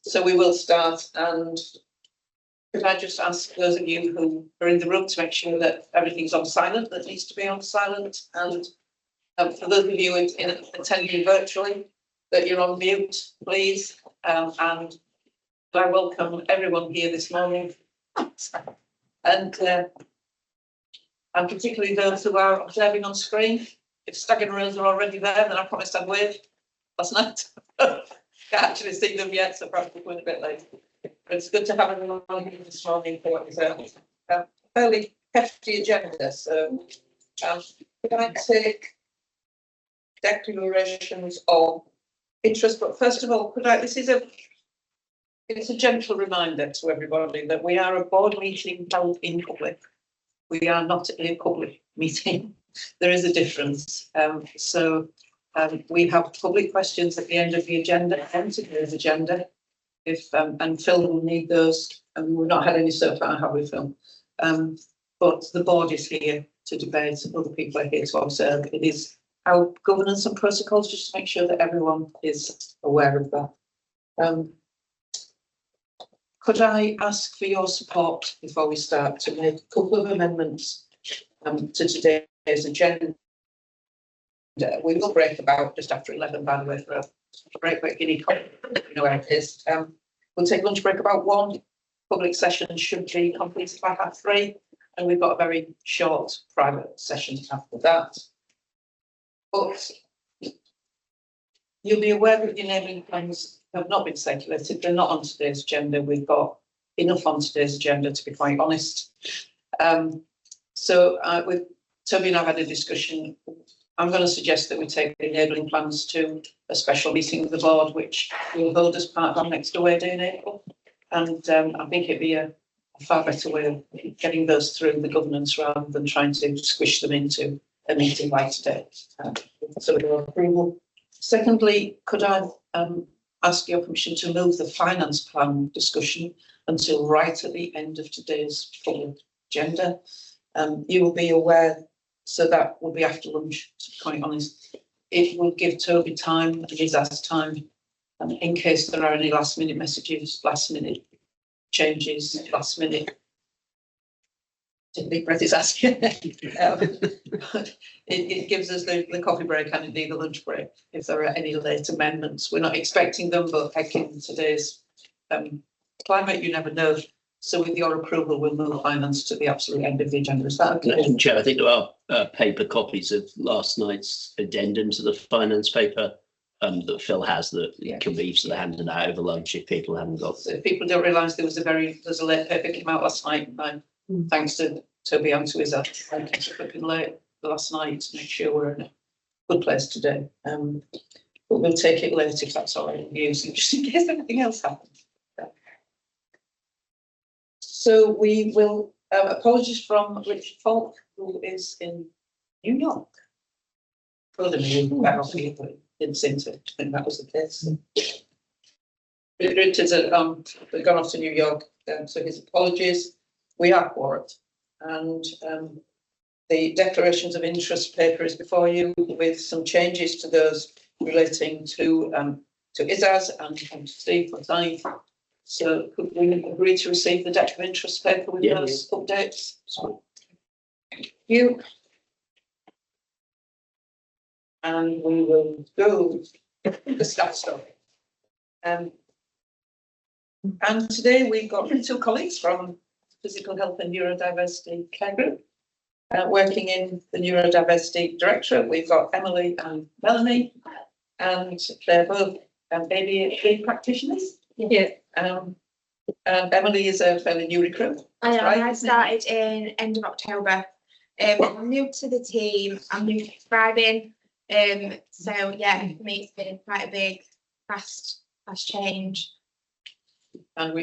So we will start, and could I just ask those of you who are in the room to make sure that everything's on silent, that needs to be on silent, and for those of you attending virtually, that you're on mute, please. And I welcome everyone here this morning, and particularly those who are observing on screen. If Stag and Rose are already there, then I promised I'd wave last night. Can't actually see them yet, so perhaps we're going a bit late. But it's good to have everyone here this morning for what is a fairly hefty agenda. So, could I take declarations of interest? But first of all, it's a gentle reminder to everybody that we are a board meeting held in public. We are not a public meeting. There is a difference. We have public questions at the end of the agenda, and today's agenda. And Phil will need those, and we've not had any so far, have we, Phil? But the board is here to debate, other people are here to observe. It is our governance and protocols, just to make sure that everyone is aware of that. Could I ask for your support before we start to make a couple of amendments to today's agenda? We will break about just after 11, by the way, for a break, but you know where it is. We'll take lunch break about 1. Public session should be completed by 3:30, and we've got a very short private session after that. But you'll be aware that the enabling plans have not been circulated. They're not on today's agenda. We've got enough on today's agenda, to be quite honest. With Toby and I've had a discussion. I'm going to suggest that we take the enabling plans to a special meeting of the board, which we'll hold as part of our next away day in April. And I think it'd be a far better way of getting those through the governance rather than trying to squish them into a meeting like today. So with your approval. Secondly, could I ask your permission to move the finance plan discussion until right at the end of today's full agenda? You will be aware. So that will be after lunch, to be quite honest. It will give Toby time, and he's asked time, in case there are any last minute messages, last minute changes, last minute. Deep breath is asking. It gives us the coffee break and indeed the lunch break if there are any late amendments. We're not expecting them, but in today's climate, you never know. So with your approval, we'll move finance to the absolute end of the agenda. Is that okay? Madam Chair, I think there are paper copies of last night's addendum to the finance paper that Phil has that can be sort of handed out over lunch if people haven't got. So if people don't realise there's a late paper came out last night. Thanks to Toby and to his flipping late last night to make sure we're in a good place today. But we'll take it later if that's all right with you, so just in case anything else happens. So we will, apologies from Richard Falk, who is in New York. Didn't seem to think that was the case. Richard's gone off to New York, so his apologies. We are quorate, and the declarations of interest paper is before you with some changes to those relating to ISAS and Steve Forsyth. So could we agree to receive the deck of interest paper with those updates? Thank you. And we will go the staff stuff. And today we've got 2 colleagues from Physical Health and Neurodiversity Care Group working in the Neurodiversity Directorate. We've got Emily and Melanie, and they're both ADHD practitioners. Yeah. And Emily is a fairly new recruit. I am. Right? I started in end of October. I'm new to the team. I'm new to prescribing. So yeah, for me it's been quite a big, fast change. And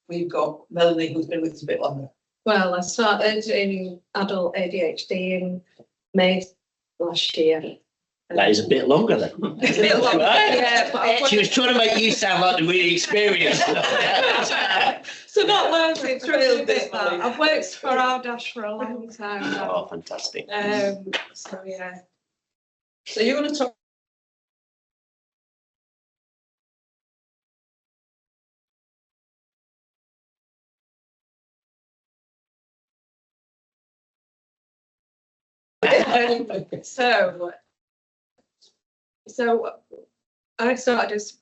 we've got Melanie, who's been with us a bit longer. Well, I started in adult ADHD in May last year. That is a bit longer then. It's a bit longer, yeah. She was trying to make you sound like the really experienced. So not loads, it's really a bit that. I've worked for RDaSH for a long time now. Oh, fantastic. So yeah. So you're going to talk So I started as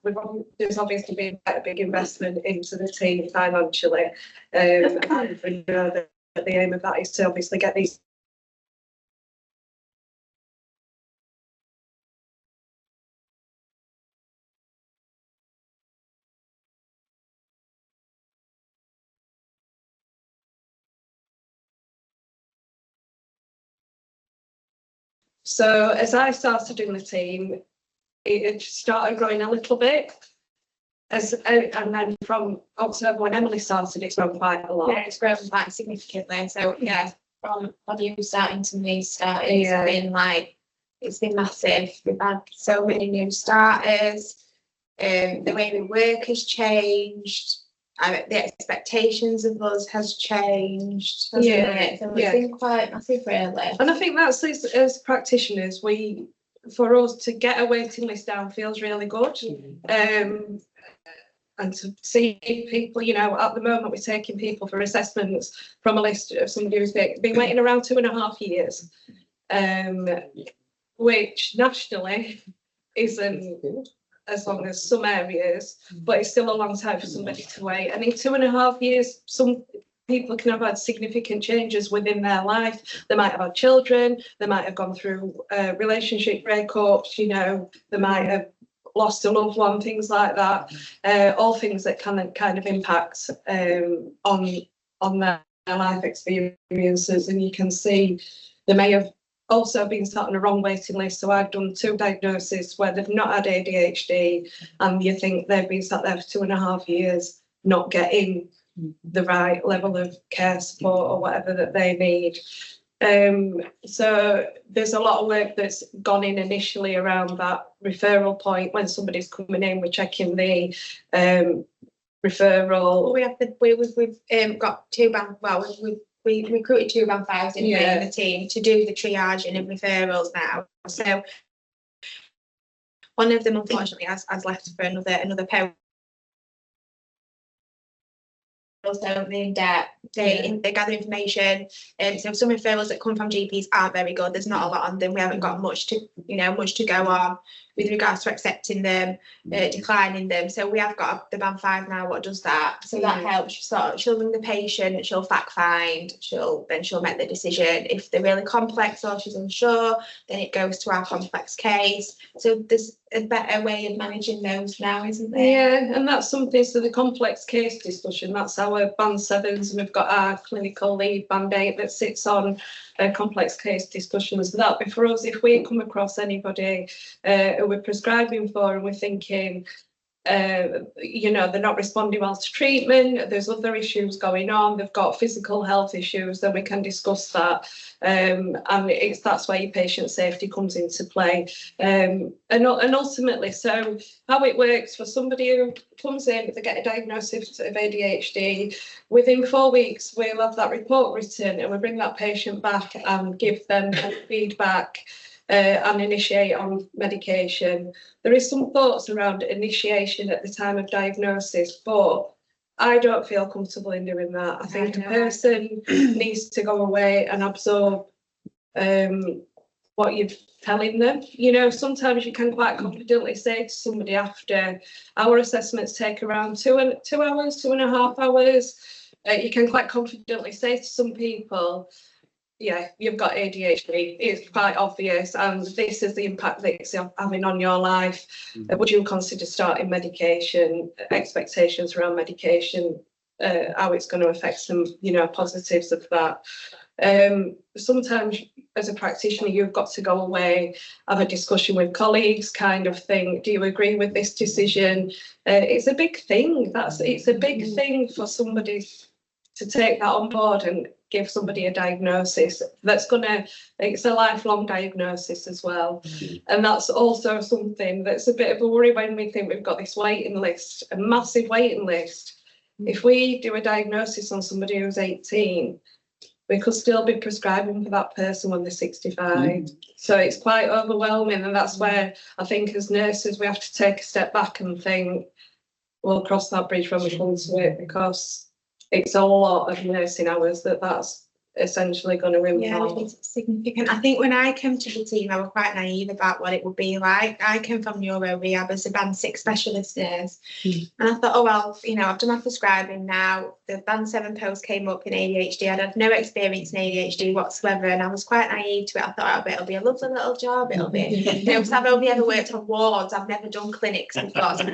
there's obviously been quite a big investment into the team financially, and we know that the aim of that is to obviously get these. So as I started in the team, it started growing a little bit. And then from October when Emily started, it's grown quite a lot. Yeah, it's grown quite significantly. So yeah, from you starting to me starting, Yeah. it's been massive. We've had so many new starters. The way we work has changed. The expectations of us has changed, hasn't it? So it's been quite massive, really. And I think that's as practitioners, for us to get a waiting list down feels really good. And to see people, at the moment we're taking people for assessments from a list of somebody who's been waiting around 2.5 years, which nationally isn't as long as some areas, but it's still a long time for somebody to wait. And in 2.5 years, some people can have had significant changes within their life. They might have had children, they might have gone through relationship breakups, they might have lost a loved one, things like that, all things that can kind of impact on their life experiences. And you can see they may have also been sat on a wrong waiting list. So I've done 2 diagnoses where they've not had ADHD, and you think they've been sat there for 2.5 years not getting the right level of care, support, or whatever that they need. So there's a lot of work that's gone in initially around that referral point. When somebody's coming in, we're checking the referral. We've got 2 band. Well, we recruited 2 band 5s in the team to do the triaging and referrals now. So one of them unfortunately has left for another post. Also in debt, they gather information, and so some referrals that come from GPs aren't very good. There's not a lot on them. We haven't got much to go on with regards to accepting them, declining them. So we have got the band 5 now. What does that? So that helps. She'll ring the patient, she'll fact find, she'll make the decision. If they're really complex or she's unsure, then it goes to our complex case. So there's a better way of managing those now, isn't there? Yeah, and that's something. So the complex case discussion, that's our band 7s, and we've got our clinical lead band 8 that sits on complex case discussions. So that'll be for us if we come across anybody who we're prescribing for and we're thinking, they're not responding well to treatment, there's other issues going on, they've got physical health issues, then we can discuss that. And that's where your patient safety comes into play. And ultimately, so how it works for somebody who comes in, they get a diagnosis of ADHD, within 4 weeks we'll have that report written and we bring that patient back and give them feedback and initiate on medication. There is some thoughts around initiation at the time of diagnosis, but I don't feel comfortable in doing that. I think a person needs to go away and absorb what you're telling them. Sometimes you can quite confidently say to somebody after our assessments take around 2 hours, 2.5 hours, you can quite confidently say to some people, yeah, you've got ADHD, it's quite obvious, and this is the impact that it's having on your life. Would you consider starting medication, expectations around medication, how it's going to affect them, positives of that. Sometimes as a practitioner, you've got to go away, have a discussion with colleagues, kind of thing. Do you agree with this decision? It's a big thing. It's a big thing for somebody to take that on board and give somebody a diagnosis it's a lifelong diagnosis as well. And that's also something that's a bit of a worry when we think we've got this waiting list, a massive waiting list. If we do a diagnosis on somebody who's 18, we could still be prescribing for that person when they're 65. So it's quite overwhelming, and that's where I think as nurses we have to take a step back and think, we'll cross that bridge when we come to it, because it's a lot of nursing hours that's essentially going to Yeah, involve. it's significant. I think when I came to the team, I was quite naive about what it would be like. I came from neuro rehab as a band 6 specialist nurse, and I thought, oh well, you know, I've done my prescribing now. The band 7 post came up in ADHD. I'd had no experience in ADHD whatsoever, and I was quite naive to it. I thought, it'll be a lovely little job. It'll be, you know, because I've only ever worked on wards. I've never done clinics before. So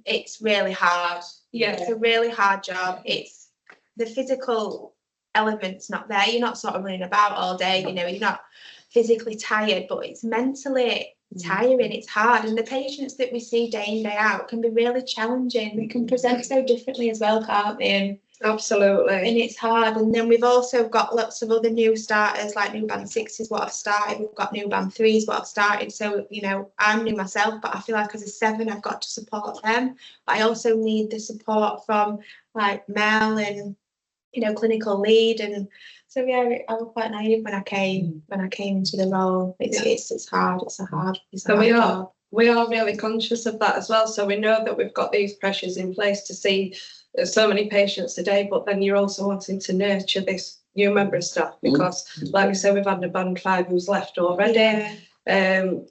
it's really hard. Yeah. It's a really hard job. It's the physical element's not there. You're not sort of running about all day, you know, you're not physically tired, but it's mentally tiring, it's hard. And the patients that we see day in, day out can be really challenging. They can present so differently as well, can't they? And Absolutely. and it's hard. And then we've also got lots of other new starters, like new band 6 is what I've started. We've got new band 3 is what I've started. So, you know, I'm new myself, but I feel like as a 7, I've got to support them. But I also need the support from like Mel and, you know, clinical lead. And so, yeah, I was quite naive when I came into the role. It's hard. It's a hard job. We are really conscious of that as well. So we know that we've got these pressures in place to see so many patients a day, but then you're also wanting to nurture this new member of staff because, like we said, we've had a band 5 who's left already. Yeah. And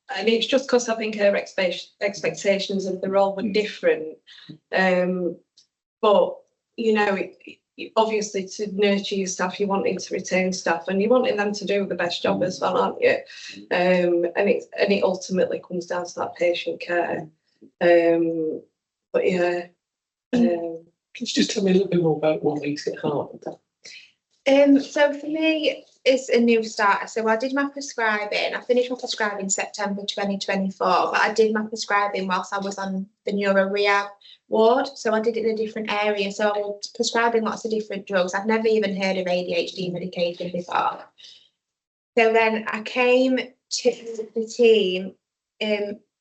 it's just because I think her expectations of the role were different. But, you know, obviously to nurture your staff, you're wanting to retain staff and you're wanting them to do the best job as well, aren't you? And it ultimately comes down to that patient care. But yeah. Can you just tell me a little bit more about what makes it hard? So for me, it's a new starter. So I did my prescribing. I finished my prescribing September 2024, but I did my prescribing whilst I was on the neuro rehab ward. So I did it in a different area. So I was prescribing lots of different drugs. I've never even heard of ADHD medication before. So then I came to the team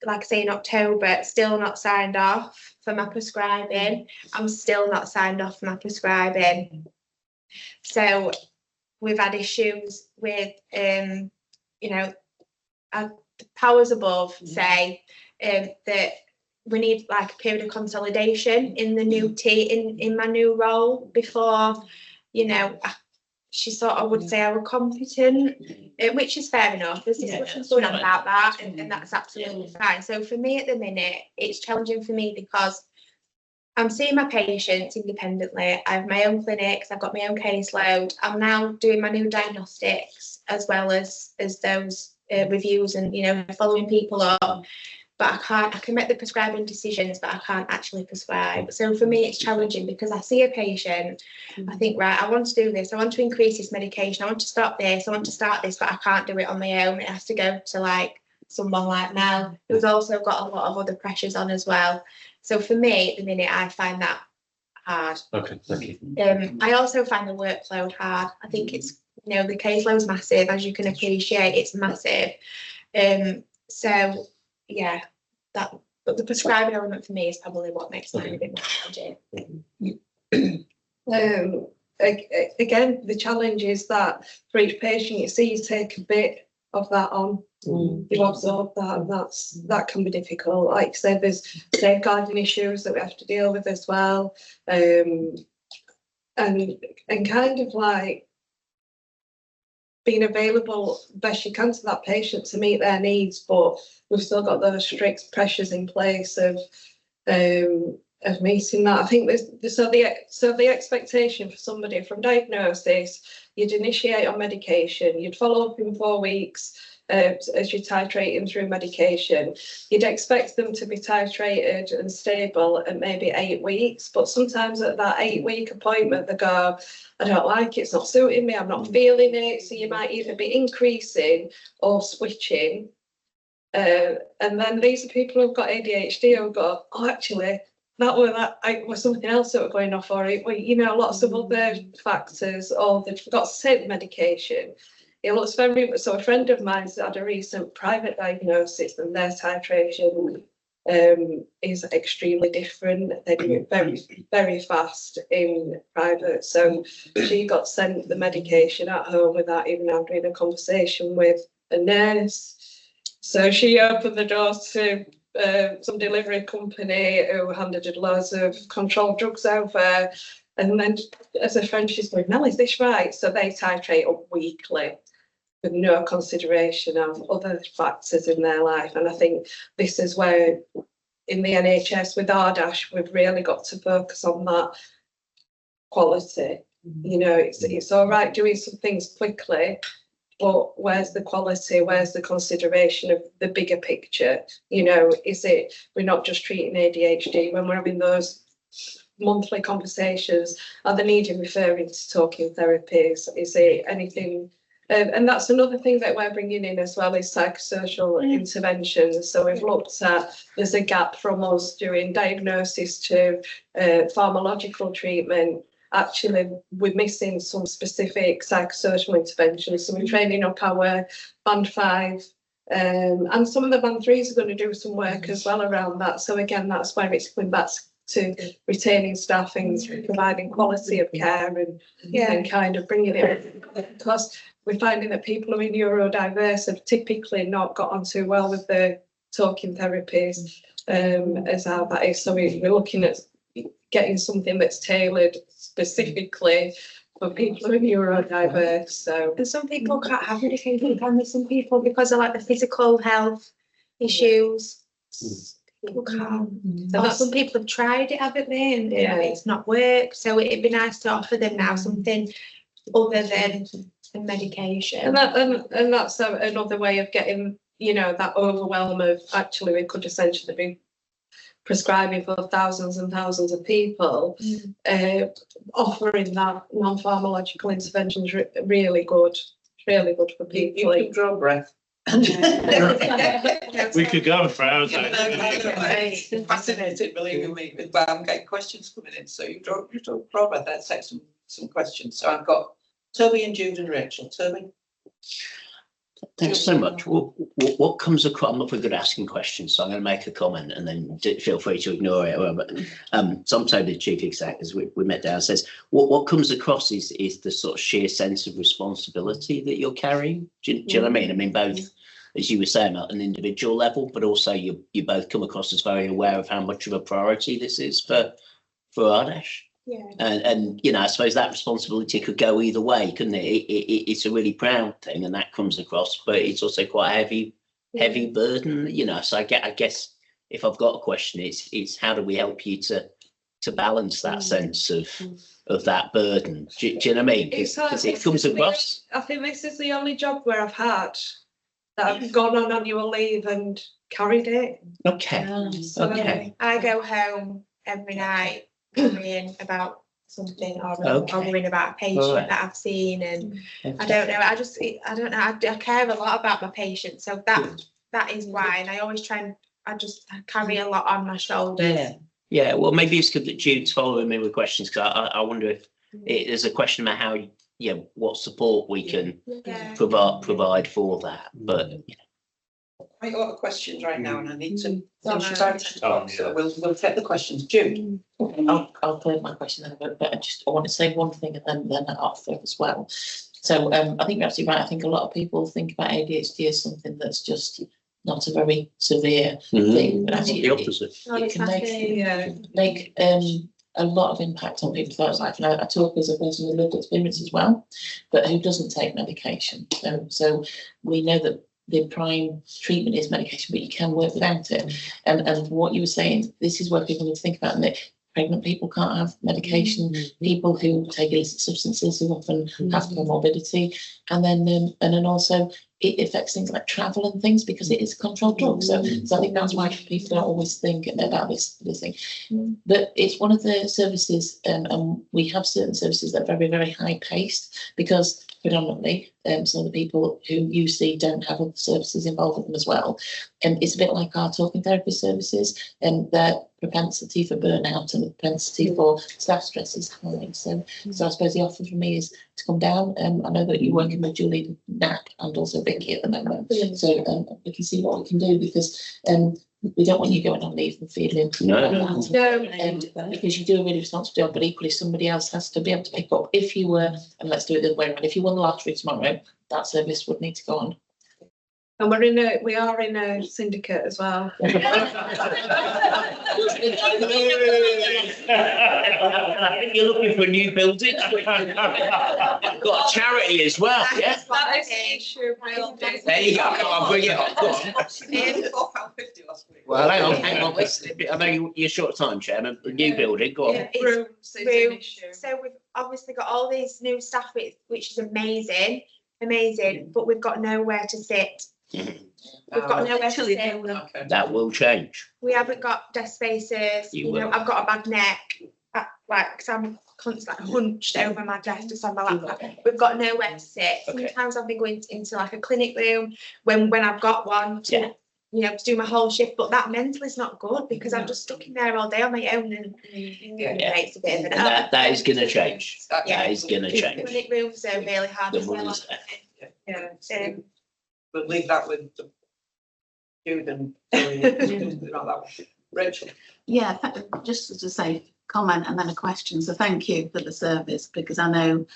like I say, in October, still not signed off for my prescribing. I'm still not signed off for my prescribing. So we've had issues with, you know, the powers above say that we need like a period of consolidation in the new team, in my new role before, you know, she sort of would say I were competent, which is fair enough. There's discussions going on about that, and that's absolutely fine. So for me at the minute, it's challenging for me because I'm seeing my patients independently. I have my own clinics. I've got my own caseload. I'm now doing my new diagnostics as well as those reviews and, you know, following people up. But I can make the prescribing decisions, but I can't actually prescribe. So for me, it's challenging because I see a patient, I think, right, I want to do this. I want to increase this medication. I want to stop this. I want to start this, but I can't do it on my own. It has to go to like someone like Mel, who's also got a lot of other pressures on as well. So for me, at the minute, I find that hard. Okay, thank you. I also find the workload hard. I think it's, you know, the caseload's massive, as you can appreciate, it's massive. So yeah, but the prescribing element for me is probably what makes mine a bit more challenging. Again, the challenge is that for each patient you see, you take a bit of that on. You absorb that, and that can be difficult. Like I said, there's safeguarding issues that we have to deal with as well, and kind of like being available best you can to that patient to meet their needs, but we've still got those strict pressures in place of meeting that. I think the expectation for somebody from diagnosis, you'd initiate on medication, you'd follow up in 4 weeks as you're titrating through medication. You'd expect them to be titrated and stable at maybe 8 weeks, but sometimes at that 8-week appointment they go, I don't like it, it's not suiting me, I'm not feeling it. So you might either be increasing or switching. And then these are people who've got ADHD who go, oh, actually, that was something else that were going off, or it, you know, lots of other factors, or they've got to take medication. It looks very, so a friend of mine's had a recent private diagnosis, and their titration is extremely different. They do it very, very fast in private. So she got sent the medication at home without even having a conversation with a nurse. So she opened the doors to some delivery company who handed loads of controlled drugs over, And then as a friend, she's going, Mel, is this right? So they titrate up weekly with no consideration of other factors in their life. And I think this is where in the NHS with RDaSH, we've really got to focus on that quality. You know, it's all right doing some things quickly, but where's the quality? Where's the consideration of the bigger picture? You know, is it, we're not just treating ADHD when we're having those monthly conversations? Are they needing referring to talking therapies? Is it anything? And that's another thing that we're bringing in as well, is psychosocial interventions. So we've looked at, there's a gap from us doing diagnosis to pharmacological treatment. Actually, we're missing some specific psychosocial interventions. So we're training up our band 5 and some of the band 3s are going to do some work as well around that. So again, that's where it's coming back to retaining staff and providing quality of care and kind of bringing it, because we're finding that people who are neurodiverse have typically not got on too well with the talking therapies as how that is. So we're looking at getting something that's tailored specifically for people who are neurodiverse. So, and some people can't have medication, can they? Some people, because of like the physical health issues, people can't. So some people have tried it, haven't they? And it's not worked. So it'd be nice to offer them now something other than medication. And that's another way of getting, you know, that overwhelm of actually we could essentially be prescribing for thousands and thousands of people. Offering that non-pharmacological interventions really good for people. You can draw breath. We could go for hours. It's fascinating, believe me, but I'm getting questions coming in. So you draw breath. Let's take some questions. So I've got Toby and Jude and Rachel. Toby. Thanks so much. What comes across? I'm not very good at asking questions, so I'm going to make a comment and then feel free to ignore it. So I'm Toby, the chief exec, as we met downstairs. What comes across is the sort of sheer sense of responsibility that you're carrying. Do you know what I mean? I mean, both, as you were saying, at an individual level, but also you both come across as very aware of how much of a priority this is for RDaSH. Yeah. And you know, I suppose that responsibility could go either way, couldn't it? It's a really proud thing, and that comes across, but it's also quite a heavy burden, you know. So I guess if I've got a question, it's how do we help you to balance that sense of that burden? Do you know what I mean? Because it comes across. I think this is the only job where I've had that I've gone on annual leave and carried it. Okay. Okay. I go home every night worrying about something or worrying about a patient that I've seen, and I don't know. I don't know. I care a lot about my patients, so that is why. And I always try and I carry a lot on my shoulders. Yeah. Well, maybe it's good that Jude's following me with questions, because I wonder if there's a question about how what support we can provide for that, but. Quite a lot of questions right now, and I need to finish time to talk. So we'll take the questions. Jude. I'll play my question then, but I want to say one thing and then Arthur as well. So I think you're absolutely right. I think a lot of people think about ADHD as something that's just not a very severe thing, but actually the opposite. It can make a lot of impact on people's lives. And I talk as a person with lived experience as well, but who doesn't take medication. So we know that the prime treatment is medication, but you can work without it. And what you were saying, this is where people need to think about, and that pregnant people can't have medication, people who take illicit substances who often have comorbidity, and then also it affects things like travel and things, because it is a controlled drug. So I think that's why people don't always think about this thing. But it's one of the services, and we have certain services that are very, very high paced, because predominantly some of the people who you see don't have other services involved with them as well. And it's a bit like our talking therapy services, and their propensity for burnout and the propensity for staff stress is high. So I suppose the offer for me is to come down. I know that you're working with Julie, Nat, and also Vicky at the moment. So we can see what we can do, because we don't want you going on leave and feeling because you do a really responsible job, but equally somebody else has to be able to pick up. If you were, and let's do it the other way around, if you won the lottery tomorrow, that service would need to go on. And we are in a syndicate as well. I think you're looking for a new building. Got a charity as well, yeah? That is the issue. There you go, I'll bring it up. Go on. £4.50 last week. Well, hang on. I know you're short of time, Chairman. A new building, go on. Yeah, it's Rooms is an rooms. issue. So we've obviously got all these new staff, which is amazing, but we've got nowhere to sit. We've got nowhere to sit. Okay. That will change. We haven't got desk spaces. You You know, will. I've got a bad neck, because I'm constantly hunched over my desk just on my laptop. We've got nowhere to sit. Okay. Sometimes I've been going into like a clinic room when I've got one to, Yeah. you know, to do my whole shift. But that mentally is not good because I'm just stuck in there all day on my own, and Yeah. it's a bit of an And that is going to change. Yeah. That is going to change. clinic rooms are really hard. The as well. rules there. Yeah. We'll leave that with the student. Rachel. Yeah, just as a say comment and then a question. So thank you for the service, because I know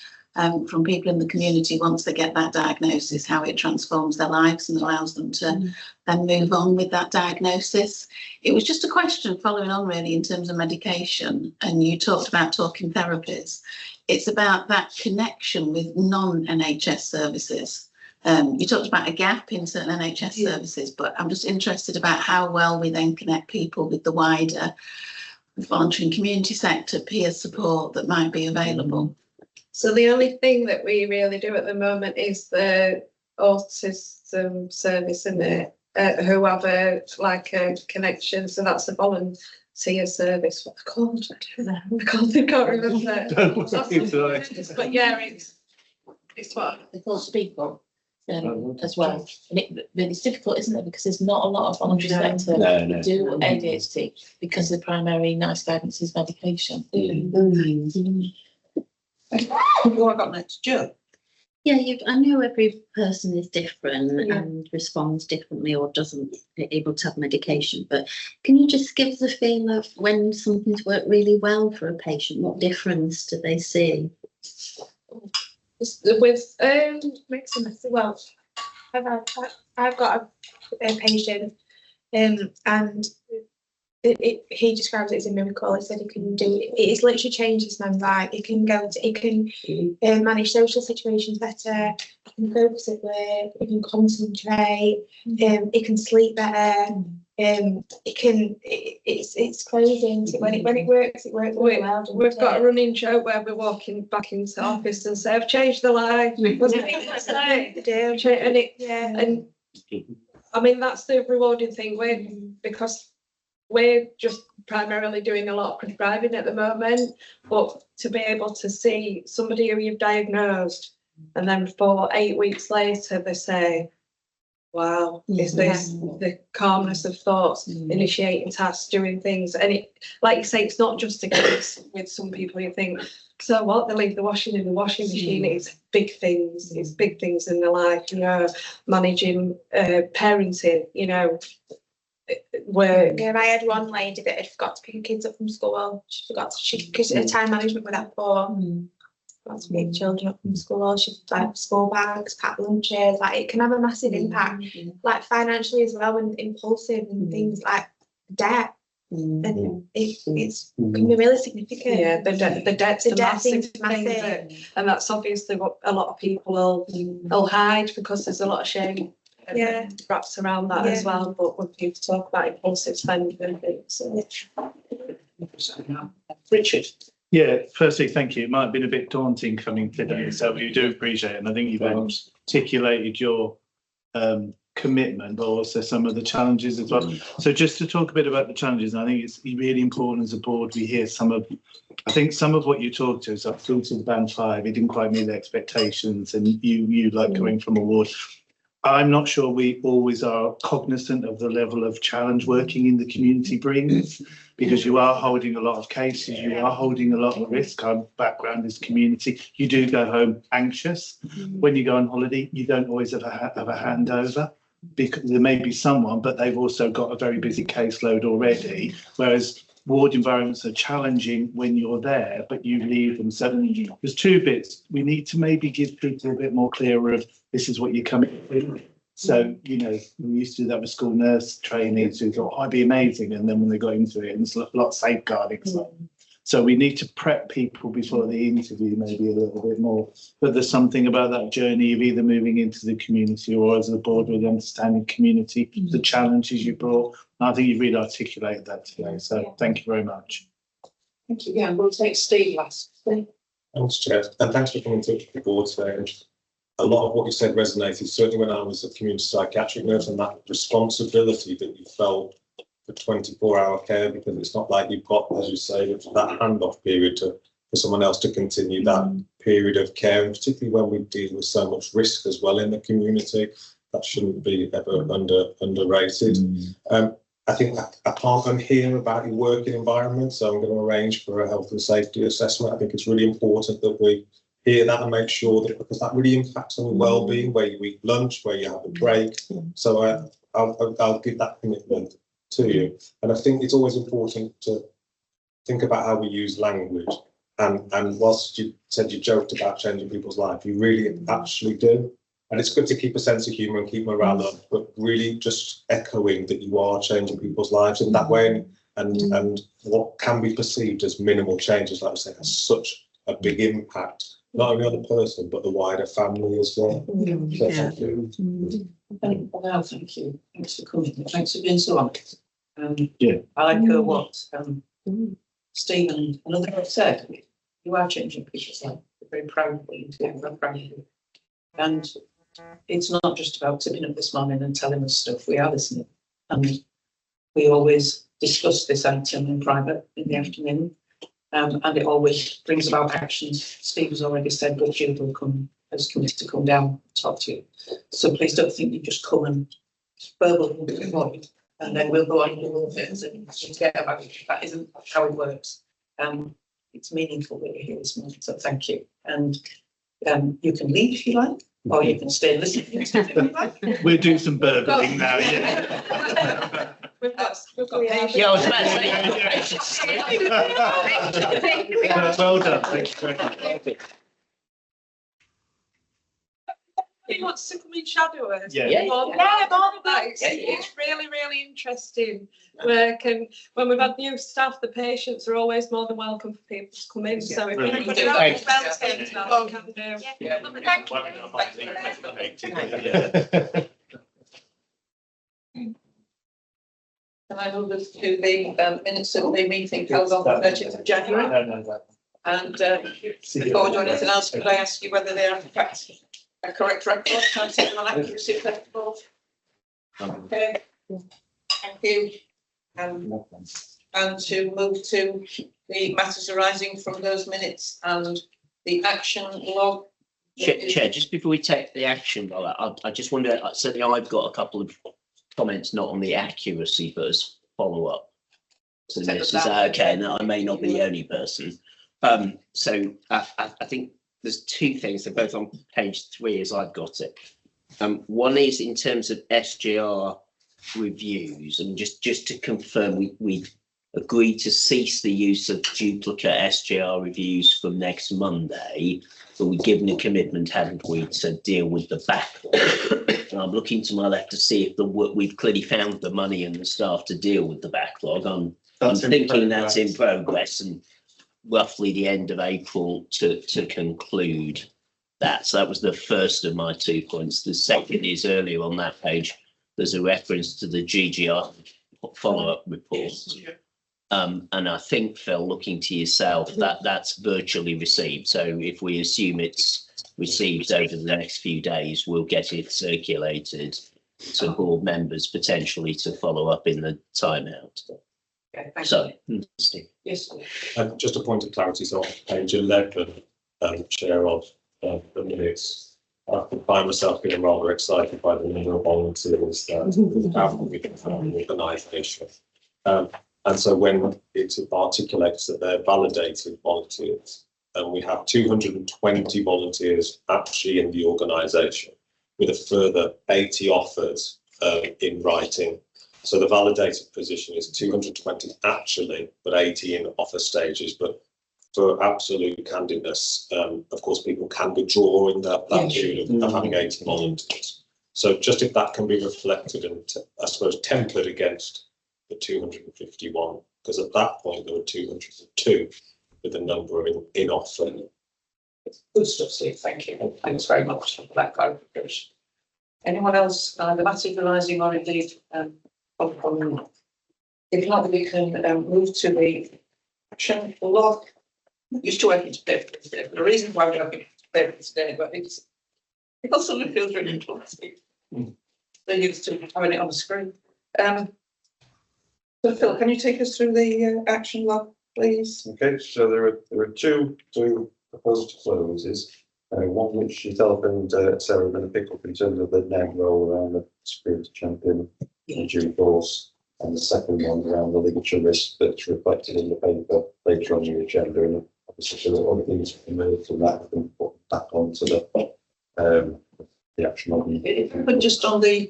from people in the community, once they get that diagnosis, how it transforms their lives and allows them to then move on with that diagnosis. It was just a question following on really in terms of medication, and you talked about talking therapies. It's about that connection with non-NHS services. You talked about a gap in certain NHS services, but I'm just interested about how well we then connect people with the wider voluntary and community sector peer support that might be available. So the only thing that we really do at the moment is the autism service, isn't it? Who have a connection. So that's the volunteer service. What they're called? I don't know. I can't remember. But yeah, it's what. They call people as well. And it's difficult, isn't it? Because there's not a lot of voluntary sector No. do ADHD because the primary nice guidance is medication. Who I got next? Jill. Yeah, I know every person is different and responds differently or doesn't able to have medication, but can you just give us a feel of when something's worked really well for a patient? What difference do they see? With Makes a mess. Well, I've got a patient, and he describes it as a miracle. He said he can do it. It's literally changed his man's life. He can manage social situations better. He can focus at work. He can concentrate. He can sleep better. It's crazy. Isn't it? When it works, it works really well. doesn't we've it? got a running joke where we're walking back into the office and say, I've changed the life. Wasn't it? They do. And Yeah. and I mean, that's the rewarding thing because we're just primarily doing a lot of prescribing at the moment, but to be able to see somebody who you've diagnosed and then 8 weeks later they say, wow, is this the calmness of thoughts, initiating tasks, doing things. And it, like you say, it's not just a case with some people you think, so what, they leave the washing in the washing machine. It's big things, it's big things in their life, you know, managing parenting, you know, work. Yeah, I had one lady that had forgot to pick her kids up from school. She forgot because her time management with that poor. Forgot to pick children up from school. She like school bags, packed lunches. Like it can have a massive impact, like financially as well, and impulsive and things like debt. And it can be really significant. Yeah, the debt's The a debt massive seems thing, massive. and that's obviously what a lot of people will hide because there's a lot of shame wraps around that as well. But when people talk about impulsive spending and things, Richard. Yeah, firstly, thank you. It might have been a bit daunting coming today, so we do appreciate it. And I think you've articulated your commitment, but also some of the challenges as well. So just to talk a bit about the challenges, I think it's really important as a board we hear some of what you talked to. So through to the band 5, it didn't quite meet the expectations, and you like coming from a ward. I'm not sure we always are cognizant of the level of challenge working in the community brings, because you are holding a lot of cases, you are holding a lot of risk. Our background is community. You do go home anxious. When you go on holiday, you don't always have a handover, because there may be someone, but they've also got a very busy caseload already, whereas ward environments are challenging when you're there, but you leave them. So there's two bits. We need to maybe give people a bit more clearer of this is what you're coming with. So, you know, we used to do that with school nurse trainees who thought, oh, I'd be amazing. And then when they got into it, it's a lot of safeguarding stuff. So we need to prep people before the interview, maybe a little bit more. But there's something about that journey of either moving into the community or as a board with understanding community, the challenges you brought. And I think you've really articulated that today. So thank you very much. Thank you. Yeah, we'll take Steve last. Thanks, Chair, and thanks for coming to the board today. A lot of what you said resonated, certainly when I was a community psychiatric nurse, and that responsibility that you felt for 24-hour care, because it's not like you've got, as you say, that handoff period for someone else to continue that period of care, and particularly when we deal with so much risk as well in the community, that shouldn't be ever underrated. I think I can't hear about your working environment, so I'm going to arrange for a health and safety assessment. I think it's really important that we hear that and make sure that, because that really impacts on your well-being, where you eat lunch, where you have a break. So I'll give that commitment to you. And I think it's always important to think about how we use language. And whilst you said you joked about changing people's life, you really actually do. And it's good to keep a sense of humour and keep morale up, but really just echoing that you are changing people's lives in that way, and what can be perceived as minimal changes, like I say, has such a big impact, not only on the person, but the wider family as well. So thank you. Well, thank you. Thanks for coming. Thanks for being so honest. Yeah. I like what Stephen and others have said. You are changing people's lives. We're very proud of what you do. We're proud of you. And it's not just about tipping up this morning and telling us stuff. We are listening. And we always discuss this item in private in the afternoon. And it always brings about actions. Steve has already said that Jill will come, as committed to come down and talk to you. So please don't think you just come and verbal avoid, and then we'll go on and do other things and forget about it. That isn't how it works. It's meaningful that you're here this morning, so thank you. And you can leave if you like, or you can stay and listen if you like. We'll do some burgling now, yeah. We've got Yeah, I was about to say. Well done, thank you very much. He wants to come in shadow us. Yeah. More than that. It's really, really interesting work, and when we've had new staff, the patients are always more than welcome for people to come in. So if Brilliant. anybody else wants to can do. Can I move us to the minutes of the meeting held on the 30th of January? No. And before we do anything else, could I ask you whether they are in fact a correct record? Can I take them on accuracy of the board? Okay, thank you. And to move to the matters arising from those minutes and the action log. Chair, just before we take the action, I just wonder, certainly I've got a couple of comments, not on the accuracy, but as follow-up. So this is okay, and I may not be the only person. So I think there's two things, they're both on page 3 as I've got it. One is in terms of SGR reviews, and just to confirm, we agreed to cease the use of duplicate SGR reviews from next Monday, but we've given a commitment, haven't we, to deal with the backlog. And I'm looking to my left to see if we've clearly found the money and the staff to deal with the backlog. I'm thinking that's in progress, and roughly the end of April to conclude that. So that was the first of my 2 points. The second is earlier on that page, there's a reference to the GGR follow-up report. And I think, Phil, looking to yourself, that's virtually received. So if we assume it's received over the next few days, we'll get it circulated to board members potentially to follow up in the timeout. Okay, thank So, you. Yes. Just a point of clarity, so on page 11, share of the minutes, I find myself getting rather excited by the number of volunteers that have been from the organisation. And so when it articulates that they're validated volunteers, and we have 220 volunteers actually in the organisation, with a further 80 offers in writing. So the validated position is 220 actually, but 80 in offer stages. But for absolute candidness, of course, people can withdraw in that period of having 80 volunteers. So just if that can be reflected and I suppose tempered against the 251, because at that point there were 202 with a number in offer. Good stuff, Steve. Thank you. Thanks very much for that clarification. Anyone else, either materialising or indeed, if not, we can move to the action log. Used to working today for today. The reason why we're working today for today, but it's also feels really interesting. They're used to having it on the screen. So Phil, can you take us through the action log, please? Okay, so there are two proposed closes. One which yourself and Sarah are going to pick up in terms of the name roll around the security champion in due course, and the second one around the ligature risk that's reflected in the paper later on the agenda. And obviously, there are other things removed from that and put back onto the action on. But just on the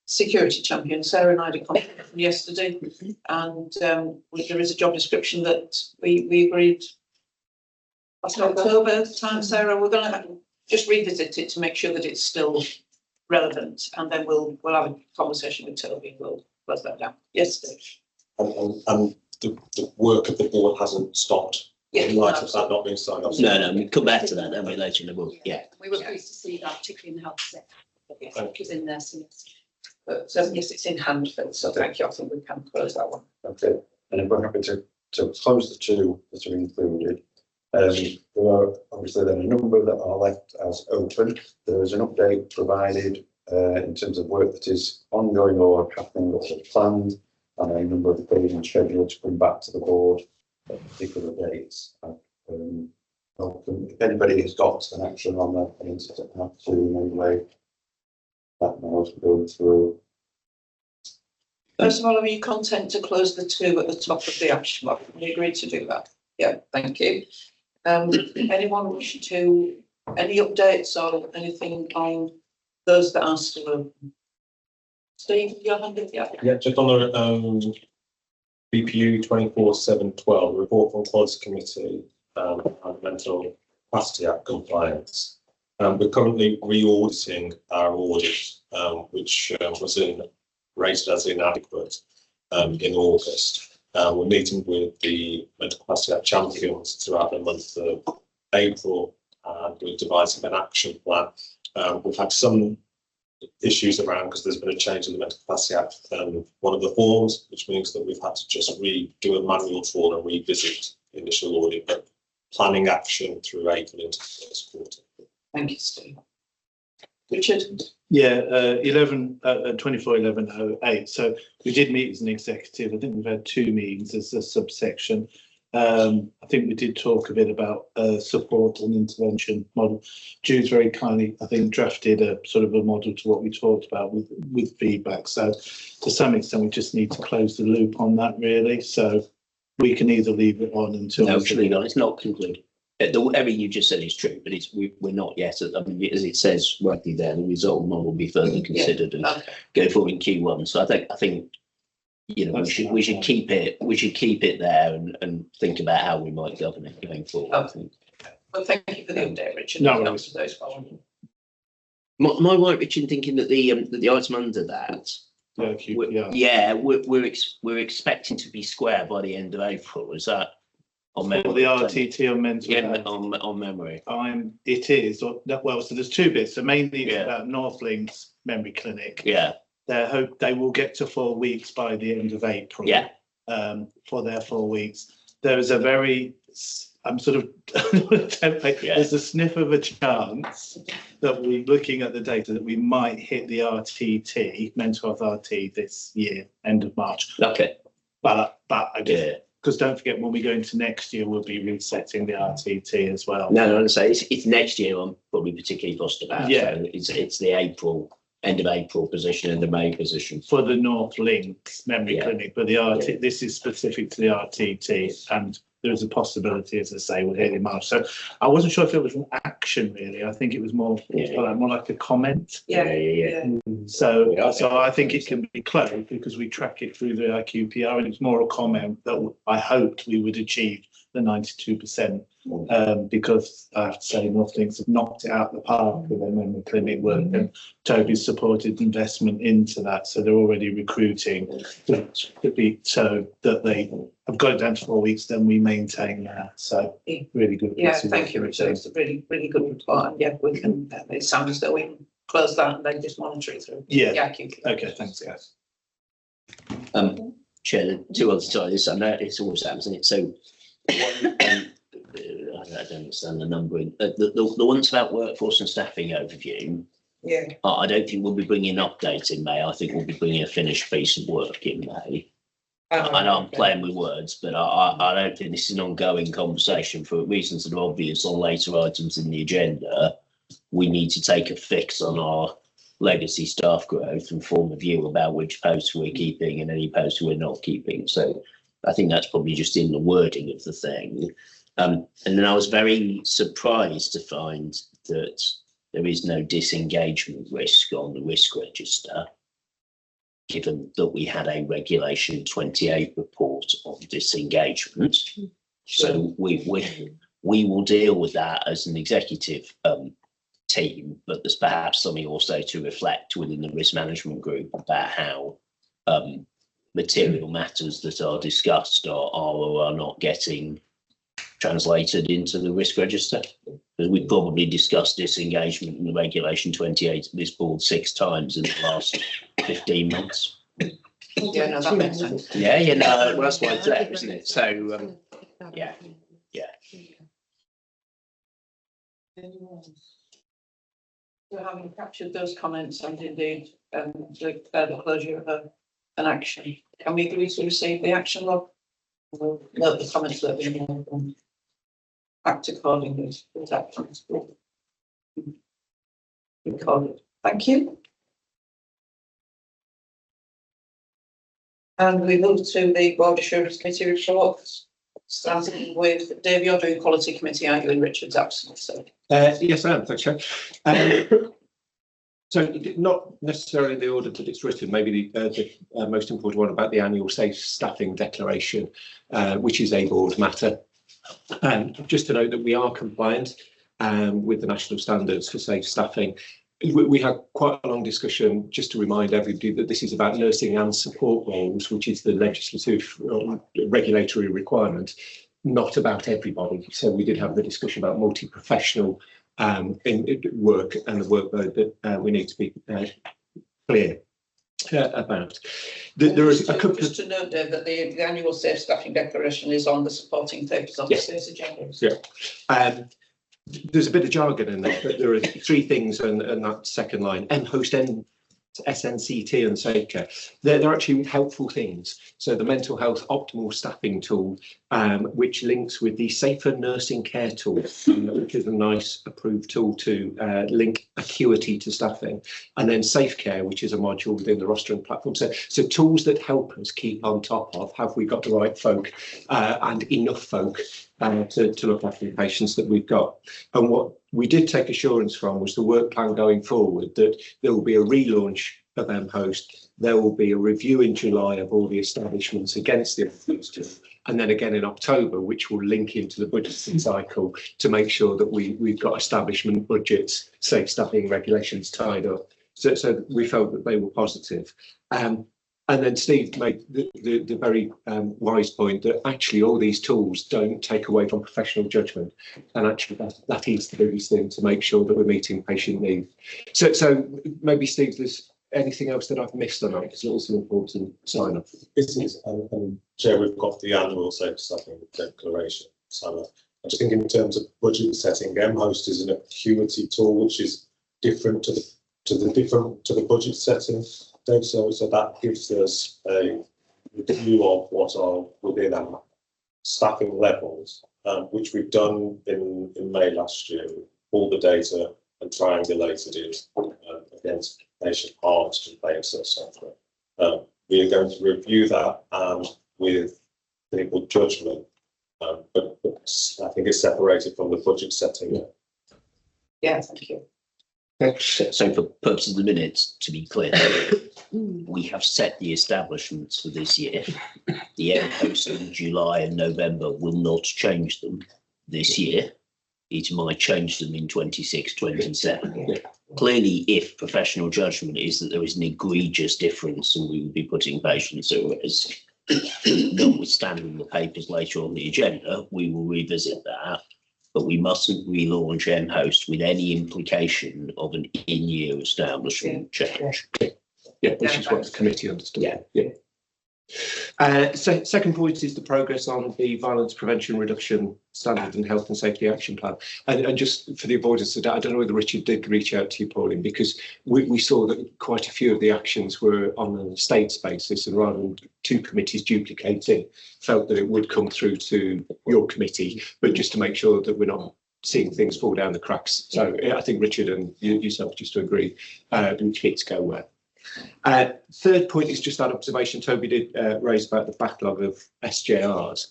security champion, Sarah and I had a conference yesterday, and there is a job description that we agreed last October time, Sarah. We're going to just revisit it to make sure that it's still relevant, and then we'll have a conversation with Toby and we'll close that down. Yes, Dave. And the work of the board hasn't stopped. Yeah, in light of that not being signed off. No, we come back to that, don't we, later in the book? Yeah. We were pleased to see that, particularly in the health sector. Thank It was in there, so yes. But yes, it's in hand, Phil, so thank you. I think we can close that one. Okay, and if we're happy to close the two that are included. There are obviously then a number that are left as open. There is an update provided in terms of work that is ongoing or happening or planned, and a number of occasions scheduled to come back to the board at particular dates. If anybody has got an action on that, and doesn't have to in any way, that now is going through. First of all, are you content to close the two at the top of the action log? We agreed to do that. Yeah, thank you. Anyone wish to, any updates or anything on those that are still open? Steve, your hand up, yeah. Yeah, just on the BPU 24/7/12 report from Quality Committee and Mental Capacity Act compliance. We're currently re-auditing our audit, which was rated as inadequate in August. We're meeting with the Mental Capacity Act champions throughout the month of April, and we're devising an action plan. We've had some issues around because there's been a change in the Mental Capacity Act, one of the forms, which means that we've had to just do a manual form and revisit the initial audit, but planning action through April into the first quarter. Thank you, Steve. Richard? Yeah, 24/11/08. So we did meet as an executive. I think we've had two meetings as a subsection. I think we did talk a bit about support and intervention model. Jude's very kindly, I think, drafted a sort of a model to what we talked about with feedback. So to some extent, we just need to close the loop on that, really. So we can either leave it on until. No, actually not. It's not concluded. Everything you just said is true, but we're not yet. I mean, as it says rightly there, the result model will be further considered and go forward in Q1. So I think you know we should keep it there and think about how we might govern it going forward. I think. Well, thank you for the update, Richard. No Thanks for those following. Am I right, Richard, in thinking that the item under that? Yeah, we're expecting to be square by the end of April. Is that on memory? The RTT on mental health. On memory. It is. Well, so there's two bits. So mainly it's about North Links Memory Clinic. Yeah. They will get to 4 weeks by the end of April. Yeah. For their 4 weeks. There is a very, I'm sort of, there's a sniff of a chance that we're looking at the data that we might hit the RTT, mental health RT this year, end of March. Okay. But I guess, because don't forget, when we go into next year, we'll be resetting the RTT as well. No, so it's next year I'm probably particularly fussed about. Yeah. So it's the end of April position and the May position. For the North Links Memory Clinic, but the RT, this is specific to the RTT, and there is a possibility, as I say, we'll hit in March. So I wasn't sure if it was an action, really. I think it was more like a comment. Yeah. So I think it can be closed because we track it through the IQPR, and it's more a comment that I hoped we would achieve the 92% because I have to say North Links have knocked it out of the park with their memory clinic work, and Toby's supported investment into that, so they're already recruiting to be so that they have got it down to 4 weeks, then we maintain that, so really good. Yeah, thank you, Richard. It's a really, really good report, and yeah, we can, it sounds as though we can close that and then just monitor it through. Yeah. Acutely. Okay, thanks, guys. Chair, the two other sides, I know it's always happens, isn't it? So one, I don't understand the numbering. The ones about workforce and staffing overview, Yeah. I don't think we'll be bringing an update in May. I think we'll be bringing a finished piece of work in May. I know I'm playing with words, but I don't think this is an ongoing conversation for reasons that are obvious on later items in the agenda. We need to take a fix on our legacy staff growth and form a view about which posts we're keeping and any posts we're not keeping. So I think that's probably just in the wording of the thing. And then I was very surprised to find that there is no disengagement risk on the risk register, given that we had a Regulation 28 report on disengagement. So we will deal with that as an executive team, but there's perhaps something also to reflect within the risk management group about how material matters that are discussed are or are not getting translated into the risk register. Because we probably discussed disengagement in the Regulation 28 at this board 6 times in the last 15 months. Yeah, no, that makes sense. Yeah, you know, well, that's why it's there, isn't it? So, yeah. So having captured those comments and indeed the closure of an action, can we agree to receive the action log? We'll note the comments that we made and act accordingly with actions. Recorded. Thank you. And we move to the Board Assurance Committee reports, starting with Dave. You're doing Quality Committee, aren't you, in Richard's absence? So. Yes, I am. Thanks, Chair. So not necessarily the order that it's written, maybe the most important one about the annual safe staffing declaration, which is a board matter. Just to note that we are compliant with the national standards for safe staffing. We had quite a long discussion just to remind everybody that this is about nursing and support roles, which is the legislative regulatory requirement, not about everybody. So we did have the discussion about multi-professional in work and the workload that we need to be clear about. There is a couple. Just to note, Dave, that the annual safe staffing declaration is on the supporting papers on the state's agenda. Yeah. There's a bit of jargon in there, but there are 3 things, and that second line, M-Host, SNCT and Safe Care. They're actually helpful things. So the mental health optimal staffing tool, which links with the Safer Nursing Care tool, which is a nice approved tool to link acuity to staffing. And then Safe Care, which is a module within the rostering platform. So tools that help us keep on top of, have we got the right folk and enough folk to look after the patients that we've got. And what we did take assurance from was the work plan going forward, that there will be a relaunch of M-Host. There will be a review in July of all the establishments against the M-Host, and then again in October, which will link into the budgeting cycle to make sure that we've got establishment budgets, safe staffing regulations tied up. So we felt that they were positive. And then Steve made the very wise point that actually all these tools don't take away from professional judgment. And actually that is the biggest thing to make sure that we're meeting patient needs. So maybe Steve, there's anything else that I've missed on that, because it's also an important sign off. It is, and Chair, we've got the annual safe staffing declaration. So I just think in terms of budget setting, M-Host is an acuity tool which is different to the budget setting. So that gives us a view of what are within our staffing levels, which we've done in May last year, all the data and triangulated it against patient harms complaints, etc. We are going to review that with clinical judgment, but I think it's separated from the budget setting. Yeah, thank you. So for purposes of the minutes, to be clear, we have set the establishments for this year. The M-Host in July and November will not change them. this year. It might change them in 26, 27. Clearly, if professional judgment is that there is an egregious difference and we would be putting patients at risk, notwithstanding the papers later on the agenda, we will revisit that. But we mustn't relaunch MHost with any implication of an in-year establishment change. Yeah, which is what the committee understood. Yeah. So second point is the progress on the violence prevention reduction standard and health and safety action plan. And just for the avoidance of doubt, I don't know whether Richard did reach out to you, Pauline, because we saw that quite a few of the actions were on an estates basis, and rather than two committees duplicating, felt that it would come through to your committee, but just to make sure that we're not seeing things fall down the cracks. So I think Richard and yourself just to agree, which bits go where. Third point is just that observation Toby did raise about the backlog of SJRs.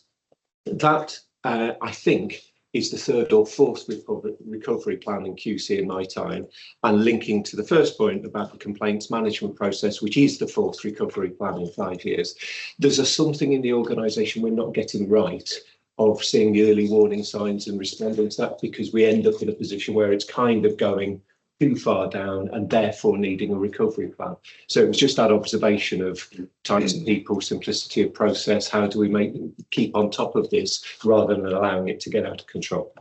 That I think is the third or fourth recovery plan in QC in my time, and linking to the first point about the complaints management process, which is the fourth recovery plan in 5 years. There's something in the organisation we're not getting right of seeing the early warning signs and responding to that, because we end up in a position where it's kind of going too far down and therefore needing a recovery plan. So it was just that observation of types of people, simplicity of process, how do we keep on top of this rather than allowing it to get out of control.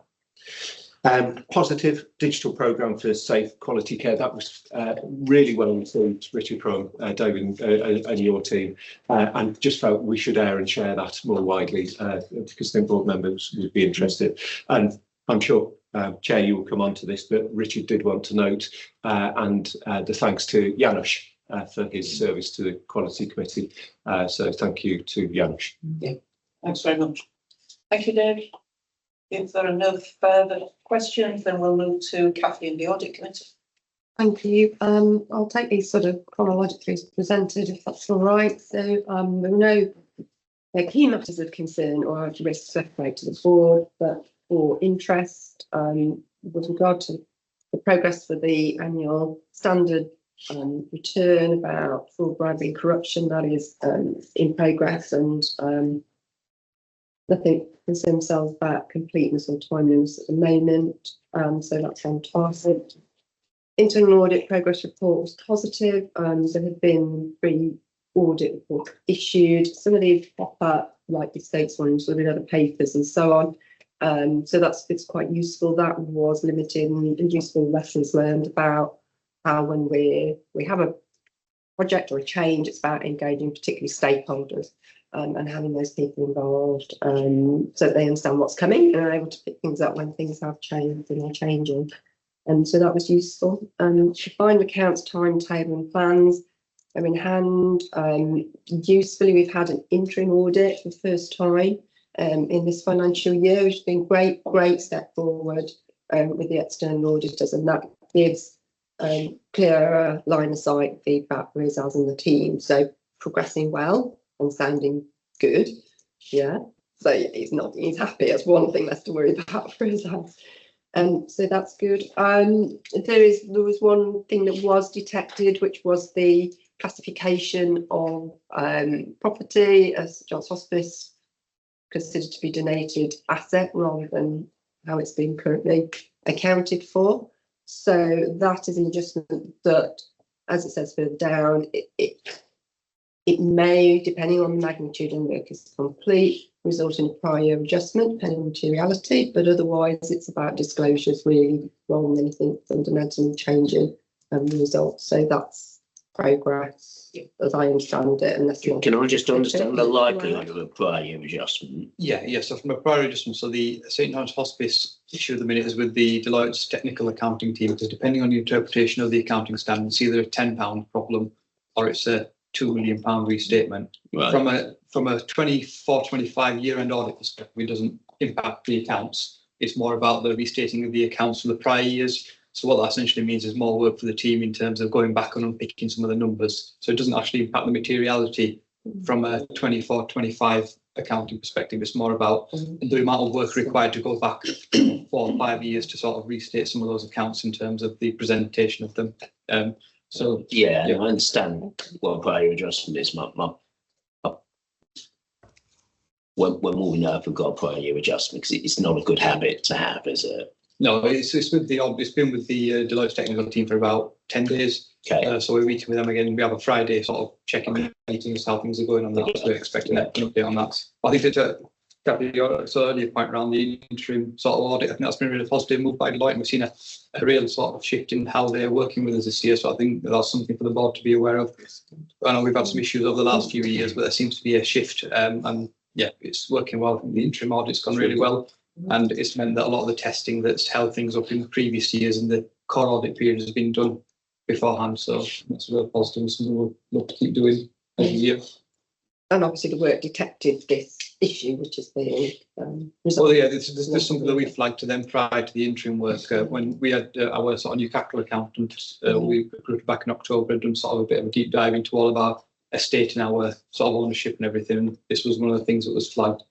Positive digital programme for safe quality care. That was really well received, Richard, from David and your team, and just felt we should air and share that more widely because the board members would be interested. And I'm sure, Chair, you will come on to this, but Richard did want to note and the thanks to Janusz for his service to the Quality Committee. So thank you to Janusz. Yeah, thanks very much. Thank you, Dave. If there are no further questions, then we'll move to Kathy and the Audit Committee. Thank you. I'll take these sort of chronologically as presented, if that's all right. So there were no key matters of concern or risks circulated to the board, but for interest with regard to the progress for the annual standard return about fraud, bribery and corruption, that is in progress, and nothing concern themselves about completeness or timeliness at the moment, so that's on target. Internal audit progress report was positive. There had been 3 audit reports issued. Some of these pop up, like the states ones, with other papers and so on. So it's quite useful. That was limited and useful lessons learned about how when we have a project or a change, it's about engaging particularly stakeholders and having those people involved so that they understand what's coming and are able to pick things up when things have changed and are changing. And so that was useful. The final accounts timetable and plans are in hand. Usefully, we've had an interim audit for the first time in this financial year, which has been great step forward with the external auditors, and that gives clearer line of sight feedback for us as in the team. So progressing well and sounding good. Yeah. So he's happy. That's one thing less to worry about for his house. So that's good. There was one thing that was detected, which was the classification of property as John's Hospice considered to be donated asset rather than how it's been currently accounted for. So that is an adjustment that, as it says further down, it may, depending on the magnitude and work is complete, result in a prior year adjustment depending on materiality, but otherwise it's about disclosures really rather than anything fundamentally changing the results. So that's progress as I understand it. And can I just understand the likelihood of a prior year adjustment? Yeah. So from a prior adjustment, so the St John's Hospice issue at the minute is with the Deloitte's technical accounting team, because depending on the interpretation of the accounting standards, it's either a £10 problem or it's a £2 million restatement. Right. From a 24-25 year end audit perspective, it doesn't impact the accounts. It's more about the restating of the accounts for the prior years. So what that essentially means is more work for the team in terms of going back and unpicking some of the numbers. So it doesn't actually impact the materiality from a 24-25 accounting perspective. It's more about the amount of work required to go back 4 or 5 years to sort of restate some of those accounts in terms of the presentation of them. So yeah, I understand what prior adjustment is. when will we know if we've got a prior year adjustment? Because it's not a good habit to have, is it? No, it's been with the Deloitte technical team for about 10 days. Okay. So we're meeting with them again. We have a Friday sort of checking meetings, how things are going on that. So we're expecting an update on that. I think that your earlier point around the interim sort of audit, I think that's been a really positive move by Deloitte, and we've seen a real sort of shift in how they're working with us this year. So I think that's something for the board to be aware of. I know we've had some issues over the last few years, but there seems to be a shift, and yeah, it's working well. The interim audit's gone really well, and it's meant that a lot of the testing that's held things up in the previous years and the core audit period has been done beforehand. So that's a real positive, and something we'll look to keep doing every year. And obviously the work detected this issue, which is being Well, resolved. yeah, this is something that we flagged to them prior to the interim work. When we had our sort of new capital accountant, we recruited back in October and done sort of a bit of a deep dive into all of our estate and our sort of ownership and everything. This was one of the things that was flagged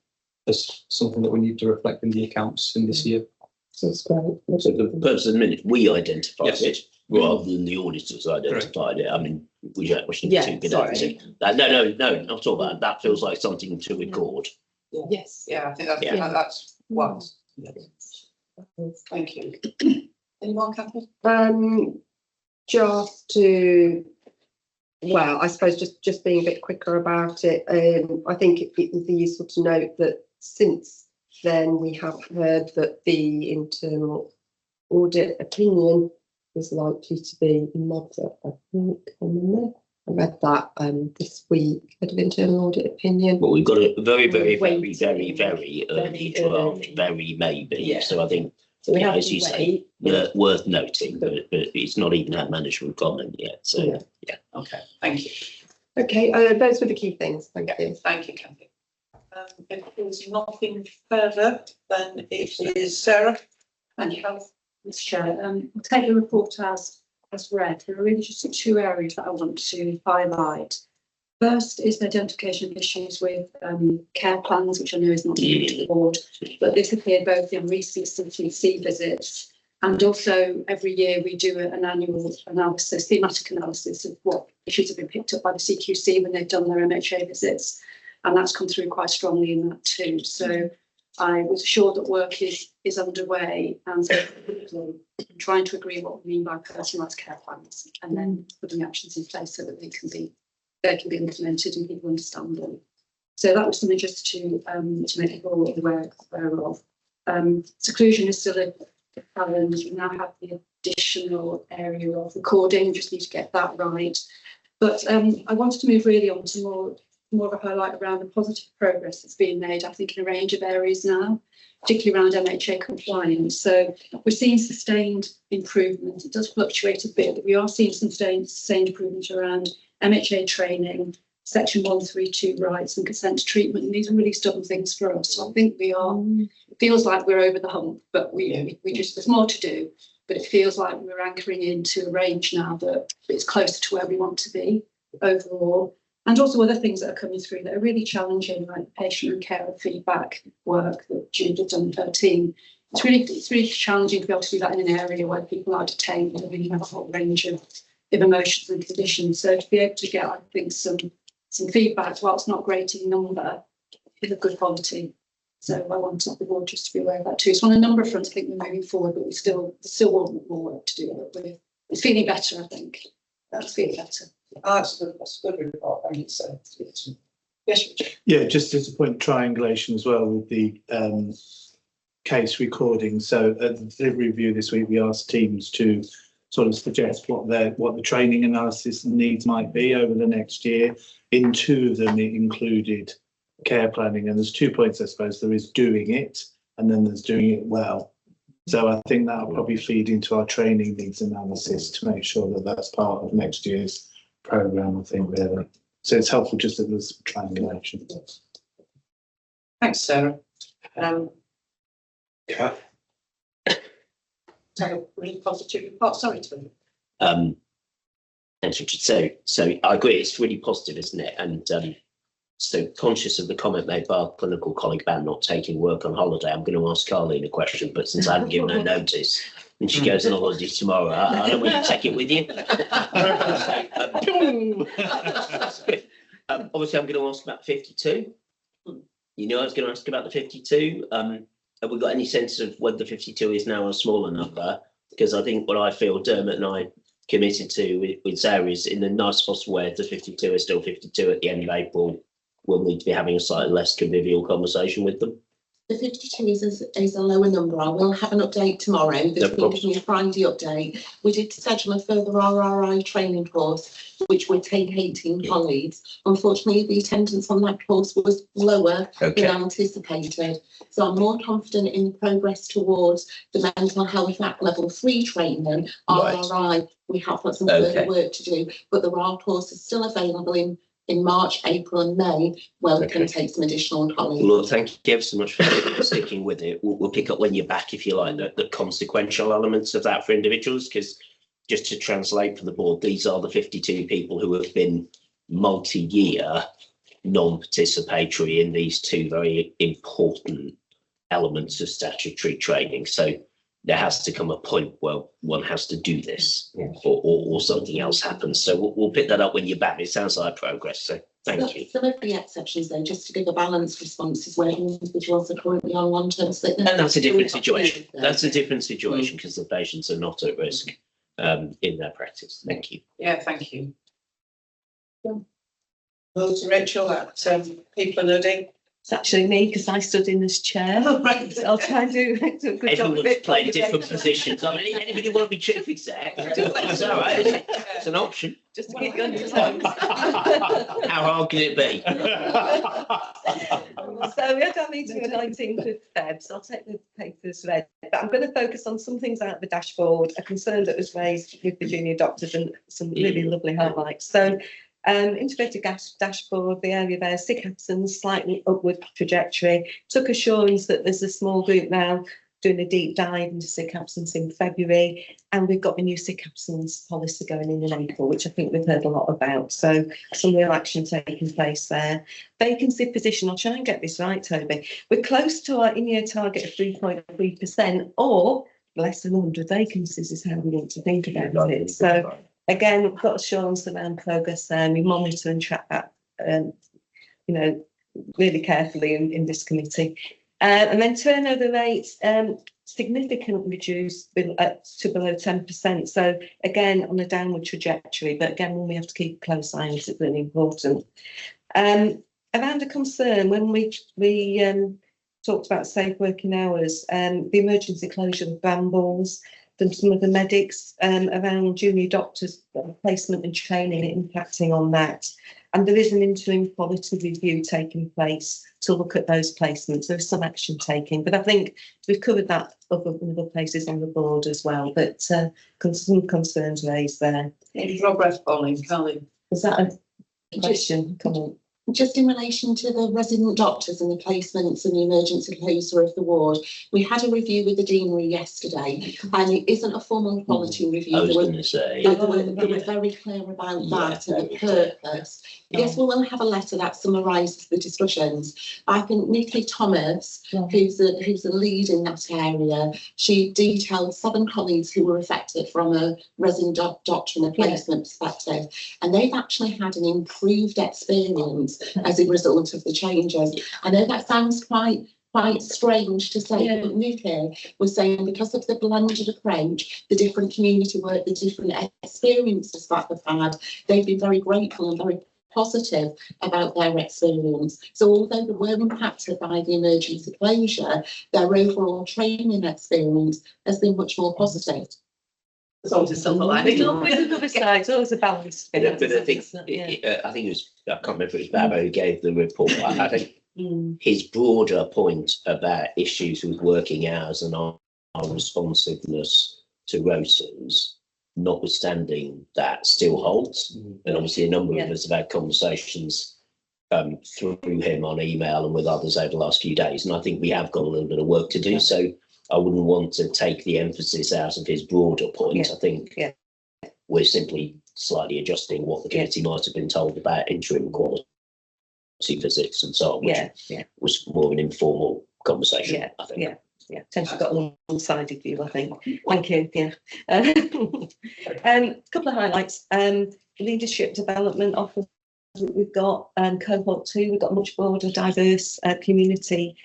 as something that we need to reflect in the accounts in this year. So it's great. So the purpose of the minute, we identified Yes. it rather than the auditors identified it. I mean, we shouldn't be too good at it. No, not all that. That feels like something to record. Yes. Yeah, I think Yeah. that's wise. Thank you. Any more, Catherine? Just to, well, I suppose just being a bit quicker about it. I think it would be useful to note that since then we have heard that the internal audit opinion is likely to be moderate. I think I read that this week, bit of internal audit opinion. But we've got a very Waiting. early draft, very maybe. Yeah. So I think, So we have as to you say, wait. worth noting, but it's not even had management comment yet. So Yeah. Okay, thank you. Okay, those were the key things. Thank you. Thank you, Cathy. If there's nothing further, then it is Sarah. Thank you, Mr. Chair. I'll take the report as read. There are really just two areas that I want to highlight. First is the identification of issues with care plans, which I know is not new to the board, but this appeared both in recent CTC visits and also every year we do an annual analysis, thematic analysis of what issues have been picked up by the CQC when they've done their MHA visits. And that's come through quite strongly in that too. So I was assured that work is underway and so trying to agree what we mean by personalised care plans and then putting actions in place so that they can be implemented and people understand them. So that was something just to make people aware of. Seclusion is still a challenge. We now have the additional area of recording. We just need to get that right. But I wanted to move really on to more of a highlight around the positive progress that's being made, I think, in a range of areas now, particularly around MHA compliance. So we're seeing sustained improvement. It does fluctuate a bit, but we are seeing some sustained improvement around MHA training, Section 132 rights and consent to treatment. And these are really stubborn things for us. So I think we are, it feels like we're over the hump, but we just, there's more to do. But it feels like we're anchoring into a range now that is closer to where we want to be overall. And also other things that are coming through that are really challenging, like patient and carer feedback work that Jude has done with her team. It's really challenging to be able to do that in an area where people are detained and really have a whole range of emotions and conditions. So to be able to get, I think, some feedback, while it's not great in number, is of good quality. So I wanted the board just to be aware of that too. So on a number of fronts, I think we're moving forward, but we still want more work to do. But it's feeling better, I think. That's feeling better. That's a good report. I mean, so yes, Richard. Yeah, just as a point of triangulation as well with the case recording. So at the delivery review this week, we asked teams to sort of suggest what the training analysis needs might be over the next year. In two of them, it included care planning, and there's 2 points, I suppose. There is doing it, and then there's doing it well. So I think that'll probably feed into our training needs analysis to make sure that that's part of next year's programme, I think, really. So it's helpful just that there's triangulation. Thanks, Sarah. Yeah. A really positive report. Sorry to Thanks, Richard. So I agree, it's really positive, isn't it? And so conscious of the comment made by our clinical colleague about not taking work on holiday, I'm going to ask Carleen a question, but since I haven't given her notice and she goes on holiday tomorrow, I don't want you to take it with you. Obviously, I'm going to ask about 52. I was going to ask about the 52. Have we got any sense of whether the 52 is now a smaller number? Because I think what I feel Dermot and I committed to with Sarah is in the nice possible way, if the 52 is still 52 at the end of April, we'll need to be having a slightly less convivial conversation with them. The 52 is a lower number. I will have an update tomorrow. There's been given me a Friday update. We did schedule a further RRI training course, which would take 18 colleagues. Unfortunately, the attendance on that course was lower than anticipated. So I'm more confident in the progress towards the mental health at level 3 training. RRI, we have got some further work to do, but there are courses still available in March, April and May, where we can take some additional colleagues. Well, thank you ever so much for sticking with it. We'll pick up when you're back, if you like, the consequential elements of that for individuals, because just to translate for the board, these are the 52 people who have been multi-year non-participatory in these two very important elements of statutory training. So there has to come a point where one has to do this or something else happens. So we'll pick that up when you're back. It sounds like progress. So thank you. Some of the exceptions, though, just to give a balanced response, is where individuals are currently on long-term sickness. And that's a different situation. That's a different situation because the patients are not at risk in their practice. Thank you. Yeah, thank you. Well, to Rachel at People and Nuding. It's actually me because I stood in as chair. Right. I'll try and do a good job. Everyone's playing different positions. I mean, anybody want to be chief exec? It's all right. It's an option. Just to keep you on your toes. How hard can it be? So we had our meeting on the 19th of Feb, so I'll take the papers read. But I'm going to focus on some things out of the dashboard, a concern that was raised with the junior doctors and some really lovely highlights. So integrated gas dashboard, the area there, sick absence, slightly upward trajectory. Took assurance that there's a small group now doing a deep dive into sick absence in February, and we've got a new sick absence policy going in April, which I think we've heard a lot about. So some real action taking place there. Vacancy position, I'll try and get this right, Toby. We're close to our in-year target of 3.3%, or less than 100 vacancies is how we want to think about it. So again, we've got assurance around progress there, and we monitor and track that, really carefully in this committee. And then turnover rates significantly reduced to below 10%. So again, on a downward trajectory, but again, one we have to keep a close eye on, it's really important. Around a concern, when we talked about safe working hours, the emergency closure of brambles, and some of the medics around junior doctors placement and training impacting on that. And there is an interim quality review taking place to look at those placements. There's some action taking, but I think we've covered that in other places on the board as well. But some concerns raised there. Draw breath, Pauline, Carly. Was that a question? Come on. Just in relation to the resident doctors and the placements and the emergency closure of the ward, we had a review with the deanery yesterday, and it isn't a formal quality review. I was going to say. They were very clear about that and the purpose. Yes, we will have a letter that summarises the discussions. I think Nikki Thomas, who's a lead in that area, she detailed 7 colleagues who were affected from a resident doctor and a placement perspective, and they've actually had an improved experience as a result of the changes. I know that sounds quite strange to say, but Nikki was saying because of the blended approach, the different community work, the different experiences that they've had, they've been very grateful and very positive about their experience. So although they were impacted by the emergency closure, their overall training experience has been much more positive. There's always a silver lining. Another side, it's always a balance. But I think it was, I can't remember if it was Babbo who gave the report. I think his broader point about issues with working hours and our responsiveness to rotas, notwithstanding that, still holds. And obviously a number of us have had conversations through him on email and with others over the last few days. And I think we have got a little bit of work to do. So I wouldn't want to take the emphasis out of his broader point. I think we're simply slightly adjusting what the committee might have been told about interim quality visits and so on, which was more of an informal conversation, I think. Potentially got a one-sided view, I think. Thank you. Couple of highlights. Leadership development offer we've got cohort 2, we've got much broader, diverse community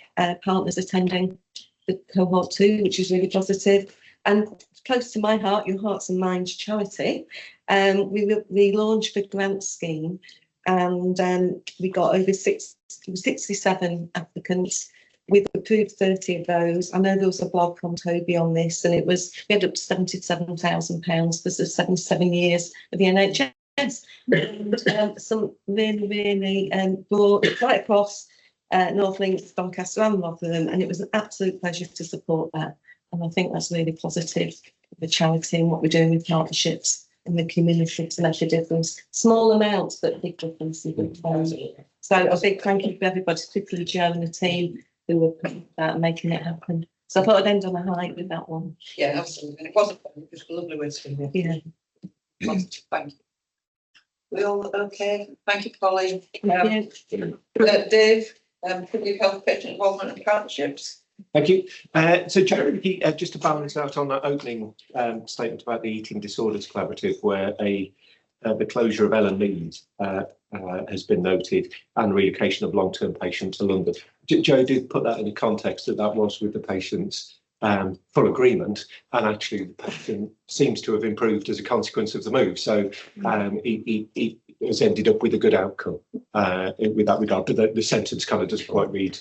partners attending the cohort 2, which is really positive. And close to my heart, Your Hearts and Minds charity, we launched the grant scheme, and we got over 67 applicants. We've approved 30 of those. I know there was a blog from Toby on this, and we had up to £77,000 for the 77 years of the NHS. And some really broad, right across North Links, Doncaster and Rotherham, and it was an absolute pleasure to support that. And I think that's really positive for the charity and what we're doing with partnerships in the community to make a difference. Small amounts, but big difference. So a big thank you for everybody, particularly Joe and the team who were putting that and making it happen. So I thought I'd end on a high with that one. Yeah, absolutely. And it wasn't, it was a lovely way to do it. Yeah. Thank you. We all okay? Thank you, Polly. Thank Dave, public health patient involvement and partnerships. Thank you. So Jeremy, just to balance out on that opening statement about the Eating Disorders Collaborative, where the closure of Ellen Mead has been noted and relocation of long-term patients to London. Joe did put that in the context that was with the patient's full agreement, and actually the patient seems to have improved as a consequence of the move. So he has ended up with a good outcome with that regard, but the sentence kind of doesn't quite read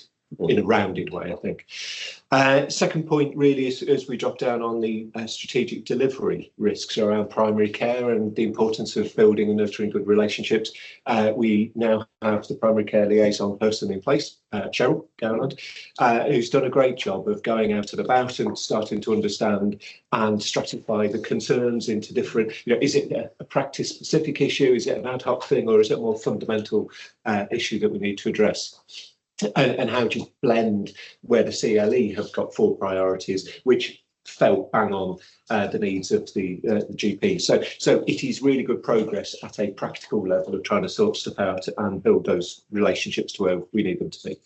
in a rounded way, I think. Second point really is, as we drop down on the strategic delivery risks around primary care and the importance of building and nurturing good relationships. We now have the primary care liaison person in place, Cheryl Gowland, who's done a great job of going out and about and starting to understand and stratify the concerns into different, is it a practice specific issue, is it an ad hoc thing, or is it a more fundamental issue that we need to address? And how do you blend where the CLE have got 4 priorities, which fell bang on the needs of the GP. So it is really good progress at a practical level of trying to sort stuff out and build those relationships to where we need them to be.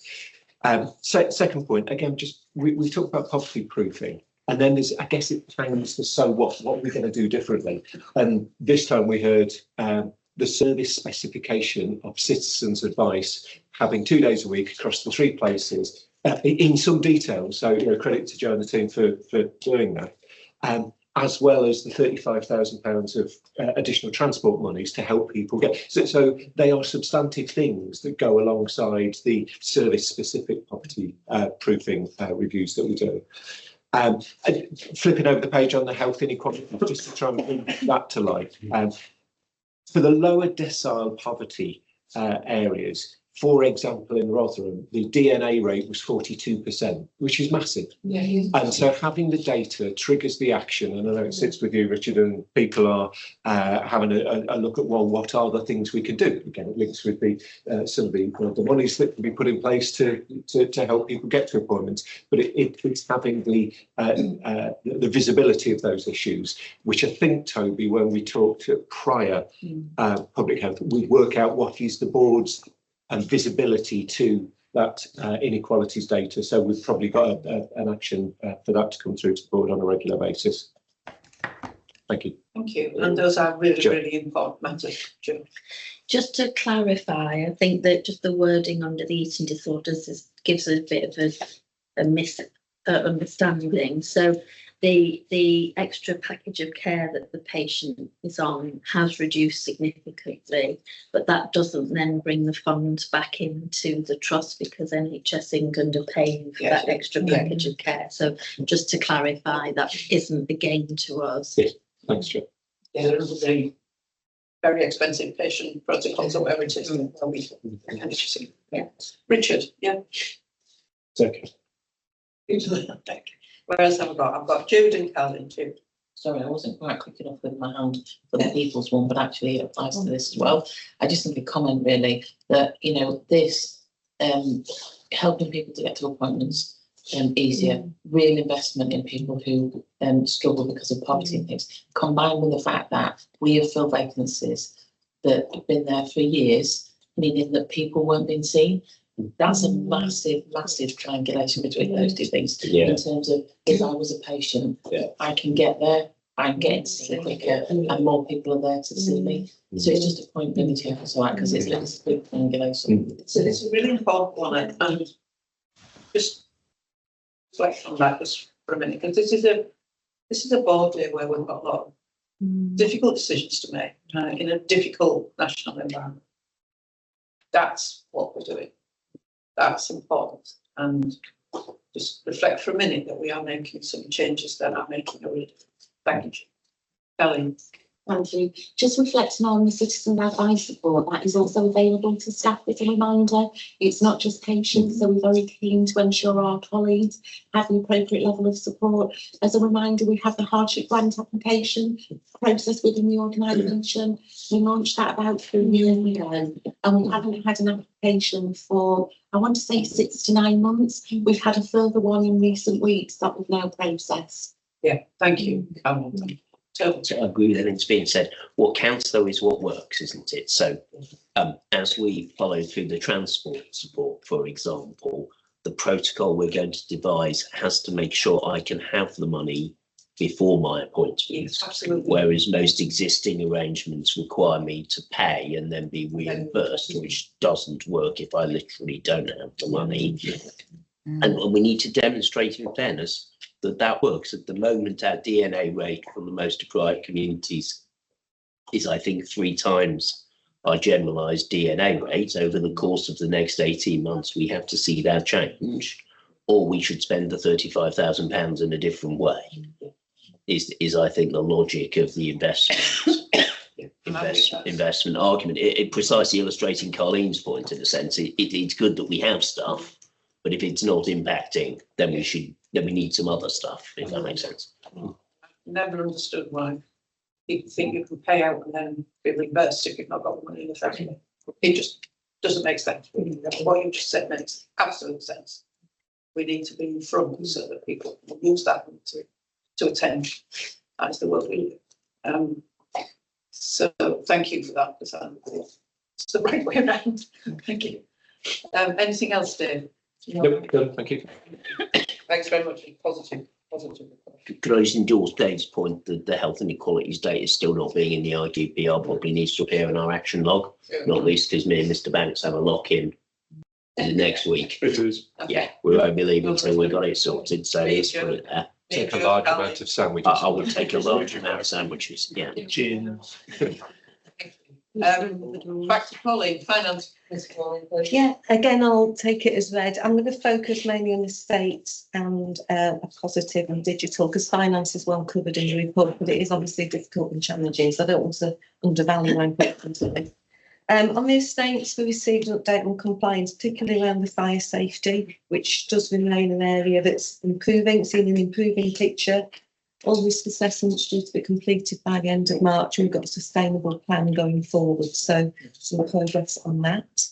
Second point, again, just we talked about poverty proofing. And then there's, I guess it hangs the so what are we going to do differently? And this time we heard the service specification of citizens' advice, having 2 days a week across the 3 places in some detail. So credit to Joe and the team for doing that, as well as the £35,000 of additional transport monies to help people get. So they are substantive things that go alongside the service-specific poverty proofing reviews that we do. Flipping over the page on the health inequality, just to try and bring that to life. For the lower decile poverty areas, for example, in Rotherham, the DNA rate was 42%, which is massive. Yeah. And so having the data triggers the action. And I know it sits with you, Richard, and people are having a look at, well, what are the things we can do? Again, it links with the some of the monies that can be put in place to help people get to appointments. But it's having the visibility of those issues, which I think, Toby, when we talked prior public health, we work out what is the board's and visibility to that inequalities data. So we've probably got an action for that to come through to the board on a regular basis. Thank you. Thank you. And those are really, really important matters, Joe. Just to clarify, I think that just the wording under the eating disorders gives a bit of a misunderstanding. So the extra package of care that the patient is on has reduced significantly, but that doesn't then bring the funds back into the trust because NHS England are paying for that extra package of care. So just to clarify, that isn't a gain to us. Yes, thanks, Joe. Yeah, there is a very expensive patient protocols or whatever it is. Yeah. Richard, yeah. It's okay. Where else have I got? I've got Jude and Calvin too. Sorry, I wasn't quite quick enough with my hand for the people's one, but actually it applies to this as well. I just think a comment really that, this helping people to get to appointments easier, real investment in people who struggle because of poverty and things, combined with the fact that we have filled vacancies that have been there for years, meaning that people weren't being seen. That's a massive, massive triangulation between those two things. In terms of if I was a patient, I can get there I'm getting seen quicker and more people are there to see me. So it's just a point really to have to because it's a big thing, you know. So it's a really important one, and just reflect on that just for a minute, because this is a board day where we've got a lot of difficult decisions to make in a difficult national environment. That's what we're doing. That's important, and just reflect for a minute that we are making some changes that are making a real difference. Thank you, Kelly. Thank you. Just reflecting on the citizen advice support that is also available to staff as a reminder. It's not just patients, so we're very keen to ensure our colleagues have the appropriate level of support. As a reminder, we have the hardship grant application process within the organisation. We launched that about 3 years ago, and we haven't had an application for, I want to say, 6 to 9 months. We've had a further one in recent weeks that we've now processed. Yeah, thank you. So I agree with everything's being said. What counts though is what works, isn't it? So as we follow through the transport support, for example, the protocol we're going to devise has to make sure I can have the money before my appointment. Yes, absolutely. Whereas most existing arrangements require me to pay and then be reimbursed, which doesn't work if I literally don't have the money. And we need to demonstrate in fairness that works. At the moment, our DNA rate from the most deprived communities is, I think, 3 times our generalised DNA rate. Over the course of the next 18 months, we have to see that change, or we should spend the £35,000 in a different way. Is I think the logic of the investment argument. It precisely illustrating Carlene's point in a sense. It's good that we have stuff, but if it's not impacting, then we need some other stuff, if that makes sense. Never understood why people think you can pay out and then be reimbursed if you've not got the money in the first place. It just doesn't make sense. What you just said makes absolute sense. We need to be in front so that people will use that to attend. That's the world we live. So thank you for that, because it's the right way around. Thank you. Anything else, Dave? No, thank you. Thanks very much. Positive. Could I just endorse Dave's point that the health inequalities data is still not being in the IDPR, probably needs to appear in our action log, not least because me and Mr. Banks have a lock-in next week. It is. Yeah, we won't be leaving until we got it sorted, so let's put it there. Take a large amount of sandwiches. I would take a large amount of sandwiches, yeah. Cheers. Back to Colleen, finance. Yeah, again, I'll take it as read. I'm going to focus mainly on estates and a positive and digital, because finance is well covered in the report, but it is obviously difficult and challenging, so I don't want to undervalue my importance of it. On the estates, we received an update on compliance, particularly around the fire safety, which does remain an area that's improving, seen an improving picture. All risk assessments due to be completed by the end of March. We've got a sustainable plan going forward, so some progress on that.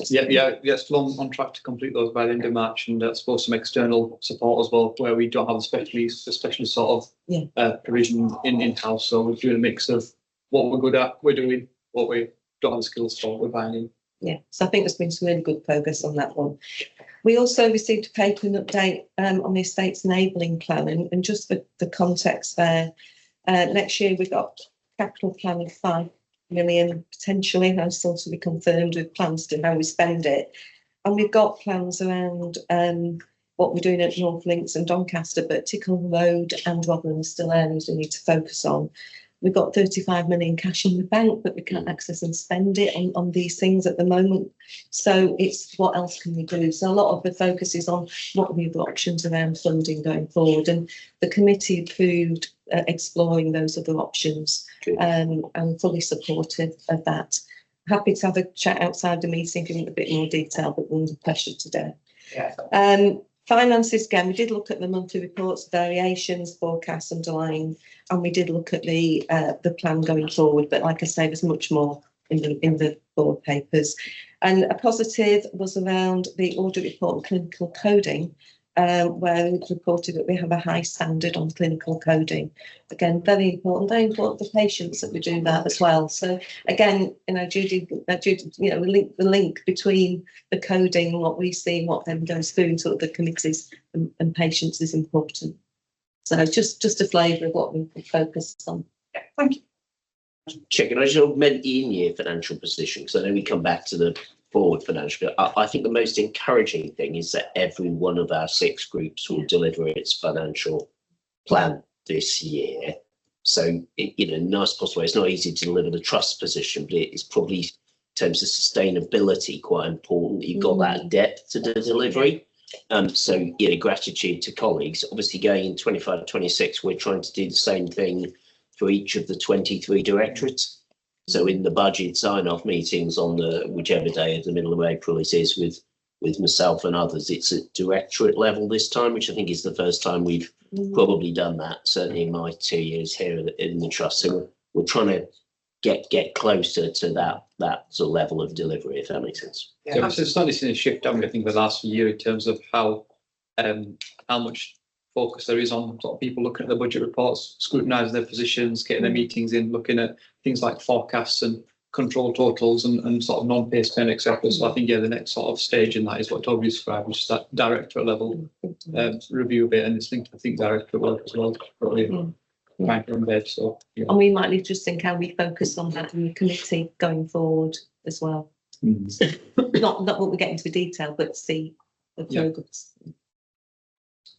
Yes, still on track to complete those by the end of March, and suppose some external support as well, where we don't have a specialist sort of provision in-house. So we're doing a mix of what we're good at, we're doing, what we don't have the skills for, we're buying in. Yeah, so I think there's been some really good progress on that one. We also received a paper and update on the Estates Enabling Plan, and just for the context there, next year we've got capital plan of 5 million potentially, and still to be confirmed with plans to how we spend it. And we've got plans around what we're doing at North Links and Doncaster, but Tickle Road and Rotherham are still areas we need to focus on. We've got 35 million cash in the bank, but we can't access and spend it on these things at the moment. So it's what else can we do? So a lot of the focus is on what are the other options around funding going forward. And the committee approved exploring those other options, and fully supportive of that. Happy to have a chat outside the meeting if you want a bit more detail, but we're under pressure today. Yeah. Finances, again, we did look at the monthly reports, variations, forecasts, underlying, and we did look at the plan going forward. But like I say, there's much more in the board papers. And a positive was around the audit report on clinical coding, where it reported that we have a high standard on clinical coding. Again, very important for patients that we do that as well. So again, Judy, the link between the coding and what we see and what then goes through into the committees and patients is important. So just a flavour of what we focus on. Yeah, thank you. Chair, can I just augment the in-year financial position? Because I know we come back to the forward financial. I think the most encouraging thing is that every one of our 6 groups will deliver its financial plan this year. So, in a nice possible way, it's not easy to deliver the trust position, but it's probably, in terms of sustainability, quite important that you've got that depth to the delivery. So, gratitude to colleagues. Obviously, going in 25-26, we're trying to do the same thing for each of the 23 directorates. So in the budget sign-off meetings on the whichever day of the middle of April it is with myself and others, it's at directorate level this time, which I think is the first time we've probably done that, certainly in my 2 years here in the trust. So we're trying to get closer to that sort of level of delivery, if that makes sense. Yeah, so it's certainly seen a shift, I think, the last year in terms of how much focus there is on sort of people looking at the budget reports, scrutinising their positions, getting their meetings in, looking at things like forecasts and control totals and sort of non-pay spend, etc. So I think, the next sort of stage in that is what Toby described, which is that directorate level review of it, and it's linked to, I think, directorate work as well, probably trying to embed. So, And we might need to just think how we focus on that in the committee going forward as well. Not what we get into the detail, but see the progress.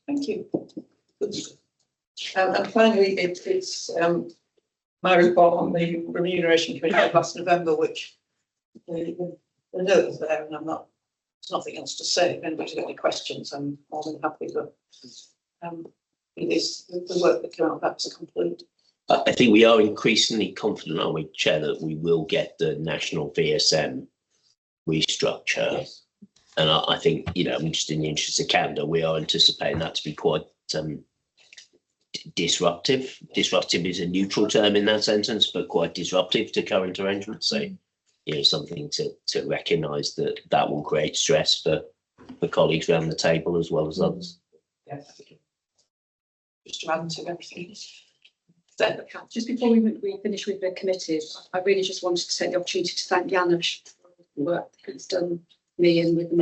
Thank you. And finally, it's my report on the remuneration committee last November, which the note is there, and there's nothing else to say. If anybody's got any questions, I'm more than happy. But it is the work that came out of that to complete. I think we are increasingly confident, aren't we, Chair, that we will get the national VSM restructure. Yes. And I think, I'm just in the interest of candor, we are anticipating that to be quite disruptive. Disruptive is a neutral term in that sentence, but quite disruptive to current arrangements. So, something to recognise that will create stress for colleagues around the table as well as others. Yeah, just to add to everything. Just before we finish with the committees, I really just wanted to take the opportunity to thank Janusz for the work that he's done me and with the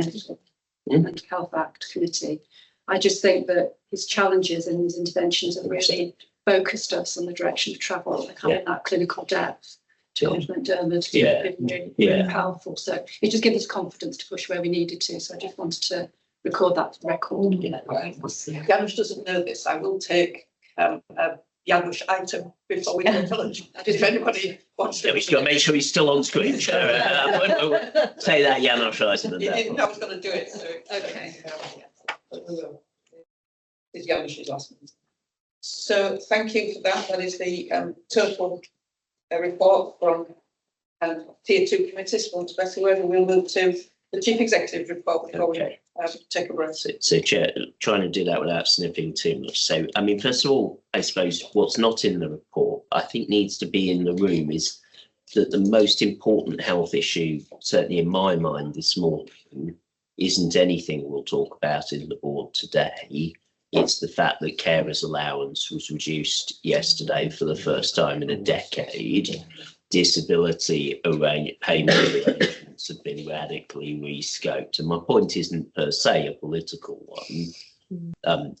Mental Health Act Committee. I just think that his challenges and his interventions have really focused us on the direction of travel, like having that clinical depth to complement Dermot. Really powerful. So it just gives us confidence to push where we needed to. So I just wanted to record that for the record. Janusz doesn't know this. I will take a Janusz item before we go to lunch. If anybody wants to. We've got to make sure he's still on screen, Chair. Say that Janusz item. You didn't know I was going to do it. So okay. It's Janusz's last one. So thank you for that. That is the total report from Tier 2 committees, for want of a better word, and we'll move to the Chief Executive report before we take a breath. So, Chair, trying to do that without sniffing too much. So, first of all, I suppose what's not in the report, I think needs to be in the room is that the most important health issue, certainly in my mind this morning, isn't anything we'll talk about in the board today. It's the fact that carers' allowance was reduced yesterday for the first time in a decade. Disability payment arrangements have been radically rescoped. And my point isn't per se a political one,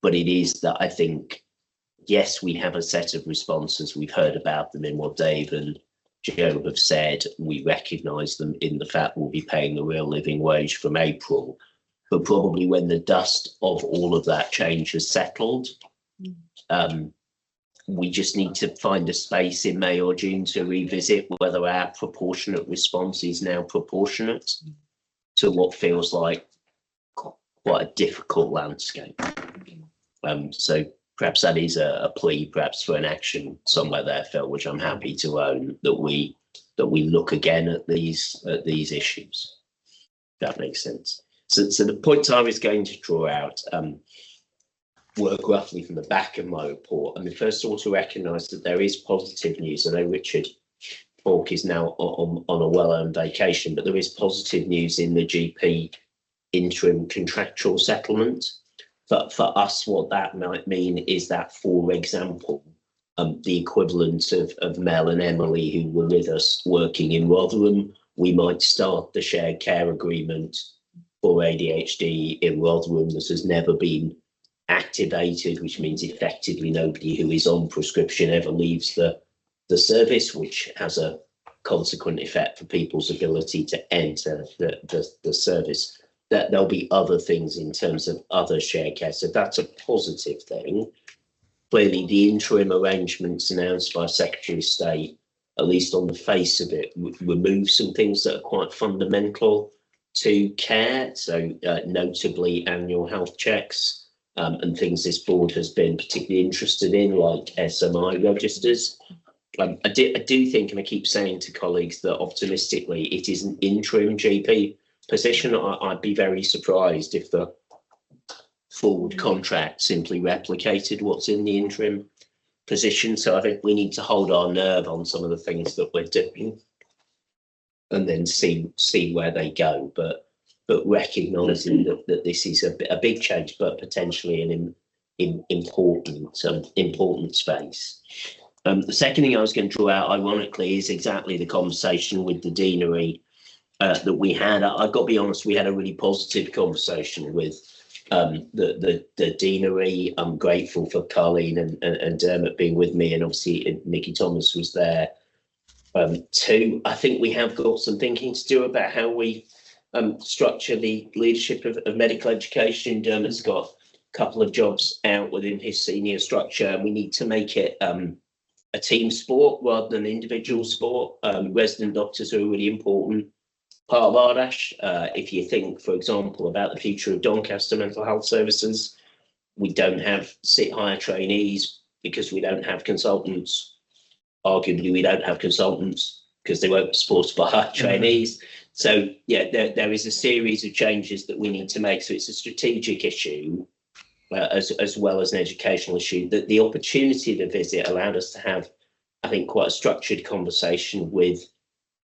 but it is that I think, yes, we have a set of responses. We've heard about them in what Dave and Joe have said. We recognise them in the fact we'll be paying the real living wage from April. But probably when the dust of all of that change has settled, we just need to find a space in May or June to revisit whether our proportionate response is now proportionate to what feels like quite a difficult landscape. So perhaps that is a plea, perhaps for an action somewhere there, Phil, which I'm happy to own, that we look again at these issues. That makes sense. So the point I was going to draw out, work roughly from the back of my report. First of all, to recognise that there is positive news. I know Richard Falk is now on a well-earned vacation, but there is positive news in the GP interim contractual settlement. But for us, what that might mean is that, for example, the equivalent of Mel and Emily, who were with us working in Rotherham, we might start the shared care agreement for ADHD in Rotherham that has never been activated, which means effectively nobody who is on prescription ever leaves the service, which has a consequent effect for people's ability to enter the service. That there'll be other things in terms of other shared care. So that's a positive thing. Clearly, the interim arrangements announced by Secretary of State, at least on the face of it, remove some things that are quite fundamental to care. So notably annual health checks and things this board has been particularly interested in, like SMI registers. I do think, and I keep saying to colleagues that optimistically, it is an interim GP position. I'd be very surprised if the forward contract simply replicated what's in the interim position. So I think we need to hold our nerve on some of the things that we're doing and then see where they go. But recognising that this is a big change, but potentially an important space. The second thing I was going to draw out, ironically, is exactly the conversation with the deanery that we had. I've got to be honest, we had a really positive conversation with the deanery. I'm grateful for Carleen and Dermot being with me, and obviously Nikki Thomas was there too. I think we have got some thinking to do about how we structure the leadership of medical education. Dermot's got a couple of jobs out within his senior structure, and we need to make it a team sport rather than individual sport. Resident doctors are a really important part of RDaSH. If you think, for example, about the future of Doncaster mental health services, we don't have sit hire trainees because we don't have consultants. Arguably, we don't have consultants because they won't be supported by our trainees. So yeah, there is a series of changes that we need to make. So it's a strategic issue as well as an educational issue. That the opportunity to visit allowed us to have, I think, quite a structured conversation with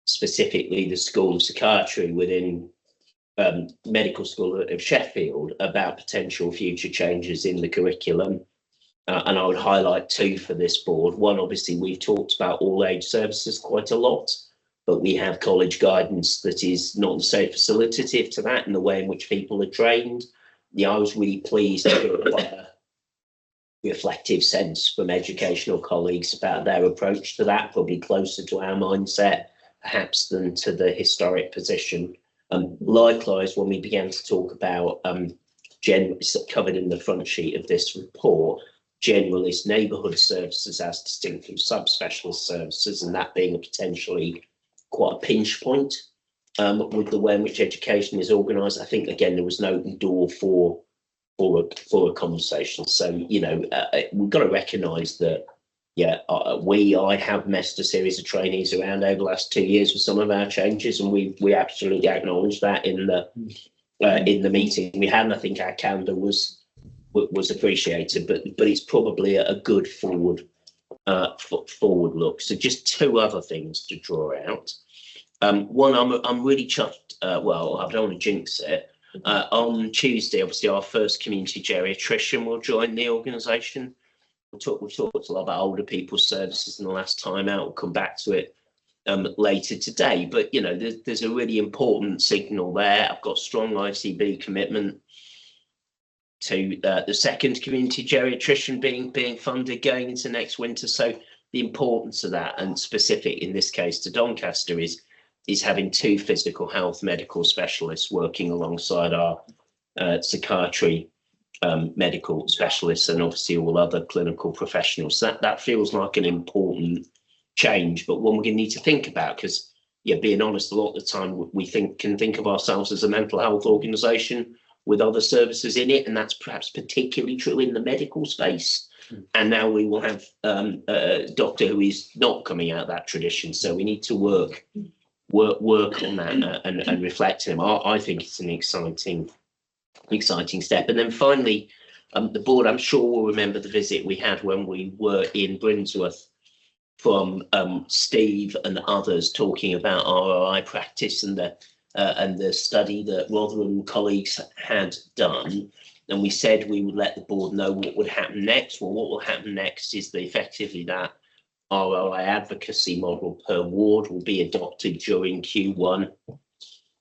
specifically the School of Psychiatry within Medical School of Sheffield about potential future changes in the curriculum. And I would highlight two for this board. One, obviously, we've talked about all age services quite a lot, but we have college guidance that is not so facilitative to that in the way in which people are trained. Yeah, I was really pleased to hear quite a reflective sense from educational colleagues about their approach to that, probably closer to our mindset perhaps than to the historic position. Likewise, when we began to talk about covered in the front sheet of this report, generalist neighbourhood services as distinct from subspecialist services, and that being a potentially quite a pinch point with the way in which education is organised. I think again there was an open door for a conversation. So you know we've got to recognise that. Yeah, I have messed a series of trainees around over the last 2 years with some of our changes, and we absolutely acknowledge that in the meeting we had. And I think our candor was appreciated, but it's probably a good forward look. So just two other things to draw out. One, I'm really chuffed. Well, I don't want to jinx it. On Tuesday, obviously, our first community geriatrician will join the organisation. We've talked a lot about older people's services in the last time out. We'll come back to it later today. But, you know, there's a really important signal there. I've got strong ICB commitment to the second community geriatrician being funded going into next winter. So the importance of that, and specific in this case to Doncaster, is having two physical health medical specialists working alongside our psychiatry medical specialists and obviously all other clinical professionals. That feels like an important change, but one we're going to need to think about, because yeah, being honest, a lot of the time we can think of ourselves as a mental health organisation with other services in it, and that's perhaps particularly true in the medical space. And now we will have a doctor who is not coming out of that tradition, so we need to work on that and reflect him. I think it's an exciting step. And then finally, the board, I'm sure, will remember the visit we had when we were in Brinsworth from Steve and others talking about ROI practice and the study that Rotherham colleagues had done. And we said we would let the board know what would happen next. Well, what will happen next is effectively that ROI advocacy model per ward will be adopted during Q1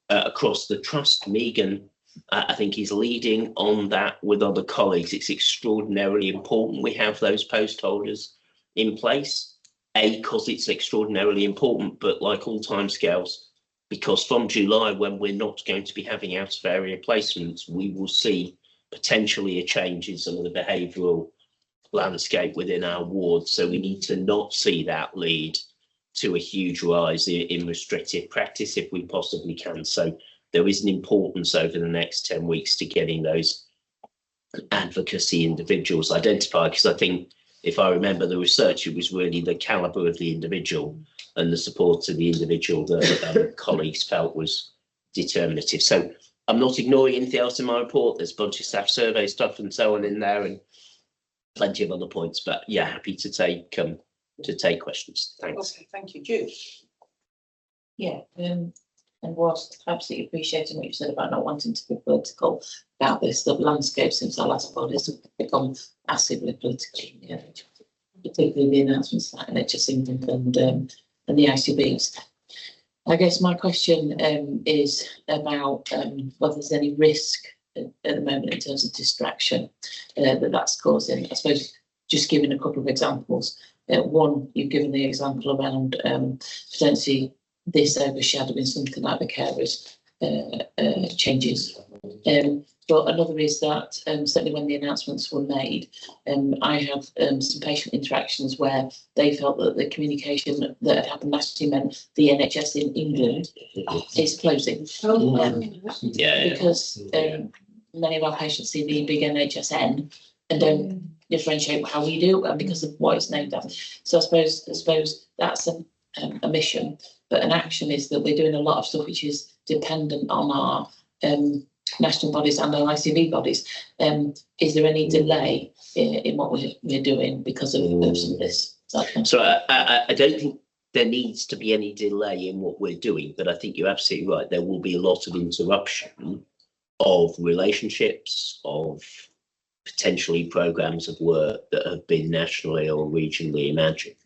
across the trust. Megan I think he's leading on that with other colleagues. It's extraordinarily important we have those post holders in place. Because it's extraordinarily important, but like all timescales, because from July, when we're not going to be having out of area placements, we will see potentially a change in some of the behavioural landscape within our ward. So we need to not see that lead to a huge rise in restrictive practice if we possibly can. So there is an importance over the next 10 weeks to getting those advocacy individuals identified, because I think, if I remember the research, it was really the calibre of the individual and the support of the individual that colleagues felt was determinative. So I'm not ignoring anything else in my report. There's a bunch of staff survey stuff and so on in there, and plenty of other points. But yeah, happy to take questions. Thanks. Okay, thank you, Jude. Yeah, and whilst absolutely appreciating what you said about not wanting to be political about this, the landscape since our last pod has become massively political, yeah, particularly the announcements like NHS England and the ICBs. I guess my question is about whether there's any risk at the moment in terms of distraction that's causing. I suppose just giving a couple of examples. One, you've given the example around potentially this overshadowing something like the carers changes. But another is that certainly when the announcements were made, I had some patient interactions where they felt that the communication that had happened last year meant the NHS in England is closing. Because many of our patients see the big NHSN and don't differentiate how we do, and because of what it's named after. So I suppose that's a mission, but an action is that we're doing a lot of stuff which is dependent on our national bodies and our ICB bodies. Is there any delay in what we're doing because of some of this? So I don't think there needs to be any delay in what we're doing, but I think you're absolutely right. There will be a lot of interruption of relationships, of potentially programmes of work that have been nationally or regionally imagined.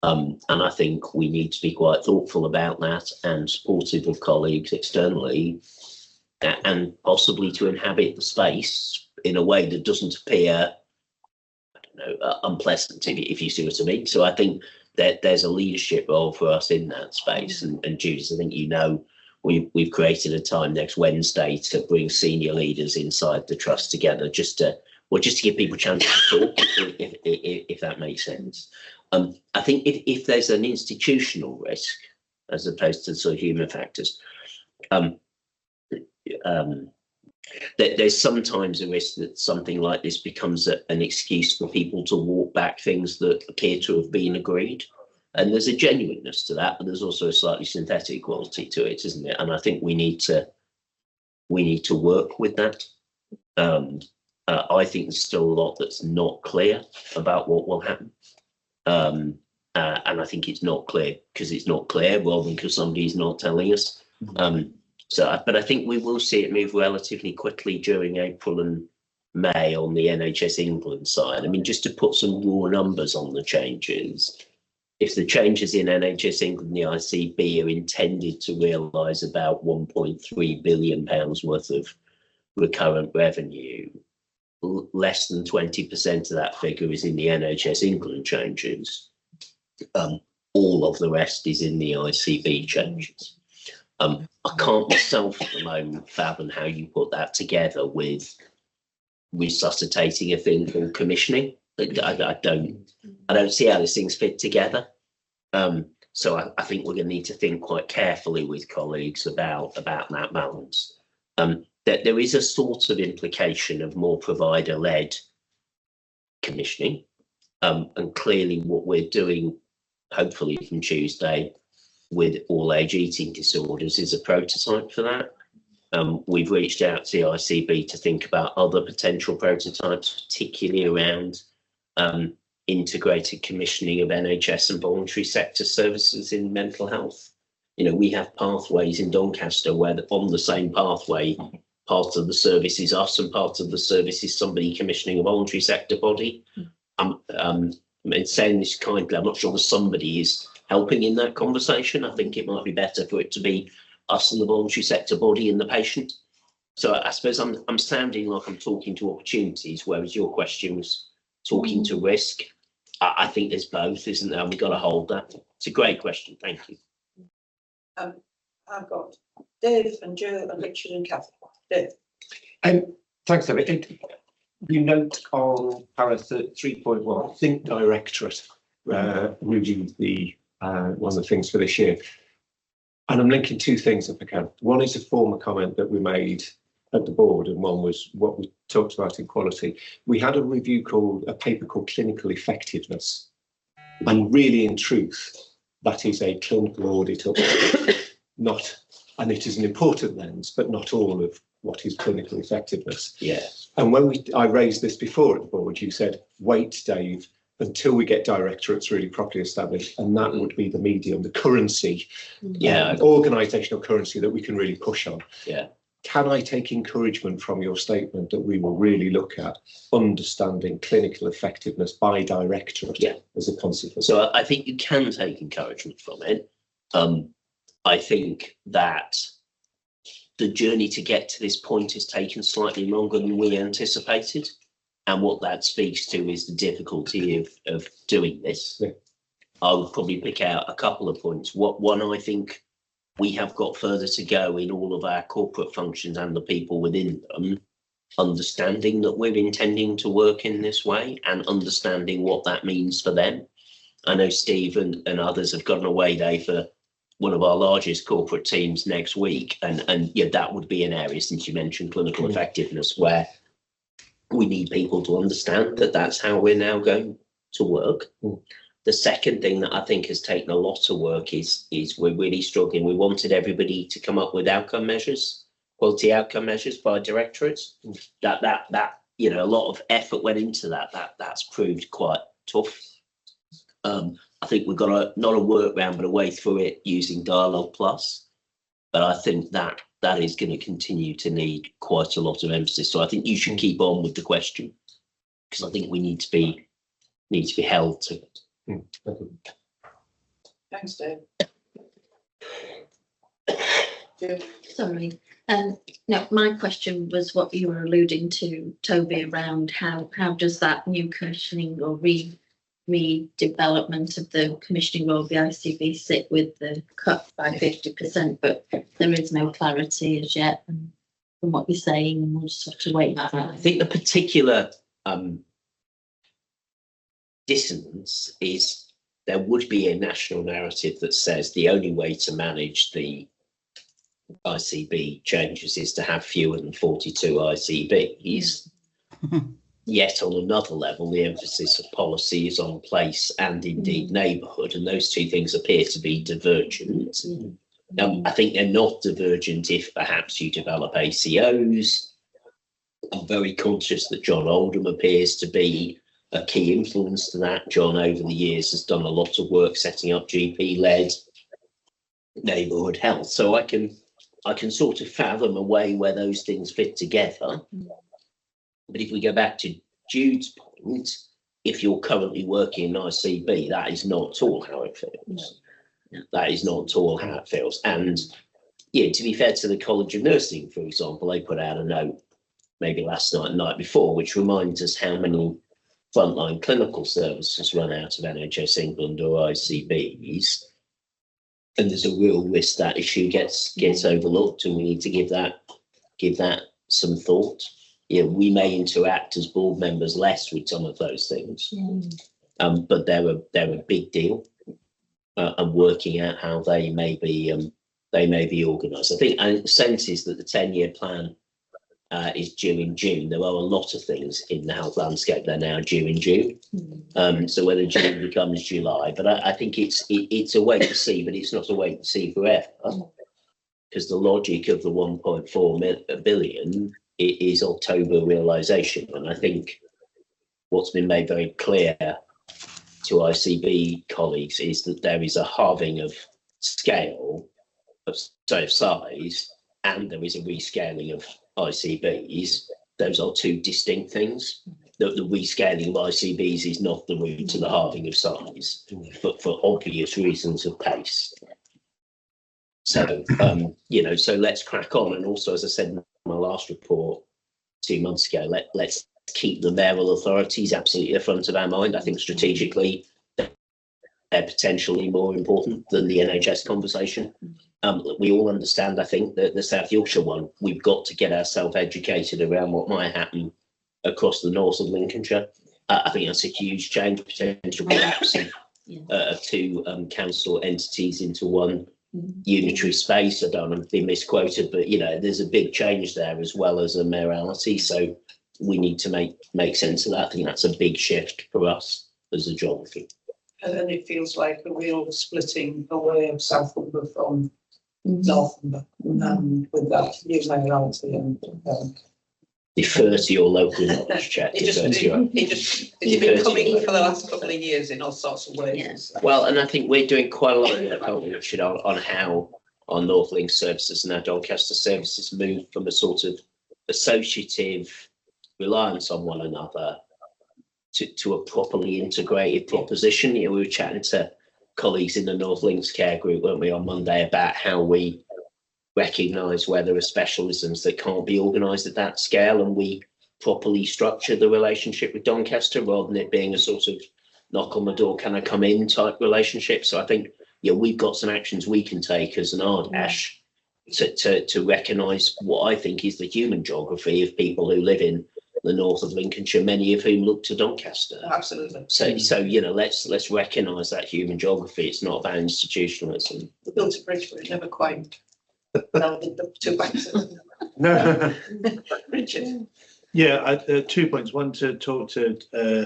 And I think we need to be quite thoughtful about that and supportive of colleagues externally, and possibly to inhabit the space in a way that doesn't appear, I don't know, unpleasant, if you see what I mean. So I think that there's a leadership role for us in that space. And Judith, I think you know, we've created a time next Wednesday to bring senior leaders inside the trust together, just to give people a chance to talk, if that makes sense. I think if there's an institutional risk, as opposed to sort of human factors, there's sometimes a risk that something like this becomes an excuse for people to walk back things that appear to have been agreed. And there's a genuineness to that, but there's also a slightly synthetic quality to it, isn't it? And I think we need to work with that. I think there's still a lot that's not clear about what will happen. And I think it's not clear because it's not clear rather than because somebody's not telling us. But I think we will see it move relatively quickly during April and May on the NHS England side. I mean, just to put some raw numbers on the changes, if the changes in NHS England and the ICB are intended to realise about £1.3 billion worth of recurrent revenue, less than 20% of that figure is in the NHS England changes. All of the rest is in the ICB changes. I can't myself at the moment fathom how you put that together with resuscitating a thing called commissioning. I don't see how these things fit together. So I think we're going to need to think quite carefully with colleagues about that balance. That there is a sort of implication of more provider-led commissioning, and clearly what we're doing, hopefully from Tuesday, with all age eating disorders is a prototype for that. We've reached out to the ICB to think about other potential prototypes, particularly around integrated commissioning of NHS and voluntary sector services in mental health. You know, we have pathways in Doncaster where on the same pathway, part of the service is us and part of the service is somebody commissioning a voluntary sector body. I'm saying this kindly, I'm not sure that somebody is helping in that conversation. I think it might be better for it to be us and the voluntary sector body and the patient. So I suppose I'm sounding like I'm talking to opportunities, whereas your question was talking to risk. I think there's both, isn't there? And we've got to hold that. It's a great question. Thank you. I've got Dave and Joe and Richard and Kathy. Dave. Thanks, David. You note on para 3.1, Think Directorate reviewed the one of the things for this year. And I'm linking two things if I can. One is a former comment that we made at the board, and one was what we talked about in quality. We had a review called a paper called Clinical Effectiveness. And really, in truth, that is a clinical audit of not, and it is an important lens, but not all of what is clinical effectiveness. Yeah. And when I raised this before at the board, you said, wait, Dave, until we get directorates really properly established, and that would be the medium, the currency, organisational currency that we can really push on. Yeah. Can I take encouragement from your statement that we will really look at understanding clinical effectiveness by directorate as a consequence? So I think you can take encouragement from it. I think that the journey to get to this point has taken slightly longer than we anticipated. And what that speaks to is the difficulty of doing this. Yeah. I would probably pick out a couple of points. One, I think we have got further to go in all of our corporate functions and the people within them, understanding that we're intending to work in this way and understanding what that means for them. I know Steve and others have got an away day for one of our largest corporate teams next week. And yeah, that would be an area, since you mentioned clinical effectiveness, where we need people to understand that that's how we're now going to work. The second thing that I think has taken a lot of work is we're really struggling. We wanted everybody to come up with outcome measures, quality outcome measures by directorates. That you know, a lot of effort went into that's proved quite tough. I think we've got not a workaround, but a way through it using Dialogue Plus. But I think that is going to continue to need quite a lot of emphasis. So I think you should keep on with the question, because I think we need to be held to it. Thanks, Dave. Sorry. No, my question was what you were alluding to, Toby, around how does that new commissioning or redevelopment of the commissioning role of the ICB sit with the cut by 50%, but there is no clarity as yet from what you're saying, and we'll just have to wait. I think the particular dissonance is there would be a national narrative that says the only way to manage the ICB changes is to have fewer than 42 ICBs. Yet on another level, the emphasis of policy is on place and indeed neighbourhood, and those two things appear to be divergent. I think they're not divergent if perhaps you develop ACOs. I'm very conscious that John Oldham appears to be a key influence to that. John, over the years, has done a lot of work setting up GP-led neighbourhood health. So I can sort of fathom a way where those things fit together. But if we go back to Jude's point, if you're currently working in ICB, that is not at all how it feels. That is not at all how it feels. And yeah, to be fair to the College of Nursing, for example, they put out a note maybe last night and the night before, which reminds us how many frontline clinical services run out of NHS England or ICBs. And there's a real risk that issue gets overlooked, and we need to give that some thought. Yeah, we may interact as board members less with some of those things, but they're a big deal, and working out how they may be organised. I think the sense is that the 10-year plan is due in June. There are a lot of things in the health landscape that are now due in June. So whether June becomes July, but I think it's a wait to see, but it's not a wait to see forever, because the logic of the 1.4 billion is October realisation. And I think what's been made very clear to ICB colleagues is that there is a halving of scale, of size, and there is a rescaling of ICBs. Those are two distinct things. The rescaling of ICBs is not the route to the halving of size, but for obvious reasons of pace. So, so let's crack on. And also, as I said in my last report 2 months ago, let's keep the mayoral authorities absolutely at the front of our mind. I think strategically they're potentially more important than the NHS conversation. We all understand, I think, that the South Yorkshire one, we've got to get ourselves educated around what might happen across the north of Lincolnshire. I think that's a huge change, potential collapse of two council entities into one unitary space. I don't want to be misquoted, but there's a big change there as well as a mayoralty. So we need to make sense of that. I think that's a big shift for us as a geography. And it feels like a real splitting away of South Humber from North Humber, with that new mayoralty and. Defer to your local knowledge, Chair. It's been coming for the last couple of years in all sorts of ways. Yeah. Well, and I think we're doing quite a lot of work, Richard, on how our North Link services and our Doncaster services move from a sort of associative reliance on one another to a properly integrated proposition. We were chatting to colleagues in the North Links Care Group, weren't we, on Monday about how we recognise where there are specialisms that can't be organised at that scale, and we properly structure the relationship with Doncaster rather than it being a sort of knock on the door, can I come in type relationship. So I think we've got some actions we can take as an RDaSH to recognise what I think is the human geography of people who live in the north of Lincolnshire, many of whom look to Doncaster. Absolutely. So let's recognise that human geography. It's not about institutionalism. We built a bridge, but it never quite melded the two banks. No. Richard. Yeah, 2 points. One, to talk to,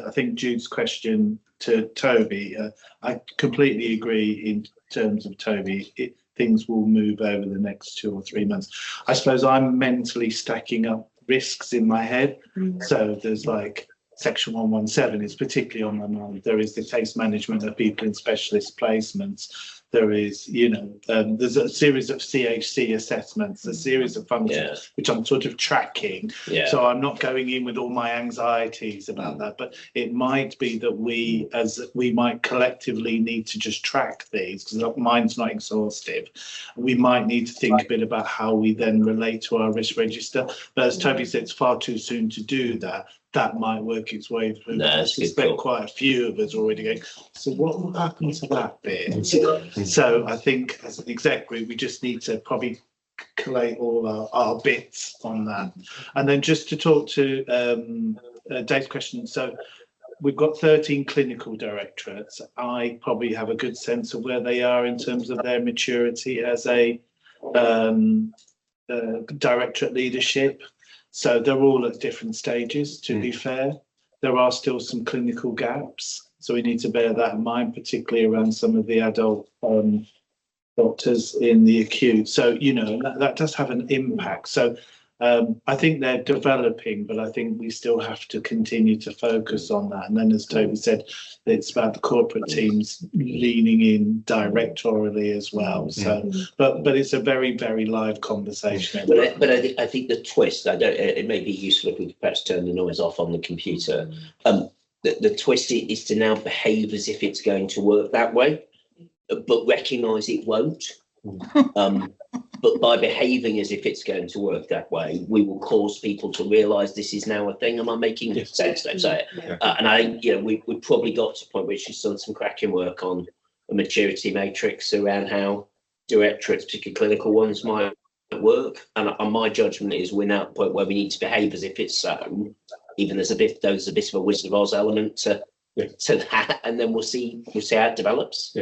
I think, Jude's question to Toby. I completely agree in terms of Toby. Things will move over the next 2 or 3 months. I suppose I'm mentally stacking up risks in my head. So there's like Section 117 is particularly on my mind. There is the case management of people in specialist placements. There is, there's a series of CHC assessments, a series of functions, which I'm sort of tracking. Yeah. So I'm not going in with all my anxieties about that, but it might be that we might collectively need to just track these, because mine's not exhaustive. We might need to think a bit about how we then relate to our risk register. But as Toby said, it's far too soon to do that. That might work its way through. I suspect quite a few of us already going, so what will happen to that bit? So I think as an exec group, we just need to probably collate all our bits on that. And then just to talk to Dave's question. So we've got 13 clinical directorates. I probably have a good sense of where they are in terms of their maturity as a directorate leadership. So they're all at different stages, to be fair. There are still some clinical gaps. So we need to bear that in mind, particularly around some of the adult doctors in the acute. So, that does have an impact. So I think they're developing, but I think we still have to continue to focus on that. And then, as Toby said, it's about the corporate teams leaning in directorially as well. So, but it's a very, very live conversation. But I think the twist, it may be useful if we could perhaps turn the noise off on the computer. The twist is to now behave as if it's going to work that way, but recognise it won't. But by behaving as if it's going to work that way, we will cause people to realise this is now a thing. Am I making sense? Don't say it. And I think we've probably got to a point where she's done some cracking work on a maturity matrix around how directorates, particularly clinical ones, might work. And my judgment is we're now at the point where we need to behave as if it's so. Even there's a bit of a Wizard of Oz element to that, and then we'll see how it develops.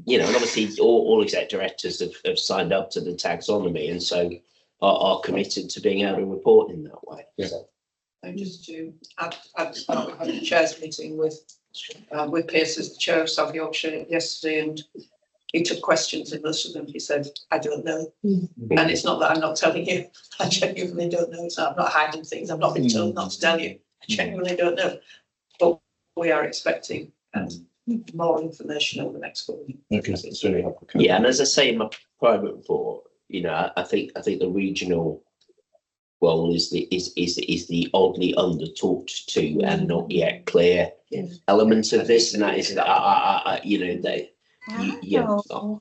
And obviously all exec directors have signed up to the taxonomy, and so are committed to being able to report in that way. And just to add, I had a chairs meeting with Pierce as the chair of South Yorkshire yesterday, and he took questions, and most of them he said, I don't know. And it's not that I'm not telling you, I genuinely don't know. I'm not hiding things, I've not been told not to tell you. I genuinely don't know. But we are expecting more information over the next couple of weeks. Okay, that's really helpful. Yeah, and as I say in my private report, I think the regional role is the oddly under talked to and not yet clear element of this, and that is I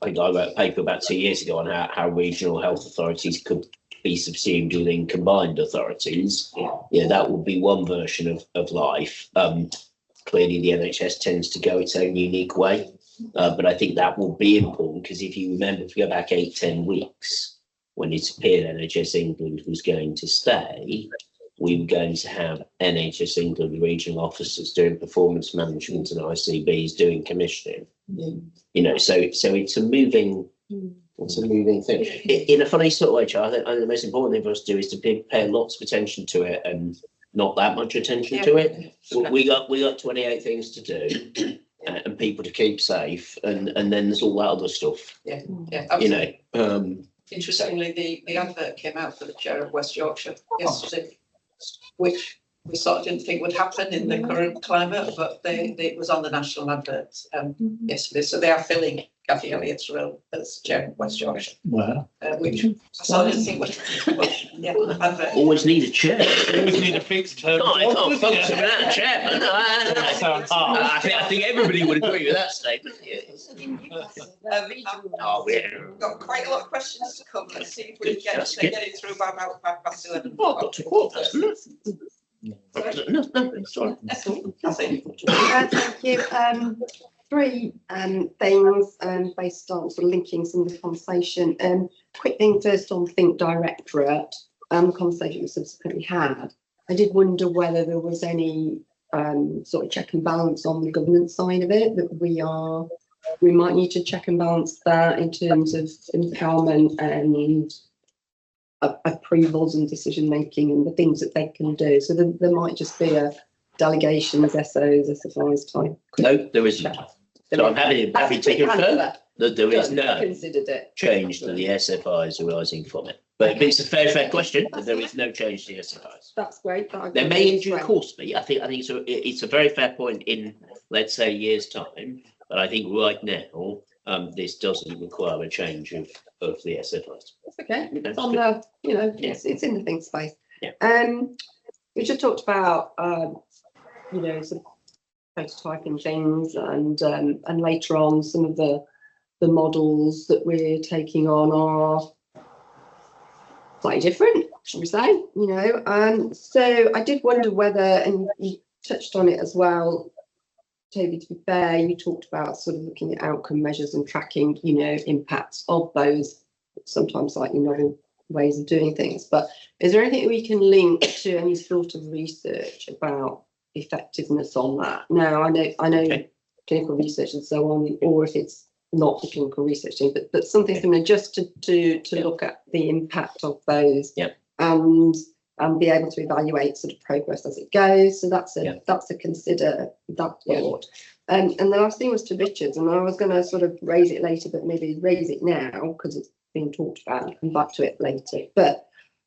think I wrote a paper about 2 years ago on how regional health authorities could be subsumed within combined authorities, that would be one version of life. Clearly, the NHS tends to go its own unique way, but I think that will be important because if you remember, if you go back 8-10 weeks, when it appeared NHS England was going to stay, we were going to have NHS England regional officers doing performance management and ICBs doing commissioning. So it's a moving thing. In a funny sort of way, Charlie, I think the most important thing for us to do is to pay lots of attention to it and not that much attention to it. We got 28 things to do and people to keep safe, and then there's all that other stuff. Yeah, absolutely. Interestingly, the advert came out for the chair of West Yorkshire yesterday, which we sort of didn't think would happen in the current climate, but it was on the national advert yesterday. So they are filling Cathy Elliott's role as chair of West Yorkshire. Wow. Which I sort of didn't think would advert. Always need a chair. Always need a fixed term. I can't function without a chair. I think everybody would agree with that statement. We've got quite a lot of questions to come. Let's see if we can get it through by about 11:05. Oh, I've got to quarter. No, sorry. Thank you. Three things based on sort of linking some of the conversation. Quick thing first on Think Directorate and the conversation we subsequently had. I did wonder whether there was any sort of check and balance on the governance side of it, that we might need to check and balance that in terms of empowerment and approvals and decision making and the things that they can do. So there might just be a delegations, SOs, SFIs type. No, there isn't. So I'm happy to confirm that there is no considered it change to the SFIs arising from it. But it's a fair question, that there is no change to the SFIs. That's great. There may in due course be. I think it's a very fair point in, let's say, a year's time. But I think right now, this doesn't require a change of the SFIs. That's okay. It's on the, it's in the think space. Yeah. We just talked about, sort of prototyping things and later on some of the models that we're taking on are slightly different, should we say, so I did wonder whether, and you touched on it as well, Toby, to be fair, you talked about sort of looking at outcome measures and tracking, impacts of those sometimes slightly novel ways of doing things. But is there anything we can link to any sort of research about effectiveness on that? Now, I know clinical research and so on, or if it's not the clinical research team, but something similar, just to look at the impact of those and be able to evaluate sort of progress as it goes. So that's a consider that thought. And the last thing was to Richards, and I was going to sort of raise it later, but maybe raise it now because it's being talked about and come back to it later. But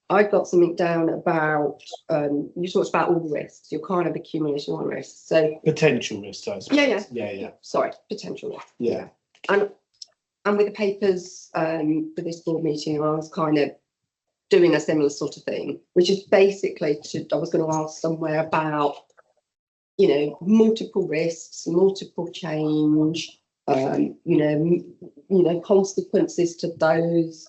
I've got something down about you talked about all the risks, your kind of accumulation on risks. So potential risks, I suppose. Yeah. Sorry, potential risk. Yeah. And with the papers for this board meeting, I was kind of doing a similar sort of thing, which is basically I was going to ask somewhere about, multiple risks, multiple change, consequences to those,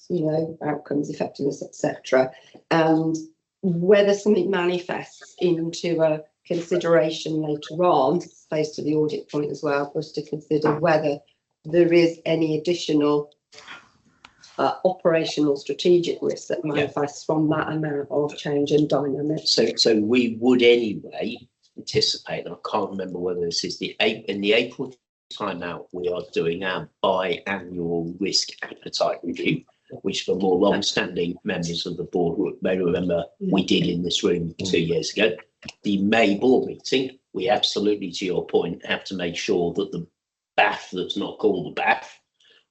outcomes, effectiveness, etc. And whether something manifests into a consideration later on, faced to the audit point as well, for us to consider whether there is any additional operational strategic risk that manifests from that amount of change and dynamic. So we would anyway anticipate, and I can't remember whether this is in the April timeout, we are doing our biannual risk appetite review, which for more long-standing members of the board may remember we did in this room 2 years ago. The May board meeting, we absolutely, to your point, have to make sure that the BAF that's not called the BAF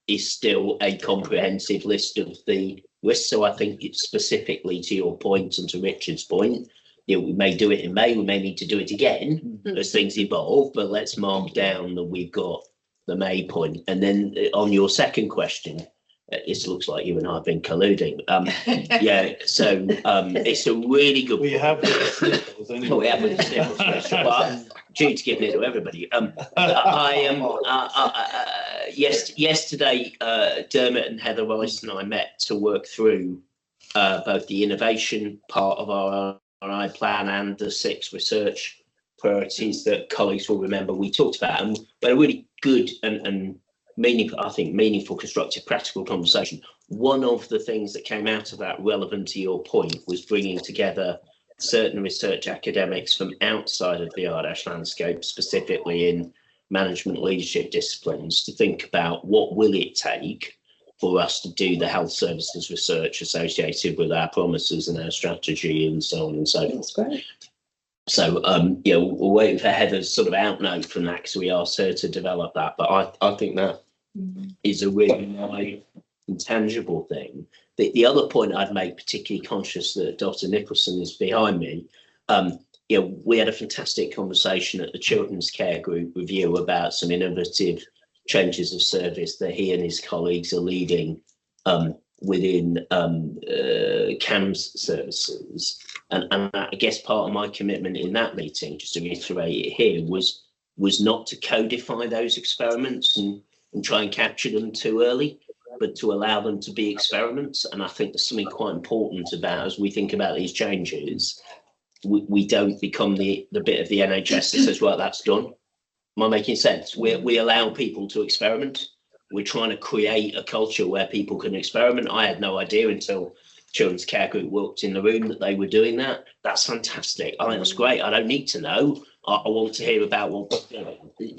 is still a comprehensive list of the risks. So I think it's specifically to your point and to Richard's point, we may do it in May, we may need to do it again as things evolve, but let's mark down that we've got the May point. And then on your second question, it looks like you and I have been colluding. So it's a really good. We have with the sniffles anyway. We have with the sniffles, but due to giving it to everybody. Yesterday, Dermot and Heather Rice and I met to work through both the innovation part of our RI plan and the 6 research priorities that colleagues will remember we talked about, and a really good and meaningful, constructive, practical conversation. One of the things that came out of that, relevant to your point, was bringing together certain research academics from outside of the RDaSH landscape, specifically in management leadership disciplines, to think about what will it take for us to do the health services research associated with our promises and our strategy and so on and so forth. That's great. So, we're waiting for Heather's sort of outnote from that, because we asked her to develop that. But I think that is a really nice, intangible thing. The other point I'd make, particularly conscious that Dr. Nicholson is behind me, we had a fantastic conversation at the Children's Care Group review about some innovative changes of service that he and his colleagues are leading within CAMS services. And I guess part of my commitment in that meeting, just to reiterate it here, was not to codify those experiments and try and capture them too early, but to allow them to be experiments. And I think there's something quite important about, as we think about these changes, we don't become the bit of the NHS that says, well, that's done. Am I making sense? We allow people to experiment. We're trying to create a culture where people can experiment. I had no idea until Children's Care Group walked in the room that they were doing that. That's fantastic. I think that's great. I don't need to know. I want to hear about what.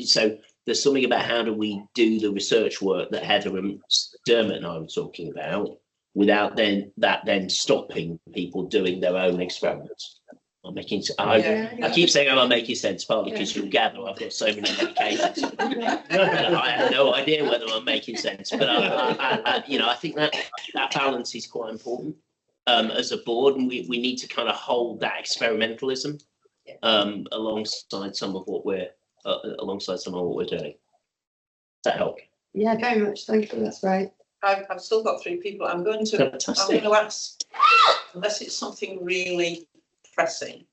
So there's something about how do we do the research work that Heather and Dermot and I were talking about, without then stopping people doing their own experiments. I'm making. I keep saying I'm making sense, partly because you'll gather I've got so many medications. I have no idea whether I'm making sense, but I think that balance is quite important as a board, and we need to kind of hold that experimentalism alongside some of what we're doing. Does that help? Yeah, very much. Thank you. That's right. I've still got 3 people. I'm going to ask, unless it's something really pressing,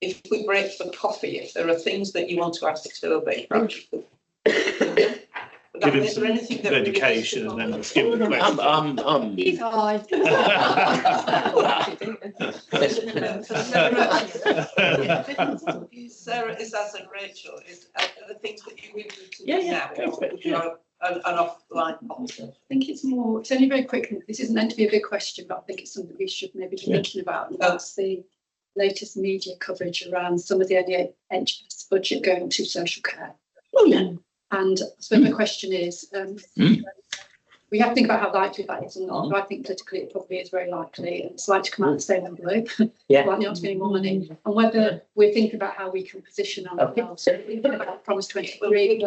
if we break for coffee, if there are things that you want to ask Toby. Give him some dedication and then let's give him the question. He's hard. Sarah, Isaz and Rachel, are the things that you really need to do now? Would you have an offline policy? I think it's only very quick. This isn't meant to be a big question, but I think it's something we should maybe be thinking about. And that's the latest media coverage around some of the NHS budget going to social care. Oh, yeah. And I suppose my question is, we have to think about how likely that is or not. But I think politically it probably is very likely, and it's likely to come out the same envelope. Yeah. Likely not to be any more money. And whether we're thinking about how we can position ourselves. So thinking about Promise 23.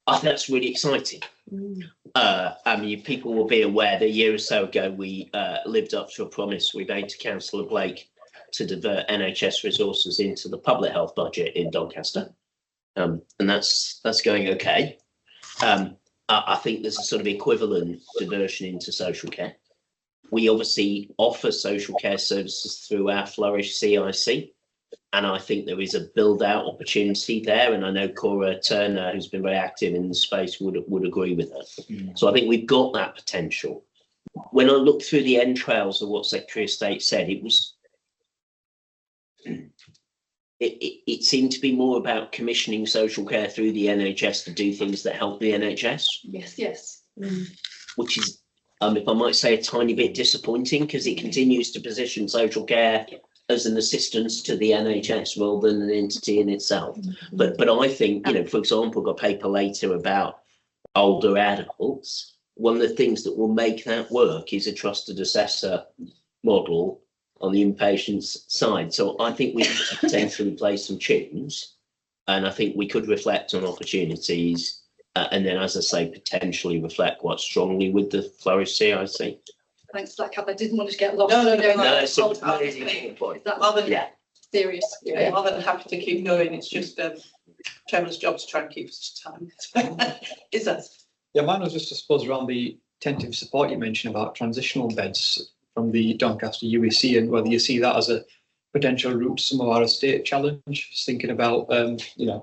I think that's really exciting. People will be aware that a year or so ago we lived up to a promise we made to Councillor Blake to divert NHS resources into the public health budget in Doncaster, and that's going okay. I think there's a sort of equivalent diversion into social care. We obviously offer social care services through our Flourish CIC. And I think there is a build-out opportunity there, and I know Cora Turner, who's been very active in the space, would agree with that. So I think we've got that potential. When I looked through the entrails of what Secretary of State said, it seemed to be more about commissioning social care through the NHS to do things that help the NHS. Yes. Which is, if I might say, a tiny bit disappointing, because it continues to position social care as an assistance to the NHS rather than an entity in itself. But I think, for example, got a paper later about older adults. One of the things that will make that work is a trusted assessor model on the inpatient's side. So I think we need to potentially play some tunes, and I think we could reflect on opportunities and then, as I say, potentially reflect quite strongly with the Flourish CIC. Thanks for that, Kath. I didn't want to get lost. No, it's a really important point. Serious. More than happy to keep going. It's just Chairman's job to try and keep us to time. Is that? Yeah, mine was just, I suppose, around the tentative support you mentioned about transitional beds from the Doncaster UEC, and whether you see that as a potential route to some of our estate challenge. Just thinking about,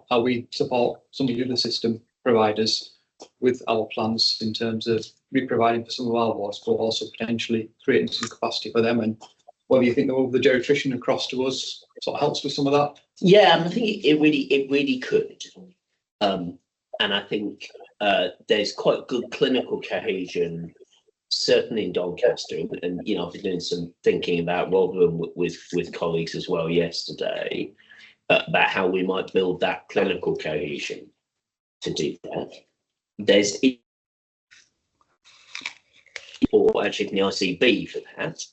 how we support some of the other system providers with our plans in terms of re-providing for some of our wards, but also potentially creating some capacity for them, and whether you think the geriatrician across to us sort of helps with some of that. Yeah, and I think it really could. And I think there's quite good clinical cohesion, certainly in Doncaster, and you know, I've been doing some thinking about Rotherham with colleagues as well yesterday about how we might build that clinical cohesion to do that. There's or actually in the ICB for that.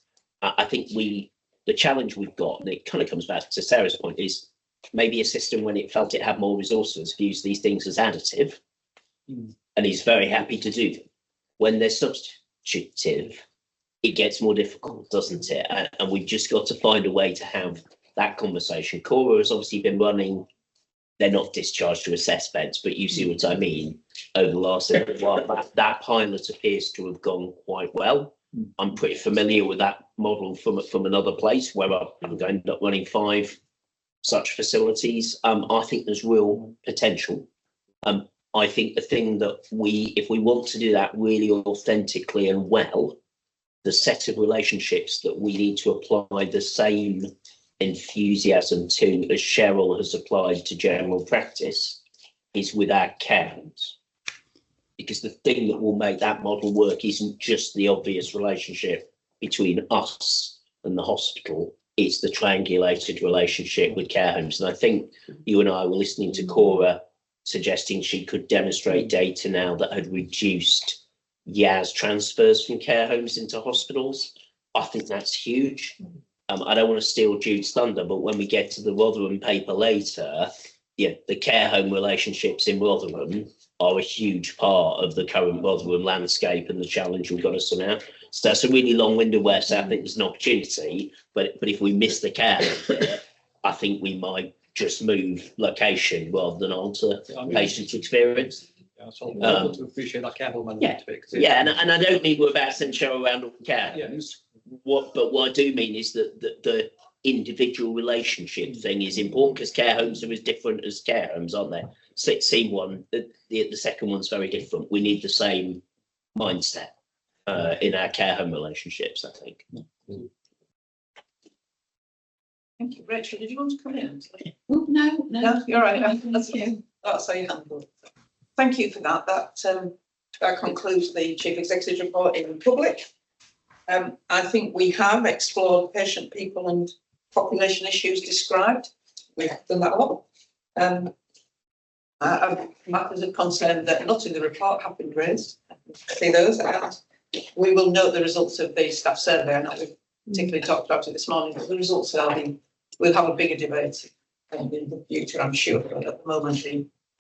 I think the challenge we've got, and it kind of comes back to Sarah's point, is maybe a system when it felt it had more resources views these things as additive, and is very happy to do them. When they're substitutive, it gets more difficult, doesn't it? And we've just got to find a way to have that conversation. Cora has obviously been running, they're not discharged to assess beds, but you see what I mean, over the last little while. That pilot appears to have gone quite well. I'm pretty familiar with that model from another place where I'm going to end up running 5 such facilities. I think there's real potential. I think the thing that if we want to do that really authentically and well, the set of relationships that we need to apply the same enthusiasm to as Cheryl has applied to general practice is with our care homes. Because the thing that will make that model work isn't just the obvious relationship between us and the hospital, it's the triangulated relationship with care homes. And I think you and I were listening to Cora suggesting she could demonstrate data now that had reduced YAS transfers from care homes into hospitals. I think that's huge. I don't want to steal Jude's thunder, but when we get to the Rotherham paper later, yeah, the care home relationships in Rotherham are a huge part of the current Rotherham landscape and the challenge we've got to sort out. So that's a really long-winded way of saying I think there's an opportunity, but if we miss the care home, I think we might just move location rather than alter patient experience. Yeah, so I'm able to appreciate that care home element of it. Yeah, and I don't mean we're about to send Cheryl around all the care homes. What I do mean is that the individual relationship thing is important, because care homes are as different as care homes, aren't they? Scene one, the second one's very different. We need the same mindset in our care home relationships, I think. Thank you. Rachel, did you want to come in? Oh, no, You're right. That's how you handle it. Thank you for that. That concludes the Chief Executive's report in public. I think we have explored patient, people and population issues described. We've done that a lot. Matters of concern that not in the report have been raised. See those, and we will note the results of the staff survey. I know we've particularly talked about it this morning, but the results are being, we'll have a bigger debate in the future, I'm sure, but at the moment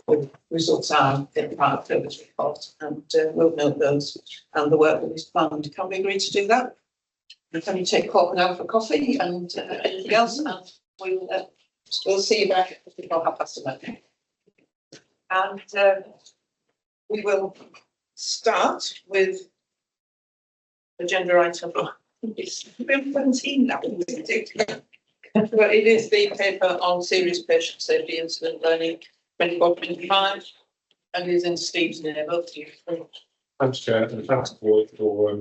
the results are in part of this report, and we'll note those and the work that is planned. Can we agree to do that? Can you take Cork now for coffee and anything else? And we'll see you back before 11:30. And we will start with agenda item. It's 17 now. But it is the paper on serious patient safety incident learning 24-25, and is in Steve's name. Over to you. Thanks, Chair, and thanks for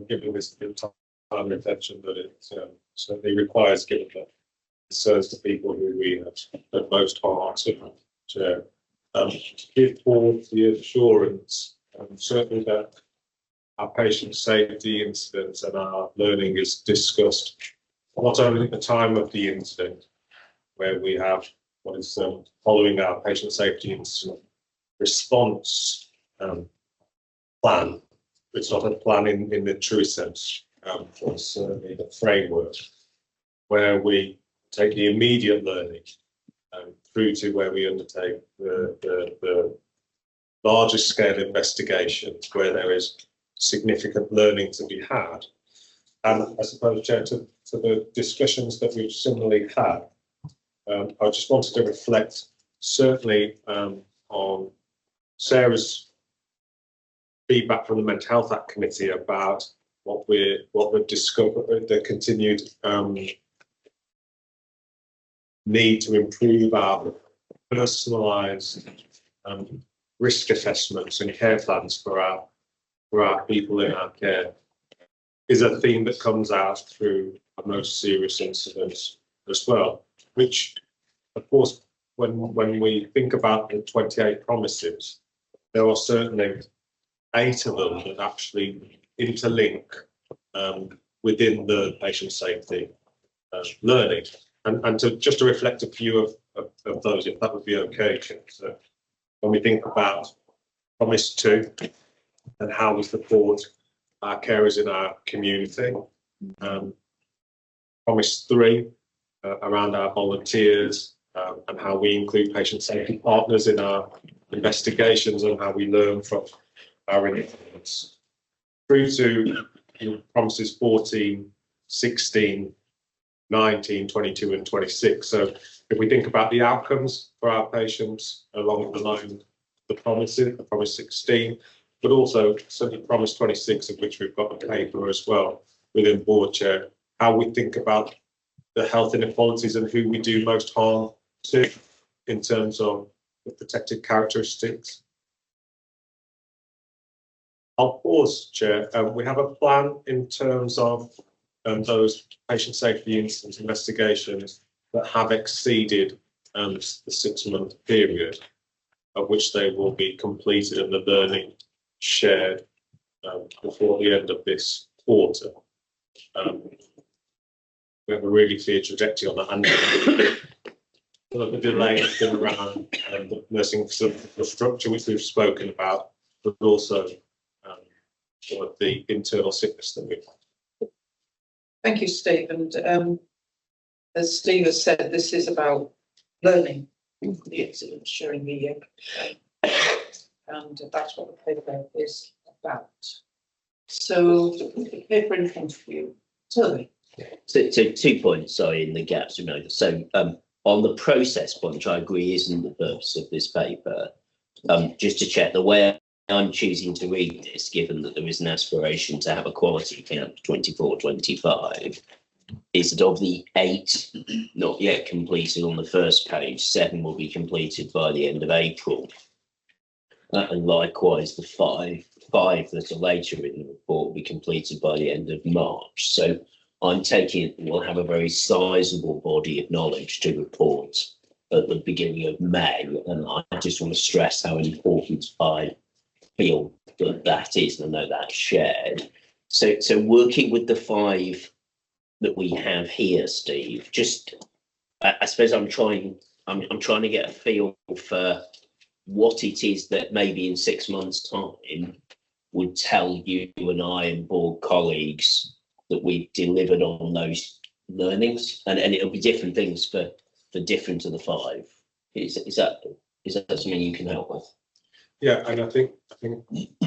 giving this the time and attention that it certainly requires, given that it serves the people who we have at most heart to give forward the assurance, certainly that our patient safety incidents and our learning is discussed not only at the time of the incident, where we have what is following our patient safety incident response plan. It's not a plan in the true sense, it's certainly the framework where we take the immediate learning through to where we undertake the largest scale investigations where there is significant learning to be had. And I suppose, Chair, to the discussions that we've similarly had, I just wanted to reflect certainly on Sarah's feedback from the Mental Health Act Committee about what we've discovered, the continued need to improve our personalised risk assessments and care plans for our people in our care is a theme that comes out through our most serious incidents as well, which, of course, when we think about the 28 promises, there are certainly 8 of them that actually interlink within the patient safety learning. And to reflect a few of those, if that would be okay, Kim. So when we think about Promise 2 and how we support our carers in our community, Promise 3 around our volunteers and how we include patient safety partners in our investigations and how we learn from our incidents, through to Promises 14, 16, 19, 22 and 26. So if we think about the outcomes for our patients along the line of the promises, the Promise 16, but also certainly Promise 26, of which we've got a paper as well within board chair, how we think about the health inequalities and who we do most harm to in terms of the protected characteristics. I'll pause, Chair. We have a plan in terms of those patient safety incident investigations that have exceeded the 6-month period, of which they will be completed and the learning shared before the end of this quarter. We have a really clear trajectory on that, and the delay has been around the nursing the structure which we've spoken about, but also sort of the internal sickness that we've had. Thank you, Steve. And as Steve has said, this is about learning the incidents during the year, and that's what the paper is about. So the paper in front of you, Toby. So 2 points, sorry, in the gaps. So on the process point, which I agree isn't the purpose of this paper, just to check the way I'm choosing to read this, given that there is an aspiration to have a quality count 24-25, is that of the 8 not yet completed on the first page, 7 will be completed by the end of April. And likewise, the five that are later in the report will be completed by the end of March. So I'm taking it we'll have a very sizable body of knowledge to report at the beginning of May. And I just want to stress how important I feel that is, and I know that's shared. So working with the 5 that we have here, Steve, just I suppose I'm trying to get a feel for what it is that maybe in 6 months' time would tell you and I and board colleagues that we've delivered on those learnings, and it'll be different things for different of the 5. Is that something you can help with? Yeah, and I think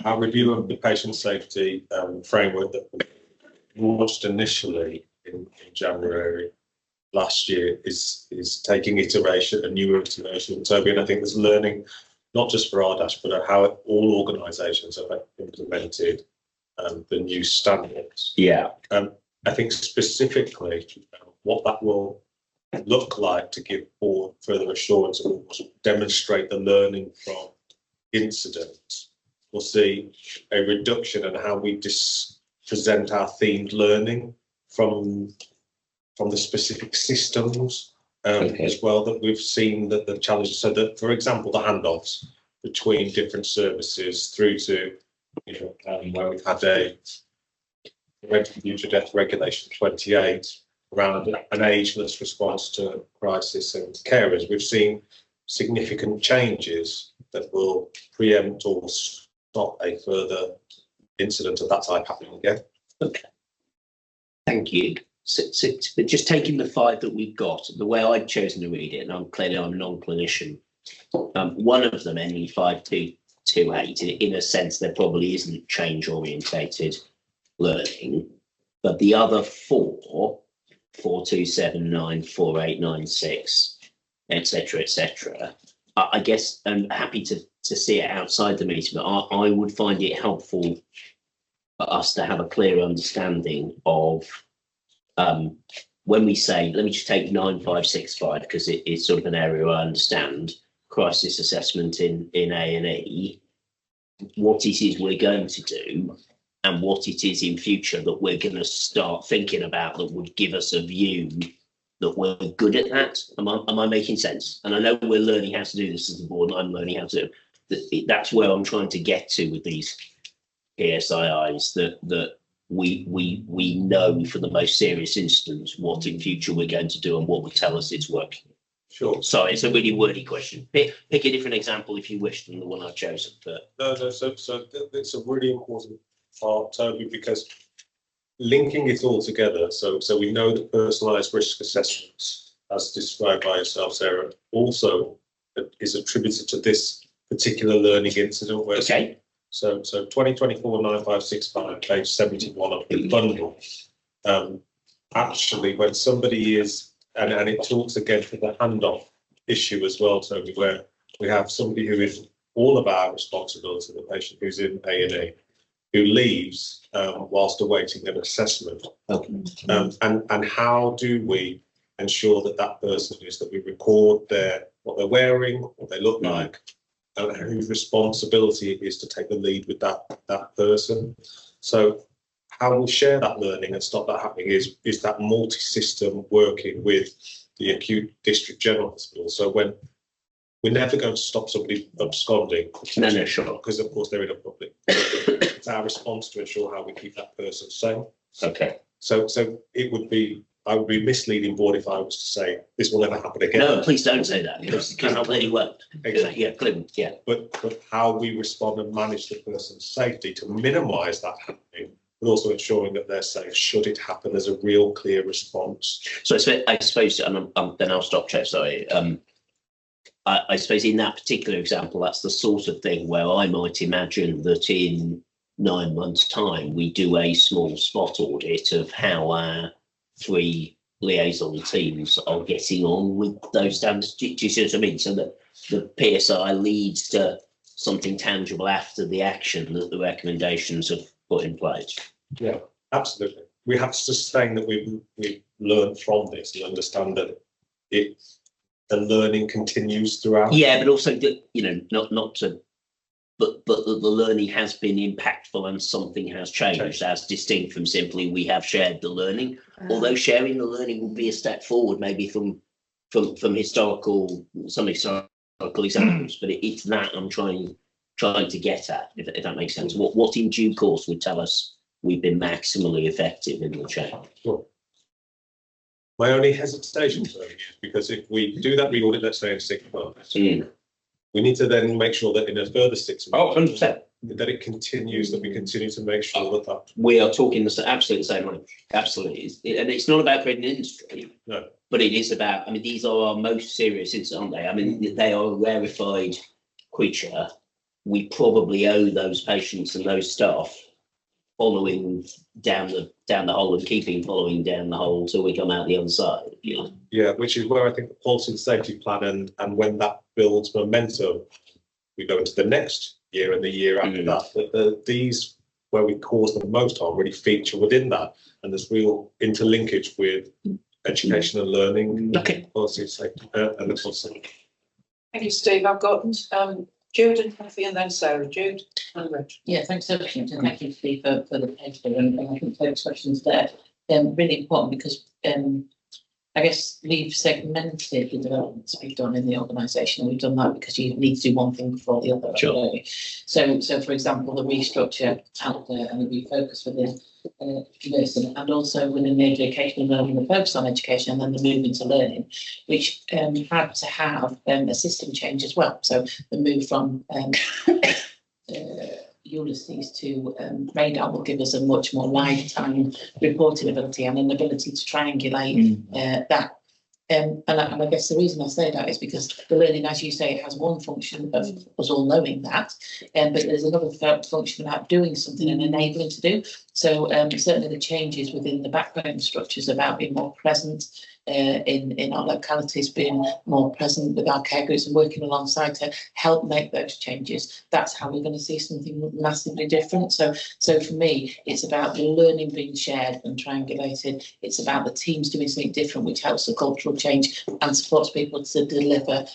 our review of the patient safety framework that we launched initially in January last year is taking iteration, a new iteration, Toby, and I think there's learning not just for RDaSH, but how all organisations have implemented the new standards. Yeah. I think specifically what that will look like to give board further assurance and demonstrate the learning from incidents. We'll see a reduction in how we present our themed learning from the specific systems as well, that we've seen that the challenges. So that, for example, the handoffs between different services through to where we've had a preventive future death regulation 28 around an ageless response to crisis and carers. We've seen significant changes that will preempt or stop a further incident of that type happening again. Okay. Thank you. So but just taking the 5 that we've got, the way I've chosen to read it, and I'm a non-clinician, one of them, ending 5228, in a sense, there probably isn't change-orientated learning, but the other 4, 4279, 4896, etc., I guess I'm happy to see it outside the meeting, but I would find it helpful for us to have a clear understanding of when we say, let me just take 9565 because it's sort of an area I understand. crisis assessment in A&E, what it is we're going to do and what it is in future that we're going to start thinking about that would give us a view that we're good at that. Am I making sense? And I know we're learning how to do this as a board, and I'm learning how to. That's where I'm trying to get to with these PSIIs. That we know for the most serious instance what in future we're going to do and what would tell us it's working. Sure. Sorry, it's a really wordy question. Pick a different example if you wish than the one I've chosen. But No, so it's a really important part, Toby, because linking it all together. So we know that personalised risk assessments, as described by yourself, Sarah, also is attributed to this particular learning incident. Where okay. So 2024-9565, page 71 of the bundle. Actually, when somebody is and it talks again to the handoff issue as well, Toby, where we have somebody who is all of our responsibility, the patient who's in A&E, who leaves whilst awaiting an assessment. Okay. And how do we ensure that that person is, that we record what they're wearing, what they look like, and whose responsibility it is to take the lead with that person. So how we'll share that learning and stop that happening is that multi-system working with the acute district general hospital. So when we're never going to stop somebody absconding, no, sure, because of course they're in a public. It's our response to ensure how we keep that person safe. Okay. So I would be misleading board if I was to say this will never happen again. No, please don't say that because it clearly won't. Exactly. Yeah, clearly, yeah. But how we respond and manage the person's safety to minimise that happening, but also ensuring that they're safe should it happen as a real clear response. So I suppose, and then I'll stop, Chair. Sorry. I suppose in that particular example, that's the sort of thing where I might imagine that in 9 months' time we do a small spot audit of how our 3 liaison teams are getting on with those standards. Do you see what I mean? So that the PSI leads to something tangible after the action that the recommendations have put in place. Yeah, absolutely. We have to sustain that we've learned from this and understand that the learning continues throughout. Yeah, but also that, not to, but the learning has been impactful and something has changed, as distinct from simply we have shared the learning. Although sharing the learning will be a step forward, maybe from some historical examples, but it's that I'm trying to get at, if that makes sense. What in due course would tell us we've been maximally effective in the change. Sure. My only hesitation is because if we do that re-audit, let's say in 6 months, we need to then make sure that in a further 6 months, 100%. That it continues, that we continue to make sure that we are talking absolutely the same way. Absolutely. And it's not about creating an industry. No. But it is about, these are our most serious incidents, aren't they? They are a rarefied creature. We probably owe those patients and those staff following down the hole and keeping following down the hole till we come out the other side. Yeah, which is where I think the policy and safety plan and when that builds momentum, we go into the next year and the year after that. These where we cause the most harm really feature within that, and there's real interlinkage with education and learning. Okay. Policy and safety and the policy. Thank you, Steve. I've got Jude and Kathy and then Sarah. Jude and Rich. Yeah, thanks so much, and thank you, Steve, for the paper and I think those questions there. Really important because I guess we've segmented the developments we've done in the organisation. We've done that because you need to do one thing before the other. Sure. So for example, the restructure out there and the refocus within nursing and also within the education and learning, the focus on education and then the move into learning, which had to have a system change as well. So the move from Ulysses to Radar will give us a much more lifetime reporting ability and an ability to triangulate that. And I guess the reason I say that is because the learning, as you say, it has one function of us all knowing that, but there's another function about doing something and enabling to do. certainly the changes within the backbone structures about being more present in our localities, being more present with our care groups and working alongside to help make those changes. That's how we're going to see something massively different. So for me, it's about the learning being shared and triangulated. It's about the teams doing something different, which helps the cultural change and supports people to deliver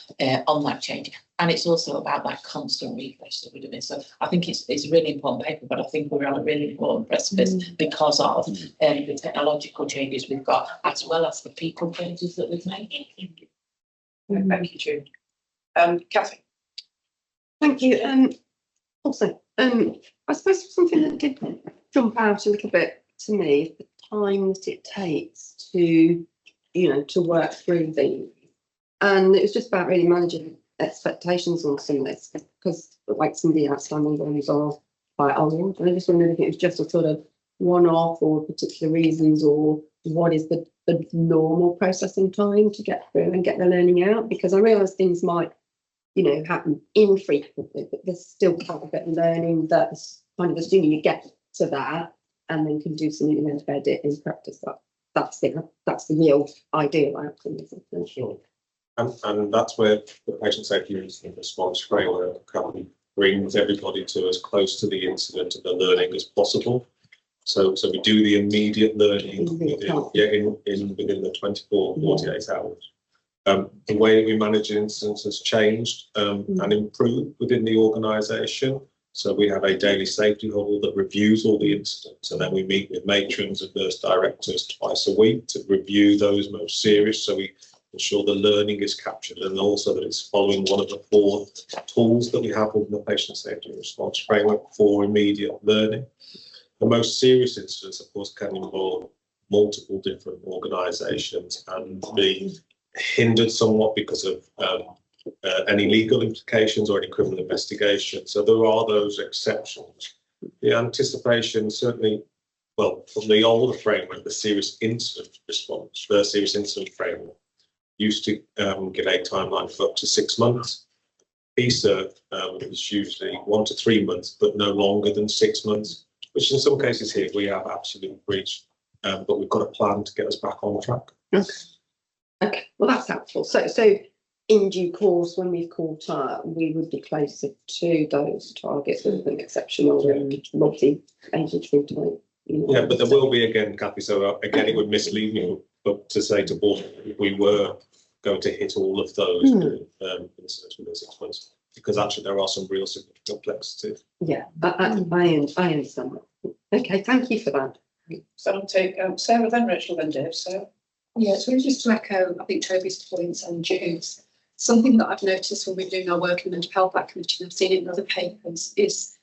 on that change. And it's also about that constant refresh that we're doing. So I think it's a really important paper, but I think we're on a really important precipice because of the technological changes we've got, as well as the people changes that we've made. Thank you, Jude. Catherine. Thank you. Also, I suppose something that did jump out a little bit to me is the time that it takes to, to work through these. And it was just about really managing expectations on some of this, because like some of the outstanding ones are quite old. And I just wondered if it was just a sort of one-off or particular reasons, or what is the normal processing time to get through and get the learning out, because I realise things might, happen infrequently, but there's still quite a bit of learning that's kind of assuming you get to that and then can do something and embed it in practice. That's the real ideal outcome, isn't it? Sure. And that's where the patient safety incident response framework brings everybody to as close to the incident and the learning as possible. So we do the immediate learning within the 24, 48 hours. The way we manage incidents has changed and improved within the organisation. So we have a daily safety huddle that reviews all the incidents, and then we meet with matrons and nurse directors twice a week to review those most serious. So we ensure the learning is captured, and also that it's following one of the 4 tools that we have within the patient safety response framework for immediate learning. The most serious incidents, of course, can involve multiple different organisations and be hindered somewhat because of any legal implications or any criminal investigation. So there are those exceptions. The anticipation certainly, well, from the older framework, the serious incident response, the serious incident framework, used to give a timeline for up to 6 months. PISA is usually 1 to 3 months, but no longer than 6 months, which in some cases here we have absolutely breached, but we've got a plan to get us back on track. Okay, well that's helpful. So in due course, when we've caught up, we would be closer to those targets with an exceptional and multi-agency type. Yeah, but there will be again, Kathy. So again, it would mislead me, but to say to board, we were going to hit all of those incidents within 6 months, because actually there are some real significant complexity. Yeah, I understand that. Okay, thank you for that. So I'll take Sarah, then Rachel, then Dave. So yeah, it's really just to echo, I think, Toby's points and Jude's. Something that I've noticed when we're doing our work in the Mental Health Act Committee, and I've seen it in other papers, is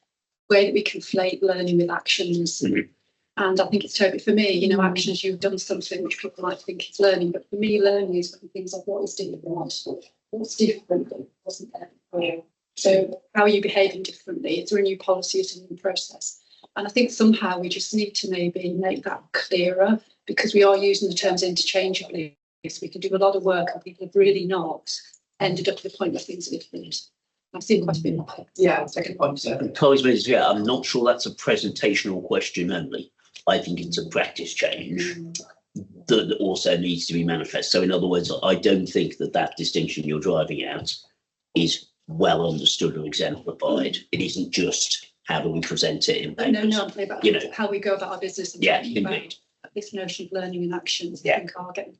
the way that we conflate learning with actions. And I think it's Toby, for me, actions, you've done something which people might think is learning, but for me, learning is when things like what is different, what's different that wasn't there before. So how are you behaving differently? Is there a new policy, is there a new process? And I think somehow we just need to maybe make that clearer, because we are using the terms interchangeably. So we can do a lot of work and people have really not ended up to the point where things are different. I've seen quite a bit of that. yeah, second point. So I'm not sure that's a presentational question only. I think it's a practice change that also needs to be manifest. So in other words, I don't think that distinction you're driving at is well understood or exemplified. It isn't just how do we present it in papers. No, I'm talking about how we go about our business. And indeed. This notion of learning and actions, Yeah. I think are getting,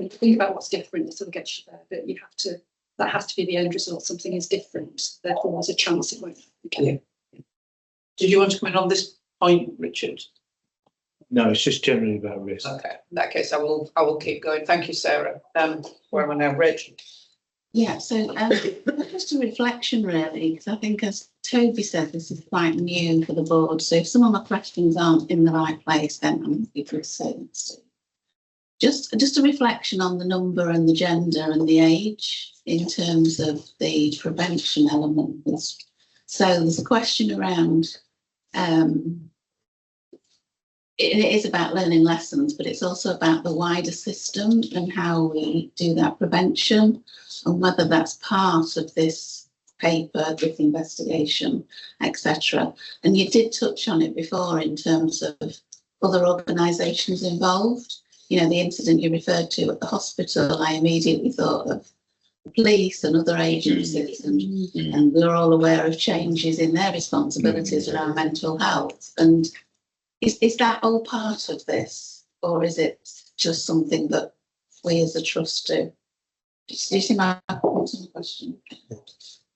think about what's different, it sort of gets you there, but you have to, that has to be the end result. Something is different, therefore there's a chance it won't. Okay. Did you want to comment on this point, Richard? No, it's just generally about risk. Okay, in that case, I will keep going. Thank you, Sarah. Where am I now, Rachel? Yeah, so just a reflection really, because I think, as Toby said, this is quite new for the board. So if some of my questions aren't in the right place, then I'm happy to say that. Just a reflection on the number and the gender and the age in terms of the prevention element. So there's a question around, it is about learning lessons, but it's also about the wider system and how we do that prevention, and whether that's part of this paper, this investigation, etc. And you did touch on it before in terms of other organisations involved. You know, the incident you referred to at the hospital, I immediately thought of the police and other agencies, and we're all aware of changes in their responsibilities around mental health. And is that all part of this, or is it just something that we as a trust do? Do you see my question?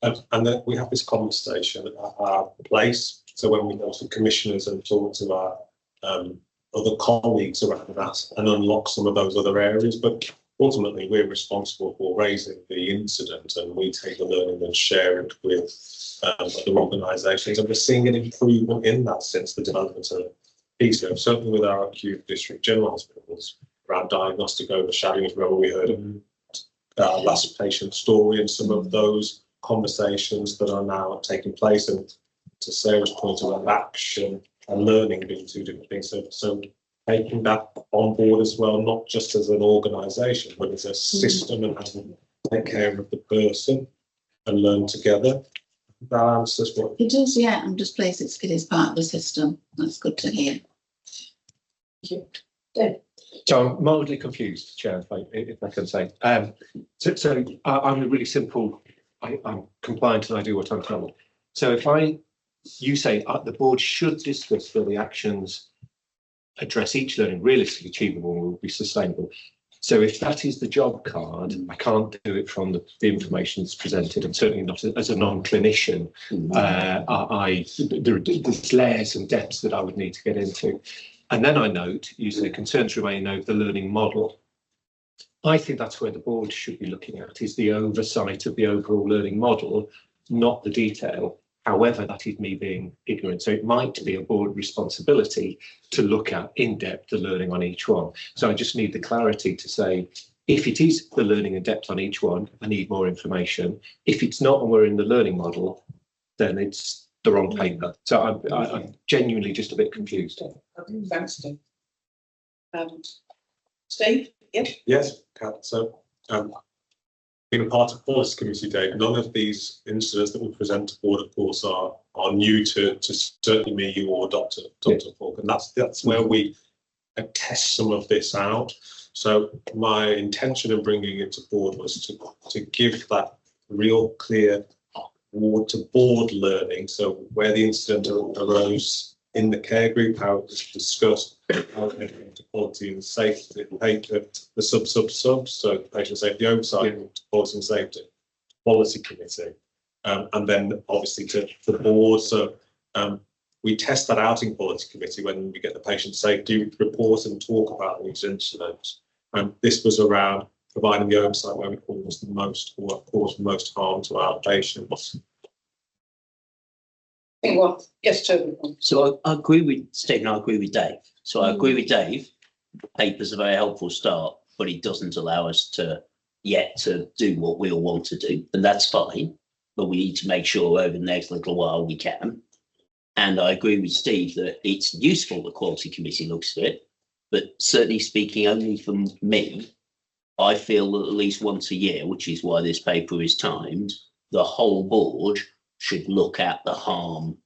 And then we have this conversation at our place. So when we go to commissioners and talk to our other colleagues around that and unlock some of those other areas, but ultimately we're responsible for raising the incident, and we take the learning and share it with other organisations, and we're seeing an improvement in that since the development of PISA, certainly with our acute district general hospitals around diagnostic overshadowing. Remember, we heard of our last patient story and some of those conversations that are now taking place, and to Sarah's point about action and learning being two different things. So taking that on board as well, not just as an organisation, but as a system, and having to take care of the person and learn together. That answers what it does. Yeah, I'm just pleased it is part of the system. That's good to hear. So I'm mildly confused, Chair, if I can say. So I'm a really simple. I'm compliant and I do what I'm told. So if you say the board should discuss whether the actions address each learning realistically achievable and will be sustainable. So if that is the job card, I can't do it from the information that's presented, and certainly not as a non-clinician. There's layers and depths that I would need to get into. And then I note, you say concerns remain over the learning model. I think that's where the board should be looking at, is the oversight of the overall learning model, not the detail. However, that is me being ignorant. So it might be a board responsibility to look at in depth the learning on each one. So I just need the clarity to say, if it is the learning in depth on each one, I need more information. If it's not and we're in the learning model, then it's the wrong paper. So I'm genuinely just a bit confused. Okay, thanks, Steve. Steve? Yep. Yes, Kat. So being a part of policy committee day, none of these incidents that we present to board, of course, are new to certainly me, you, or Dr. Falk, and that's where we test some of this out. So my intention in bringing it to board was to give that real clear ward to board learning. So where the incident arose in the care group, how it was discussed, how it came to quality and safety, the sub, so patient safety oversight, quality and safety, policy committee, and then obviously to the board. So we test that out in quality committee when we get the patient safety report and talk about these incidents. This was around providing the oversight where we caused the most, or caused most harm to our patients. Yes, Toby. So I agree with Stephen, I agree with Dave. So I agree with Dave. Paper's a very helpful start, but it doesn't allow us to do what we all want to do. And that's fine. But we need to make sure over the next little while we can. And I agree with Steve that it's useful the quality committee looks at it. But certainly speaking only for me, I feel that at least once a year, which is why this paper is timed, the whole board should look at the harm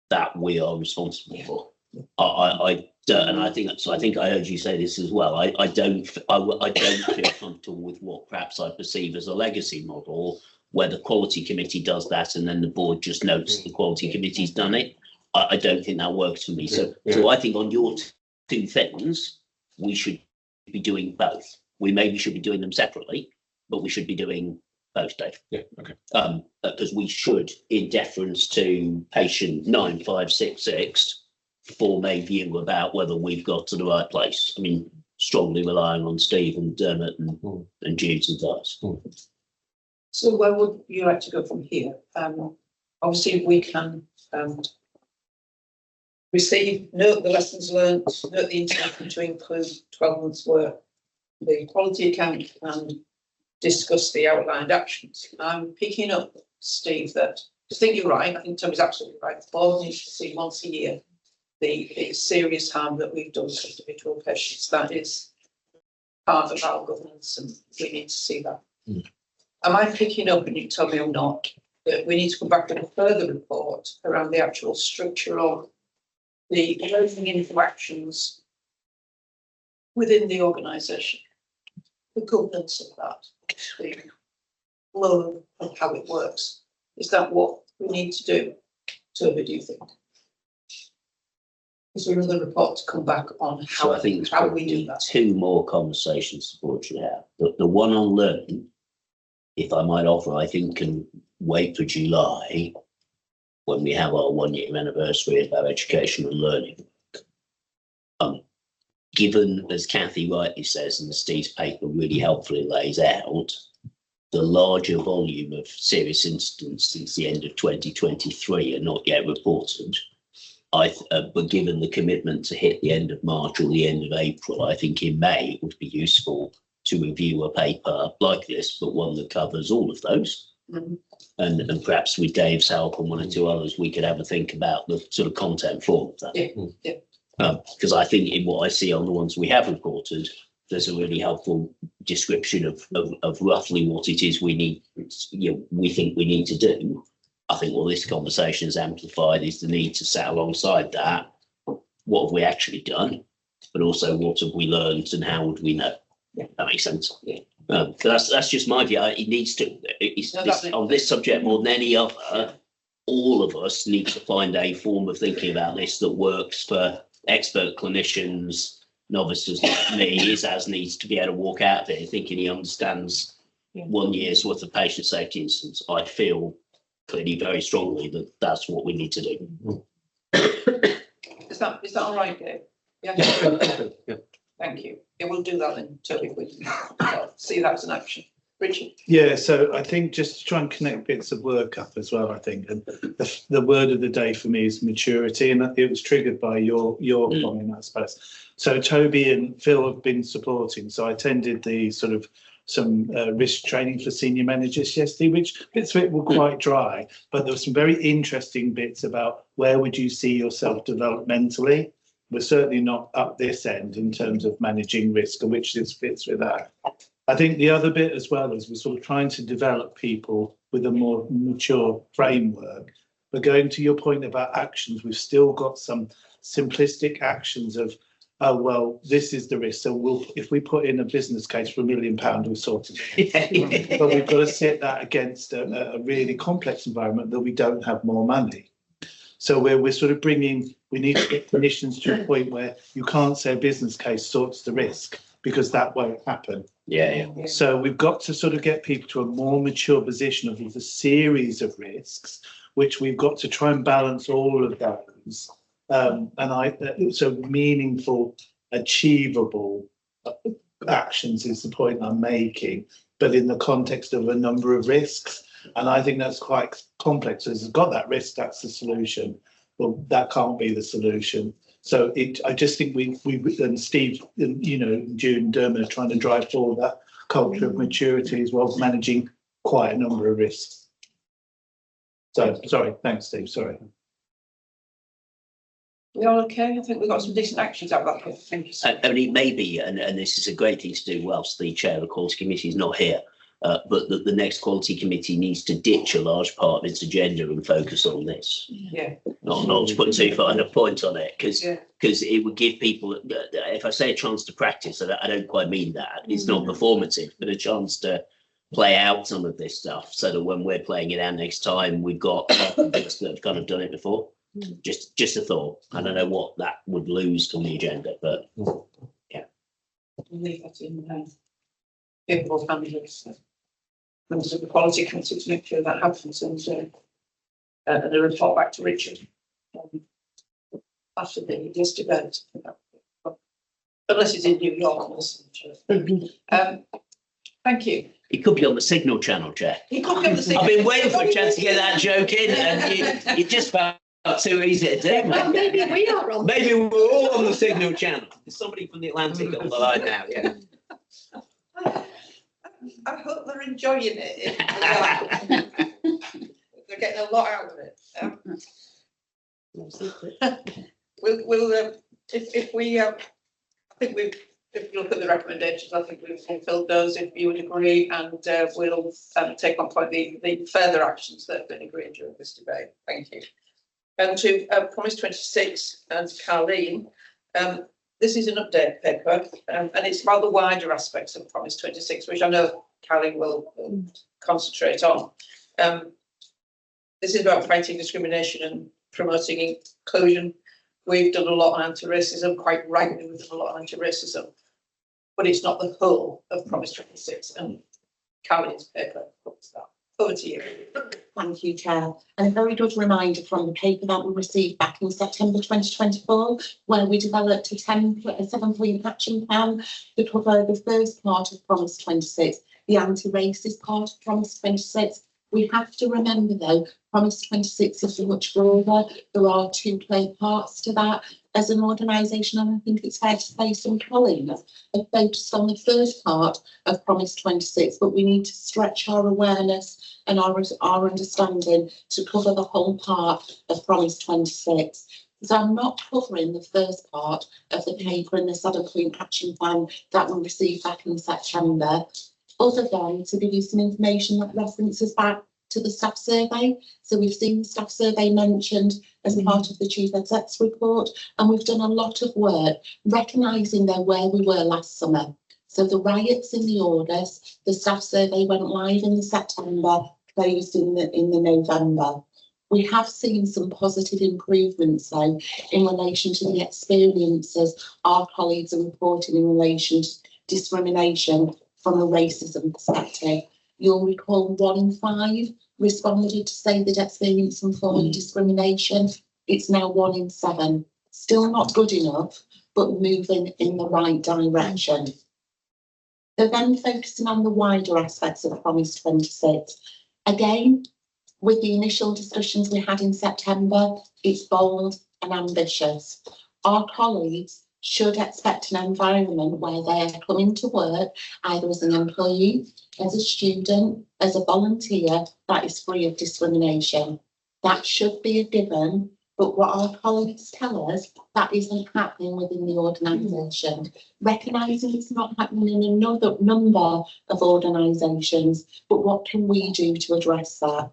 that we are responsible for. And I think I heard you say this as well. I don't feel comfortable with what perhaps I perceive as a legacy model, where the quality committee does that and then the board just notes the quality committee's done it. I don't think that works for me. So I think on your two things, we should be doing both. We maybe should be doing them separately, but we should be doing both, Dave. Yeah, okay. Because we should, in deference to patient 9566, form a view about whether we've got to the right place. I mean, strongly relying on Steve and Dermot and Jude and us. So where would you like to go from here? Obviously, we can note the lessons learned, note the intention to include 12 months' work, the quality account, and discuss the outlined actions. I'm picking up, Steve, that I think you're right. I think Tommy's absolutely right. The board needs to see once a year the serious harm that we've done to individual patients. That is part of our governance, and we need to see that. Am I picking up, and you tell me I'm not, that we need to come back with a further report around the actual structure of the learning interactions within the organisation, the governance of that, the flow of how it works. Is that what we need to do? Toby, do you think? Is there another report to come back on So I think there's how we do probably that? 2 more conversations the board should have. The one on learning, if I might offer, I think can wait for July when we have our 1-year anniversary about education and learning. Given, as Kathy rightly says, and Steve's paper really helpfully lays out, the larger volume of serious incidents since the end of 2023 are not yet reported. But given the commitment to hit the end of March or the end of April, I think in May it would be useful to review a paper like this, but one that covers all of those. And perhaps with Dave's help and 1 or 2 others, we could have a think about the sort of content form of that. Because I think in what I see on the ones we have reported, there's a really helpful description of roughly what it is we need, we think we need to do. I think what this conversation has amplified is the need to set alongside that, what have we actually done, but also what have we learned and how would we know? That makes sense. That's just my view. It needs to, on this subject more than any other, all of us need to find a form of thinking about this that works for expert clinicians, novices like me. As needs to be able to walk out there thinking he understands 1 year's worth of patient safety incidents. I feel clearly very strongly that that's what we need to do. Is that all right, Dave? Yeah. Thank you. Yeah, we'll do that then, Toby, if we can see that as an action. Richard? Yeah, so I think just to try and connect bits of work up as well, I think, and the word of the day for me is maturity, and it was triggered by your comment, I suppose. So Toby and Phil have been supporting, so I attended the sort of some risk training for senior managers yesterday, which bits of it were quite dry, but there were some very interesting bits about where would you see yourself developmentally. We're certainly not up this end in terms of managing risk, and which this fits with that. I think the other bit as well is we're sort of trying to develop people with a more mature framework. But going to your point about actions, we've still got some simplistic actions of, oh, well, this is the risk. So if we put in a business case for £1 million, we've sorted it. But we've got to set that against a really complex environment that we don't have more money. So we're sort of we need to get clinicians to a point where you can't say a business case sorts the risk, because that won't happen. Yeah. So we've got to sort of get people to a more mature position of there's a series of risks, which we've got to try and balance all of those. So meaningful, achievable actions is the point I'm making, but in the context of a number of risks. And I think that's quite complex. So it's got that risk, that's the solution. Well, that can't be the solution. So I just think we and Steve, June and Dermot are trying to drive forward that culture of maturity as well as managing quite a number of risks. So, sorry, thanks, Steve, sorry. We all okay? I think we've got some decent actions out of that. Thank you. I mean, it may be, and this is a great thing to do whilst the chair of the quality committee is not here, but the next quality committee needs to ditch a large part of its agenda and focus on this. Yeah. Not to put too fine a point on it, because it would give people, if I say a chance to practice, I don't quite mean that. It's not performative, but a chance to play out some of this stuff so that when we're playing it out next time, we've got that have kind of done it before. Just a thought. I don't know what that would lose from the agenda, but yeah. We'll leave that in capable families. Members of the quality committee to make sure that happens, and a report back to Richard after the list event. Unless it's in New York. Thank you. It could be on the Signal channel, Jack. He could be on the Signal. I've been waiting for a chance to get that joke in, and you just found too easy to do. Well, maybe we are on. Maybe we're all on the Signal channel. There's somebody from the Atlantic on the line now. Yeah. I hope they're enjoying it. They're getting a lot out of it. We'll if we I think we've if you look at the recommendations, I think we've fulfilled those, if you would agree, and we'll take on point the further actions that have been agreed during this debate. Thank you. And to Promise 26 and Carleen, this is an update paper, and it's about the wider aspects of Promise 26, which I know Carleen will concentrate on. This is about fighting discrimination and promoting inclusion. We've done a lot on anti-racism, quite rightly we've done a lot on anti-racism, but it's not the whole of Promise 26, and Carleen's paper covers that. Over to you. Thank you, Chair. And a very good reminder from the paper that we received back in September 2024, where we developed a 7-point action plan to cover the first part of Promise 26, the anti-racist part of Promise 26. We have to remember, though, Promise 26 is much broader. There are two clear parts to that. As an organisation, and I think it's fair to say some colleagues have focused on the first part of Promise 26, but we need to stretch our awareness and our understanding to cover the whole part of Promise 26. So I'm not covering the first part of the paper in the 7-point action plan that we received back in September, other than to give you some information that references back to the staff survey. So we've seen the staff survey mentioned as part of the Chief Exec's report, and we've done a lot of work recognising there where we were last summer. So the riots in the August, the staff survey went live in the September, closed in the November. We have seen some positive improvements, though, in relation to the experiences our colleagues are reporting in relation to discrimination from a racism perspective. You'll recall 1 in 5 responded to say they'd experienced some form of discrimination. It's now 1 in 7. Still not good enough, but moving in the right direction. So then focusing on the wider aspects of Promise 26. Again, with the initial discussions we had in September, it's bold and ambitious. Our colleagues should expect an environment where they're coming to work either as an employee, as a student, as a volunteer, that is free of discrimination. That should be a given, but what our colleagues tell us, that isn't happening within the organisation. Recognising it's not happening in another number of organisations, but what can we do to address that?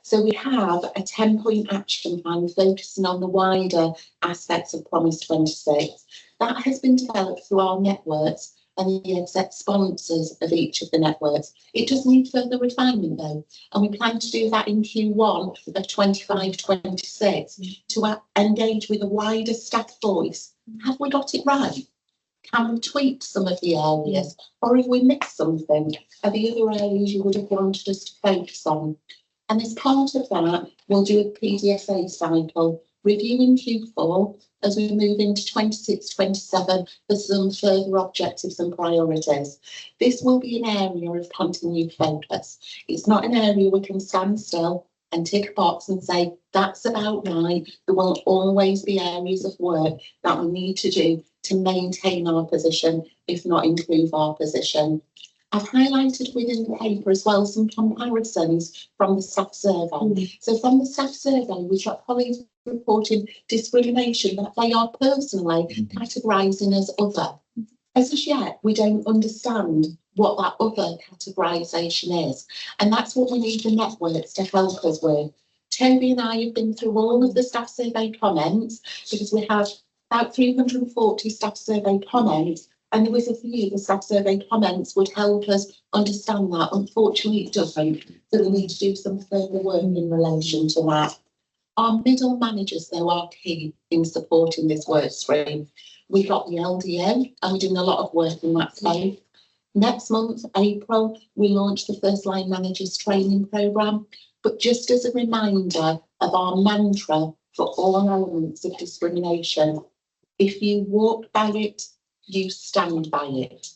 So we have a 10-point action plan focusing on the wider aspects of Promise 26. That has been developed through our networks and the exec sponsors of each of the networks. It does need further refinement, though, and we plan to do that in Q1 of 25-26 to engage with a wider staff voice. Have we got it right? Can we tweak some of the areas, or have we missed something? Are the other areas you would have wanted us to focus on? And as part of that, we'll do a PDSA cycle, reviewing Q4 as we move into 26-27 for some further objectives and priorities. This will be an area of continued focus. It's not an area we can stand still and tick a box and say, that's about right. There will always be areas of work that we need to do to maintain our position, if not improve our position. I've highlighted within the paper as well some comparisons from the staff survey. So from the staff survey, we've got colleagues reporting discrimination that they are personally categorising as other. As of yet, we don't understand what that other categorisation is. And that's what we need the networks to help us with. Toby and I have been through all of the staff survey comments because we have about 340 staff survey comments. And there was a few, the staff survey comments would help us understand that. Unfortunately, it doesn't. So we need to do some further work in relation to that. Our middle managers, though, are key in supporting this work stream. We've got the LDO, and we're doing a lot of work in that space. Next month, April, we launch the First Line Managers Training Programme. But just as a reminder of our mantra for all elements of discrimination, if you walk by it, you stand by it.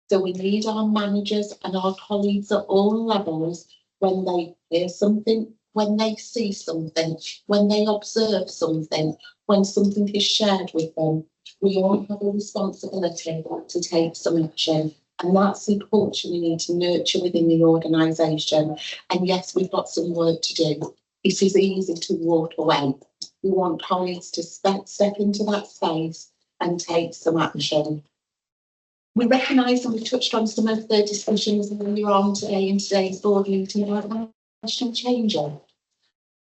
So we need our managers and our colleagues at all levels, when they hear something, when they see something, when they observe something, when something is shared with them, we all have a responsibility to take some action. And that's the culture we need to nurture within the organisation. And yes, we've got some work to do. It is easy to walk away. We want colleagues to step into that space and take some action. We recognise, and we've touched on some of the discussions earlier on today in today's board meeting about national changes.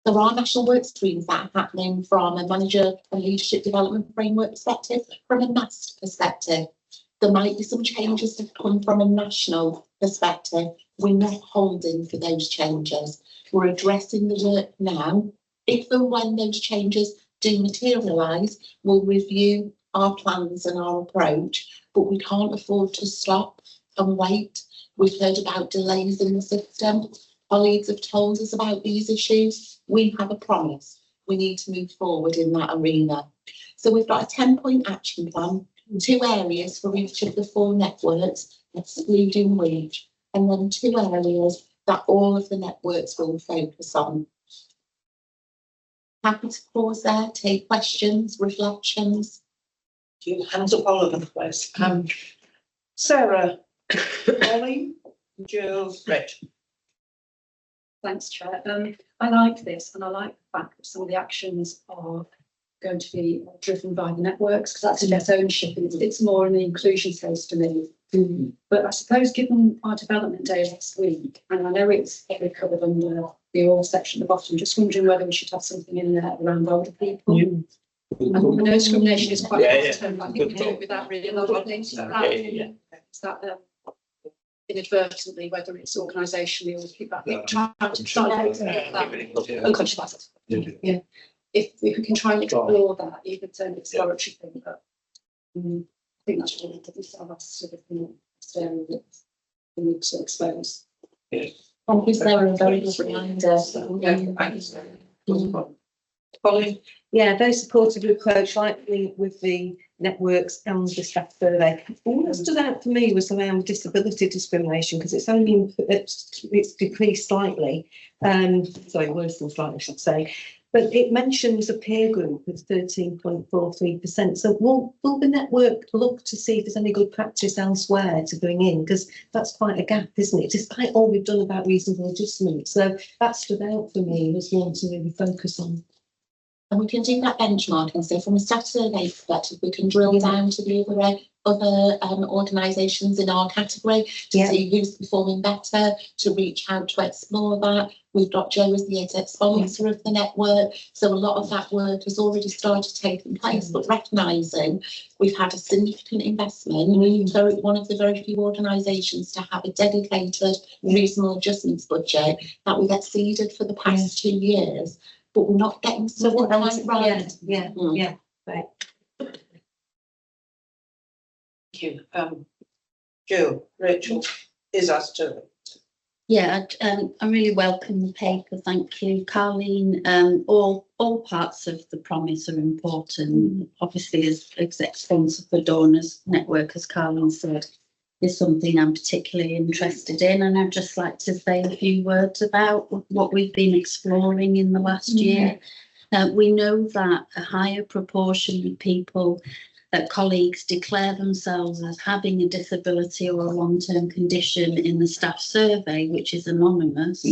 There are national work streams that are happening from a manager and leadership development framework perspective, from a NAST perspective. There might be some changes that come from a national perspective. We're not holding for those changes. We're addressing the work now. If and when those changes do materialise, we'll review our plans and our approach, but we can't afford to stop and wait. We've heard about delays in the system. Colleagues have told us about these issues. We have a promise. We need to move forward in that arena. So we've got a 10-point action plan, 2 areas for each of the 4 networks, excluding wage, and then 2 areas that all of the networks will focus on. Happy to pause there, take questions, reflections. You hands up all of them, please. Sarah, Pauline, Joe, Rich. Thanks, Chair. I like this, and I like the fact that some of the actions are going to be driven by the networks, because that's less ownership. It's more in the inclusion space for me. But I suppose, given our development day last week, and I know it's probably covered under the all section at the bottom, just wondering whether we should have something in there around older people. I know discrimination is quite a term, but I think we do it without really things. Is that inadvertently, whether it's organisationally or people, I think trying to start unconscious bias. Yeah. If we can try and explore that, even though it's an exploratory thing, but I think that's really the sort of thing that we need to expose. Thank you, Sarah, a very good reminder. Pauline. Yeah, very supportive approach, like with the networks and the staff survey. And what stood out for me was around disability discrimination, because it's only it's decreased slightly. Sorry, worse than slightly, I should say. But it mentions a peer group of 13.43%. So will the network look to see if there's any good practice elsewhere to bring in? Because that's quite a gap, isn't it? Despite all we've done about reasonable adjustment. So that stood out for me as one to really focus on. And we can do that benchmarking. So from a staff survey perspective, we can drill down to the other organisations in our category to see who's performing better, to reach out to explore that. We've got Jo as the exec sponsor of the network. So a lot of that work has already started taking place, but recognising we've had a significant investment. So one of the very few organisations to have a dedicated reasonable adjustments budget that we've exceeded for the past 2 years. But we're not getting something right. Yeah. Right. Thank you. Jo, Rachel is asked to. Yeah, I really welcome the paper. Thank you, Carleen. All parts of the promise are important. Obviously, as exec sponsor for Donors Network, as Carleen said, is something I'm particularly interested in, and I'd just like to say a few words about what we've been exploring in the last year. We know that a higher proportion of people, colleagues, declare themselves as having a disability or a long-term condition in the staff survey, which is anonymous,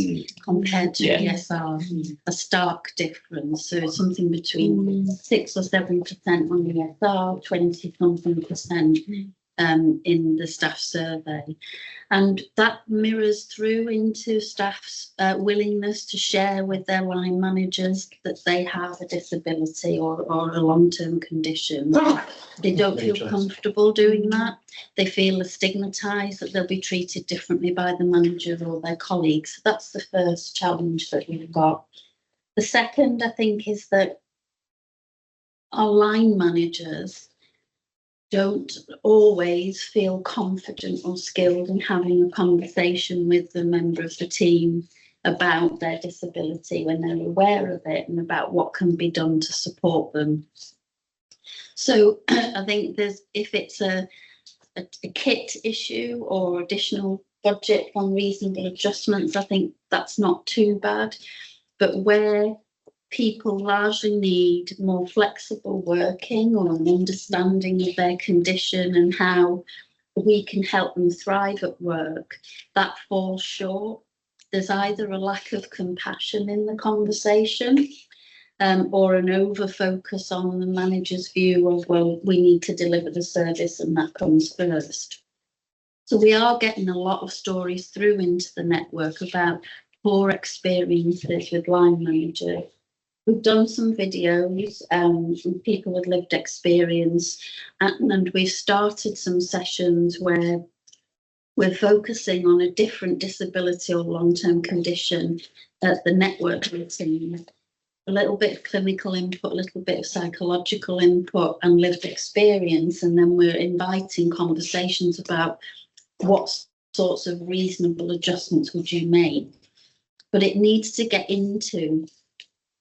compared to ESR, a stark difference. So it's something between 6 or 7% on ESR, 20-something% in the staff survey, and that mirrors through into staff's willingness to share with their line managers that they have a disability or a long-term condition. They don't feel comfortable doing that. They feel stigmatized, that they'll be treated differently by the manager or their colleagues. That's the first challenge that we've got. The second, I think, is that our line managers don't always feel confident or skilled in having a conversation with the member of the team about their disability when they're aware of it and about what can be done to support them. So I think if it's a kit issue or additional budget on reasonable adjustments, I think that's not too bad. But where people largely need more flexible working or an understanding of their condition and how we can help them thrive at work, that falls short. There's either a lack of compassion in the conversation or an over focus on the manager's view of, well, we need to deliver the service and that comes first. So we are getting a lot of stories through into the network about poor experiences with line managers. We've done some videos from people with lived experience, and we've started some sessions where we're focusing on a different disability or long-term condition at the network meeting. A little bit of clinical input, a little bit of psychological input and lived experience, and then we're inviting conversations about what sorts of reasonable adjustments would you make. But it needs to get into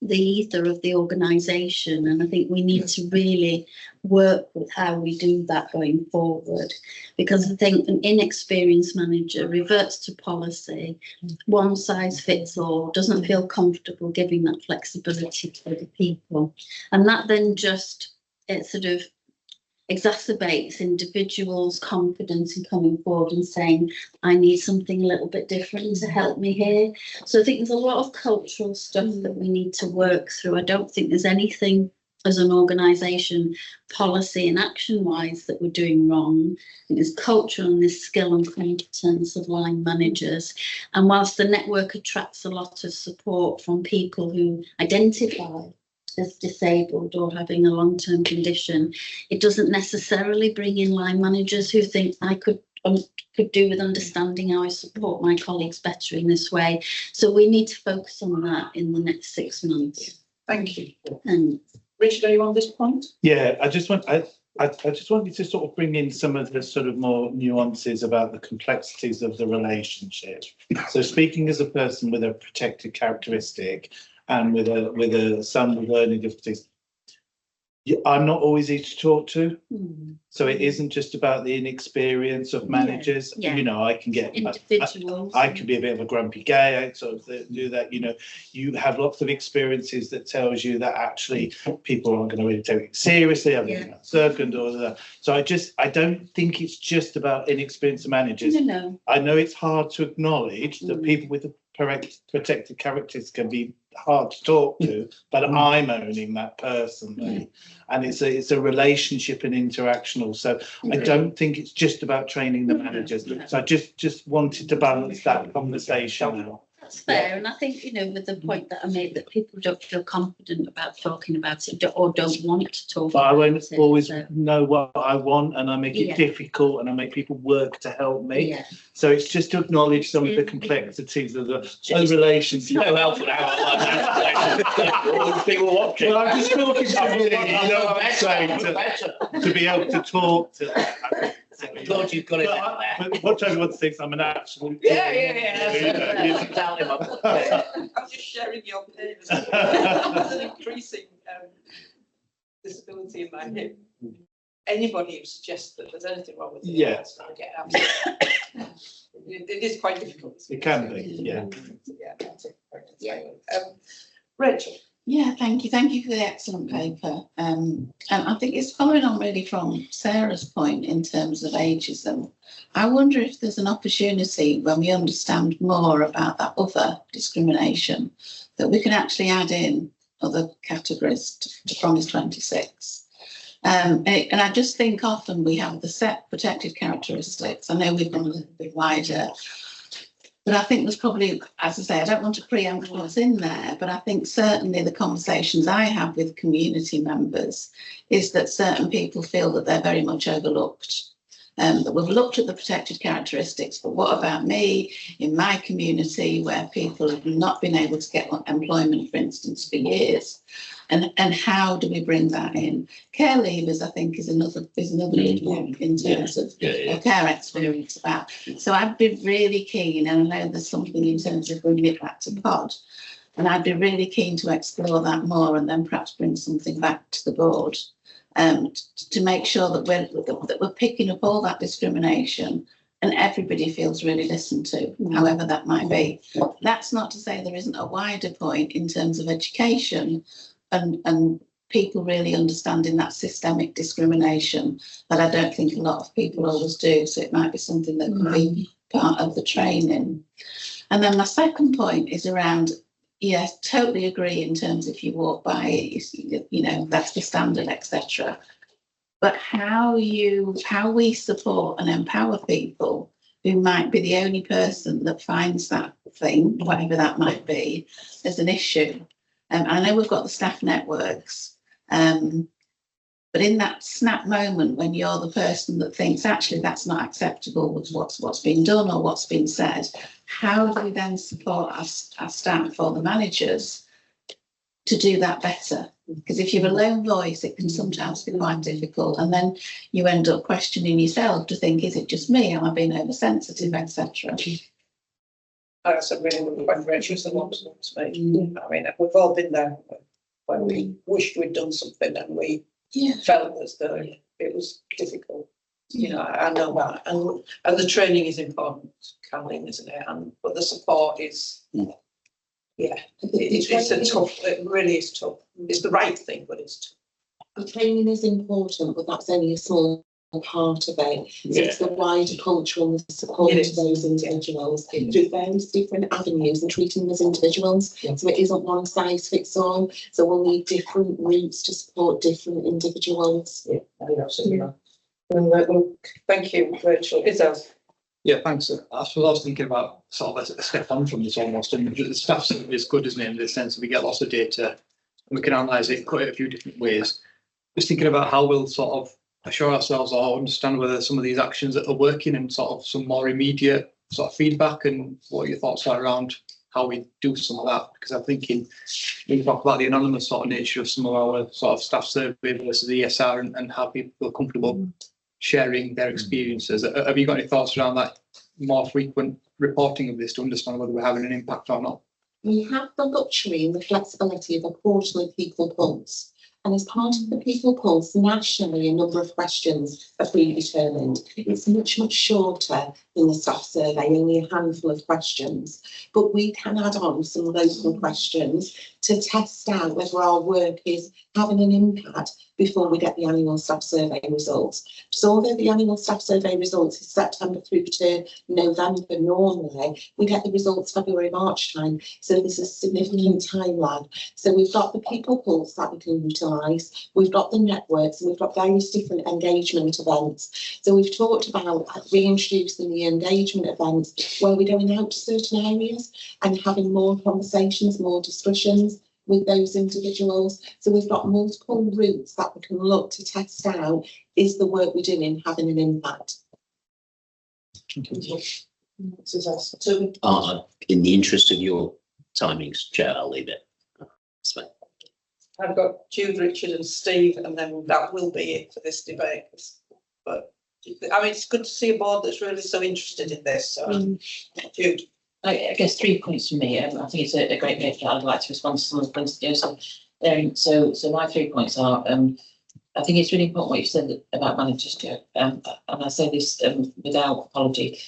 the ether of the organisation, and I think we need to really work with how we do that going forward, because I think an inexperienced manager reverts to policy, one size fits all, doesn't feel comfortable giving that flexibility to other people, and that then just sort of exacerbates individuals' confidence in coming forward and saying, I need something a little bit different to help me here. So I think there's a lot of cultural stuff that we need to work through. I don't think there's anything as an organisation, policy and action-wise, that we're doing wrong. I think there's culture and there's skill and competence of line managers. And whilst the network attracts a lot of support from people who identify as disabled or having a long-term condition, it doesn't necessarily bring in line managers who think I could do with understanding how I support my colleagues better in this way. So we need to focus on that in the next 6 months. Thank you. And Richard, are you on this point? Yeah, I just wanted to sort of bring in some of the sort of more nuances about the complexities of the relationship. So speaking as a person with a protected characteristic and with a son with learning difficulties, I'm not always easy to talk to. So it isn't just about the inexperience of managers. Yeah. You know, I can get individuals. I can be a bit of a grumpy gay. I sort of do that. You know, you have lots of experiences that tells you that actually people aren't going to really take it seriously. I'm circumcised or that. So I don't think it's just about inexperienced managers. No. I know it's hard to acknowledge that people with the protected characters can be hard to talk to, but I'm owning that personally, and it's a relationship and interactional. So I don't think it's just about training the managers. So I just wanted to balance that conversation out. That's fair, and I think, you know, with the point that I made, that people don't feel confident about talking about it or don't want to talk But I about won't it. always So, know what I want, and I make it difficult, and I make people work to help me. yeah. So it's just to acknowledge some of the complexities of the relationship. No help for all the people watching. Well, I'm just talking to you, you know what I'm saying, to be able to talk to. I'm glad you've got it out there. But what everyone thinks I'm an absolute. Yeah. Tell him I'm just sharing your pain. There's an increasing disability in my hip. Anybody who suggests that there's anything wrong with it, Yes. I get absolutely. It is quite difficult. It can be, yeah. Rachel. Yeah, thank you. Thank you for the excellent paper. And I think it's following on really from Sarah's point in terms of ageism. I wonder if there's an opportunity when we understand more about that other discrimination that we can actually add in other categories to Promise 26. And I just think often we have the set protected characteristics. I know we've gone a little bit wider, but I think there's probably, as I say, I don't want to preempt what's in there, but I think certainly the conversations I have with community members is that certain people feel that they're very much overlooked. That we've looked at the protected characteristics, but what about me in my community where people have not been able to get employment, for instance, for years? And how do we bring that in? Care leavers, I think, is another good one in terms of care experience about. So I'd be really keen, and I know there's something in terms of bringing it back to pod, and I'd be really keen to explore that more and then perhaps bring something back to the board to make sure that we're picking up all that discrimination and everybody feels really listened to, however that might be. That's not to say there isn't a wider point in terms of education and people really understanding that systemic discrimination that I don't think a lot of people always do. So it might be something that could be part of the training. And then my second point is around, yes, totally agree in terms if you walk by it, you know, that's the standard, etc. But how we support and empower people who might be the only person that finds that thing, whatever that might be, as an issue. I know we've got the staff networks, but in that snap moment when you're the person that thinks actually that's not acceptable with what's been done or what's been said, how do we then support our staff or the managers to do that better? Because if you have a lone voice, it can sometimes be quite difficult, and then you end up questioning yourself to think, is it just me? Am I being oversensitive, etc.? That's a really good point, Rachel. It's the one to make. I mean, we've all been there when we wished we'd done something and we felt as though it was difficult. You know, I know that, and the training is important, Caroline, isn't it? But the support is, it's a tough. It really is tough. It's the right thing, but it's tough. The training is important, but that's only a small part of it. So it's the wider culture and the support to those individuals through various different avenues and treating them as individuals. So it isn't one size fits all. So we'll need different routes to support different individuals. Yeah, I think absolutely right. Well, thank you, Rachel. Isabel. Yeah, thanks. I suppose I was thinking about sort of a step on from this almost, and the staff survey is good, isn't it, in the sense that we get lots of data and we can analyse it quite a few different ways. Just thinking about how we'll sort of assure ourselves or understand whether some of these actions that are working and sort of some more immediate sort of feedback, and what your thoughts are around how we do some of that. Because I'm thinking we talk about the anonymous sort of nature of some of our sort of staff survey versus the ESR, and how people feel comfortable sharing their experiences. Have you got any thoughts around that more frequent reporting of this to understand whether we're having an impact or not? We have the luxury and the flexibility of a quarterly people pulse. And as part of the people pulse, nationally, a number of questions are predetermined. It's much, much shorter than the staff survey, only a handful of questions. But we can add on some local questions to test out whether our work is having an impact before we get the annual staff survey results. So although the annual staff survey results is September through to November normally, we get the results February, March time. So there's a significant time lag. So we've got the people pulse that we can utilise, we've got the networks, and we've got various different engagement events. So we've talked about reintroducing the engagement events where we're going out to certain areas and having more conversations, more discussions with those individuals. So we've got multiple routes that we can look to test out, is the work we're doing having an impact? In the interest of your timings, Chair, I'll leave it. I've got Jude, Richard and Steve, and then that will be it for this debate. But I mean, it's good to see a board that's really so interested in this. So, Jude. I guess 3 points from me. I think it's a great paper. I'd like to respond to some of the points that Joseph. So my 3 points are, I think it's really important what you said about managers, Joe. And I say this without apology.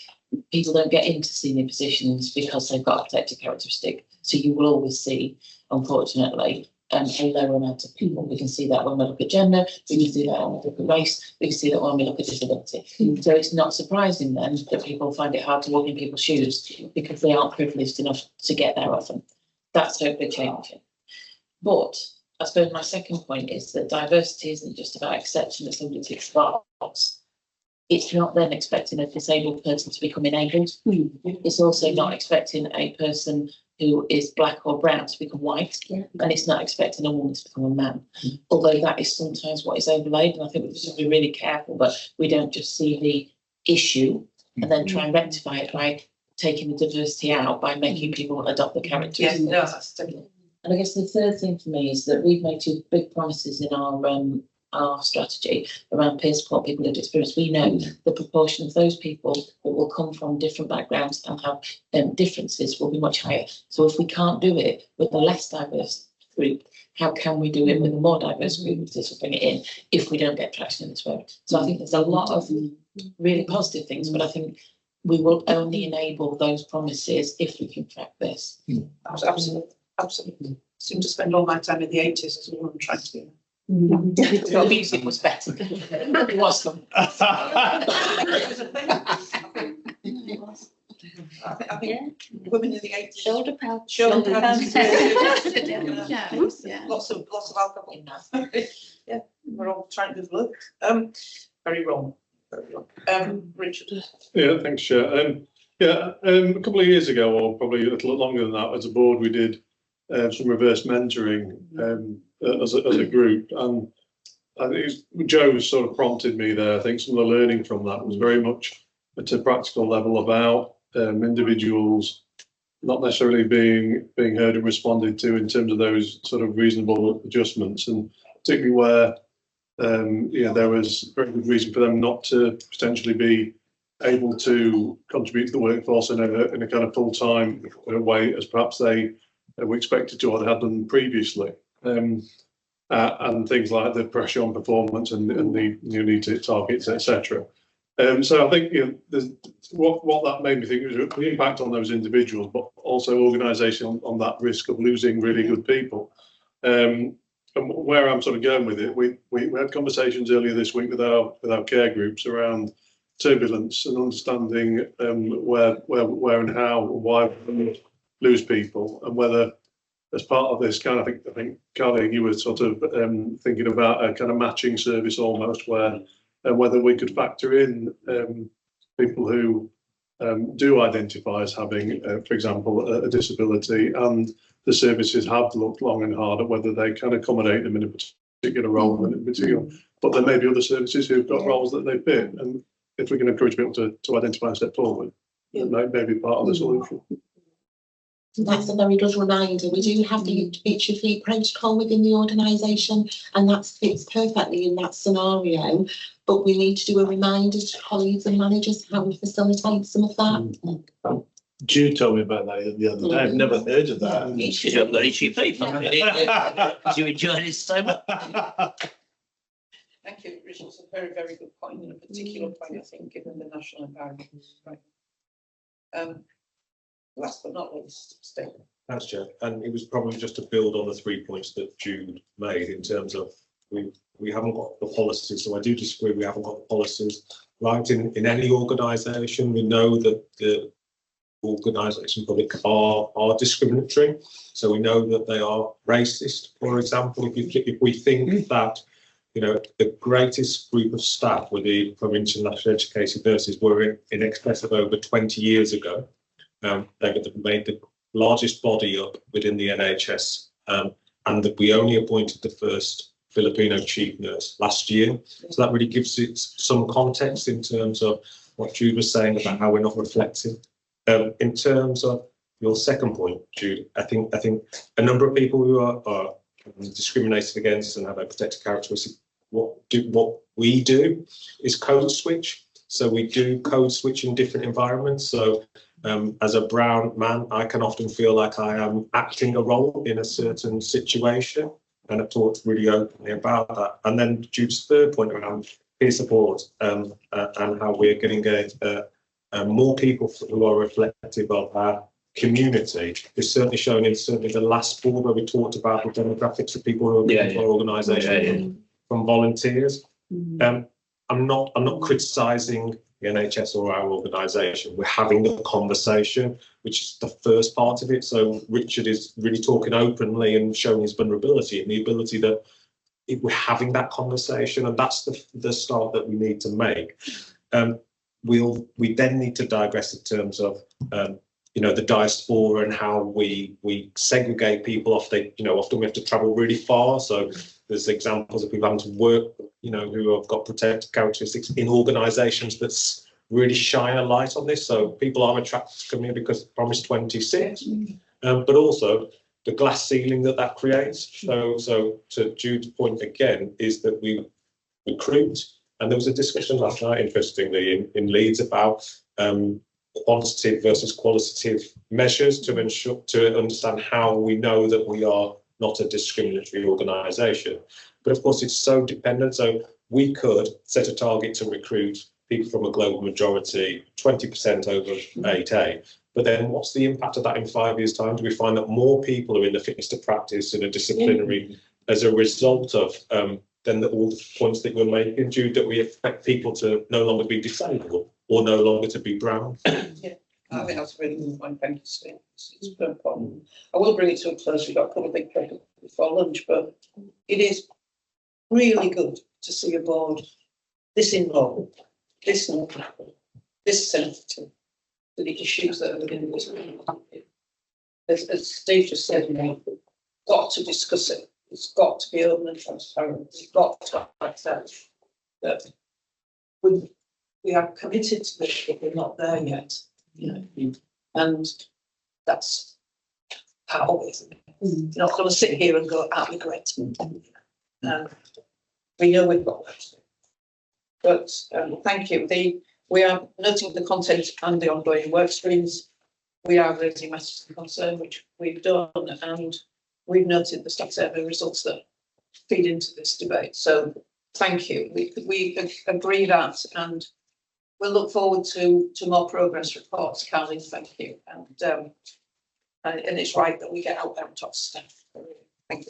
People don't get into senior positions because they've got a protected characteristic. So you will always see, unfortunately, a lower amount of people. We can see that when we look at gender, we can see that when we look at race, we can see that when we look at disability. So it's not surprising then that people find it hard to walk in people's shoes because they aren't privileged enough to get there often. That's hopefully changing. But I suppose my second point is that diversity isn't just about accepting that somebody ticks the box. It's not then expecting a disabled person to become enabled. It's also not expecting a person who is black or brown to become white, and it's not expecting a woman to become a man. Although that is sometimes what is overlaid, and I think we have to be really careful that we don't just see the issue and then try and rectify it by taking the diversity out, by making people adopt the characteristics. Yeah, no, that's definitely. And I guess the third thing for me is that we've made 2 big promises in our strategy around peer support, people with experience. We know the proportion of those people that will come from different backgrounds and have differences will be much higher. So if we can't do it with a less diverse group, how can we do it with a more diverse group to bring it in if we don't get traction in this way? So I think there's a lot of really positive things, but I think we will only enable those promises if we can track this. Absolutely, absolutely. Seem to spend all my time in the 80s as well. I'm trying to do. Well, music was better. It was some. I think women in the 80s. Shoulder pads. Shoulder pads. Yeah. Lots of alcohol. Yeah, we're all trying to look. Very wrong. Richard. Yeah, thanks, Chair. A couple of years ago, or probably a little longer than that, as a board, we did some reverse mentoring as a group, and I think Joe sort of prompted me there. I think some of the learning from that was very much at a practical level about individuals not necessarily being heard and responded to in terms of those sort of reasonable adjustments, and particularly where there was very good reason for them not to potentially be able to contribute to the workforce in a kind of full-time way as perhaps they were expected to or had done previously. And things like the pressure on performance and the need to hit targets, etc. So I think what that made me think was the impact on those individuals, but also organisation on that risk of losing really good people. And where I'm sort of going with it, we had conversations earlier this week with our care groups around turbulence and understanding where and how and why we lose people, and whether as part of this kind of, I think Carly, you were sort of thinking about a kind of matching service almost, where whether we could factor in people who do identify as having, for example, a disability, and the services have looked long and hard at whether they can accommodate them in a particular role and in particular. But there may be other services who've got roles that they fit, and if we can encourage people to identify and step forward, that may be part of the solution. That's a very good reminder. We do have the Beat Your Feet protocol within the organisation, and that fits perfectly in that scenario. But we need to do a reminder to colleagues and managers how we facilitate some of that. Jude told me about that the other day. I've never heard of that. You should have got itchy feet. Because you enjoyed it so much. Thank you, Richard. It's a very, very good point, and a particular point, I think, given the national environment. Right. Last but not least, Steve. Thanks, Chair. And it was probably just to build on the 3 points that Jude made in terms of we haven't got the policies. So I do disagree. We haven't got the policies right in any organisation. We know that the organisation public are discriminatory. So we know that they are racist. For example, if we think that the greatest group of staff from internationally educated nurses were in excess of over 20 years ago. They made the largest body up within the NHS, and that we only appointed the first Filipino chief nurse last year. So that really gives it some context in terms of what Jude was saying about how we're not reflecting. In terms of your second point, Jude, I think a number of people who are discriminated against and have a protected characteristic, what we do is code switch. So we do code switch in different environments. So as a brown man, I can often feel like I am acting a role in a certain situation, and I've talked really openly about that. And then Jude's third point around peer support and how we're getting more people who are reflective of our community is certainly shown in the last board where we talked about the demographics of people who are looking for organisation from volunteers. I'm not criticising the NHS or our organisation. We're having the conversation, which is the first part of it. So Richard is really talking openly and showing his vulnerability and the ability that we're having that conversation, and that's the start that we need to make. We then need to digress in terms of the diaspora and how we segregate people off. Often we have to travel really far. So there's examples of people having to work, who have got protected characteristics in organisations that really shine a light on this. So people are attracted to come here because Promise 26, but also the glass ceiling that creates. So to Jude's point again is that we recruit, and there was a discussion last night, interestingly, in Leeds about quantitative versus qualitative measures to understand how we know that we are not a discriminatory organisation. But of course, it's so dependent. So we could set a target to recruit people from a global majority, 20% over 8A. But then what's the impact of that in 5 years' time? Do we find that more people are in the fitness to practice in a disciplinary as a result of then all the points that you're making, Jude, that we expect people to no longer be disabled or no longer to be brown? Yeah, I think that's a really good point. Thank you, Steve. It's very important. I will bring it to a close. We've got a couple of big questions before lunch, but it is really good to see a board this involved this sensitive to the issues that are within this. As Steve just said, we've got to discuss it. It's got to be open and transparent. We've got to accept that we are committed to this, but we're not there yet. And that's part of it. You're not going to sit here and go, I regret. We know we've got that. But thank you. We are noting the content and the ongoing work streams. We are raising matters of concern, which we've done, and we've noted the staff survey results that feed into this debate. So thank you. We agree that, and we'll look forward to more progress reports, Carly. Thank you. And it's right that we get out there and talk to staff. Thank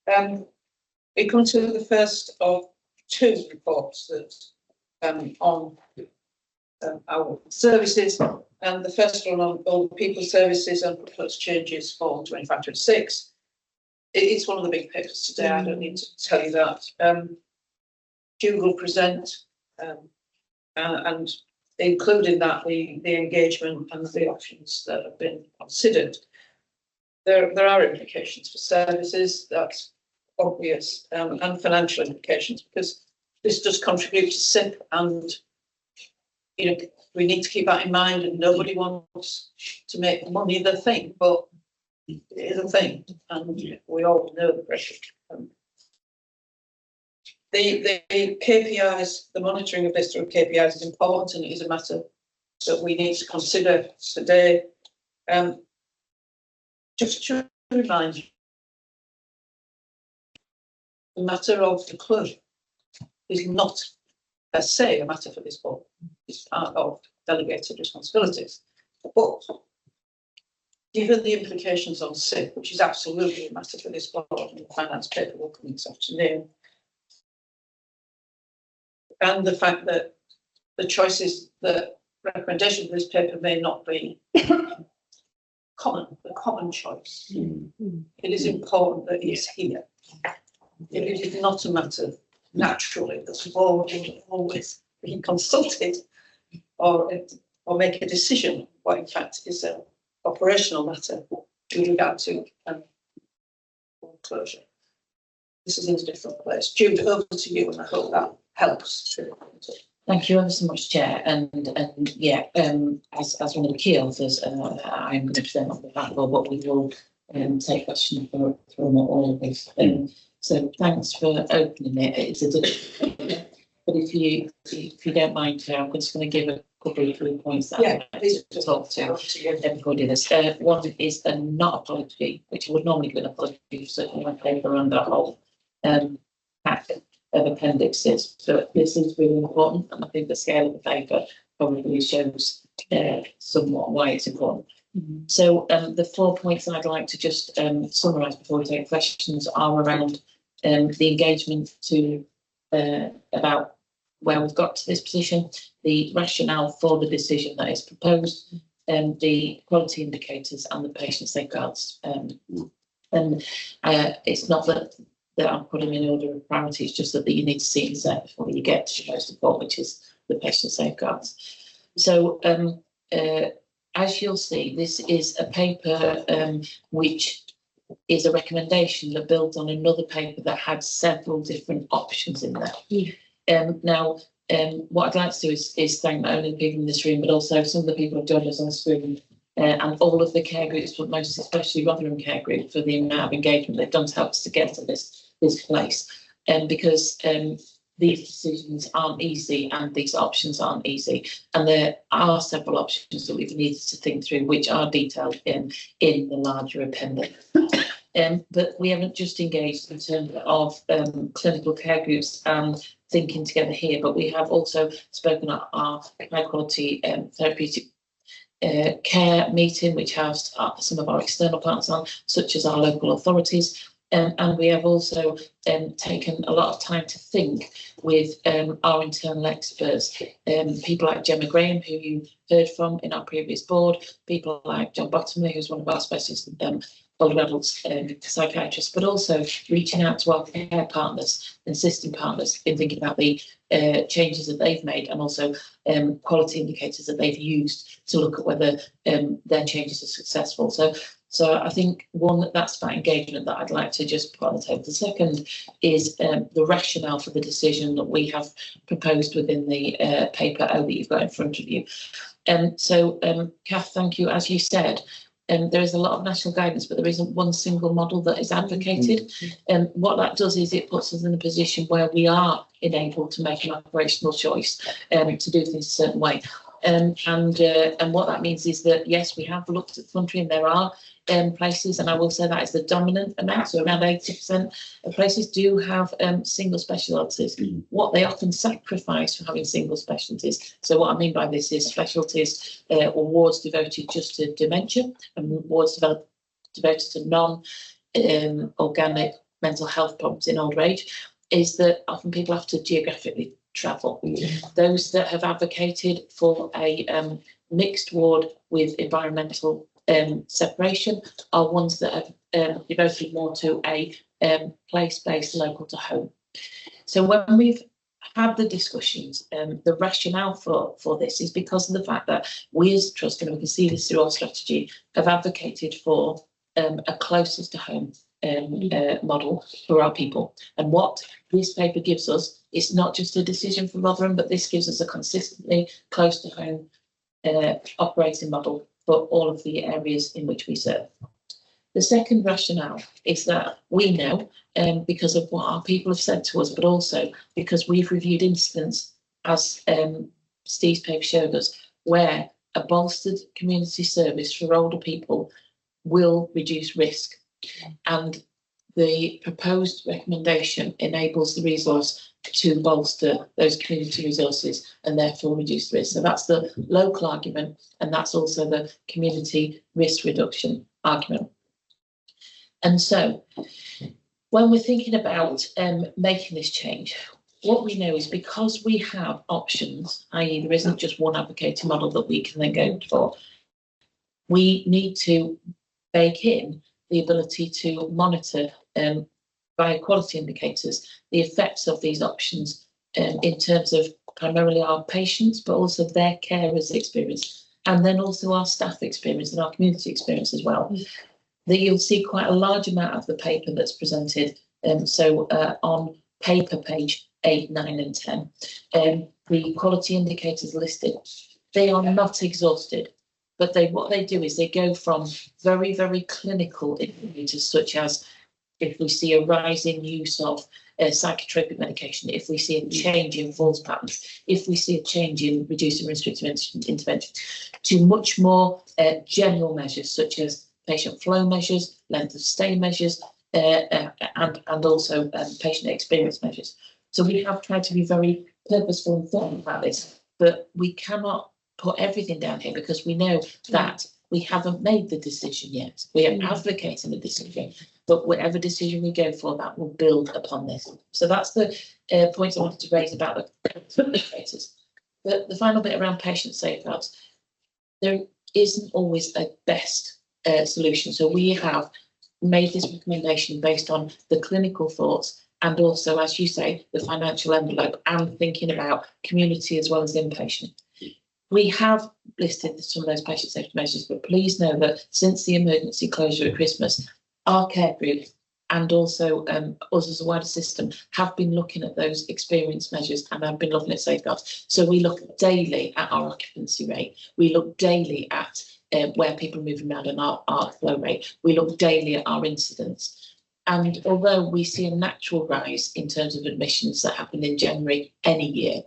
you. We come to the first of two reports that on our services, and the first one on all people services and proposed changes for 25-26. It's one of the big papers today. I don't need to tell you that. June will present, and including that the engagement and the options that have been considered. There are implications for services, that's obvious, and financial implications, because this does contribute to SIP, and we need to keep that in mind, and nobody wants to make money the thing, but it is a thing, and we all know the pressure. The KPIs, the monitoring of this through KPIs is important, and it is a matter that we need to consider today. Just to remind you, the matter of the club is not per se a matter for this board. It's part of delegated responsibilities. But given the implications on SIP, which is absolutely a matter for this board, and the finance paper will come this afternoon, and the fact that the choices, the recommendation of this paper may not be the common choice. It is important that it's here. It is not a matter naturally that the board will always be consulted or make a decision, what in fact is an operational matter with regard to closure. This is in a different place. Jude, over to you, and I hope that helps. Thank you ever so much, Chair. And yeah, as one of the key authors, I'm going to present on behalf of what we will take questions from all of this. So thanks for opening it. It's a difficult, but if you don't mind, I'm just going to give a couple of 3 points that I'd like to talk to before we do this. One is a not apology, which would normally be an apology, certainly my paper and the whole pack of appendixes. So this is really important, and I think the scale of the paper probably shows somewhat why it's important. So the 4 points I'd like to just summarise before we take questions are around the engagement to about where we've got to this position, the rationale for the decision that is proposed, the quality indicators and the patient safeguards. And it's not that I'm putting in order of priority, it's just that you need to see it set before you get to the most important, which is the patient safeguards. So as you'll see, this is a paper which is a recommendation that builds on another paper that had several different options in there. Now, what I'd like to do is thank not only the people in this room, but also some of the people who've joined us on the screen and all of the care groups, but most especially Rotherham Care Group, for the amount of engagement they've done to help us to get to this place. Because these decisions aren't easy and these options aren't easy, and there are several options that we've needed to think through, which are detailed in the larger appendix. But we haven't just engaged in terms of clinical care groups and thinking together here, but we have also spoken at our high quality therapeutic care meeting, which has some of our external partners on, such as our local authorities. And we have also taken a lot of time to think with our internal experts, people like Gemma Graham, who you heard from in our previous board, people like John Bottomley, who's one of our specialist older adults psychiatrists, but also reaching out to our care partners and system partners in thinking about the changes that they've made, and also quality indicators that they've used to look at whether their changes are successful. So I think that's that engagement that I'd like to just put on the table. The second is the rationale for the decision that we have proposed within the paper that you've got in front of you. Kath, thank you. As you said, there is a lot of national guidance, but there isn't one single model that is advocated. And what that does is it puts us in a position where we are enabled to make an operational choice to do things a certain way. And what that means is that, yes, we have looked at the country, and there are places, and I will say that is the dominant amount, so around 80% of places do have single specialties. What they often sacrifice for having single specialties. So what I mean by this is specialties or wards devoted just to dementia, and wards devoted to non-organic mental health problems in old age, is that often people have to geographically travel. Those that have advocated for a mixed ward with environmental separation are ones that have devoted more to a place-based, local to home. So when we've had the discussions, the rationale for this is because of the fact that we as Trust, and we can see this through our strategy, have advocated for a closest to home model for our people. And what this paper gives us is not just a decision for Rotherham, but this gives us a consistently close to home operating model for all of the areas in which we serve. The second rationale is that we know, because of what our people have said to us, but also because we've reviewed incidents, as Steve's paper showed us, where a bolstered community service for older people will reduce risk. And the proposed recommendation enables the resource to bolster those community resources and therefore reduce risk. So that's the local argument, and that's also the community risk reduction argument. And so when we're thinking about making this change, what we know is because we have options, i.e. there isn't just one advocating model that we can then go for, we need to bake in the ability to monitor via quality indicators the effects of these options in terms of primarily our patients, but also their carers' experience, and then also our staff experience and our community experience as well. That you'll see quite a large amount of the paper that's presented. On paper page 8, 9 and 10, the quality indicators listed, they are not exhausted, but what they do is they go from very, very clinical indicators, such as if we see a rise in use of psychotropic medication, if we see a change in falls patterns, if we see a change in reducing restrictive intervention, to much more general measures such as patient flow measures, length of stay measures, and also patient experience measures. So we have tried to be very purposeful and thoughtful about this, but we cannot put everything down here because we know that we haven't made the decision yet. We are advocating the decision, but whatever decision we go for, that will build upon this. So that's the points I wanted to raise about the indicators. But the final bit around patient safeguards, there isn't always a best solution. So we have made this recommendation based on the clinical thoughts and also, as you say, the financial envelope and thinking about community as well as inpatient. We have listed some of those patient safety measures, but please know that since the emergency closure at Christmas, our care group and also us as a wider system have been looking at those experience measures and have been looking at safeguards. So we look daily at our occupancy rate. We look daily at where people are moving around and our flow rate. We look daily at our incidents. And although we see a natural rise in terms of admissions that happen in January any year,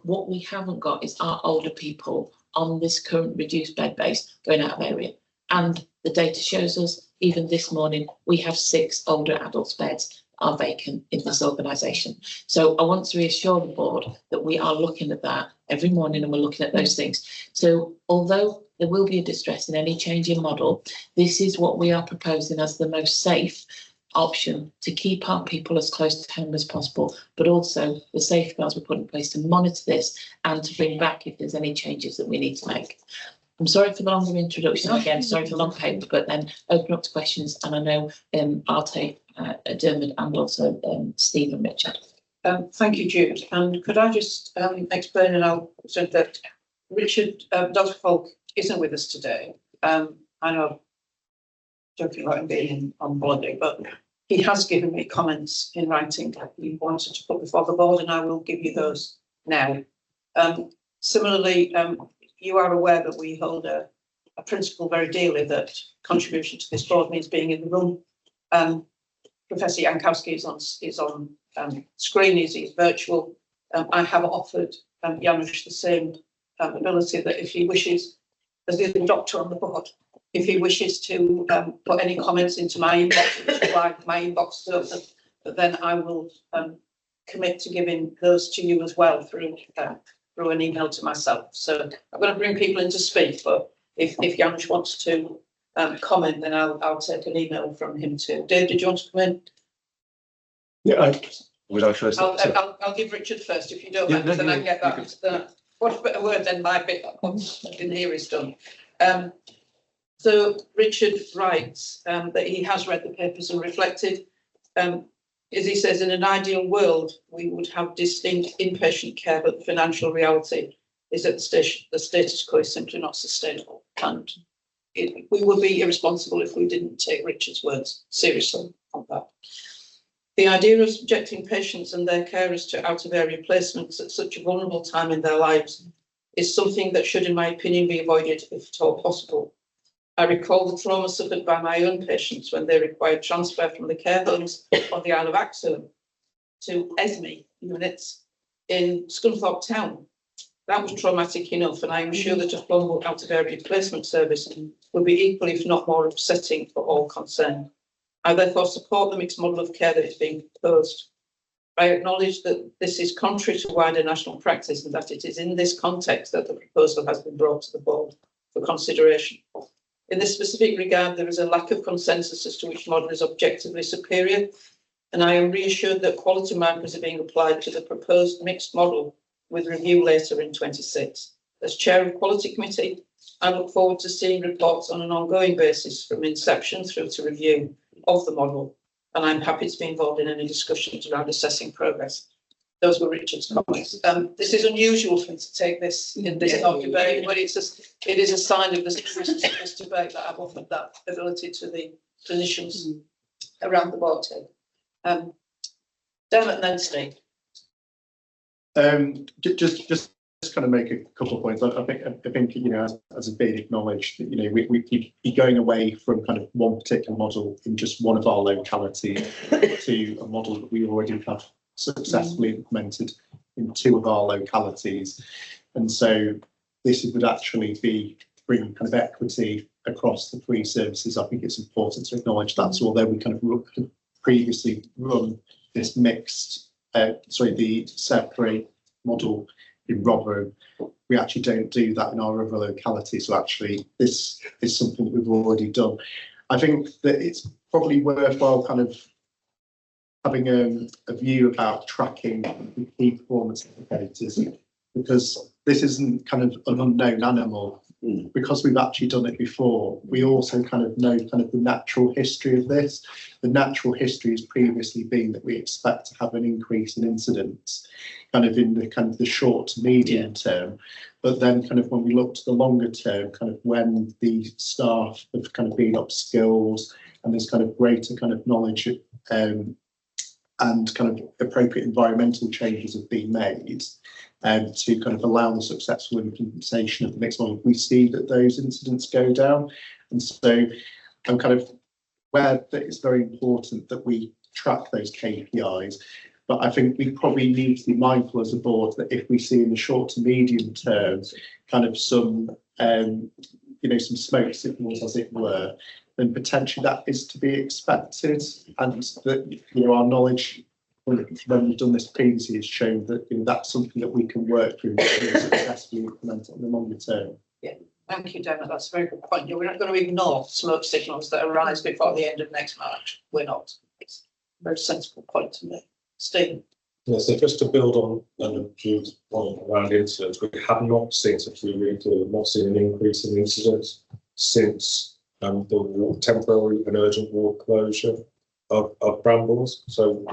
what we haven't got is our older people on this current reduced bed base going out of area. And the data shows us, even this morning, we have 6 older adults beds are vacant in this organisation. So I want to reassure the board that we are looking at that every morning and we're looking at those things. So although there will be a distress in any change in model, this is what we are proposing as the most safe option to keep our people as close to home as possible, but also the safeguards we put in place to monitor this and to bring back if there's any changes that we need to make. I'm sorry for the longer introduction again, sorry for the long paper, but then open up to questions, and I know I'll take Dermot and also Steve and Richard. Thank you, Jude. And could I just explain, and I'll say that Richard, Dr. Falk isn't with us today. I know, joking about him being on holiday, but he has given me comments in writing that he wanted to put before the board, and I will give you those now. Similarly, you are aware that we hold a principle very dearly that contribution to this board means being in the room. Professor Jankowski is on screen, he's virtual. I have offered Janusz the same ability that if he wishes, as the other doctor on the board, if he wishes to put any comments into my inbox, like my inbox is open, but then I will commit to giving those to you as well through an email to myself. So I'm going to bring people in to speak, but if Janusz wants to comment, then I'll take an email from him too. Dave, did you want to come in? Yeah, would I first? I'll give Richard first if you don't mind, then I can get that. What a better word than my bit I didn't hear is done. So Richard writes that he has read the papers and reflected. As he says, in an ideal world, we would have distinct inpatient care, but the financial reality is that the status quo is simply not sustainable. And we would be irresponsible if we didn't take Richard's words seriously on that. The idea of subjecting patients and their carers to out-of-area placements at such a vulnerable time in their lives is something that should, in my opinion, be avoided if at all possible. I recall the trauma suffered by my own patients when they required transfer from the care homes of the Isle of Axholme to ESME units in Scunthorpe Town. That was traumatic enough, and I am sure that a formal out-of-area placement service would be equally, if not more, upsetting for all concerned. I therefore support the mixed model of care that is being proposed. I acknowledge that this is contrary to wider national practice and that it is in this context that the proposal has been brought to the board for consideration. In this specific regard, there is a lack of consensus as to which model is objectively superior, and I am reassured that quality markers are being applied to the proposed mixed model with review later in 26. As Chair of Quality Committee, I look forward to seeing reports on an ongoing basis from inception through to review of the model, and I'm happy to be involved in any discussions around assessing progress. Those were Richard's comments. This is unusual for me to take this in this debate, but it is a sign of the seriousness of this debate that I've offered that ability to the clinicians around the board table. Dermot and then Steve. Just kind of make a couple of points. I think you know, as has been acknowledged, that you know we're going away from kind of one particular model in just one of our localities to a model that we already have successfully implemented in 2 of our localities, and so this would actually be bringing kind of equity across the 3 services. I think it's important to acknowledge that. So although we kind of previously run this mixed, the separate model in Rotherham, we actually don't do that in our other localities. So actually, this is something that we've already done. I think that it's probably worthwhile kind of having a view about tracking the key performance indicators, because this isn't kind of an unknown animal. Because we've actually done it before, we also kind of know kind of the natural history of this. The natural history has previously been that we expect to have an increase in incidents kind of in the short to medium term. But then kind of when we look to the longer term, kind of when the staff have kind of been upskilled and there's kind of greater kind of knowledge and kind of appropriate environmental changes have been made to kind of allow the successful implementation of the mixed model, we see that those incidents go down. And so I'm kind of aware that it's very important that we track those KPIs, but I think we probably need to be mindful as a board that if we see in the short to medium term kind of some some smoke signals, as it were, then potentially that is to be expected, and that our knowledge when we've done this previously has shown that that's something that we can work through and successfully implement in the longer term. Yeah, thank you, Dermot. That's a very good point. We're not going to ignore smoke signals that arise before the end of next March. We're not. very sensible point to make. Steve? Yeah, so just to build on Jude's point around incidents, we have not seen, so to be really clear, we've not seen an increase in incidents since the temporary and urgent ward closure of Brambles. So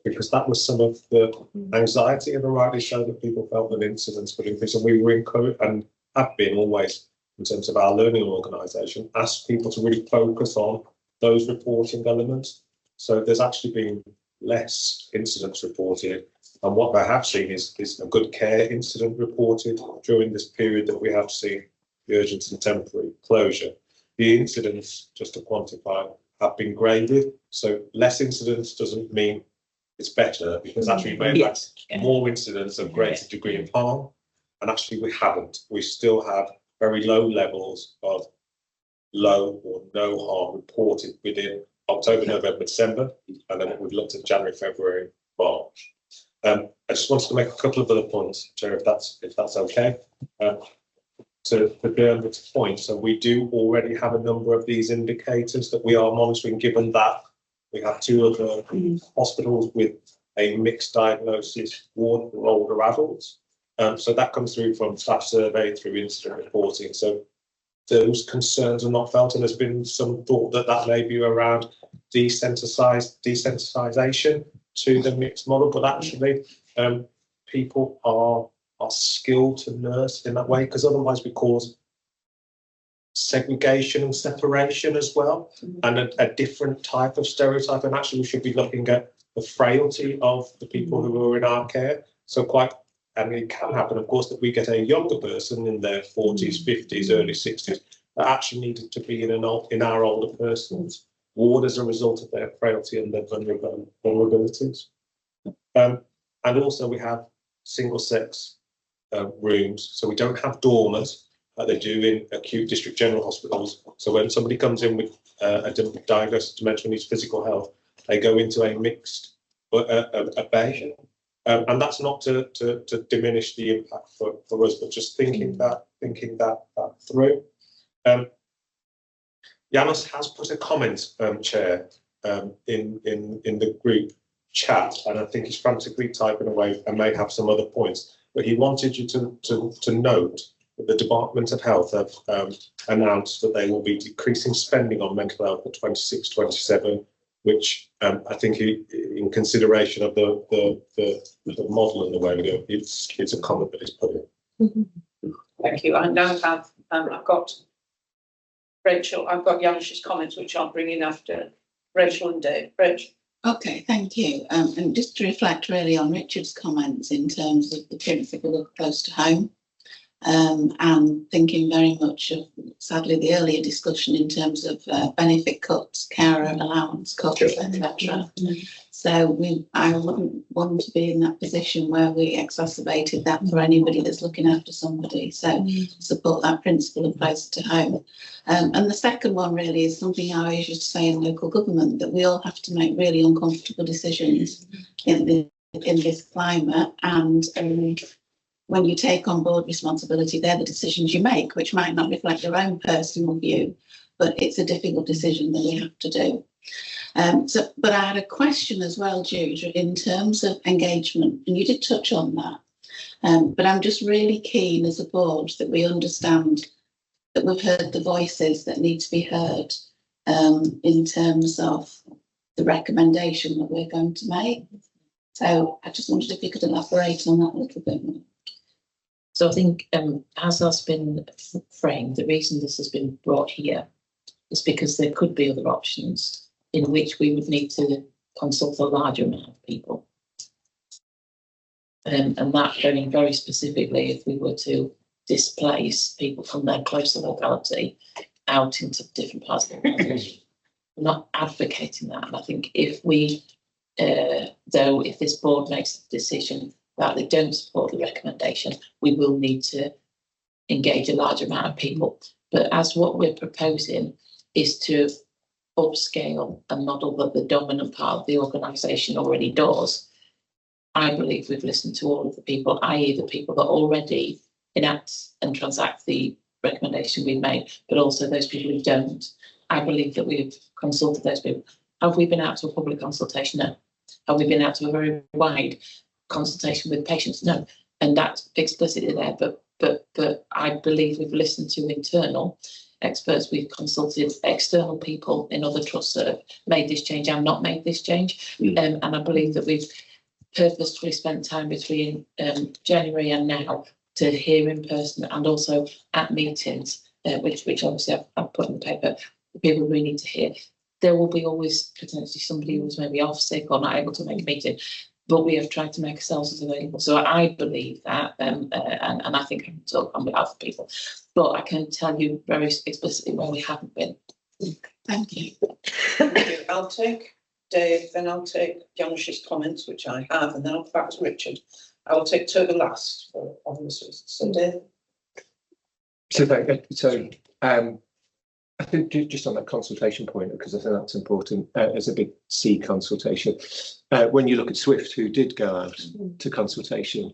because that was some of the anxiety, and rightly so, that people felt that incidents would increase, and we were encouraged and have been always, in terms of our learning organisation, asked people to really focus on those reporting elements. So there's actually been less incidents reported, and what they have seen is a good care incident reported during this period that we have seen the urgent and temporary closure. The incidents, just to quantify, have been graded. So less incidents doesn't mean it's better, because actually we may have more incidents of greater degree of harm, and actually we haven't. We still have very low levels of low or no harm reported within October, November, December, and then we've looked at January, February, March. I just wanted to make a couple of other points, Chair, if that's okay. To Bernard's point, so we do already have a number of these indicators that we are monitoring, given that we have 2 other hospitals with a mixed diagnosis ward for older adults. So that comes through from staff survey, through incident reporting. So those concerns are not felt, and there's been some thought that may be around desensitization to the mixed model, but actually people are skilled to nurse in that way, because otherwise we cause segregation and separation as well, and a different type of stereotype. And actually we should be looking at the frailty of the people who are in our care. So and it can happen, of course, that we get a younger person in their 40s, 50s, early 60s that actually needed to be in our older person's ward as a result of their frailty and their vulnerabilities. And also we have single-sex rooms, so we don't have dormers like they do in acute district general hospitals. So when somebody comes in with a diagnosis of dementia, needs physical health, they go into a mixed a bay. And that's not to diminish the impact for us, but just thinking that through. Yanis has put a comment, Chair, in the group chat, and I think he's frantically typing away and may have some other points. But he wanted you to note that the Department of Health have announced that they will be decreasing spending on mental health for 26-27. Which I think, in consideration of the model and the way we do it, it's a comment that is put in. Thank you. I now have I've got Rachel. I've got Janish's comments, which I'll bring in after Rachel and Dave. Rachel. Okay, thank you. And just to reflect really on Richard's comments in terms of the principle of close to home, and thinking very much of, sadly, the earlier discussion in terms of benefit cuts, carer allowance cuts, etc. So I wouldn't want to be in that position where we exacerbated that for anybody that's looking after somebody. So support that principle of close to home. And the second one really is something I always used to say in local government, that we all have to make really uncomfortable decisions in this climate, and when you take on board responsibility, they're the decisions you make, which might not reflect your own personal view, but it's a difficult decision that we have to do. But I had a question as well, Jude, in terms of engagement, and you did touch on that. But I'm just really keen as a board that we understand that we've heard the voices that need to be heard in terms of the recommendation that we're going to make. So I just wondered if you could elaborate on that a little bit more. So I think, as has been framed, the reason this has been brought here is because there could be other options in which we would need to consult a larger amount of people. And that going very specifically, if we were to displace people from their closer locality out into different parts of the organisation. We're not advocating that. And I think if we, if this board makes a decision that they don't support the recommendation, we will need to engage a large amount of people. But as what we're proposing is to upscale a model that the dominant part of the organisation already does, I believe we've listened to all of the people, i.e. the people that already enact and transact the recommendation we've made, but also those people who don't. I believe that we've consulted those people. Have we been out to a public consultation? No. Have we been out to a very wide consultation with patients? No. And that's explicitly there. But I believe we've listened to internal experts, we've consulted external people in other trusts that have made this change and not made this change. And I believe that we've purposefully spent time between January and now to hear in person and also at meetings, which obviously I've put in the paper, the people we need to hear. There will be always potentially somebody who's maybe off sick or not able to make a meeting, but we have tried to make ourselves as available. So I believe that, and I think I can talk on behalf of people, but I can tell you very explicitly where we haven't been. Thank you. Thank you. I'll take Dave, then I'll take Janusz's comments, which I have, and then I'll back to Richard. I will take Toby last for obvious reasons. So Dave. So I think just on that consultation point, because I think that's important, as a big C consultation, when you look at Swift, who did go out to consultation,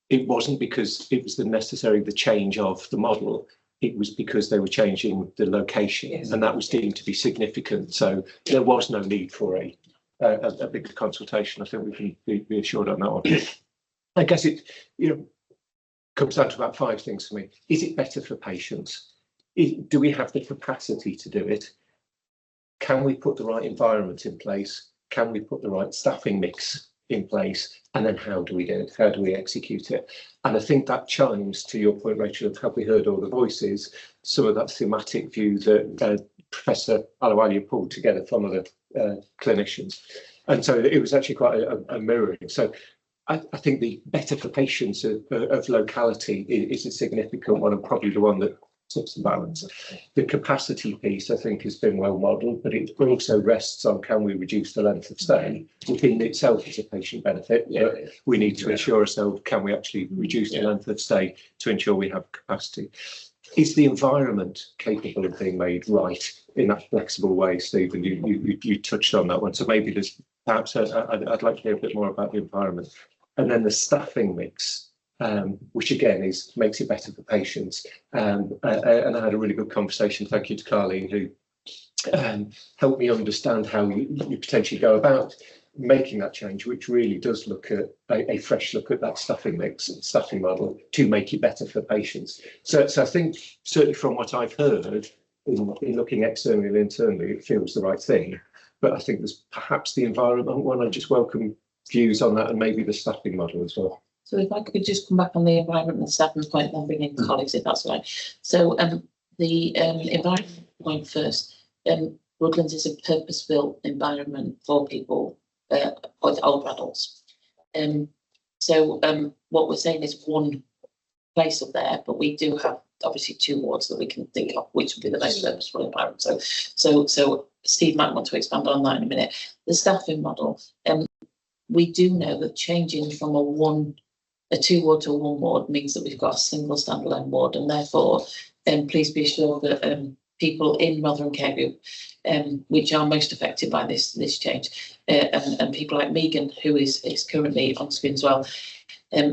it wasn't because it was the change of the model, it was because they were changing the location, yes. And that was deemed to be significant. So there was no need for a big consultation. I think we can be assured on that one. I guess it comes down to about 5 things for me. Is it better for patients? Do we have the capacity to do it? Can we put the right environment in place? Can we put the right staffing mix in place? And then how do we do it? How do we execute it? And I think that chimes to your point, Rachel, of have we heard all the voices, some of that thematic view that Professor Alawalia pulled together from other clinicians. And so it was actually quite a mirroring. So I think the better for patients of locality is a significant one, and probably the one that tips the balance. The capacity piece, I think, has been well modelled, but it also rests on can we reduce the length of stay, which in itself is a patient benefit. But we need to ensure ourselves, can we actually reduce the length of stay to ensure we have capacity? Is the environment capable of being made right in that flexible way, Stephen? You touched on that one. So maybe there's perhaps I'd like to hear a bit more about the environment. And then the staffing mix, which again makes it better for patients. And I had a really good conversation. Thank you to Carleen, who helped me understand how you potentially go about making that change, which really does look at a fresh look at that staffing mix and staffing model to make it better for patients. So I think certainly from what I've heard in looking externally and internally, it feels the right thing. But I think there's perhaps the environment one. I just welcome views on that, and maybe the staffing model as well. So if I could just come back on the environment and staffing point, and then bring in colleagues, if that's right. So the environment point first. Woodlands is a purpose-built environment for people, with older adults. So what we're saying is one place up there, but we do have obviously 2 wards that we can think of, which would be the most purposeful environment. So Steve might want to expand on that in a minute. The staffing model, we do know that changing from a 2 ward to a 1 ward means that we've got a single standalone ward, and therefore, please be assured that people in Rotherham Care Group, which are most affected by this change, and people like Megan, who is currently on screen as well,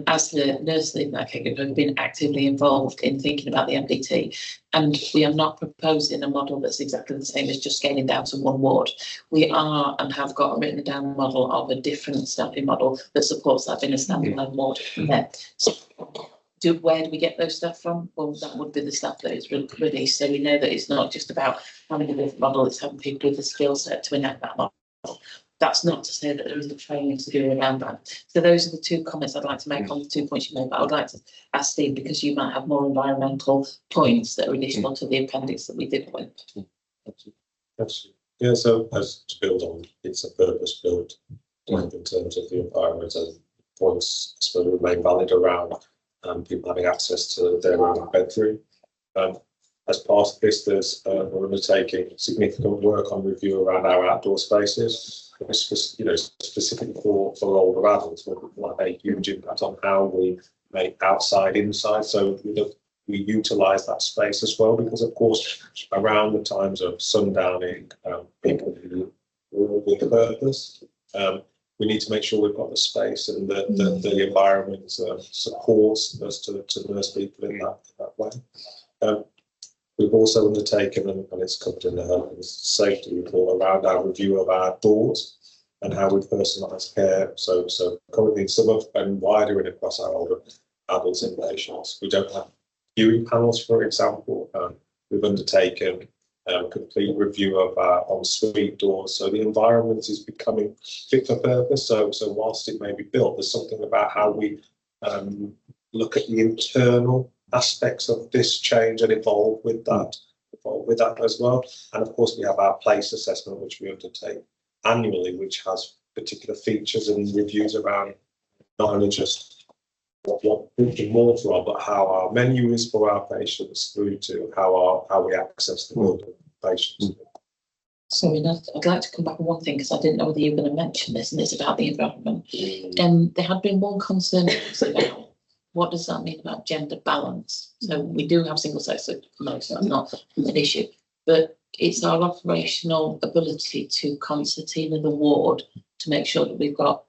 as the nurse leading that care group, have been actively involved in thinking about the MDT. And we are not proposing a model that's exactly the same as just scaling down to 1 ward. We are and have got a written down model of a different staffing model that supports that in a standalone ward there. So where do we get those staff from? Well, that would be the staff that is released. So we know that it's not just about having a different model, it's having people with the skill set to enact that model. That's not to say that there isn't training to do around that. So those are the 2 comments I'd like to make on the 2 points you made. But I would like to ask Steve, because you might have more environmental points that are additional to the appendix that we did point. Yeah, so as to build on, it's a purpose-built plan in terms of the environment, and points still remain valid around people having access to their own bedroom. As part of this, we're undertaking significant work on review around our outdoor spaces. Specifically for older adults, will have a huge impact on how we make outside inside. So we utilise that space as well, because of course around the times of sundowning, people who work with a purpose, we need to make sure we've got the space and the environment supports us to nurse people in that way. We've also undertaken, and it's covered in the health and safety report, around our review of our doors and how we personalise care. So currently some of and wider in across our older adults and patients. We don't have viewing panels, for example. We've undertaken a complete review of our ensuite doors. So the environment is becoming fit for purpose. So whilst it may be built, there's something about how we look at the internal aspects of this change and evolve with that as well. And of course, we have our place assessment, which we undertake annually, which has particular features and reviews around not only just what the mortar are, but how our menu is for our patients, through to how we access the building patients. Sorry, I'd like to come back on one thing, because I didn't know whether you were going to mention this, and it's about the environment. There had been one concern about what does that mean about gender balance. So we do have single sex, so no, so that's not an issue, but it's our operational ability to concertina the ward to make sure that we've got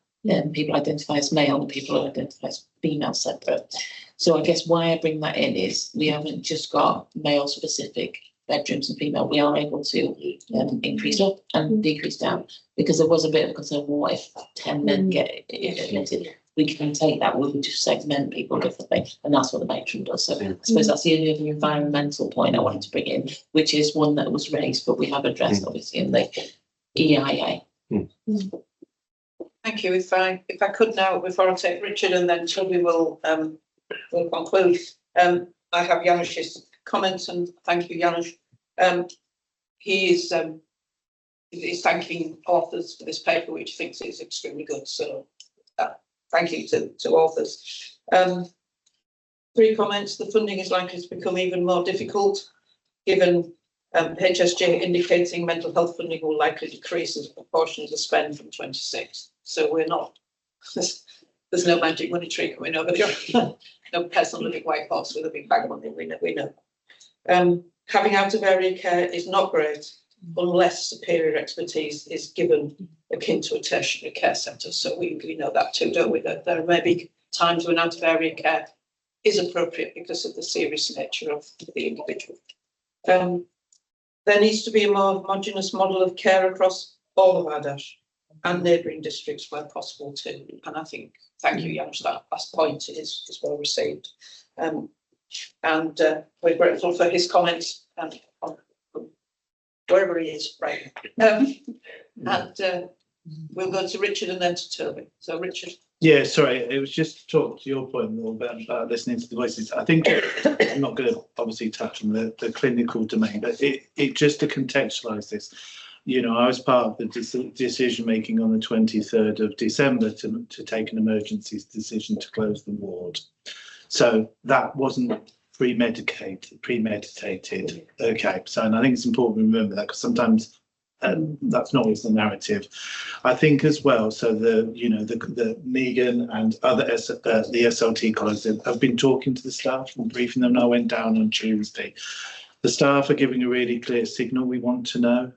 people identify as male and people identify as female separate. So I guess why I bring that in is we haven't just got male specific bedrooms and female. We are able to increase up and decrease down, because there was a bit of a concern, what if 10 men get admitted? We can take that, we can just segment people differently, and that's what the matron does. So I suppose that's the only other environmental point I wanted to bring in, which is one that was raised, but we have addressed obviously in the EIA. Thank you. If I could now, before I take Richard, and then Toby will conclude. I have Janusz's comments, and thank you, Janusz. He is thanking authors for this paper, which he thinks is extremely good. So thank you to authors. 3 comments. The funding is likely to become even more difficult, given HSJ indicating mental health funding will likely decrease as a proportion of the spend from 26. So we're not, there's no magic money tree coming over the no personal living white horse with a big bag of money, we know. Having out of area care is not great unless superior expertise is given akin to a tertiary care centre. So we know that too, don't we? That there may be times when out of area care is appropriate because of the serious nature of the individual. There needs to be a more homogeneous model of care across all of RDaSH and neighbouring districts where possible too. And I think, thank you, Janusz, that last point is well received. And we're grateful for his comments and wherever he is right now. And we'll go to Richard and then to Toby. So Richard. Yeah, sorry, it was just to talk to your point more about listening to the voices. I think I'm not going to obviously touch on the clinical domain, but it just to contextualise this. You know, I was part of the decision making on the 23rd of December to take an emergency decision to close the ward. So that wasn't premeditated. Okay, so and I think it's important to remember that, because sometimes that's not always the narrative. I think as well. So the Megan and other the SLT colleagues have been talking to the staff and briefing them. And I went down on Tuesday. The staff are giving a really clear signal. We want to know.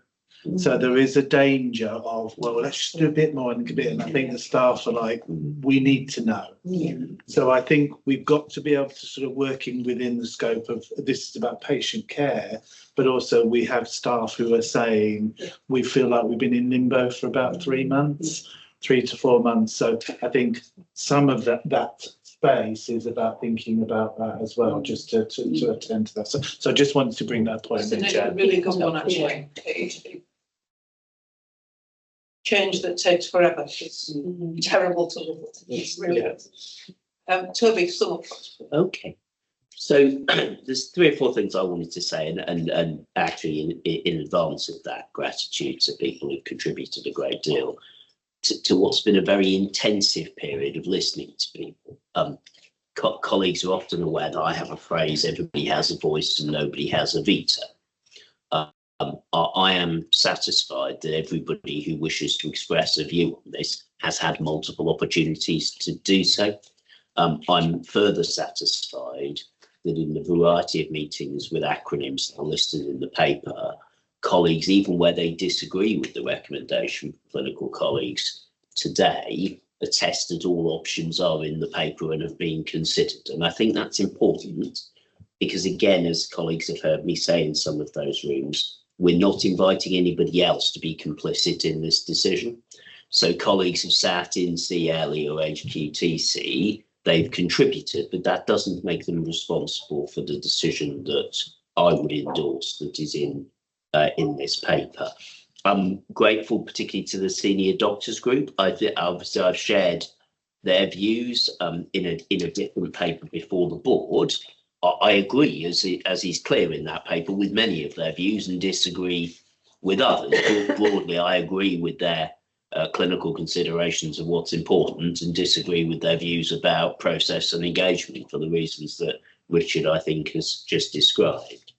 So there is a danger of, well, let's just do a bit more and a bit. And I think the staff are like, we need to know. Yeah. So I think we've got to be able to sort of working within the scope of this is about patient care, but also we have staff who are saying we feel like we've been in limbo for about 3 months, 3 to 4 months. So I think some of that space is about thinking about that as well, just to attend to that. So I just wanted to bring that point in. It's a really good one, actually. Change that takes forever. It's terrible to live with. It's really. Toby, sum up. Okay. So there's 3 or 4 things I wanted to say, and actually in advance of that, gratitude to people who've contributed a great deal to what's been a very intensive period of listening to people. Colleagues are often aware that I have a phrase, everybody has a voice and nobody has a veto. I am satisfied that everybody who wishes to express a view on this has had multiple opportunities to do so. I'm further satisfied that in the variety of meetings with acronyms that are listed in the paper, colleagues, even where they disagree with the recommendation from clinical colleagues today, attest that all options are in the paper and have been considered. And I think that's important because again, as colleagues have heard me say in some of those rooms, we're not inviting anybody else to be complicit in this decision. So colleagues have sat in CLE or HQTC, they've contributed, but that doesn't make them responsible for the decision that I would endorse that is in this paper. I'm grateful particularly to the senior doctors group. Obviously I've shared their views in a different paper before the board. I agree, as is clear in that paper, with many of their views and disagree with others. Broadly, I agree with their clinical considerations of what's important and disagree with their views about process and engagement for the reasons that Richard, I think, has just described.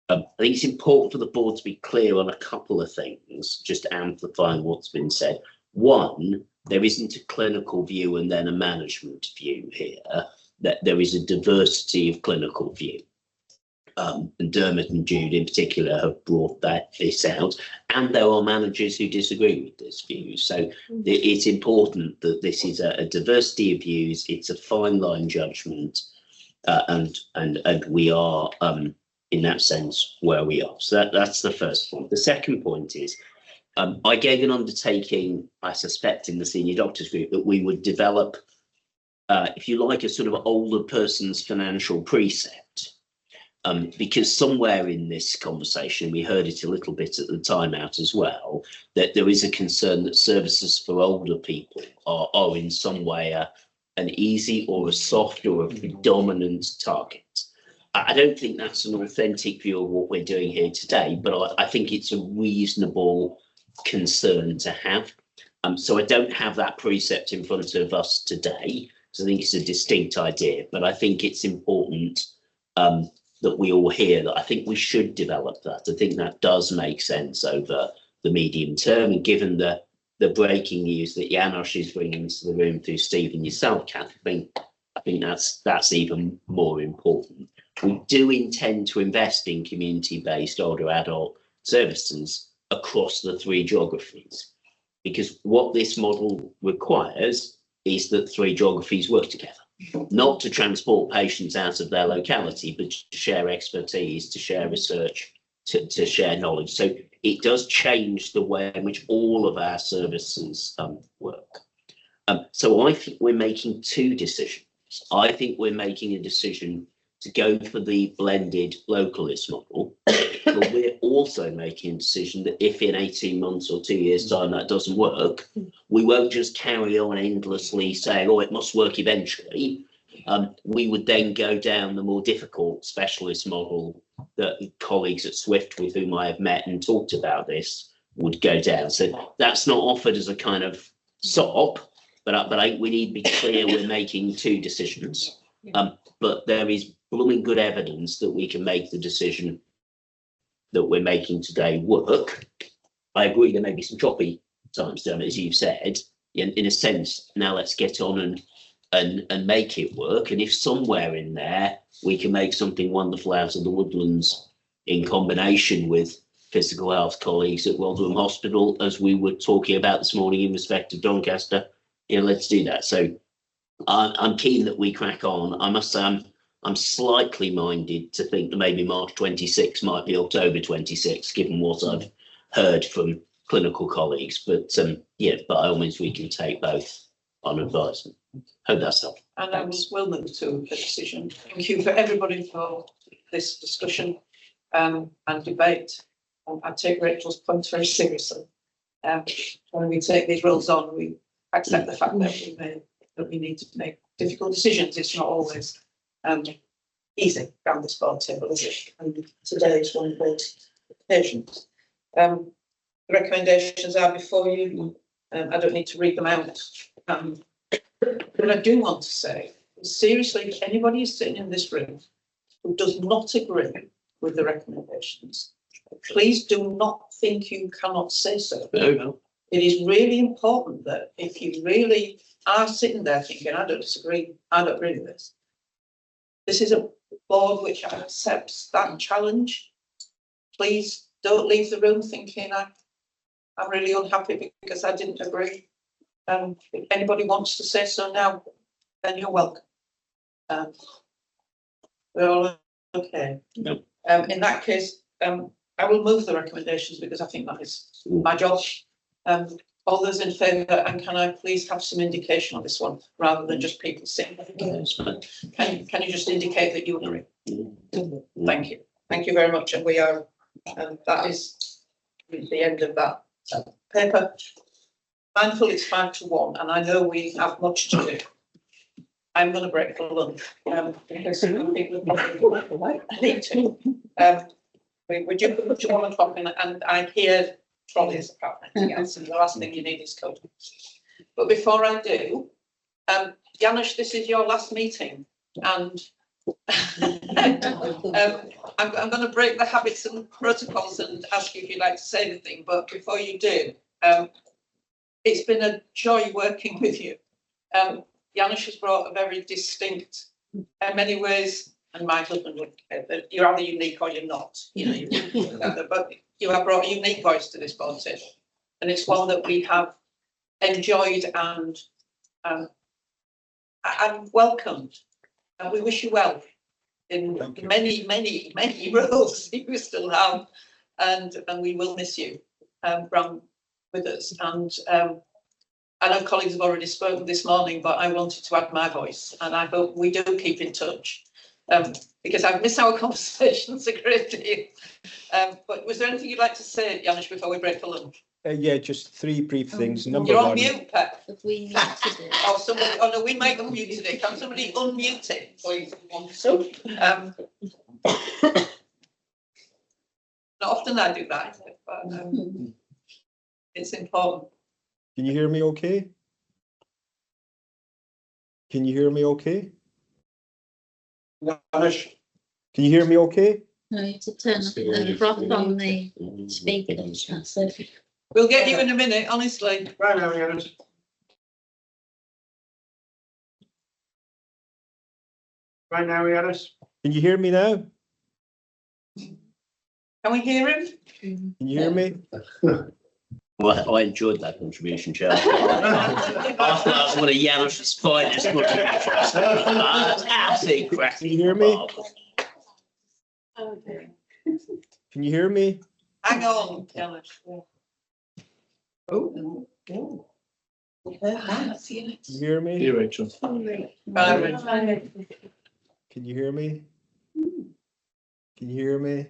I think it's important for the board to be clear on a couple of things, just amplifying what's been said. One, there isn't a clinical view and then a management view here, that there is a diversity of clinical view. And Dermot and Jude in particular have brought this out, and there are managers who disagree with this view. So it's important that this is a diversity of views, it's a fine line judgment, and we are in that sense where we are. So that's the first point. The second point is I gave an undertaking, I suspect, in the senior doctors group that we would develop, if you like, a sort of older person's financial precept. Because somewhere in this conversation, we heard it a little bit at the time out as well, that there is a concern that services for older people are in some way an easy or a soft or a predominant target. I don't think that's an authentic view of what we're doing here today, but I think it's a reasonable concern to have. So I don't have that precept in front of us today, because I think it's a distinct idea, but I think it's important that we all hear that. I think we should develop that. I think that does make sense over the medium term, and given the breaking news that Janos is bringing to the room through Steve and yourself, Kath, I think that's even more important. We do intend to invest in community-based older adult services across the 3 geographies, because what this model requires is that 3 geographies work together. Not to transport patients out of their locality, but to share expertise, to share research, to share knowledge. So it does change the way in which all of our services work. So I think we're making 2 decisions. I think we're making a decision to go for the blended localist model, but we're also making a decision that if in 18 months or 2 years' time that doesn't work, we won't just carry on endlessly saying, oh, it must work eventually. We would then go down the more difficult specialist model that colleagues at Swift with whom I have met and talked about this would go down. So that's not offered as a kind of stop, but we need to be clear we're making 2 decisions. But there is blooming good evidence that we can make the decision that we're making today work. I agree there may be some choppy times, Dermot, as you've said. In a sense, now let's get on and make it work. And if somewhere in there we can make something wonderful out of the woodlands in combination with physical health colleagues at Rotherham Hospital, as we were talking about this morning in respect of Doncaster, let's do that. So I'm keen that we crack on. I must say I'm slightly minded to think that maybe March 26 might be October 26, given what I've heard from clinical colleagues. But by all means, we can take both on advisement. Hope that's helpful. And I will move to a decision. Thank you for everybody for this discussion and debate. I take Rachel's point very seriously. When we take these roles on, we accept the fact that we need to make difficult decisions. It's not always easy around this board table, is it? And today is one of those occasions. The recommendations are before you. I don't need to read them out. What I do want to say is, seriously, if anybody is sitting in this room who does not agree with the recommendations, please do not think you cannot say so. No. It is really important that if you really are sitting there thinking, I don't disagree, I don't agree with this. This is a board which accepts that challenge. Please don't leave the room thinking I'm really unhappy because I didn't agree. If anybody wants to say so now, then you're welcome. We're all Okay. No. In that case, I will move the recommendations because I think that is my job. All those in favour, and can I please have some indication on this one rather than just people saying? Can you just indicate that you agree? Thank you. Thank you very much. And we are, that is the end of that paper. Mindful it's 5 to 1, and I know we have much to do. I'm going to break for lunch because I think I need to. We're due for lunch at 1 o'clock, and I hear trolleys apart from anything else, and the last thing you need is coat. But before I do, Janusz, this is your last meeting, and I'm going to break the habits and protocols and ask you if you'd like to say anything. But before you do, it's been a joy working with you. Janusz has brought a very distinct, in many ways, and my husband would say that you're either unique or you're not. You know, but you have brought a unique voice to this board table, and it's one that we have enjoyed and welcomed. And we wish you well in many roles you still have, and we will miss you from with us. And I know colleagues have already spoken this morning, but I wanted to add my voice, and I hope we do keep in touch because I've missed our conversations a great deal. But was there anything you'd like to say, Janusz, before we break for lunch? Yeah, just 3 brief things. Number You're one. on mute, Pep. Have we muted it? Oh, somebody. Oh no, we might unmute today. Can somebody unmute it, please? Not often I do that, but it's important. Can you hear me okay? Can you hear me okay? Janusz? Can you hear me okay? No, you have to turn up the froth on the speaker. That's it. We'll get you in a minute, honestly. Right now, Janusz. Right now, Janusz. Can you hear me now? Can we hear him? Can you hear me? Well, I enjoyed that contribution, Chair. I thought that was one of Janusz's finest contributions. Absolutely cracking. Can you hear me? Can you hear me? Hang on, Janusz. Can you hear me? You, Rachel. Can you hear me? Can you hear me?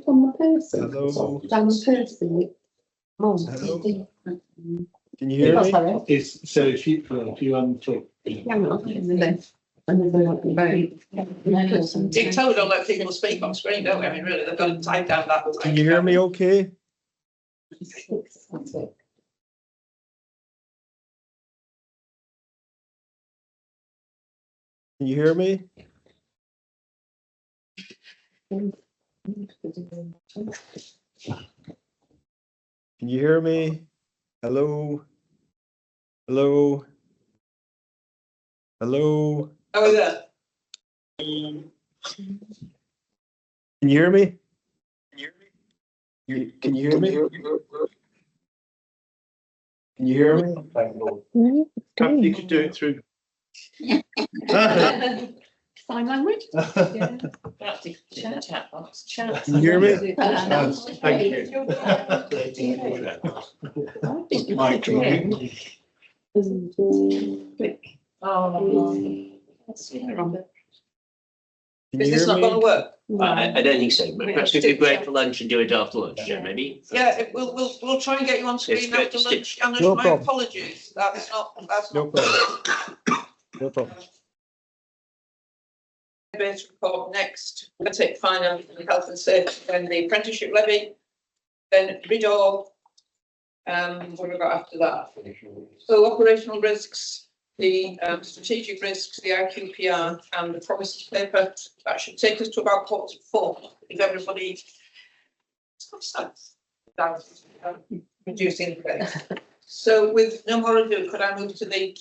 From the person. Hello? Down the person. Hello? Can you hear me? It's so if you untick. Dictator don't let people speak on screen, don't we? I mean, really, they've got to type down that. Can you hear me okay? Can you hear me? Can you hear me? Hello? Hello? Hello? Oh, there. Can you hear me? Can you hear me? Can you hear me? You could do it through. Sign language? Chat box. Chat. Can you hear me? Thank you. Mike, Can Is you this hear not going to me? work? I don't think so, but perhaps we could break for lunch and do it after lunch, yeah, maybe? Yeah, we'll try and get you on screen good. after lunch. Janusz, No my problem. apologies. That's No not. problem. No problem. Base report next. We'll take finance and health and safety, then the apprenticeship levy, then RDaSH. What have we got after that? So operational risks, the strategic risks, the IQPR, and the promises paper. That should take us to about 4:45 if everybody. Reducing the pace. So with no more ado, could I move to the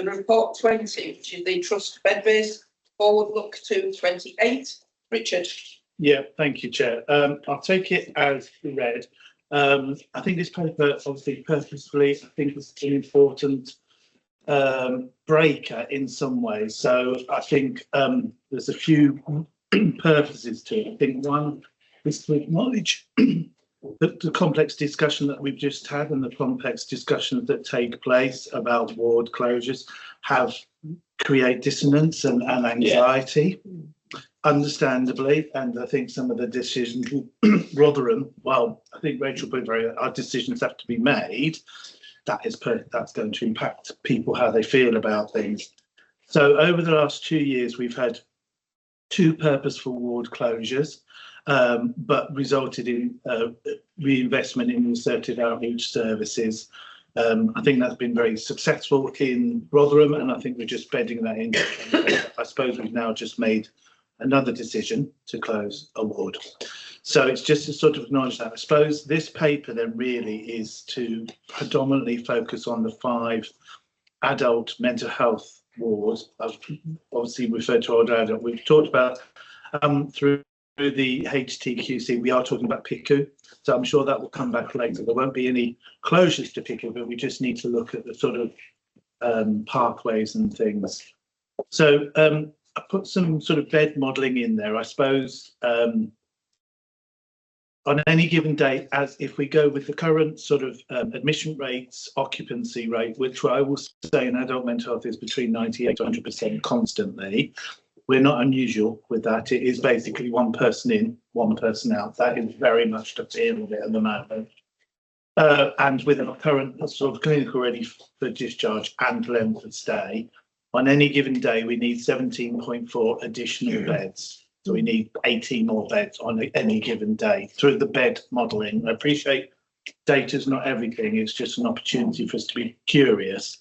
report 20, which is the trust bed base forward look to 28. Richard. Yeah, thank you, Chair. I'll take it as read. I think this paper, obviously purposefully, I think it's an important breaker in some ways. So I think there's a few purposes to it. I think one is to acknowledge the complex discussion that we've just had and the complex discussions that take place about ward closures create dissonance and anxiety, understandably. And I think some of the decisions, Rotherham, well, I think Rachel put our decisions have to be made. That's going to impact people, how they feel about things. So over the last 2 years, we've had 2 purposeful ward closures, but resulted in reinvestment in assertive outreach services. I think that's been very successful in Rotherham, and I think we're just bedding that in. I suppose we've now just made another decision to close a ward. So it's just to sort of acknowledge that. I suppose this paper then really is to predominantly focus on the 5 adult mental health wards. I've obviously referred to older adult. We've talked about through the HTQC, we are talking about PICU. So I'm sure that will come back later. There won't be any closures to PICU, but we just need to look at the sort of pathways and things. So I put some sort of bed modelling in there. I suppose on any given day, as if we go with the current sort of admission rates, occupancy rate, which I will say in adult mental health is between 98 to 100% constantly. We're not unusual with that. It is basically 1 person in, 1 person out. That is very much the feel of it at the moment. And with our current sort of clinical ready for discharge and length of stay, on any given day, we need 17.4 additional beds. So we need 18 more beds on any given day through the bed modelling. I appreciate data's not everything. It's just an opportunity for us to be curious.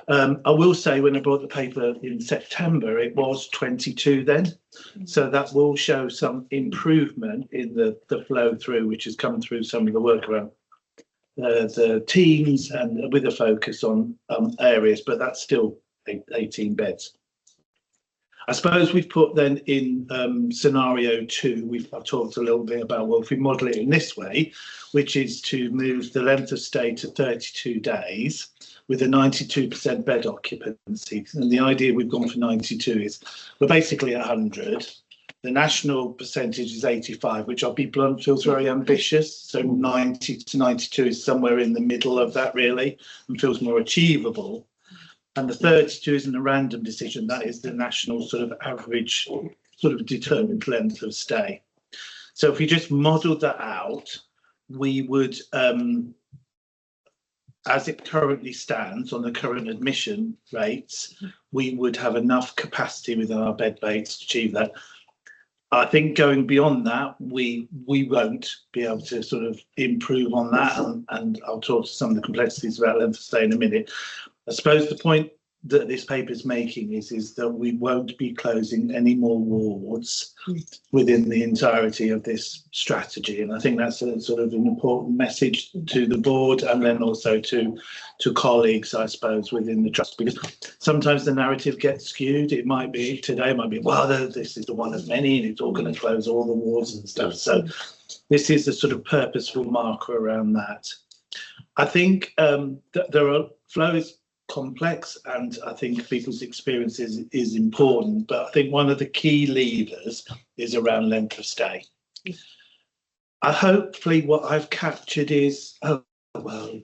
I will say when I brought the paper in September, it was 22 then. So that will show some improvement in the flow through, which has come through some of the work around the teams and with a focus on areas, but that's still 18 beds. I suppose we've put then in scenario 2, I've talked a little bit about, well, if we model it in this way, which is to move the length of stay to 32 days with a 92% bed occupancy. And the idea we've gone for 92 is we're basically 100. The national percentage is 85, which I'll be blunt, feels very ambitious. So 90 to 92 is somewhere in the middle of that really and feels more achievable. And the 32 isn't a random decision. That is the national sort of average sort of determined length of stay. So if we just modelled that out, we would, as it currently stands on the current admission rates, we would have enough capacity within our bed banks to achieve that. I think going beyond that, we won't be able to sort of improve on that. And I'll talk to some of the complexities about length of stay in a minute. I suppose the point that this paper is making is that we won't be closing any more wards within the entirety of this strategy. And I think that's a sort of an important message to the board and then also to colleagues, I suppose, within the trust, because sometimes the narrative gets skewed. It might be today, it might be, well, this is the one of many and it's all going to close all the wards and stuff. So this is a sort of purposeful marker around that. I think that there are flows complex and I think people's experience is important, but I think one of the key levers is around length of stay. Hopefully what I've captured is, oh, well,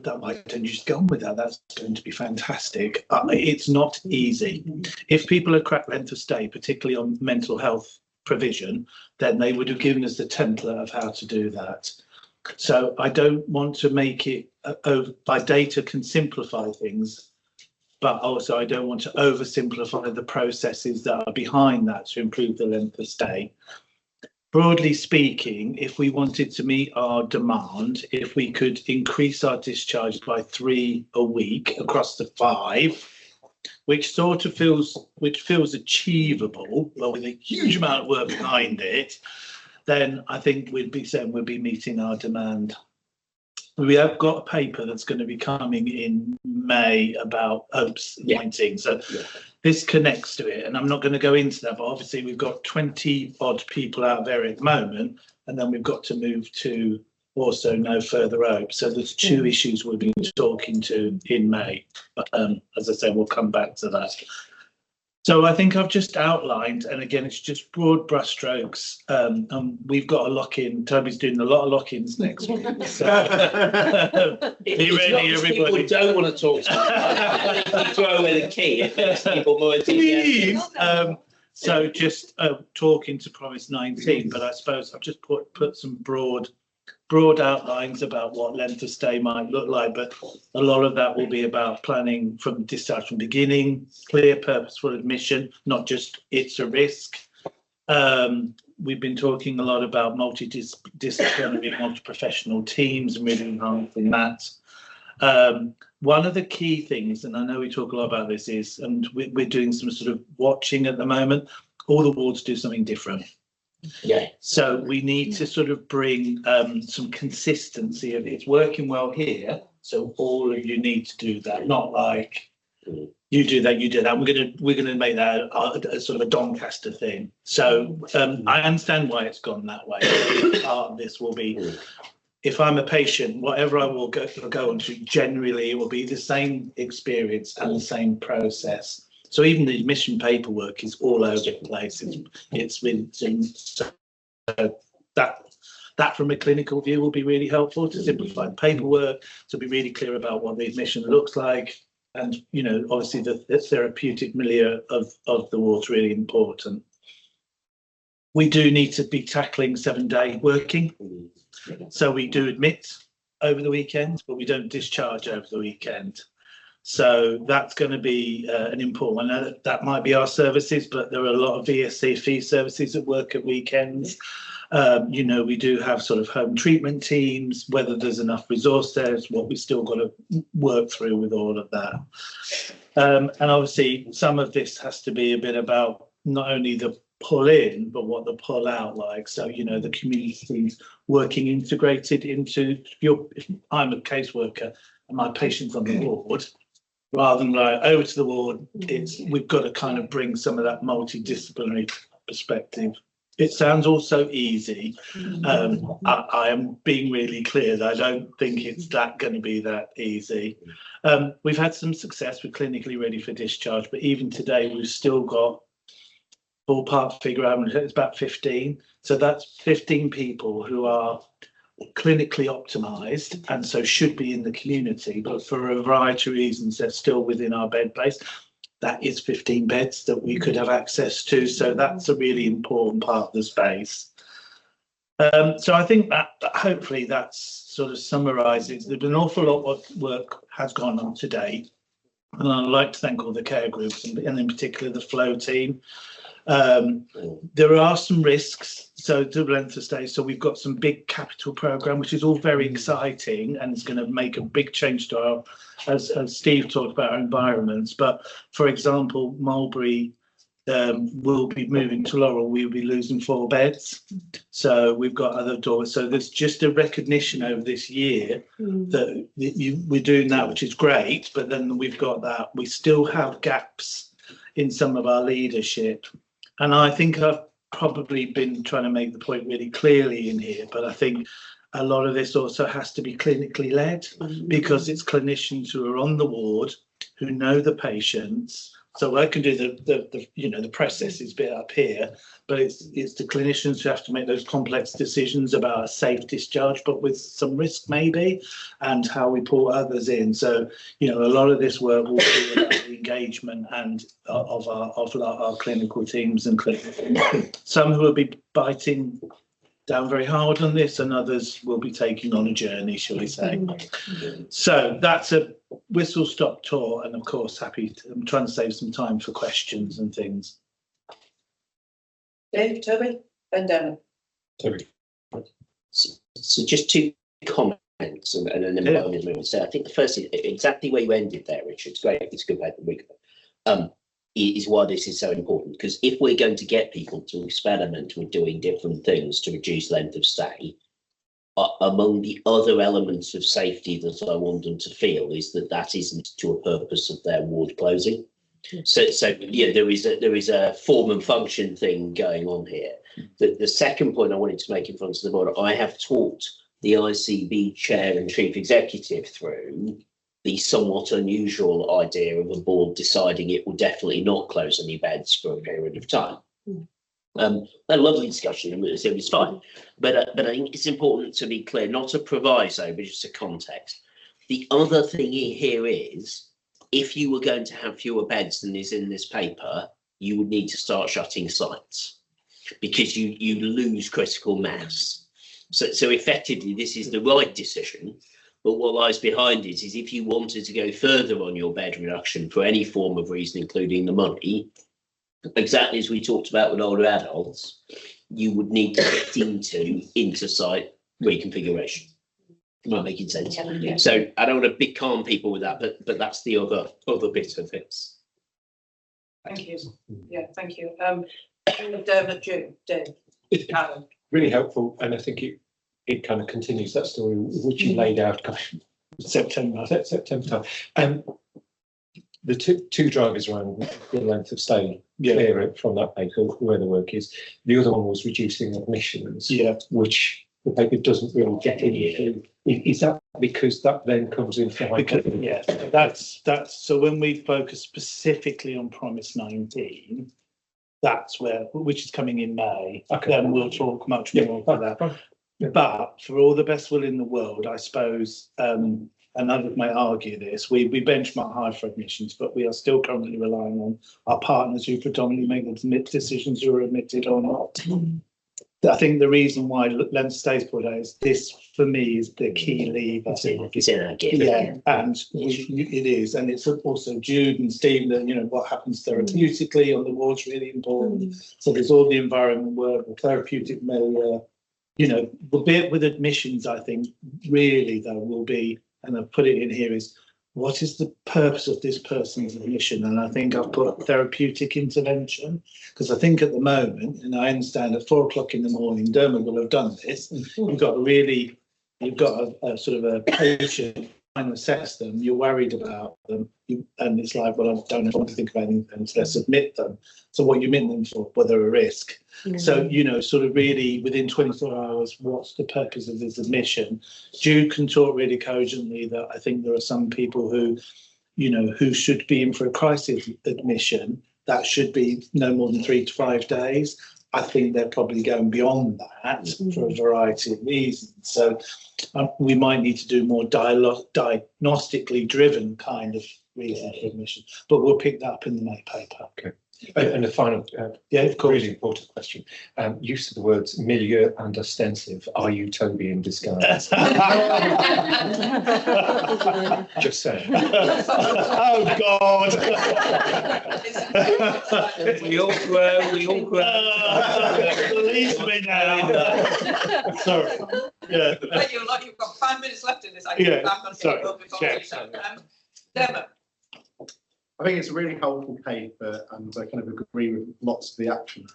that might don't you just go on with that, that's going to be fantastic. It's not easy. If people are cracked length of stay, particularly on mental health provision, then they would have given us the template of how to do that. So I don't want to make it by data can simplify things, but also I don't want to oversimplify the processes that are behind that to improve the length of stay. Broadly speaking, if we wanted to meet our demand, if we could increase our discharge by 3 a week across the 5, which sort of feels achievable, well, with a huge amount of work behind it, then I think we'd be saying we'd be meeting our demand. We have got a paper that's going to be coming in May about hopes pointing. So this connects to it, and I'm not going to go into that, but obviously we've got 20 odd people out there at the moment, and then we've got to move to also no further hope. So there's two issues we've been talking to in May. But as I say, we'll come back to that. So I think I've just outlined, and again, it's just broad brushstrokes. And we've got a lock-in. Toby's doing a lot of lock-ins next week. So be ready, everybody. People don't want to talk to you. Throw away the key if there's people more enthusiastic. Please. So just talking to Promise 19, but I suppose I've just put some broad outlines about what length of stay might look like, but a lot of that will be about planning from discharge from beginning, clear, purposeful admission, not just it's a risk. We've been talking a lot about multidisciplinary, multi-professional teams and really enhancing that. One of the key things, and I know we talk a lot about this, is, and we're doing some sort of watching at the moment, all the wards do something different. Yeah. So we need to sort of bring some consistency of it's working well here. So all of you need to do that, not like you do that, you do that. We're gonna make that a sort of a Doncaster thing. So I understand why it's gone that way. Part of this will be, if I'm a patient, whatever I will go on to, generally it will be the same experience and the same process. So even the admission paperwork is all over the place. It's been so that from a clinical view will be really helpful to simplify the paperwork, to be really clear about what the admission looks like, and obviously the therapeutic milieu of the ward's really important. We do need to be tackling 7-day working, so we do admit over the weekend, but we don't discharge over the weekend. So that's going to be an important one. That might be our services, but there are a lot of VSC fee services that work at weekends. We do have sort of home treatment teams, whether there's enough resource there is what we still got to work through with all of that. And obviously some of this has to be a bit about not only the pull in, but what the pull out like. So, the community's working integrated into if I'm a caseworker and my patient's on the ward, rather than like over to the ward, we've got to kind of bring some of that multidisciplinary perspective. It sounds also easy. I am being really clear that I don't think it's going to be that easy. We've had some success with clinically ready for discharge, but even today we've still got ballpark figure, it's about 15. So that's 15 people who are clinically optimized and so should be in the community, but for a variety of reasons they're still within our bed base. That is 15 beds that we could have access to, so that's a really important part of the space. So I think that hopefully that sort of summarizes. There's been an awful lot of work has gone on today, and I'd like to thank all the care groups and in particular the flow team. There are some risks, so to length of stay. So we've got some big capital program, which is all very exciting and it's going to make a big change to our, as Steve talked about, our environments. But for example, Mulberry will be moving to Laurel. We'll be losing 4 beds. So we've got other doors. So there's just a recognition over this year that we're doing that, which is great. But then we've got that. We still have gaps in some of our leadership. And I think I've probably been trying to make the point really clearly in here, but I think a lot of this also has to be clinically led because it's clinicians who are on the ward who know the patients. So I can do the processes bit up here, but it's the clinicians who have to make those complex decisions about a safe discharge, but with some risk maybe, and how we pull others in. So a lot of this work will be about the engagement and of our clinical teams and some who will be biting down very hard on this, and others will be taking on a journey, shall we say. So that's a whistle-stop tour, and of course I'm trying to save some time for questions and things. Dave, Toby, and Darren. Toby. So just 2 comments and then movement. So I think the first is exactly where you ended there, Richard. It's great. It's a good paper. Is why this is so important, because if we're going to get people to experiment with doing different things to reduce length of stay, among the other elements of safety that I want them to feel is that isn't to a purpose of their ward closing. So yeah, there is a form and function thing going on here. The second point I wanted to make in front of the board, I have talked the ICB chair and chief executive through the somewhat unusual idea of a board deciding it will definitely not close any beds for a period of time. A lovely discussion, and it was fine. But I think it's important to be clear, not a proviso, but just a context. The other thing here is, if you were going to have fewer beds than is in this paper, you would need to start shutting sites because you lose critical mass. So effectively, this is the right decision. But what lies behind it is if you wanted to go further on your bed reduction for any form of reason, including the money, exactly as we talked about with older adults, you would need to get into inter-site reconfiguration. Am I making sense? Yeah. So I don't want to big calm people with that, but that's the other bit of it. Thank you. Yeah, thank you. Dermot, Dave, Karen. Really helpful, and I think it kind of continues that story which you laid out, September time. The two drivers around the length of stay clear from that paper where the work is. The other one was reducing admissions, which the paper doesn't really get into. Is that because that then comes in for that's so when we focus specifically on Promise 19, that's where, which is coming in May, then we'll talk much more about that. But for all the best will in the world, I suppose, and others may argue this, we benchmark high for admissions, but we are still currently relying on our partners who predominantly make the decisions who are admitted or not. I think the reason why length of stay is put out is this, for me, is the key lever. It's in our gift. Yeah, and it is, and it's also Jude and Steve. That what happens therapeutically on the ward's really important. So there's all the environment work, the therapeutic milieu. The bit with admissions, I think, really though will be, and I've put it in here, is what is the purpose of this person's admission? And I think I've put therapeutic intervention, because I think at the moment, and I understand at 4 o'clock in the morning, Dermot will have done this. You've got a sort of a patient trying to assess them. You're worried about them, and it's like, well, I don't want to think about anything, so let's admit them. So what you admit them for? Well, they're a risk. So, sort of really within 24 hours, what's the purpose of this admission? Jude can talk really cogently that I think there are some people who, who should be in for a crisis admission. That should be no more than 3 to 5 days. I think they're probably going beyond that for a variety of reasons. So we might need to do more diagnostically driven kind of reason for admission, but we'll pick that up in the May paper. Okay. And the final, of course, really important question. Use of the words milieu and ostensive. Are you Toby in disguise? Just saying. Oh God! we all grow. Believe me now. Sorry. Yeah. You've got 5 minutes left in this. I Yeah. Back on Sorry. Dermot. I think it's a really helpful paper, and I kind of agree with lots of the action.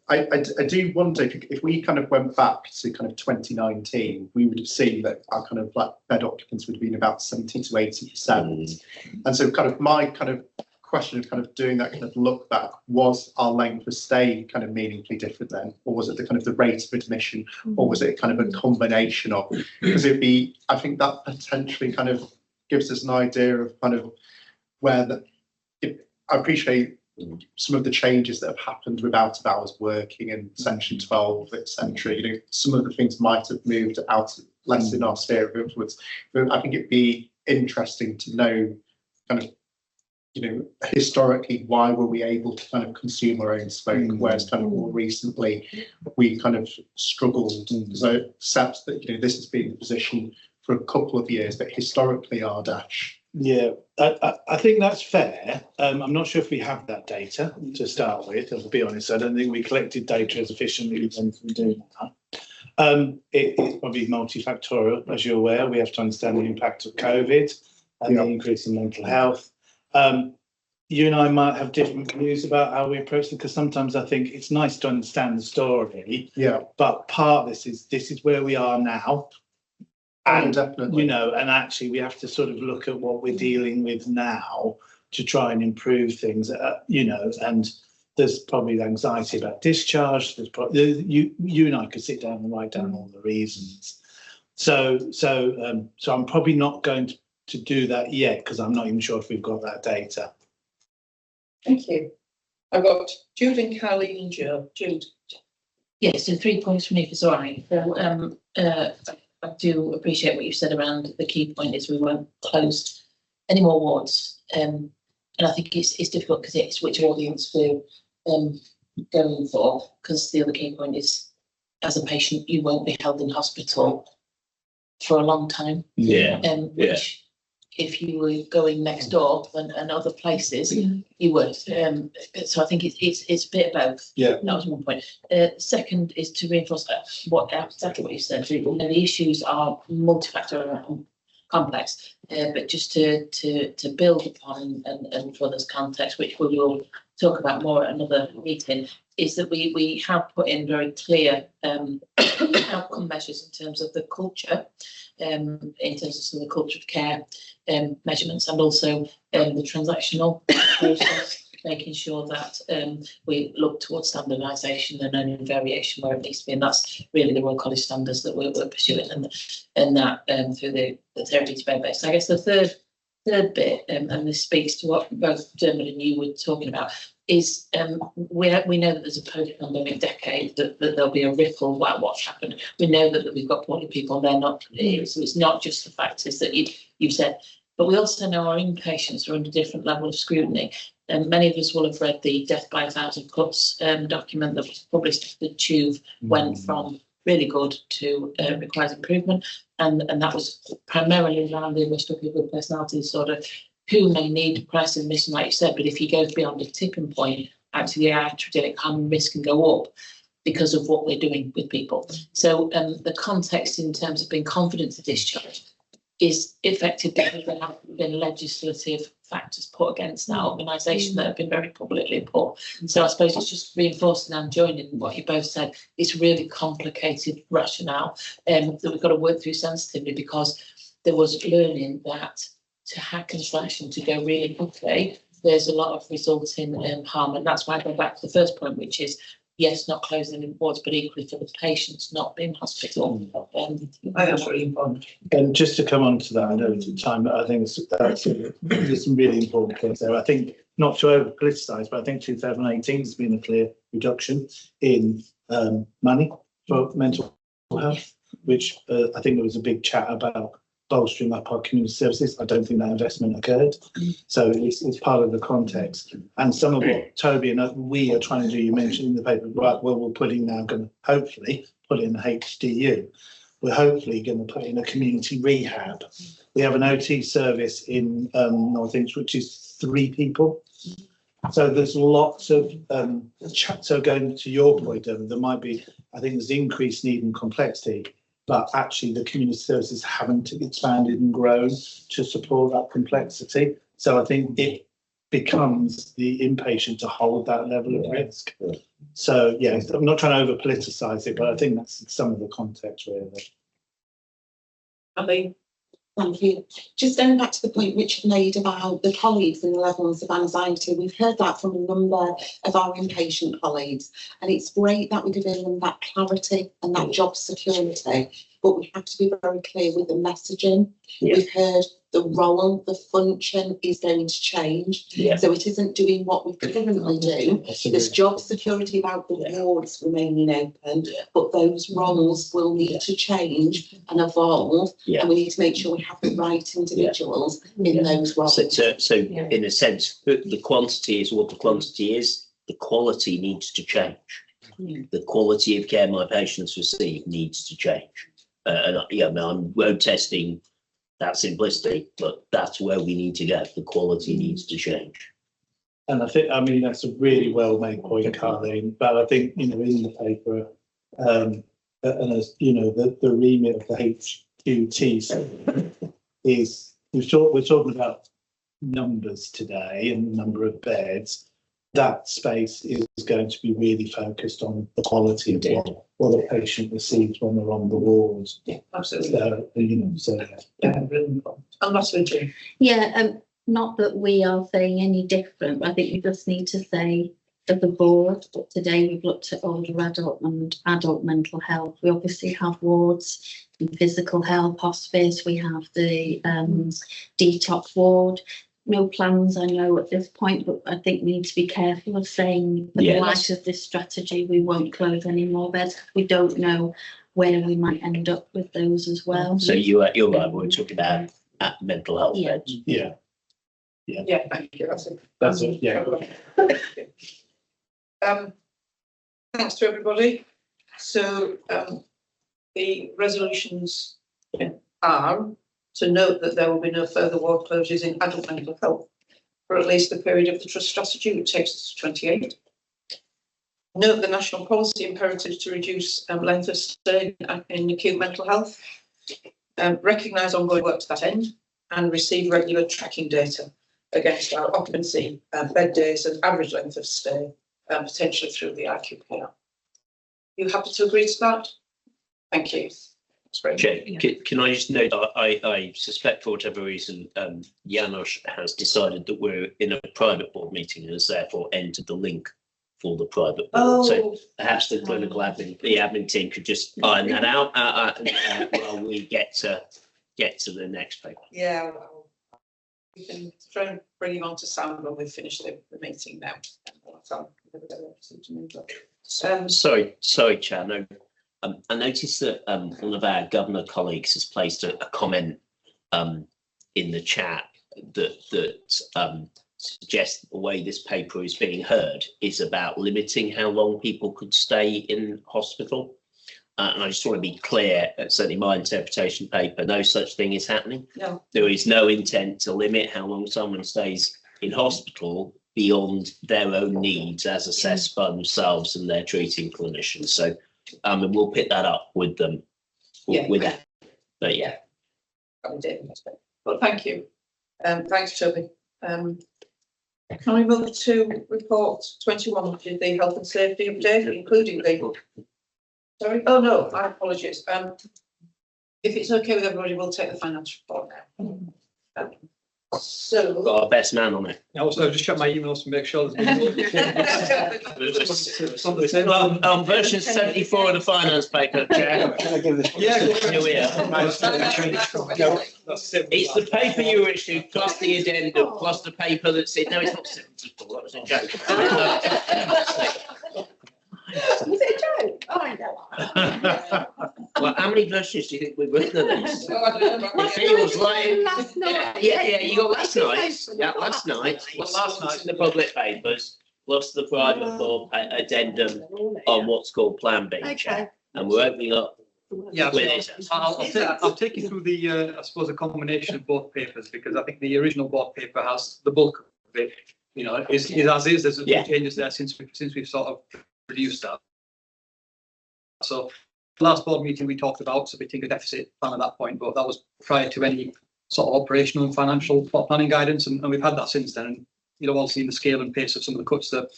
I do wonder if we kind of went back to kind of 2019, we would have seen that our kind of bed occupants would have been about 70 to 80%. And so kind of my kind of question of kind of doing that kind of look back, was our length of stay kind of meaningfully different then? Or was it the kind of the rate of admission? Or was it kind of a combination of, because I think that potentially kind of gives us an idea of kind of where I appreciate some of the changes that have happened with out of hours working and section 12, etc. Some of the things might have moved out less in our sphere of influence. But I think it'd be interesting to know kind of, historically, why were we able to kind of consume our own smoke, whereas kind of more recently we kind of struggled. So I accept that, this has been the position for a couple of years, but historically RDaSH. Yeah, I think that's fair. I'm not sure if we have that data to start with, I'll be honest. I don't think we collected data as efficiently as we do now. It's probably multifactorial, as you're aware. We have to understand the impact of COVID and the increase in mental health. You and I might have different views about how we approach it, because sometimes I think it's nice to understand the story. Yeah. But part of this is where we are now. And, definitely. And actually we have to sort of look at what we're dealing with now to try and improve things, and there's probably anxiety about discharge. There's probably, you and I could sit down and write down all the reasons. So I'm probably not going to do that yet because I'm not even sure if we've got that data. Thank you. I've got Jude and Carly and Joe. Jude. Yeah, so 3 points from me if it's all right. So I do appreciate what you've said around the key point is we won't close any more wards. And I think it's difficult because it's which audience we're going for, because the other key point is as a patient you won't be held in hospital for a long time. Yeah. Which if you were going next door and other places, you would. So I think it's a bit of both. Yeah. That was one point. Second is to reinforce exactly what you said. The issues are multifactorial and complex, but just to build upon and for this context, which we will talk about more at another meeting, is that we have put in very clear outcome measures in terms of the culture, in terms of some of the culture of care measurements, and also the transactional process, making sure that we look towards standardisation and only variation where it needs to be, and that's really the Royal College standards that we're pursuing, and that through the therapeutic base. I guess the third bit, and this speaks to what both Dermot and you were talking about, is we know that there's a post-pandemic decade, that there'll be a ripple about what's happened. We know that we've got poorly people, they're not here, so it's not just the factors that you've said, but we also know our inpatients are under different level of scrutiny. And many of us will have read the Death by 1,000 Cuts document that was published. The TUV went from really good to requires improvement, and that was primarily around the emotional people with personality disorder who may need crisis admission, like you said, but if you go beyond a tipping point, actually the iatrogenic harm risk can go up because of what we're doing with people. So the context in terms of being confident to discharge is effective because there have been legislative factors put against that organisation that have been very publicly put. So I suppose it's just reinforcing and joining what you both said. It's really complicated rationale that we've got to work through sensitively, because there was learning that to hack and slash and to go really quickly, there's a lot of resulting harm. And that's why I go back to the first point, which is, yes, not closing any wards, but equally for the patients not being hospital. I think that's really important. And just to come on to that, I know it's time, but I think there's some really important points there. I think, not to over politicise, but I think 2018 has been a clear reduction in money for mental health, which I think there was a big chat about bolstering up our community services. I don't think that investment occurred. So it's part of the context. And some of what Toby and we are trying to do, you mentioned in the paper, right, well, we're putting now, going to hopefully put in the HDU. We're hopefully going to put in a community rehab. We have an OT service in North East, which is 3 people. So there's lots of, so going to your point, there might be, I think there's increased need and complexity, but actually the community services haven't expanded and grown to support that complexity. So I think it becomes the inpatient to hold that level of risk. So yeah, I'm not trying to over politicise it, but I think that's some of the context really. I mean, Thank you. Just going back to the point Richard made about the colleagues and the levels of anxiety, we've heard that from a number of our inpatient colleagues, and it's great that we're giving them that clarity and that job security, but we have to be very clear with the messaging. We've heard the role, the function is going to change. So it isn't doing what we currently do. There's job security about the wards remaining open, but those roles will need to change and evolve. And we need to make sure we have the right individuals in those roles. So in a sense, the quantity is what the quantity is. The quality needs to change. The quality of care my patients receive needs to change. I'm road testing that simplicity, but that's where we need to go. The quality needs to change. And I think, I mean, that's a really well made point, Carleen, but I think, in the paper, and as you know, the remit of the HQT is, we're talking about numbers today and the number of beds. That space is going to be really focused on the quality of what the patient receives when they're on the wards. Yeah, absolutely. And that's with you. Yeah, not that we are saying any different, but I think we just need to say of the board, but today we've looked at older adult and adult mental health. We obviously have wards in physical health, hospice, we have the detox ward. No plans, I know, at this point, but I think we need to be careful of saying, in Yeah, light of this strategy, we won't close any more beds. We don't know where we might end up with those as well. So you're right, we're talking about mental health Yeah. beds. Yeah. Yeah, thank you, that's it. That's it, yeah. Thanks to everybody. So, the resolutions are to note that there will be no further ward closures in adult mental health for at least the period of the trust strategy, which takes us to 28. Note the national policy imperative to reduce length of stay in acute mental health. Recognise ongoing work to that end and receive regular tracking data against our occupancy, bed days and average length of stay, potentially through the IQPR. You happy to agree to that? Thank you. Chair, can I just note, I suspect for whatever reason, Janos has decided that we're in a private board meeting and has therefore entered the link for the private board. So perhaps the clinical admin, the admin team could just iron that out while we get to the next paper. Yeah, well, we can try and bring him on to sound when we've finished the meeting now. Sorry, Chair. No, I noticed that one of our governor colleagues has placed a comment in the chat that suggests the way this paper is being heard is about limiting how long people could stay in hospital. And I just want to be clear, certainly my interpretation paper, no such thing is happening. No. There is no intent to limit how long someone stays in hospital beyond their own needs as assessed by themselves and their treating clinicians. So and we'll pick that up with them with that. But yeah. But thank you. Thanks, Toby. Can we move to report 21, which is the health and safety update, including the... Sorry? Oh, no, my apologies. If it's okay with everybody, we'll take the finance report now. So... Got our best man on it. Also, just check my emails to make sure there's Well, version 74 of the finance paper, Chair. Can I give this? Yeah, here we are. It's the paper you issued plus the addendum plus the paper that's in. No, it's not 74. That was a joke. Was it a joke? Oh, I know. Well, how many versions do you think we've written of this? It feels like last night. yeah, you got last night. Yeah, last night. Well, last night in the public papers plus the private board addendum on what's called Plan B. Okay. And we're opening up. Yeah, with it. I'll take you through the, I suppose, a combination of both papers, because I think the original board paper has the bulk of it, you know, is as is. There's a few changes there since we've sort of reduced that. So last board meeting, we talked about submitting a deficit plan at that point, but that was prior to any sort of operational and financial planning guidance, and we've had that since then. And you'll have all seen the scale and pace of some of the cuts that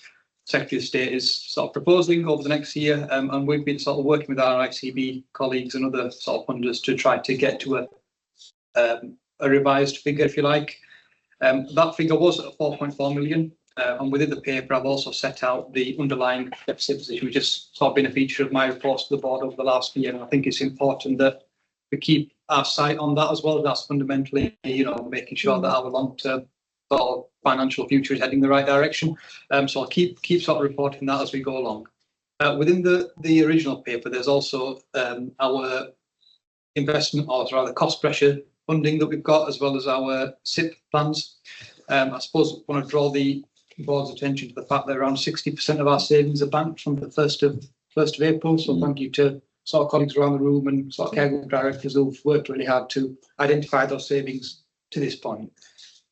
Secretary of State is sort of proposing over the next year, and we've been sort of working with our ICB colleagues and other sort of funders to try to get to a revised figure, if you like. That figure was at 4.4 million, and within the paper I've also set out the underlying deficit position, which has sort of been a feature of my reports to the board over the last year, and I think it's important that we keep our sight on that as well. That's fundamentally, you know, making sure that our long-term sort of financial future is heading the right direction. So I'll keep sort of reporting that as we go along. Within the original paper, there's also our investment, or rather cost pressure funding that we've got, as well as our SIP plans. I suppose I want to draw the board's attention to the fact that around 60% of our savings are banked from the 1st of April. So thank you to sort of colleagues around the room and sort of care group directors who've worked really hard to identify those savings to this point.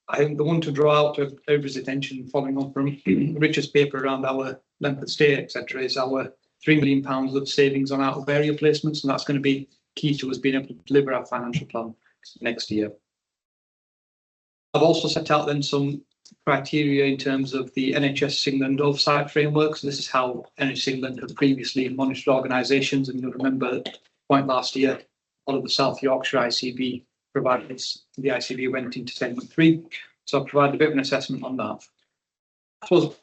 I think the one to draw out to everybody's attention, following on from Richard's paper around our length of stay, etc., is our £3 million of savings on out of area placements, and that's going to be key to us being able to deliver our financial plan next year. I've also set out then some criteria in terms of the NHS England oversight framework. So this is how NHS England have previously monitored organisations, and you'll remember at the point last year, all of the South Yorkshire ICB provided this, the ICB went into segment 3. So I provided a bit of an assessment on that. I suppose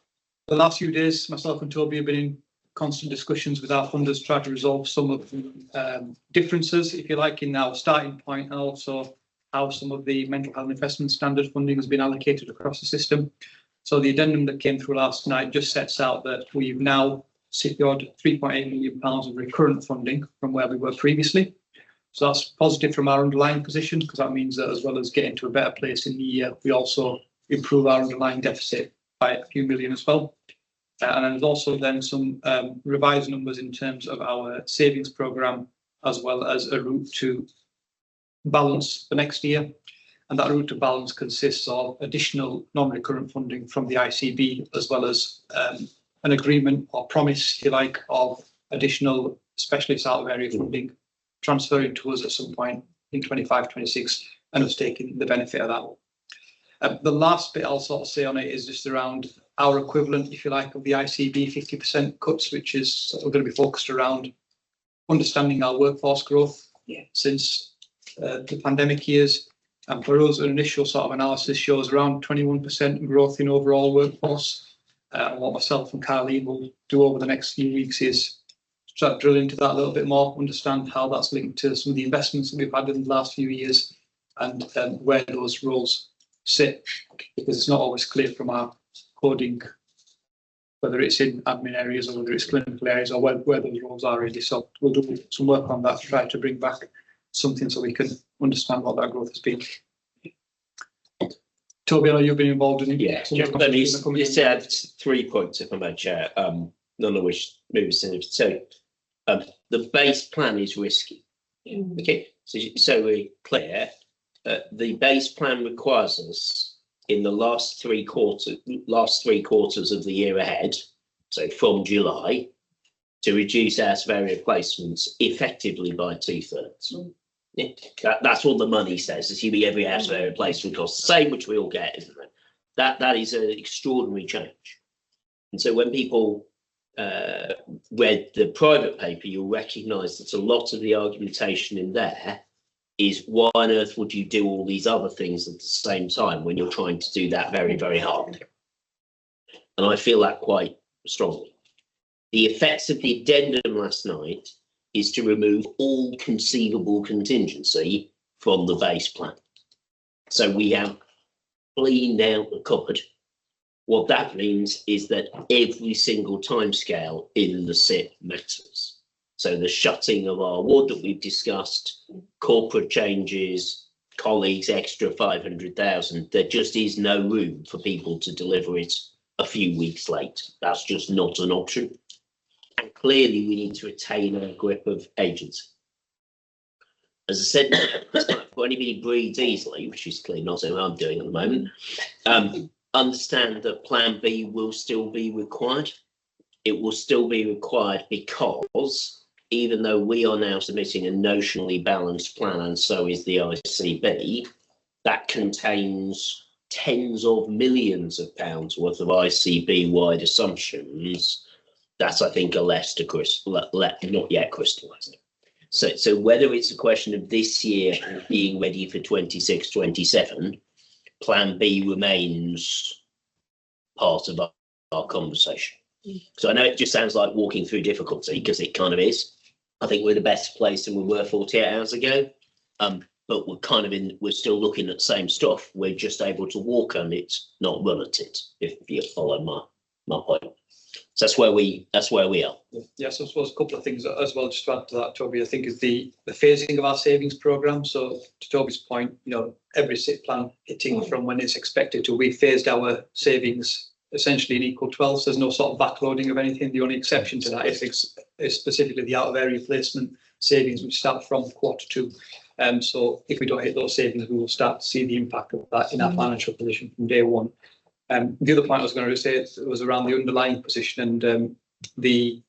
The last few days, myself and Toby have been in constant discussions with our funders, try to resolve some of the differences, if you like, in our starting point, and also how some of the mental health investment standard funding has been allocated across the system. So the addendum that came through last night just sets out that we've now secured £3.8 million of recurrent funding from where we were previously. So that's positive from our underlying position, because that means that as well as getting to a better place in the year, we also improve our underlying deficit by a few million as well. And there's also then some revised numbers in terms of our savings programme, as well as a route to balance for next year. And that route to balance consists of additional non-recurrent funding from the ICB, as well as an agreement or promise, if you like, of additional specialist out of area funding transferring to us at some point in 25-26, and us taking the benefit of that. The last bit I'll sort of say on it is just around our equivalent, if you like, of the ICB 50% cuts, which is sort of going to be focused around understanding our workforce growth since the pandemic years. And for us, an initial sort of analysis shows around 21% growth in overall workforce. And what myself and Carleen will do over the next few weeks is try to drill into that a little bit more, understand how that's linked to some of the investments that we've had in the last few years, and where those roles sit, because it's not always clear from our coding whether it's in admin areas or whether it's clinical areas or where those roles are really. So we'll do some work on that to try to bring back something so we can understand what that growth has been. Toby, I know you've been involved in it. Yeah, let me just add 3 points, if I may, Chair, none of which moves to. So the base plan is risky. Okay, so we're clear. The base plan requires us in the last three quarters of the year ahead, so from July, to reduce our severity placements effectively by 2/3. That's what the money says, assuming every house severity placement costs the same, which we all get, isn't it? That is an extraordinary change. And so when people read the private paper, you'll recognise that a lot of the argumentation in there is why on earth would you do all these other things at the same time when you're trying to do that very, very hard? And I feel that quite strongly. The effects of the addendum last night is to remove all conceivable contingency from the base plan. So we have cleaned out the cupboard. What that means is that every single timescale in the SIP matters. So the shutting of our ward that we've discussed, corporate changes, colleagues extra 500,000, there just is no room for people to deliver it a few weeks late. That's just not an option. And clearly we need to retain a grip of agency. As I said, for anybody who breathes easily, which is clearly not something I'm doing at the moment, understand that Plan B will still be required. It will still be required because even though we are now submitting a notionally balanced plan, and so is the ICB, that contains tens of millions of pounds worth of ICB-wide assumptions that I think are not yet crystallised. So whether it's a question of this year being ready for 26-27, Plan B remains part of our conversation. So I know it just sounds like walking through difficulty, because it kind of is. I think we're the best place than we were 48 hours ago, but we're still looking at the same stuff. We're just able to walk on it, not run at it, if you follow my point. So that's where we are. Yes, I suppose a couple of things as well, just to add to that, Toby, I think is the phasing of our savings programme. So to Toby's point, every SIP plan hitting from when it's expected to, we phased our savings essentially in equal 12. So there's no sort of backloading of anything. The only exception to that is specifically the out of area placement savings, which start from Q2. So if we don't hit those savings, we will start to see the impact of that in our financial position from day one. The other point I was going to say was around the underlying position and the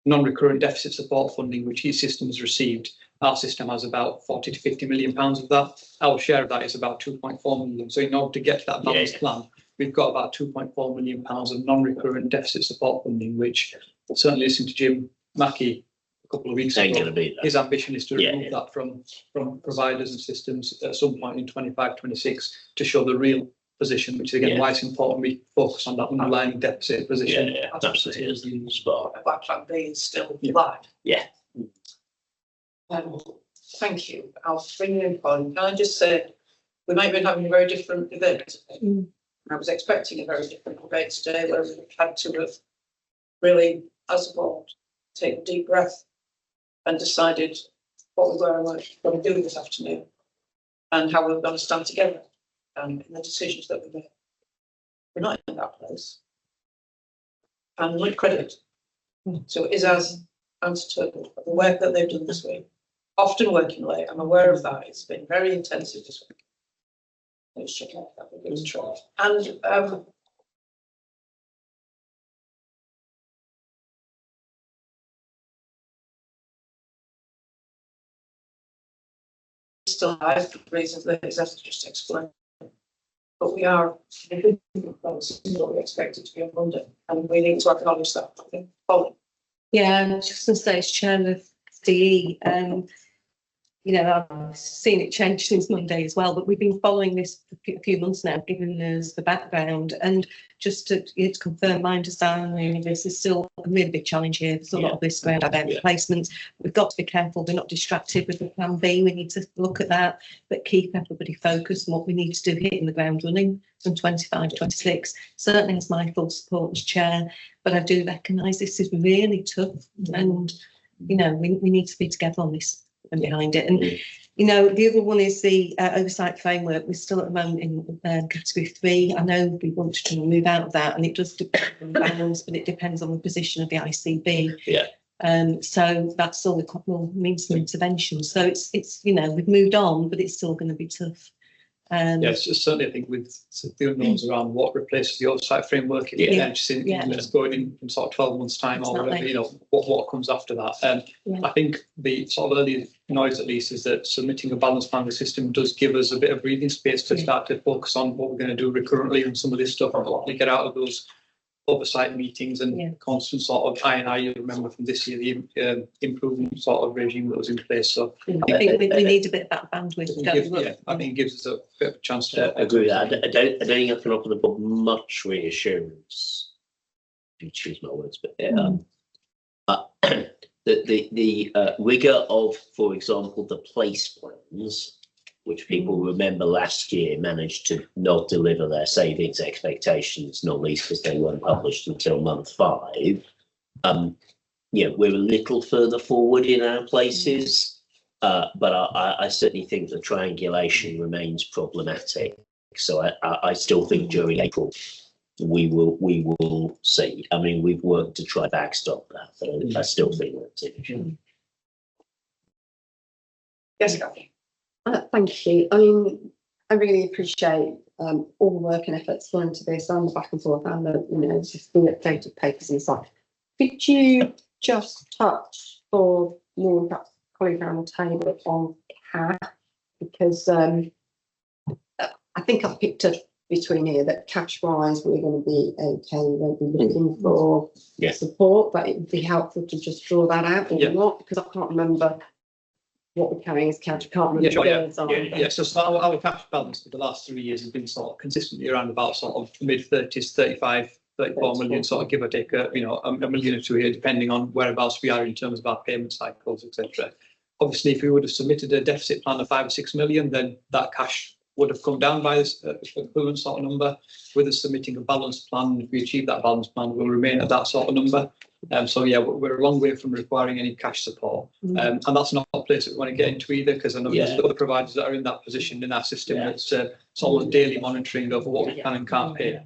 non-recurrent deficit support funding, which each system has received. Our system has about 40 to 50 million pounds of that. Our share of that is about 2.4 million. So in order to get to that balanced plan, we've got about 2.4 million pounds of non-recurrent deficit support funding, which certainly listening to Jim Mackey a couple of weeks ago, his ambition is to remove that from providers and systems at some point in 25-26 to show the real position, which is again why it's important we focus on that underlying deficit position. Yeah, absolutely. Spot. That plan B is still Yeah. live. Yeah. Thank you. I'll bring you in, Paul. Can I just say, we might be having a very different debate. I was expecting a very different debate today, where we had to have really, as a board, take a deep breath and decided what we were going to do this afternoon and how we were going to stand together in the decisions that we made. We're not in that place. And with credit to Isaz and to Turtle for the work that they've done this week. Often working late, I'm aware of that. It's been very intensive this week. Let's check out that. It was true. And still have the reasons that Isaz just explained. But we are what we expect it to be on Monday, and we need to acknowledge that. I think, Polly. Yeah, and I was just going to say, as chair of DE, you know, I've seen it change since Monday as well, but we've been following this for a few months now, giving us the background. And just to confirm my understanding, this is still a really big challenge here. There's a lot of risk around our replacements. We've got to be careful we're not distracted with the plan B. We need to look at that, but keep everybody focused on what we need to do, hitting the ground running from 25, 26. Certainly has my full support as chair, but I do recognise this is really tough, and you know, we need to be together on this and behind it. And you know, the other one is the oversight framework. We're still at the moment in category 3. I know we want to move out of that, and it does depend on balance, but it depends on the position of the ICB. Yeah. So that's still will mean some intervention. So it's you know, we've moved on, but it's still going to be tough. Yes, certainly I think with the unknowns around what replaces the oversight framework, it's going in sort of 12 months' time or whatever, you know, what comes after that. I think the sort of early noise at least is that submitting a balanced plan of the system does give us a bit of breathing space to start to focus on what we're going to do recurrently and some of this stuff and what we get out of those oversight meetings and constant sort of I&I, you remember from this year, the improvement sort of regime that was in place. So I think we need a bit of that bandwidth. I think it gives us a bit of a chance to agree. I don't think I can offer the board much reassurance. If you choose my words, but the rigour of, for example, the place plans, which people remember last year managed to not deliver their savings expectations, not least because they weren't published until month 5. Yeah, we're a little further forward in our places, but I certainly think the triangulation remains problematic. So I still think during April we will see. I mean, we've worked to try backstop that, but I still think that's it. Yes, Kathy. Thank you. I mean, I really appreciate all the work and efforts gone into this and the back and forth and the, you know, just the updated papers and stuff. Could you just touch for me and perhaps colleague around the table on cash? Because I think I've picked up between here that cash wise we're going to be okay. We won't be looking for support, but it would be helpful to just draw that out or not, because I can't remember what we're carrying as cash. I can't remember. So our cash balance for the last 3 years has been sort of consistently around about sort of mid-30s, 35, 34 million, sort of give or take a million or two here, depending on whereabouts we are in terms of our payment cycles, etc. Obviously, if we would have submitted a deficit plan of 5 or 6 million, then that cash would have come down by this equivalent sort of number. With us submitting a balanced plan, if we achieve that balanced plan, we'll remain at that sort of number. So yeah, we're a long way from requiring any cash support, and that's not a place that we want to get into either, because I know there's other providers that are in that position in our system. It's sort of daily monitoring of what we can and can't pay.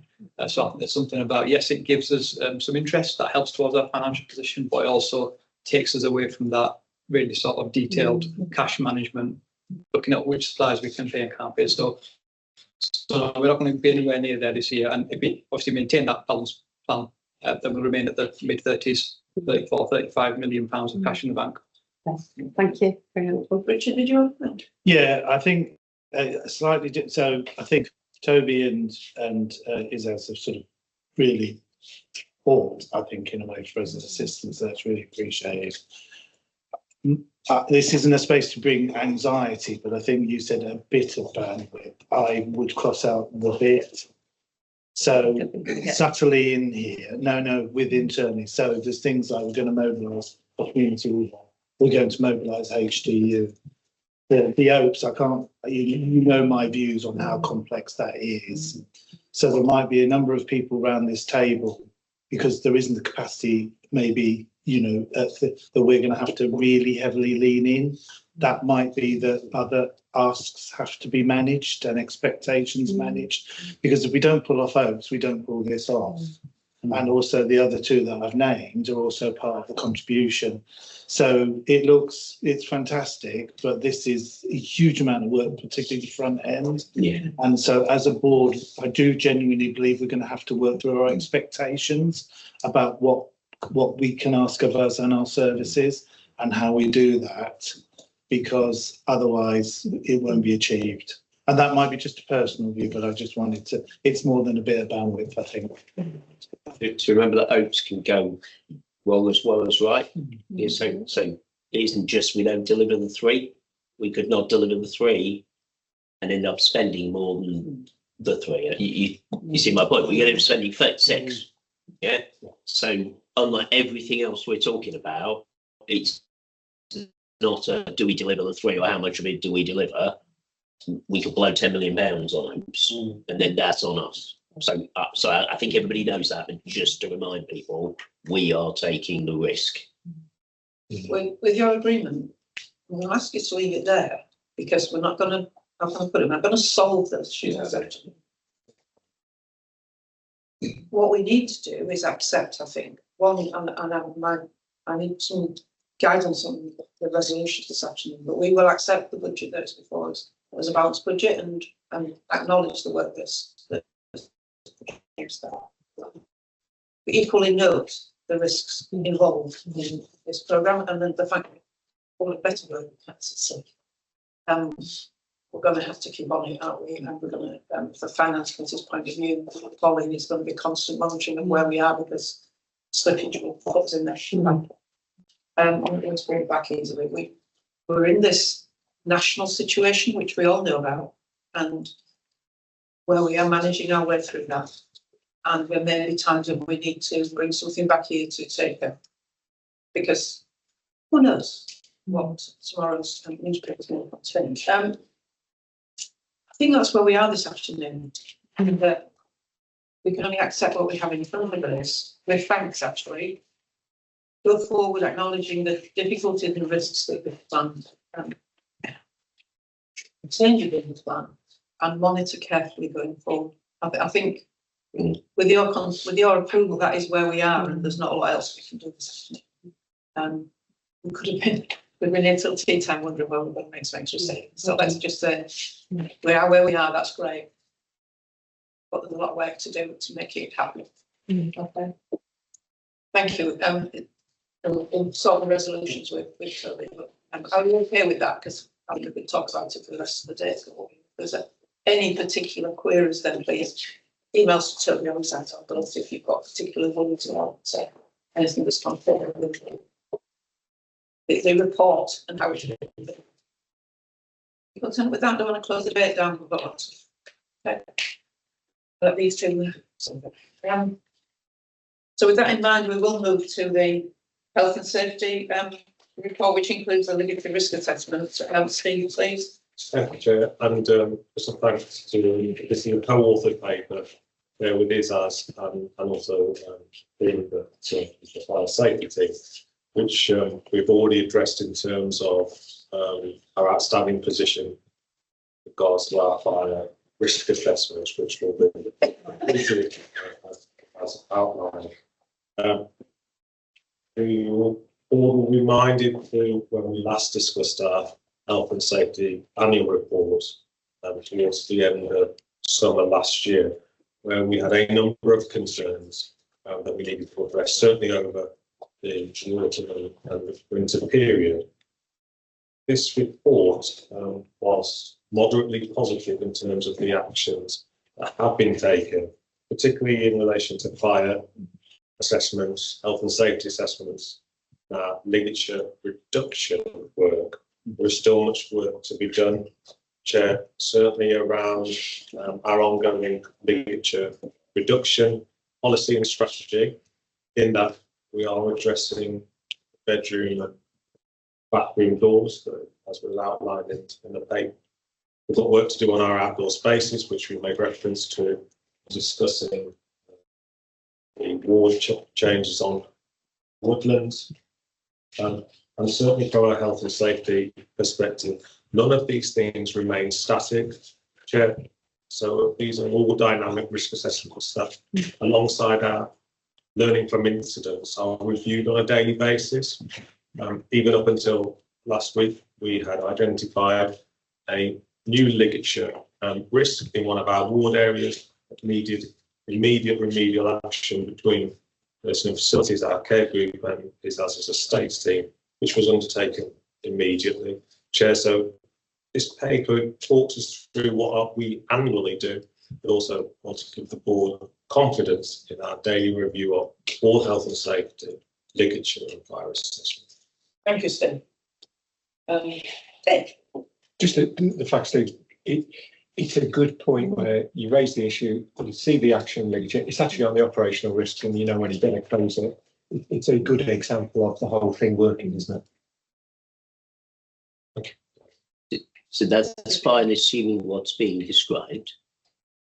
So I think there's something about, yes, it gives us some interest that helps towards our financial position, but it also takes us away from that really sort of detailed cash management, looking at which suppliers we can pay and can't pay. So we're not going to be anywhere near there this year, and if we obviously maintain that balanced plan, then we'll remain at the mid-30s, 34, 35 million pounds of cash in the bank. Thank you. Very helpful. Richard, did you have Yeah, I think slightly. So I think Toby and Isaz have sort of really fought, I think, in a way for us as assistants. That's really appreciated. this isn't a space to bring anxiety, but I think you said a bit of bandwidth. I would cross out the bit. So subtly in here, no, with internally. So there's things like we're going to mobilise the community, we're going to mobilise HDU. The OPES, I can't, you know my views on how complex that is. So there might be a number of people around this table, because there isn't the capacity, maybe, you know, that we're going to have to really heavily lean in. That might be that other asks have to be managed and expectations managed, because if we don't pull off OPES, we don't pull this off. And also the other two that I've named are also part of the contribution. So it's fantastic, but this is a huge amount of work, particularly the front end. Yeah. And so as a board, I do genuinely believe we're going to have to work through our expectations about what we can ask of us and our services and how we do that, because otherwise it won't be achieved. And that might be just a personal view, but I just wanted to, it's more than a bit of bandwidth, I think. To remember that OPES can go wrong as well as right. Yeah, so it isn't just we don't deliver the 3. We could not deliver the 3 and end up spending more than the 3. You see my point? We end up spending 36. Yeah. So unlike everything else we're talking about, it's not a do we deliver the 3 or how much of it do we deliver. We could blow £10 million on OPES, and then that's on us. So I think everybody knows that, but just to remind people, we are taking the risk. With your agreement, I'm going to ask you to leave it there, because we're not going to, I'm not going to solve those issues. What we need to do is accept, I think, one, and I need some guidance on the resolutions this afternoon, but we will accept the budget that is before us as a balanced budget and acknowledge the work that's that. We equally note the risks involved in this programme, and then the fact that all the better work we're going to have to keep on it, aren't we? And we're going to, from finance committee's point of view, following is going to be constant monitoring of where we are, because slippage will put us in there. Let's bring it back easily. We're in this national situation, which we all know about, and where we are managing our way through that. And there may be times when we need to bring something back here to take it, because who knows what tomorrow's newspapers will contain. I think that's where we are this afternoon, and we can only accept what we have in front of us with thanks, actually. Go forward acknowledging the difficulties and risks that we've planned, changes in the plan, and monitor carefully going forward. I think with your approval, that is where we are, and there's not a lot else we can do this afternoon. We could have been we've been here till tea time wondering where we're going to make some extra savings. So let's just say we are where we are. That's great, but there's a lot of work to do to make it happen. Okay. Thank you. We'll sort the resolutions with Toby. But are you okay with that? Because I think we could talk about it for the rest of the day. So if there's any particular queries, then please emails to Toby on site. But also if you've got particular ones or anything that's come forward with the report and how we should do it. You concerned with that? I don't want to close the debate down. We've got lots of but these two. So with that in mind, we will move to the health and safety report, which includes the legacy risk assessment. Steve, please. Thank you, Chair. And just a thanks to this co-authored paper with ISAS and also the fire safety team, which we've already addressed in terms of our outstanding position in regards to our fire risk assessments, which will be as outlined. We were all reminded when we last discussed our health and safety annual report towards the end of summer last year, where we had a number of concerns that we needed to address, certainly over the autumn and the winter period. This report was moderately positive in terms of the actions that have been taken, particularly in relation to fire assessments, health and safety assessments, ligature reduction work. There's still much work to be done, Chair, certainly around our ongoing ligature reduction policy and strategy, in that we are addressing bedroom and bathroom doors, as was outlined in the paper. We've got work to do on our outdoor spaces, which we made reference to discussing the ward changes on woodlands. And certainly from a health and safety perspective, none of these things remain static, Chair. So these are all dynamic risk assessments that, alongside our learning from incidents, are reviewed on a daily basis. Even up until last week, we had identified a new ligature risk in one of our ward areas. Immediate remedial action between person and facilities, our care group, and his as a states team, which was undertaken immediately. Chair, so this paper talks us through what we annually do, but also want to give the board confidence in our daily review of all health and safety, ligature and fire assessment. Thank you, Steve. Dave. Just the fact that it's a good point where you raise the issue, you see the action ligature, it's actually on the operational risks and you know when you're going to close it. It's a good example of the whole thing working, isn't it? Okay. So that's fine, assuming what's being described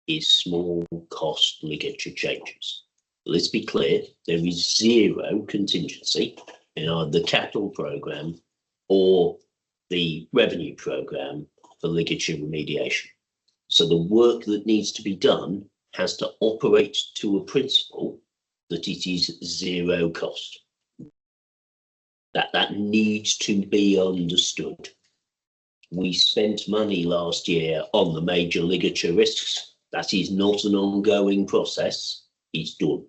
is small cost ligature changes. Let's be clear, there is zero contingency in either the capital programme or the revenue programme for ligature remediation. So the work that needs to be done has to operate to a principle that it is zero cost. That needs to be understood. We spent money last year on the major ligature risks. That is not an ongoing process. It's done.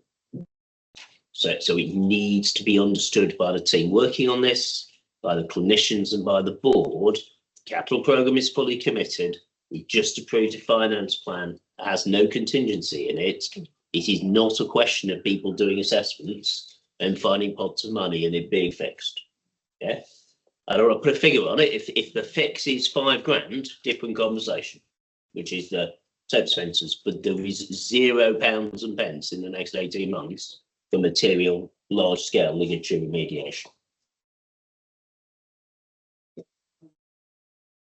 So it needs to be understood by the team working on this, by the clinicians and by the board. The capital programme is fully committed. We just approved a finance plan that has no contingency in it. It is not a question of people doing assessments and finding pots of money and it being fixed. Yeah, I don't want to put a figure on it. If the fix is £5,000, different conversation, which is the soap dispensers. But there is £0 and pence in the next 18 months for material large scale ligature remediation.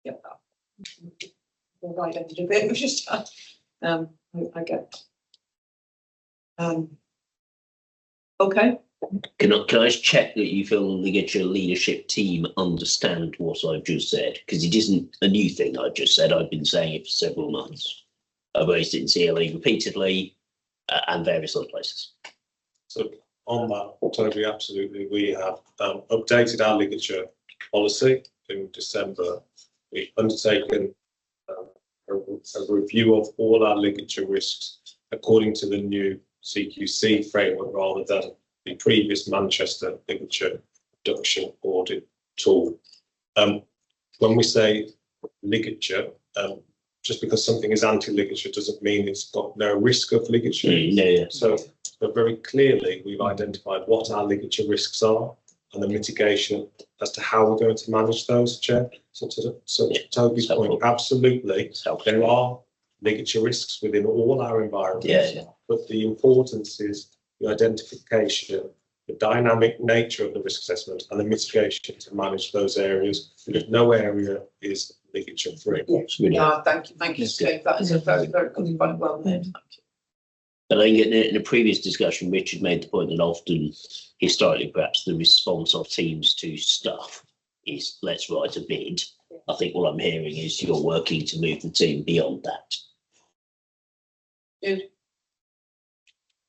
Yeah. Right, I did a bit. Which is I get. Okay. Can I just check that you feel the ligature leadership team understand what I've just said? Because it isn't a new thing I've just said. I've been saying it for several months. I've raised it in CLE repeatedly and various other places. So on that, totally, absolutely, we have updated our ligature policy in December. We've undertaken a review of all our ligature risks according to the new CQC framework rather than the previous Manchester ligature reduction audit tool. When we say ligature, just because something is anti-ligature doesn't mean it's got no risk of ligature. Yeah. So, but very clearly, we've identified what our ligature risks are and the mitigation as to how we're going to manage those, Chair. So Toby's point, absolutely, there are ligature risks within all our environments. Yeah. But the importance is the identification, the dynamic nature of the risk assessment and the mitigation to manage those areas, because no area is ligature free. Yeah, thank you, Steve. That is a very, very good point. Well made. Thank you. But I think in a previous discussion, Richard made the point that often, historically, perhaps the response of teams to stuff is let's write a bid. I think what I'm hearing is you're working to move the team beyond that. Good.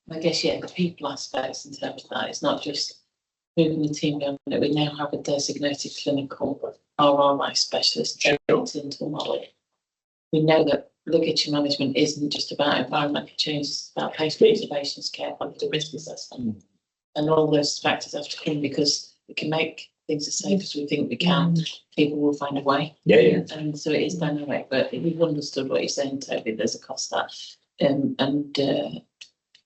I guess, yeah, the people aspects in terms of that, it's not just moving the team beyond it. We now have a designated clinical RRI specialist into knowledge. We know that ligature management isn't just about environmental change, it's about patient observations, care, quality, risk assessment. And all those factors have to come because we can make things as safe as we think we can. People will find a way. Yeah. And so it is dynamic, but we've understood what you're saying, Toby. There's a cost that, and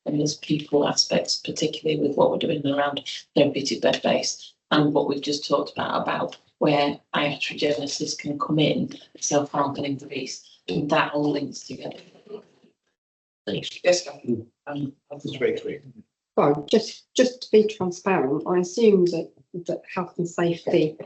there's people aspects, particularly with what we're doing around therapeutic bed base and what we've just talked about where iatrogenesis can come in, self-harm can increase, and that all links together. Thanks. Yes, That's very clear. Well, just to be transparent, I assume that health and safety,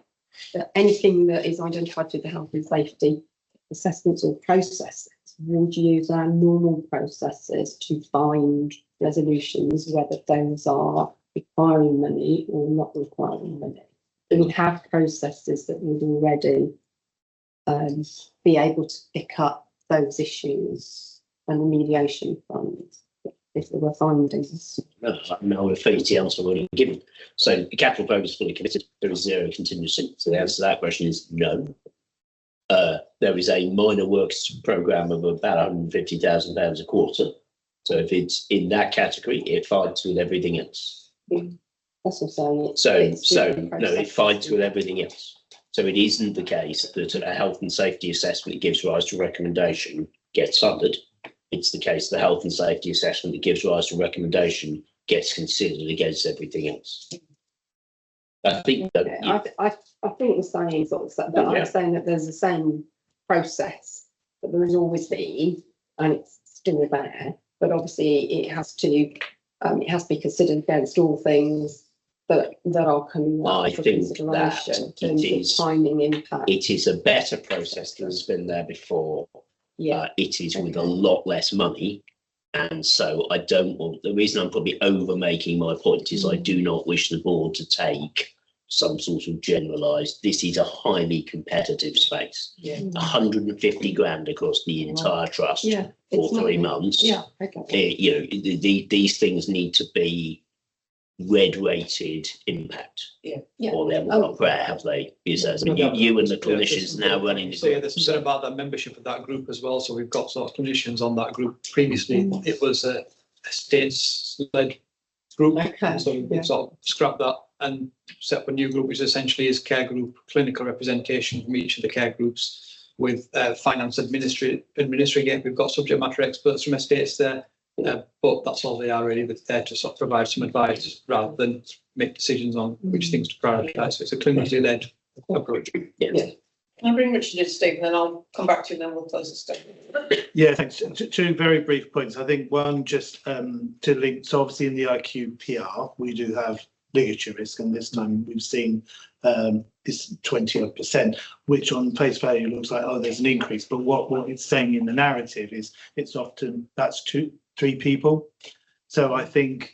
that anything that is identified through the health and safety assessments or processes would use our normal processes to find resolutions, whether those are requiring money or not requiring money. We have processes that would already be able to pick up those issues and remediation funds if there were findings. No, the fee answer already given. So the capital program is fully committed. There is zero contingency. So the answer to that question is no. There is a minor works program of about £150,000 a quarter. So if it's in that category, it fights with everything else. That's what I'm saying. No, it fights with everything else. So it isn't the case that a health and safety assessment that gives rise to recommendation gets funded. It's the case the health and safety assessment that gives rise to recommendation gets considered against everything else. I think that I think the saying sort of that I'm saying that there's the same process that there has always been, and it's still there. But obviously, it has to be considered against all things that are coming up for consideration in terms of timing impact. it is a better process than has been there before. Yeah, it is with a lot less money. And so I don't want, the reason I'm probably over making my point is I do not wish the board to take some sort of generalised, this is a highly competitive space. Yeah. 150 grand across the entire trust for 3 months. Yeah, okay. These things need to be red rated impact. Or they're not rare, have they? You and the clinicians now running the So yeah, there's something about that membership of that group as well. So we've got sort of clinicians on that group. Previously, it was a states-led group. Okay. So we've sort of scrapped that and set up a new group, which essentially is care group, clinical representation from each of the care groups with finance administrating it. We've got subject matter experts from estates there. But that's all they are really. They're there to sort of provide some advice rather than make decisions on which things to prioritise. So it's a clinically led approach. Can I bring Richard in, Steve, and then I'll come back to you and then we'll close the stuff. Yeah, thanks. Two very brief points. I think one, just to link, so obviously in the IQPR, we do have ligature risk, and this time we've seen this 20%, which on face value looks like, oh, there's an increase. But what it's saying in the narrative is it's often, that's 2-3 people. So I think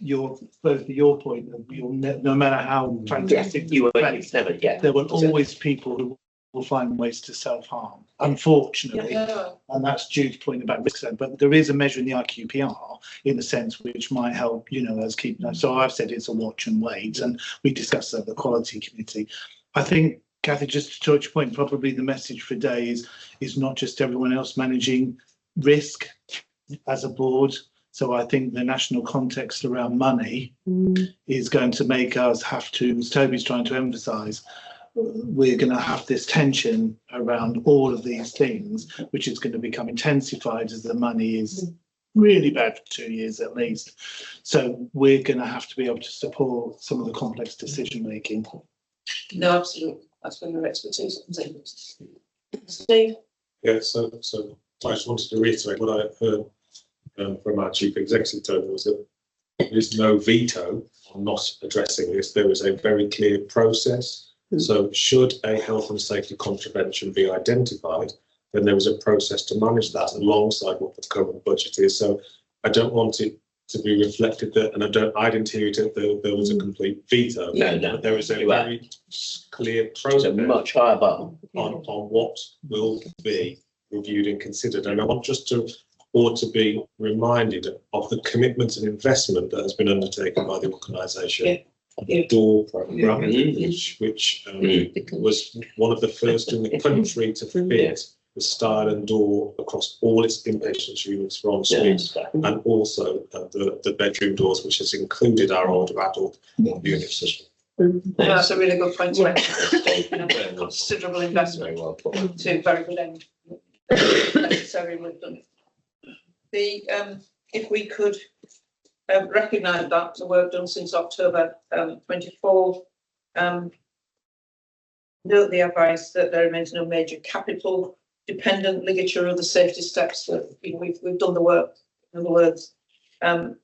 both your point, no matter how fantastic there will always people who will find ways to self-harm, unfortunately. And that's Jude's point about risk. But there is a measure in the IQPR in a sense which might help, us keep. So I've said it's a watch and wait, and we discussed that at the quality committee. I think, Kathy, just to touch point, probably the message for today is not just everyone else managing risk as a board. So I think the national context around money is going to make us have to, as Toby's trying to emphasise, we're going to have this tension around all of these things, which is going to become intensified as the money is really bad for 2 years at least. So we're going to have to be able to support some of the complex decision making. No, absolutely. That's when your expertise comes in. Steve? Yeah, so I just wanted to reiterate what I heard from our chief executive, Toby, was that there is no veto on not addressing this. There is a very clear process. So should a health and safety contravention be identified, then there is a process to manage that alongside what the current budget is. So I don't want it to be reflected that, and I didn't hear it that there was a complete veto. No. But there is a very clear process, a much higher bar on what will be reviewed and considered. And I want just to be reminded of the commitment and investment that has been undertaken by the organisation. The DOOR programme, which was one of the first in the country to fit the style and door across all its inpatient units for en suite, and also the bedroom doors, which has included our older adult units as well. That's a really good point. Considerable investment to a very good end. Necessary we've done. If we could recognise that the work done since October 24, note the advice that there remains no major capital dependent ligature or other safety steps that we've done the work, in other words, and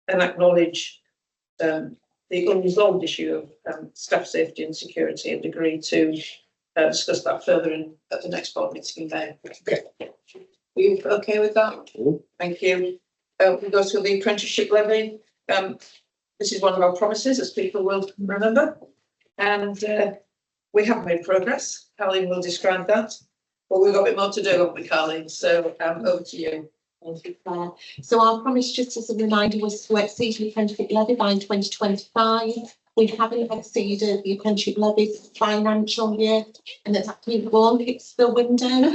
acknowledge the unresolved issue of staff safety and security and agree to discuss that further at the next board meeting in May. Okay. Are you okay with that? Thank you. We go to the apprenticeship levy. This is one of our promises, as people will remember, and we have made progress. Carleen will describe that, but we've got a bit more to do, haven't we, Carleen? So over to you. Thank you, Claire. So our promise, just as a reminder, was to exceed the apprenticeship levy by 2025. We haven't exceeded the apprenticeship levy this financial year, and it's actually one hits the window. No,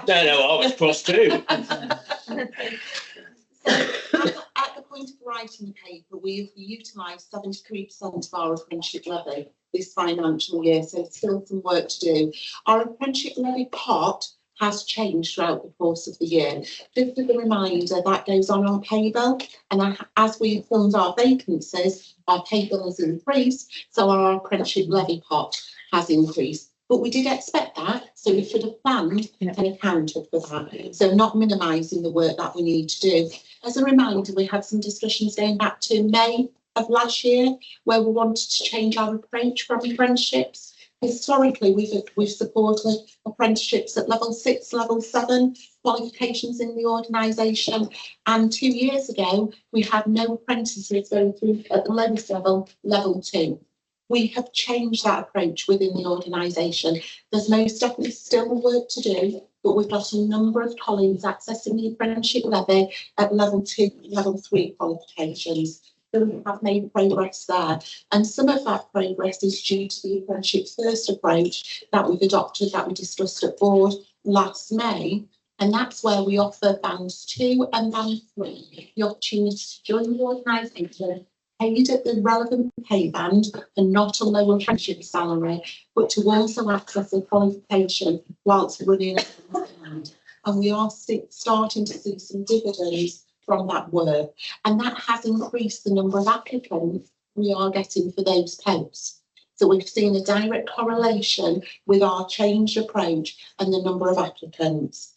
I was cross too. At the point of writing the paper, we've utilised 73% of our apprenticeship levy this financial year, so still some work to do. Our apprenticeship levy pot has changed throughout the course of the year. Just as a reminder, that goes on our pay bill, and as we filled our vacancies, our pay bill has increased, so our apprenticeship levy pot has increased. But we did expect that, so we should have planned and accounted for that. So not minimising the work that we need to do. As a reminder, we had some discussions going back to May of last year, where we wanted to change our approach from apprenticeships. Historically, we've supported apprenticeships at level 6, level 7 qualifications in the organisation, and 2 years ago we had no apprentices going through at the lowest level, level 2. We have changed that approach within the organisation. There's most definitely still work to do, but we've got a number of colleagues accessing the apprenticeship levy at level 2, level 3 qualifications. So we have made progress there, and some of that progress is due to the apprenticeship first approach that we've adopted, that we discussed at board last May, and that's where we offer bands 2 and band 3 the opportunity to join the organisation paid at the relevant pay band and not a lower apprenticeship salary, but to also access a qualification whilst running a band. And we are starting to see some dividends from that work, and that has increased the number of applicants we are getting for those posts. So we've seen a direct correlation with our changed approach and the number of applicants.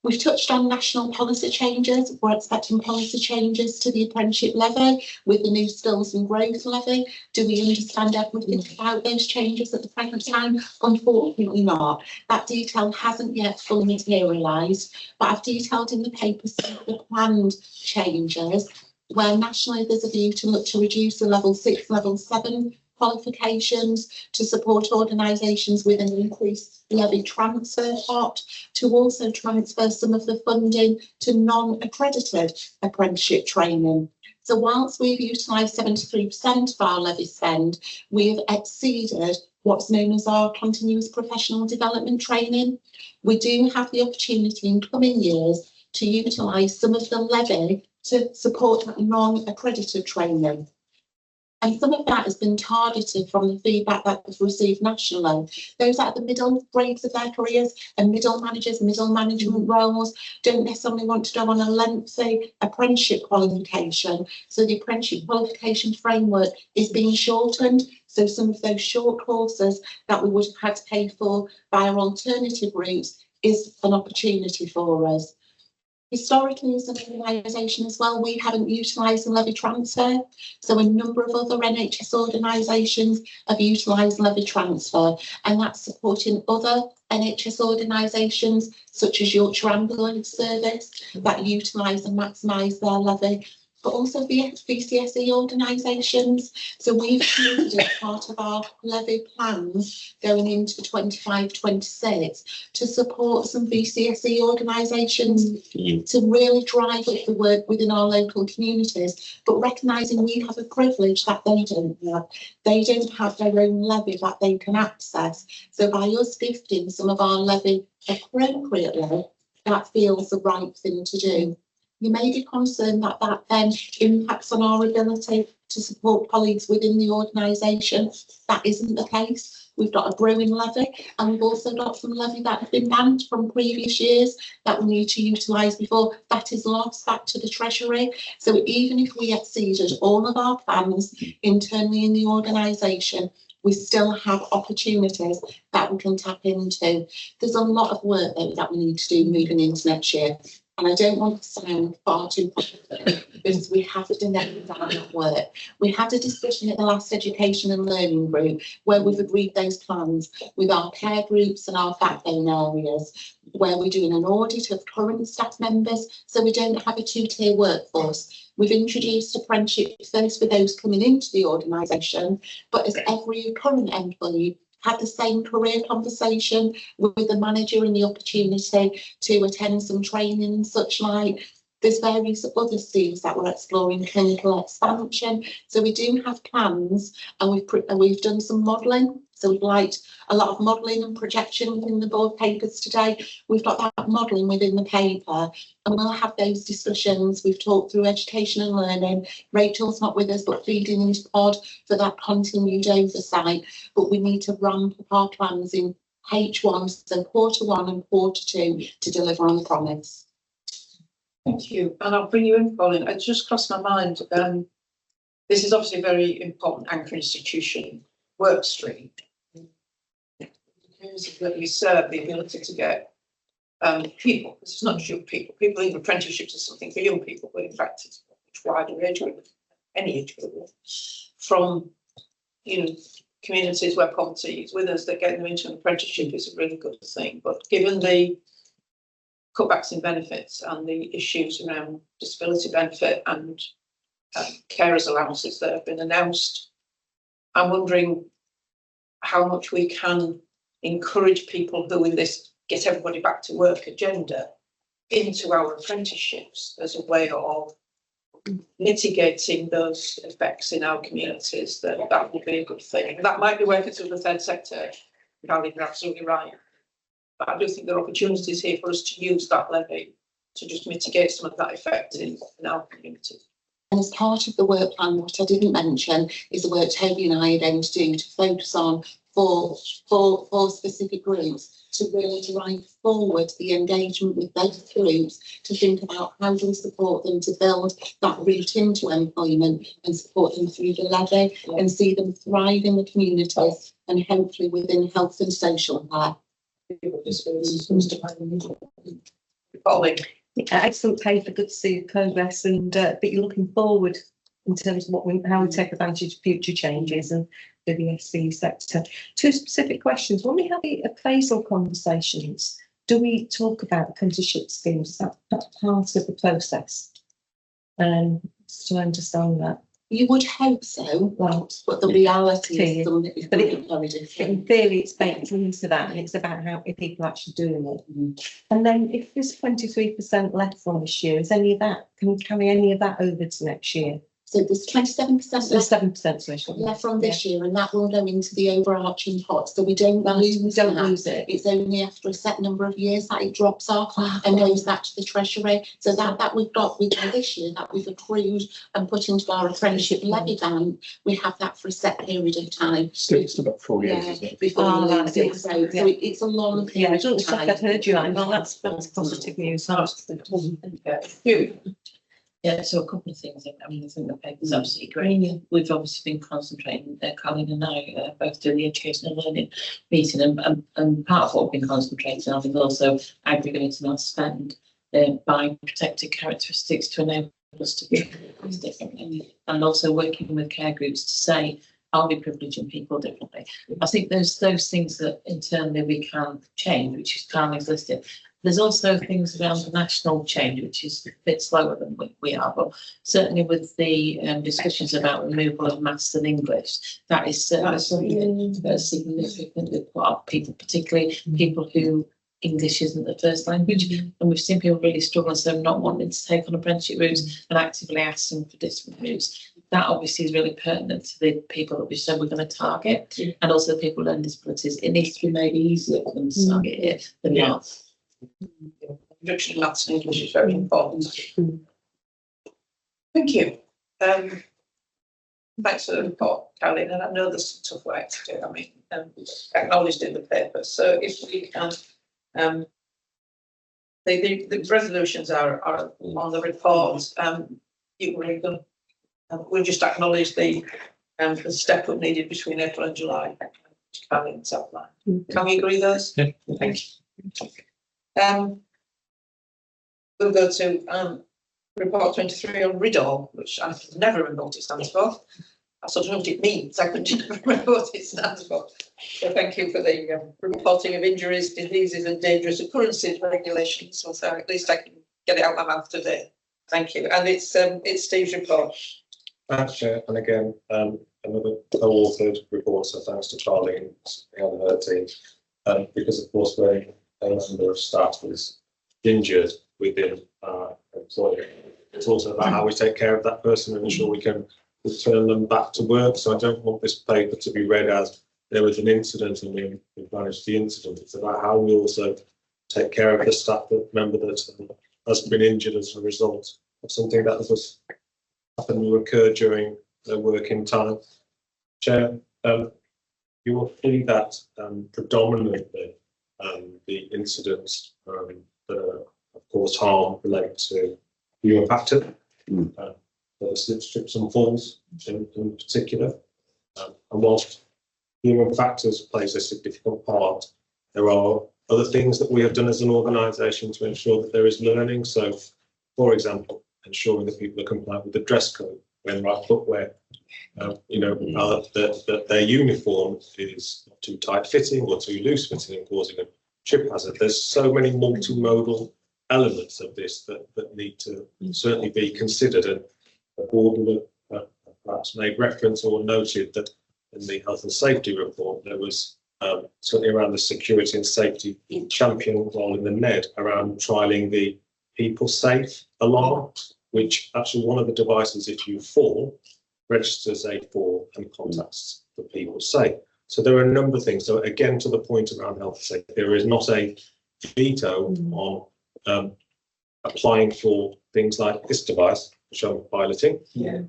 We've touched on national policy changes. We're expecting policy changes to the apprenticeship levy with the new skills and growth levy. Do we understand everything about those changes at the present time? Unfortunately not. That detail hasn't yet fully materialised, but I've detailed in the paper some of the planned changes, where nationally there's a view to look to reduce the level 6, level 7 qualifications to support organisations with an increased levy transfer pot, to also transfer some of the funding to non-accredited apprenticeship training. So whilst we've utilised 73% of our levy spend, we've exceeded what's known as our continuous professional development training. We do have the opportunity in coming years to utilise some of the levy to support that non-accredited training. And some of that has been targeted from the feedback that we've received nationally. Those at the middle grades of their careers and middle managers, middle management roles don't necessarily want to go on a lengthy apprenticeship qualification. So the apprenticeship qualification framework is being shortened. So some of those short courses that we would have had to pay for via alternative routes is an opportunity for us. Historically, as an organisation as well, we haven't utilised the levy transfer. So a number of other NHS organisations have utilised levy transfer, and that's supporting other NHS organisations such as Yorkshire Ambulance Service that utilise and maximise their levy, but also VCSE organisations. So we've included as part of our levy plans going into 25-26 to support some VCSE organisations to really drive up the work within our local communities, but recognising we have a privilege that they don't have. They don't have their own levy that they can access. So by us gifting some of our levy appropriately, that feels the right thing to do. You may be concerned that that then impacts on our ability to support colleagues within the organisation. That isn't the case. We've got a growing levy, and we've also got some levy that have been banned from previous years that we need to utilise before that is lost back to the Treasury. So even if we exceeded all of our plans internally in the organisation, we still have opportunities that we can tap into. There's a lot of work though that we need to do moving into next year. And I don't want to sound far too positive because we have to nail down that work. We had a discussion at the last education and learning group where we've agreed those plans with our care groups and our backbone areas, where we're doing an audit of current staff members so we don't have a two-tier workforce. We've introduced apprenticeship first for those coming into the organisation, but as every current employee had the same career conversation with the manager and the opportunity to attend some training, such like. There's various other schemes that we're exploring, clinical expansion. So we do have plans, and we've done some modelling. So we've liked a lot of modelling and projection in the board papers today. We've got that modelling within the paper, and we'll have those discussions. We've talked through education and learning. Rachel's not with us, but feeding into pod for that continued oversight. But we need to ramp up our plans in H1, so Q1 and Q2 to deliver on the promise. Thank you. And I'll bring you in, Colin. It just crossed my mind. This is obviously a very important anchor institution work stream. That we serve the ability to get people, this is not just young people in apprenticeships or something for young people, but in fact it's a much wider age group, any age group, from communities where poverty is with us, that getting them into an apprenticeship is a really good thing. But given the cutbacks in benefits and the issues around disability benefit and carers allowances that have been announced, I'm wondering how much we can encourage people who in this get everybody back to work agenda into our apprenticeships as a way of mitigating those effects in our communities. That would be a good thing. That might be working through the third sector. You're absolutely right. But I do think there are opportunities here for us to use that levy to just mitigate some of that effect in our community. And as part of the work plan, what I didn't mention is the work Toby and I are going to do to focus on four specific groups to really drive forward the engagement with those groups, to think about how do we support them to build that route into employment and support them through the levy and see them thrive in the communities and hopefully within health and social care. Excellent paper, good to see progress, and but you're looking forward in terms of how we take advantage of future changes and the SC sector. Two specific questions. When we have the appraisal conversations, do we talk about apprenticeship schemes? Is that part of the process? To understand that. You would hope so, right? But the reality is something is very different. In theory, it's baked into that, and it's about how people are actually doing it. And then, if there's 23% left from this year, is any of that? Can we carry any of that over to next year? So there's 27% left. 7% left from this year, and that will go into the overarching pot. So we don't lose it. It's only after a set number of years that it drops off and goes back to the treasury. So that we've got this year that we've accrued and put into our apprenticeship levy bank, we have that for a set period of time. It's about 4 years, isn't it? Before we lose it. So it's a long period of time. I've heard you. Well, that's positive news. Yeah, so a couple of things. I mean, I think the paper's absolutely great. We've obviously been concentrating, Colin and I, both doing the education and learning meeting, and part of what we've been concentrating on is also aggregating our spend by protected characteristics to enable us to be differently, and also working with care groups to say, are we privileging people differently? I think there's those things that internally we can change, which is Carly's listed. There's also things around the national change, which is a bit slower than we are, but certainly with the discussions about removal of maths and English, that is certainly something that's significantly put up people, particularly people who English isn't the first language, and we've seen people really struggle, so not wanting to take on apprenticeship routes and actively ask them for different routes. That obviously is really pertinent to the people that we said we're going to target, and also the people with learning disabilities. It needs to be made easier for them to target it than not. Reduction in maths and English is very important. Thank you. Thanks for the report, Caroline, and I know there's some tough work to do. I mean, acknowledged in the paper. So if we can, the resolutions are on the report. We'll just acknowledge the and the step up needed between April and July. Carly's outlined. Can we agree those? Yeah. Thank you. We'll go to report 23 on RDaSH, which I can never remember what it stands for. I sort of know what it means. I couldn't remember what it stands for. So thank you for the reporting of injuries, diseases, and dangerous occurrences regulations. So at least I can get it out of my mouth today. Thank you. And it's Steve's report. Thanks, Chair. And again, another co-authored report, so thanks to Charlie and her team, because of course when a number of staff is injured within our employer, it's also about how we take care of that person and ensure we can return them back to work. So I don't want this paper to be read as there was an incident and we managed the incident. It's about how we also take care of the staff member that has been injured as a result of something that has happened or occurred during their working time. Chair, you will see that predominantly the incidents that of course harm relate to human factor, the slip, strips and falls in particular. And whilst human factors plays a significant part, there are other things that we have done as an organisation to ensure that there is learning. So, for example, ensuring that people are compliant with the dress code, wearing the right footwear, that their uniform is not too tight fitting or too loose fitting and causing a trip hazard. There's so many multimodal elements of this that need to certainly be considered, and the board will have perhaps made reference or noted that in the health and safety report there was certainly around the security and safety champion role in the NED around trialling the people safe alarm, which actually one of the devices, if you fall, registers a fall and contacts the people safe. So there are a number of things. So again, to the point around health and safety, there is not a veto on applying for things like this device, which I'm piloting. Yeah.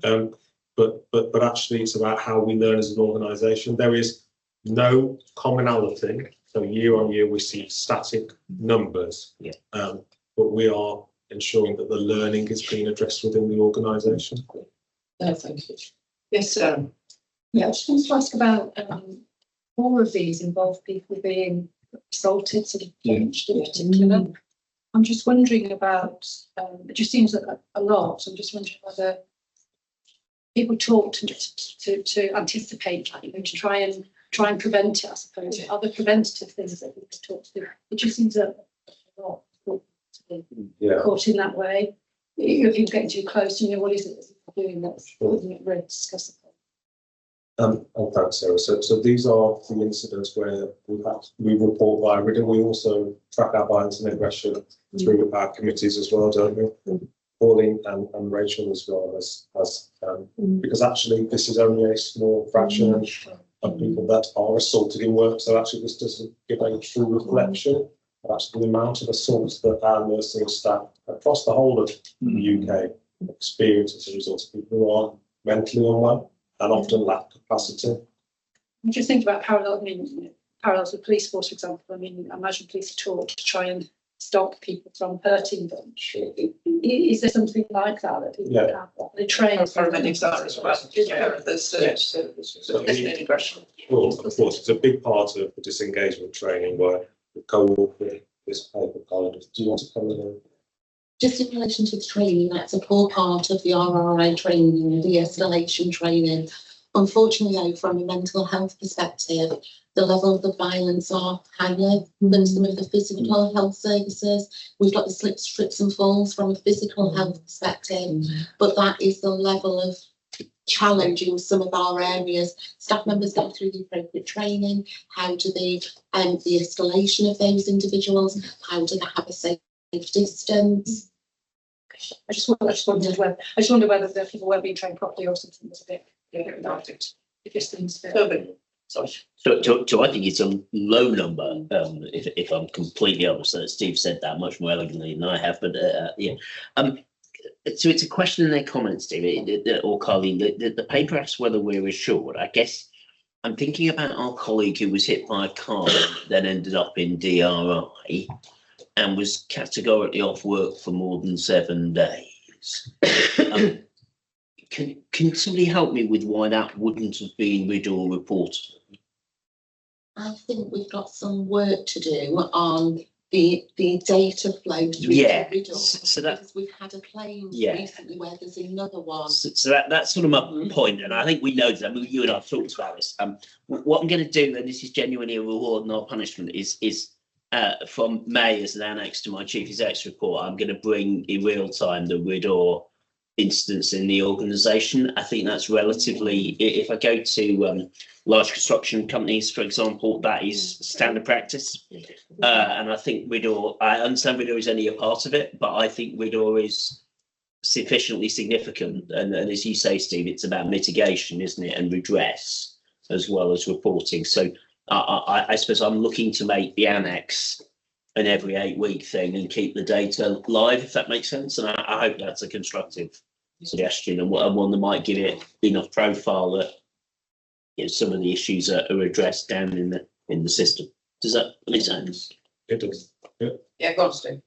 But actually it's about how we learn as an organisation. There is no commonality. So year on year we see static numbers. Yeah. But we are ensuring that the learning is being addressed within the organisation. Thank you. Yes, sir. Yeah, I just wanted to ask about more of these involve people being assaulted, sort of punched in particular. I'm just wondering about, it just seems a lot. I'm just wondering whether people talk to anticipate that, to try and prevent it, I suppose. Are there preventative things that people talk to? It just seems a lot to be caught in that way. If you're getting too close, what is it that you're doing that's putting at risk, I suppose? And thanks, Sarah. So these are the incidents where we report via RDaSH. We also track our violence and aggression through our committees as well, don't we? Pauline and Rachel as well as because actually this is only a small fraction of people that are assaulted in work. So actually this doesn't give a true reflection of actually the amount of assaults that our nursing staff across the whole of the UK experience as a result of people who are mentally unwell and often lack capacity. I'm just thinking about parallels with police force, for example. I mean, I imagine police are taught to try and stop people from hurting them. Is there something like that people have? They train paramedics are as well. There's aggression. Well, of course, it's a big part of the disengagement training where we co-author this paper. Do you want to come in? Just in relation to the training, that's a core part of the RRA training and de-escalation training. Unfortunately, though, from a mental health perspective, the level of the violence are higher than some of the physical health services. We've got the slips, trips and falls from a physical health perspective, but that is the level of challenge in some of our areas. Staff members go through the appropriate training. How do they the escalation of those individuals? How do they have a safe distance? I just wonder whether the people were being trained properly or something was a bit about it. It just seems a bit. Sorry. So I think it's a low number. If I'm completely honest, Steve said that much more elegantly than I have. But yeah. So it's a question in their comments, Steve, or Colleen. The paper asks whether we're assured. I guess I'm thinking about our colleague who was hit by a car, then ended up in DRI, and was categorically off work for more than 7 days. can somebody help me with why that wouldn't have been Riddle reported? I think we've got some work to do on the data flow through Yeah, the Riddle. so that- Because we've had a claim Yeah. recently where there's another one. So that's sort of my point, and I think we know that. I mean, you and I have talked about this. What I'm going to do, and this is genuinely a reward, not punishment, is from May as an annex to my chief exec's report, I'm going to bring in real time the Riddle incidents in the organisation. I think that's relatively. If I go to large construction companies, for example, that is standard practice, and I think Riddle. I understand Riddle is only a part of it, but I think Riddle is sufficiently significant, and as you say, Steve, it's about mitigation, isn't it, and redress as well as reporting. So I suppose I'm looking to make the annex an every 8-week thing and keep the data live, if that makes sense. And I hope that's a constructive suggestion, and one that might give it enough profile that, you know, some of the issues are addressed down in the system. Does that make sense? It does. Yeah, go on, Steve.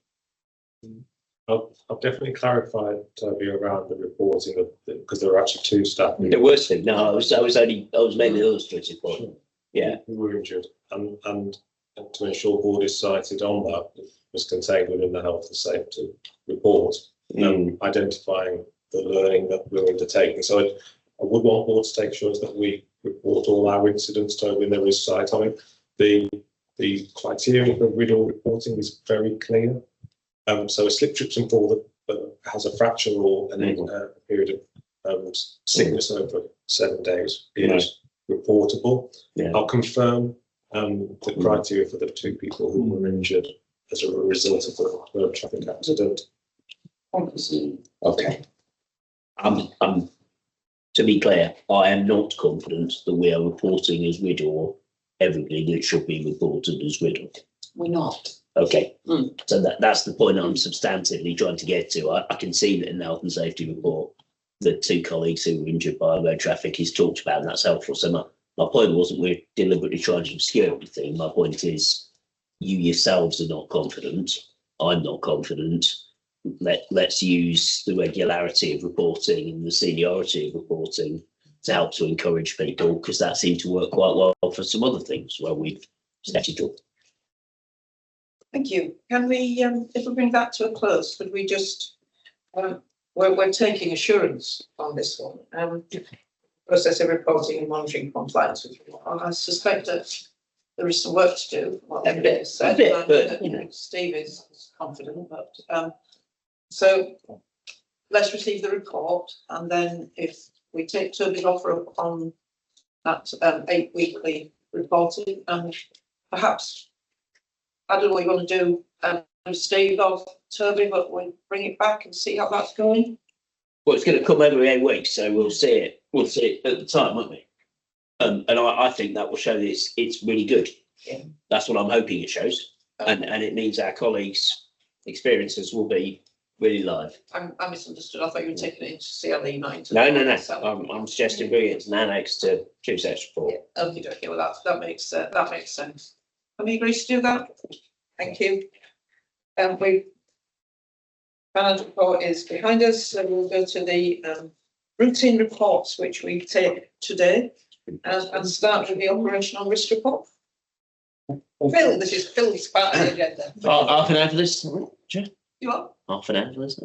I've definitely clarified, Toby, around the reporting of, because there are actually 2 staff. The worst thing. No, I was mainly illustrative point. Yeah. Who were injured, and to ensure board is cited on that was contained within the health and safety report, identifying the learning that we're undertaking. So I would want board to take assurance that we report all our incidents, Toby, and there is sight on it. The criteria for Riddle reporting is very clear. So a slip, trips and fall that has a fracture or a period of sickness over 7 days is reportable. Yeah. I'll confirm the criteria for the 2 people who were injured as a result of the road traffic accident. Okay. To be clear, I am not confident that we are reporting as Riddle everything that should be reported as Riddle. We're not. Okay, so that's the point I'm substantively trying to get to. I can see that in the health and safety report, the 2 colleagues who were injured by road traffic is talked about, and that's helpful. So my point wasn't we're deliberately trying to obscure everything. My point is you yourselves are not confident. I'm not confident. Let's use the regularity of reporting and the seniority of reporting to help to encourage people, because that seemed to work quite well for some other things where we've set it up. Thank you. Can we, if we bring that to a close, could we just, we're taking assurance on this one. Process of reporting and monitoring compliance with the law. I suspect that there is some work to do. Well, A bit, but, you know. Steve is confident, but so let's receive the report, and then if we take Toby's offer up on that 8 weekly reporting, and perhaps I don't know what you want to do, Steve or Toby, but we'll bring it back and see how that's going. Well, it's going to come every 8 weeks, so we'll see it. We'll see it at the time, won't we? And I think that will show that it's really good. Yeah. That's what I'm hoping it shows, and it means our colleagues' experiences will be really live. I misunderstood. I thought you were taking it into CLE 9. No. I'm suggesting bringing it as an annex to chief exec's report. Yeah. Okay. Well, that makes sense. Can we agree to do that? Thank you. Financial report is behind us, so we'll go to the routine reports, which we take today, and start with the operational risk report. Phil, this is Phil's part of the agenda. Half an hour for this, Chair? You are? Half an hour for this.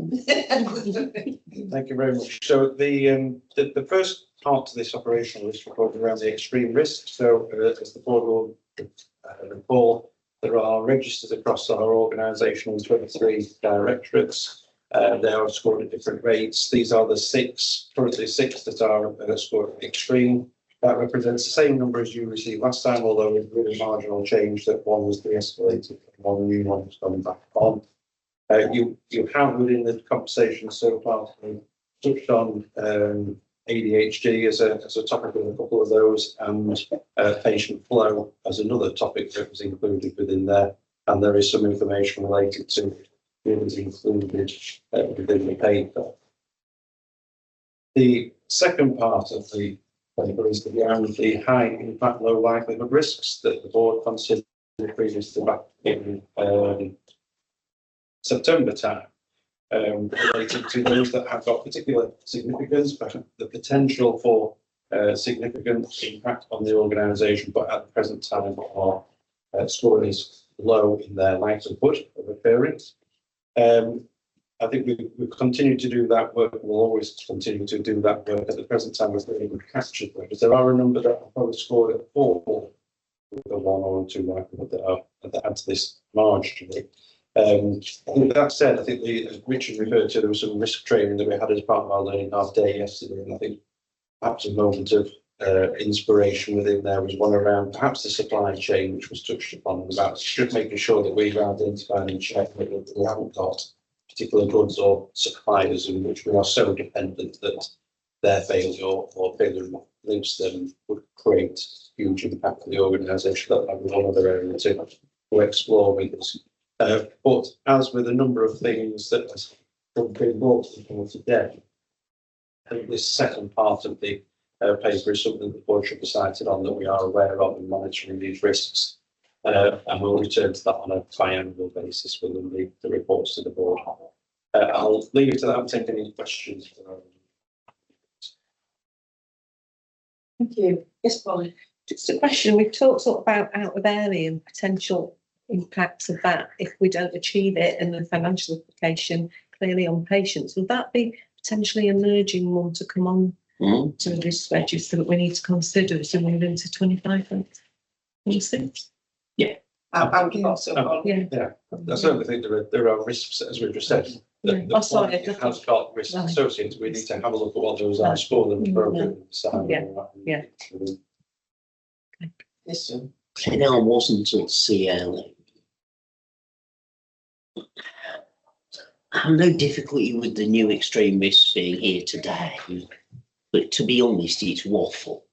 Thank you very much. So the first part of this operational risk report is around the extreme risk. So as the board will recall, there are registers across our organisation in 23 directorates. They are scored at different rates. These are the currently six that are scored extreme. That represents the same number as you received last time, although with really marginal change that one was de-escalated and one new one was coming back on. You have within the conversation so far touched on ADHD as a topic of a couple of those, and patient flow as another topic that was included within there. And there is some information related to it was included within the paper. The second part of the paper is around the high impact, low likelihood risks that the board considered previously back in September time. related to those that have got particular significance, but the potential for significant impact on the organisation, but at the present time our score is low in their likelihood of occurring. I think we continue to do that work. We'll always continue to do that work. At the present time, we're very good captured workers. There are a number that have probably scored at 4, with a 1 or 2 likelihood that add to this marginally. I think that said, I think as Richard referred to, there was some risk training that we had as part of our learning half day yesterday, and I think perhaps a moment of inspiration within there was one around perhaps the supply chain, which was touched upon, about just making sure that we've identified and checked that we haven't got particular goods or suppliers in which we are so dependent that their failure or failure links them would create huge impact for the organisation. That was one other area to explore with us. But as with a number of things that have been brought to the board today, I think this second part of the paper is something the board should be cited on, that we are aware of and monitoring these risks. And we'll return to that on a biannual basis within the reports to the board. I'll leave it to that and take any questions. Thank you. Yes, Polly. Just a question. We've talked sort of about out of area and potential impacts of that if we don't achieve it, and the financial implication clearly on patients. Would that be potentially an emerging one to come on to this register that we need to consider as we move into 25 and 26? Yeah. I would also. Yeah, I certainly think there are risks, as we've just said. The plan has got risks associated. We need to have a look at what those are, score them appropriately. Yeah. Yes, sir. I wasn't at CL. I have no difficulty with the new extreme risks being here today, but to be honest, it's waffle.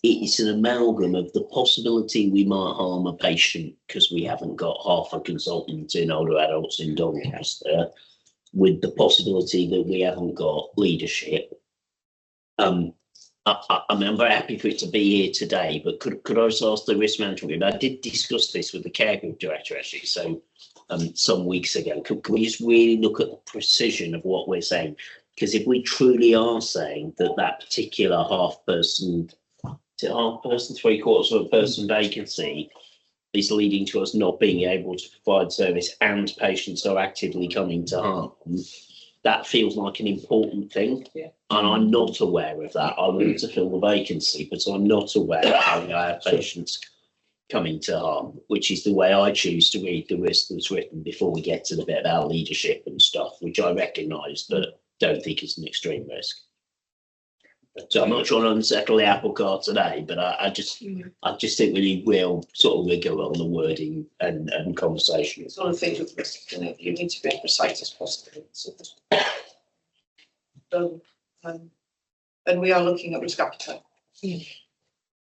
It's an amalgam of the possibility we might harm a patient because we haven't got half a consultant in older adults in Doncaster, with the possibility that we haven't got leadership. I mean, I'm very happy for it to be here today, but could I just ask the risk management group? I did discuss this with the care group director actually, so some weeks ago. Can we just really look at the precision of what we're saying? Because if we truly are saying that particular half-person, 3/4 of a person vacancy is leading to us not being able to provide service and patients are actively coming to harm, that feels like an important thing. Yeah. And I'm not aware of that. I want to fill the vacancy, but I'm not aware of having our patients coming to harm, which is the way I choose to read the risk that's written before we get to the bit about leadership and stuff, which I recognise but don't think is an extreme risk. So I'm not trying to unsettle the apple cart today, but I just think we need real sort of wiggle on the wording and conversation. It's one of the things with risk, you need to be as precise as possible. So, and we are looking at risk appetite.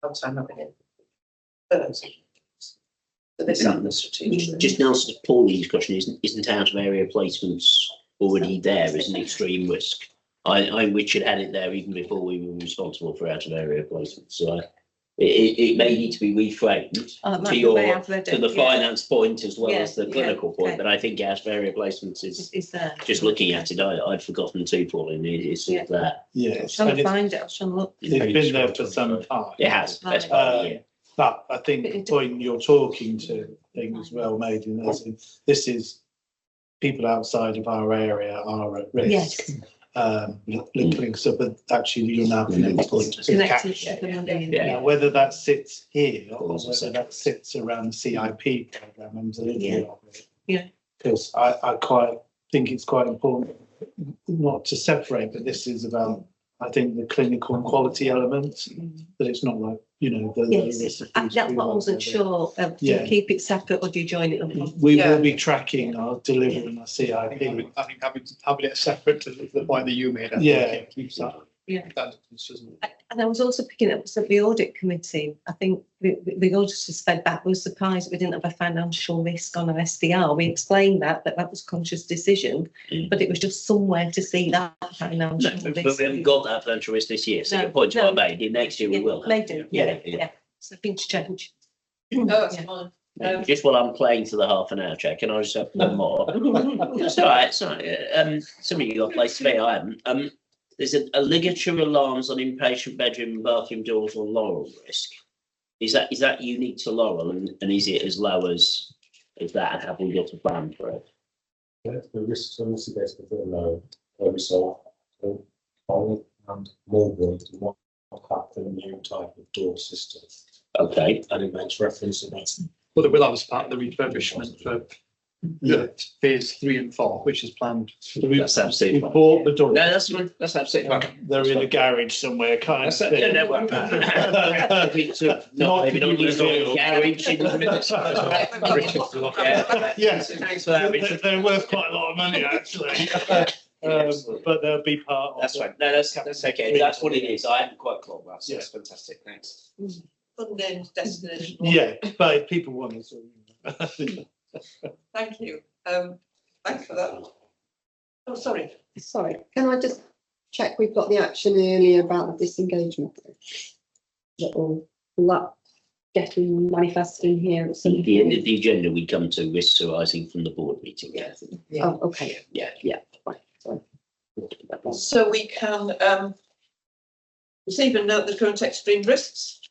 Outside of it. So this and the strategic. Just an answer to Pauline's question, isn't out of area placements already there as an extreme risk? I Richard had it there even before we were responsible for out of area placements. So it may need to be reframed to the finance point as well as the clinical point. But I think out of area placements is there. Just looking at it, I'd forgotten to, Pauline. It's there. Yeah, I was trying to find it. I was trying to look. It's been there for some time. It has. But I think the point you're talking to, things well made in this. This is people outside of our area are at risk. Yes. Links up, but actually you're now Connected. Whether that sits here or whether that sits around the CIP program and delivery of it. Yeah. Because I quite think it's quite important not to separate, but this is about, I think, the clinical and quality elements, that it's not like, yes, that's what I wasn't sure. Do you keep it separate or do you join it up? We will be tracking our delivery and our CIP. I think having it separate to the point that you made. Keeps that. And I was also picking up the audit committee. I think the auditors fed back, was surprised we didn't have a financial risk on our SDR. We explained that was a conscious decision, but it was just somewhere to see that financial risk. But we haven't got that financial risk this year, so your point you made, next year we will. They do, yeah. So things change. No, that's fine. Just while I'm playing to the half an hour check, and I just have one more. It's all right. It's all right. Some of you got a place to be. I haven't. There's a ligature alarms on inpatient bedroom and bathroom doors on Laurel risk. Is that unique to Laurel, and is it as low as that? And have we got a plan for it? Yeah, the risks are mitigated within low, we saw Hull and Mulberry to what have the new type of door system. Okay. And it makes reference to that. Well, that was part of the refurbishment for phase 3 and 4, which is planned. That's absolutely We fine. bought the door. No, that's absolutely fine. They're in a garage somewhere, can't That's they? no, no, not maybe not use the garage in the minutes. Yes, Thanks for that, Richard. they're worth quite a lot of money, actually. But they'll be part of. That's right. No, that's okay. That's what it is. I haven't quite clocked that. So Yeah. that's fantastic. Thanks. Unnamed destination. Yeah, but if people want it. Thank you. Thanks for that. Oh, sorry. Sorry, can I just check we've got the action earlier about the disengagement? Is it all that getting manifested in here at some The point? the agenda we come to risks arising from the board meeting. Yeah. Oh, okay. Yeah. Right, sorry. So we can receive and note the current extreme risks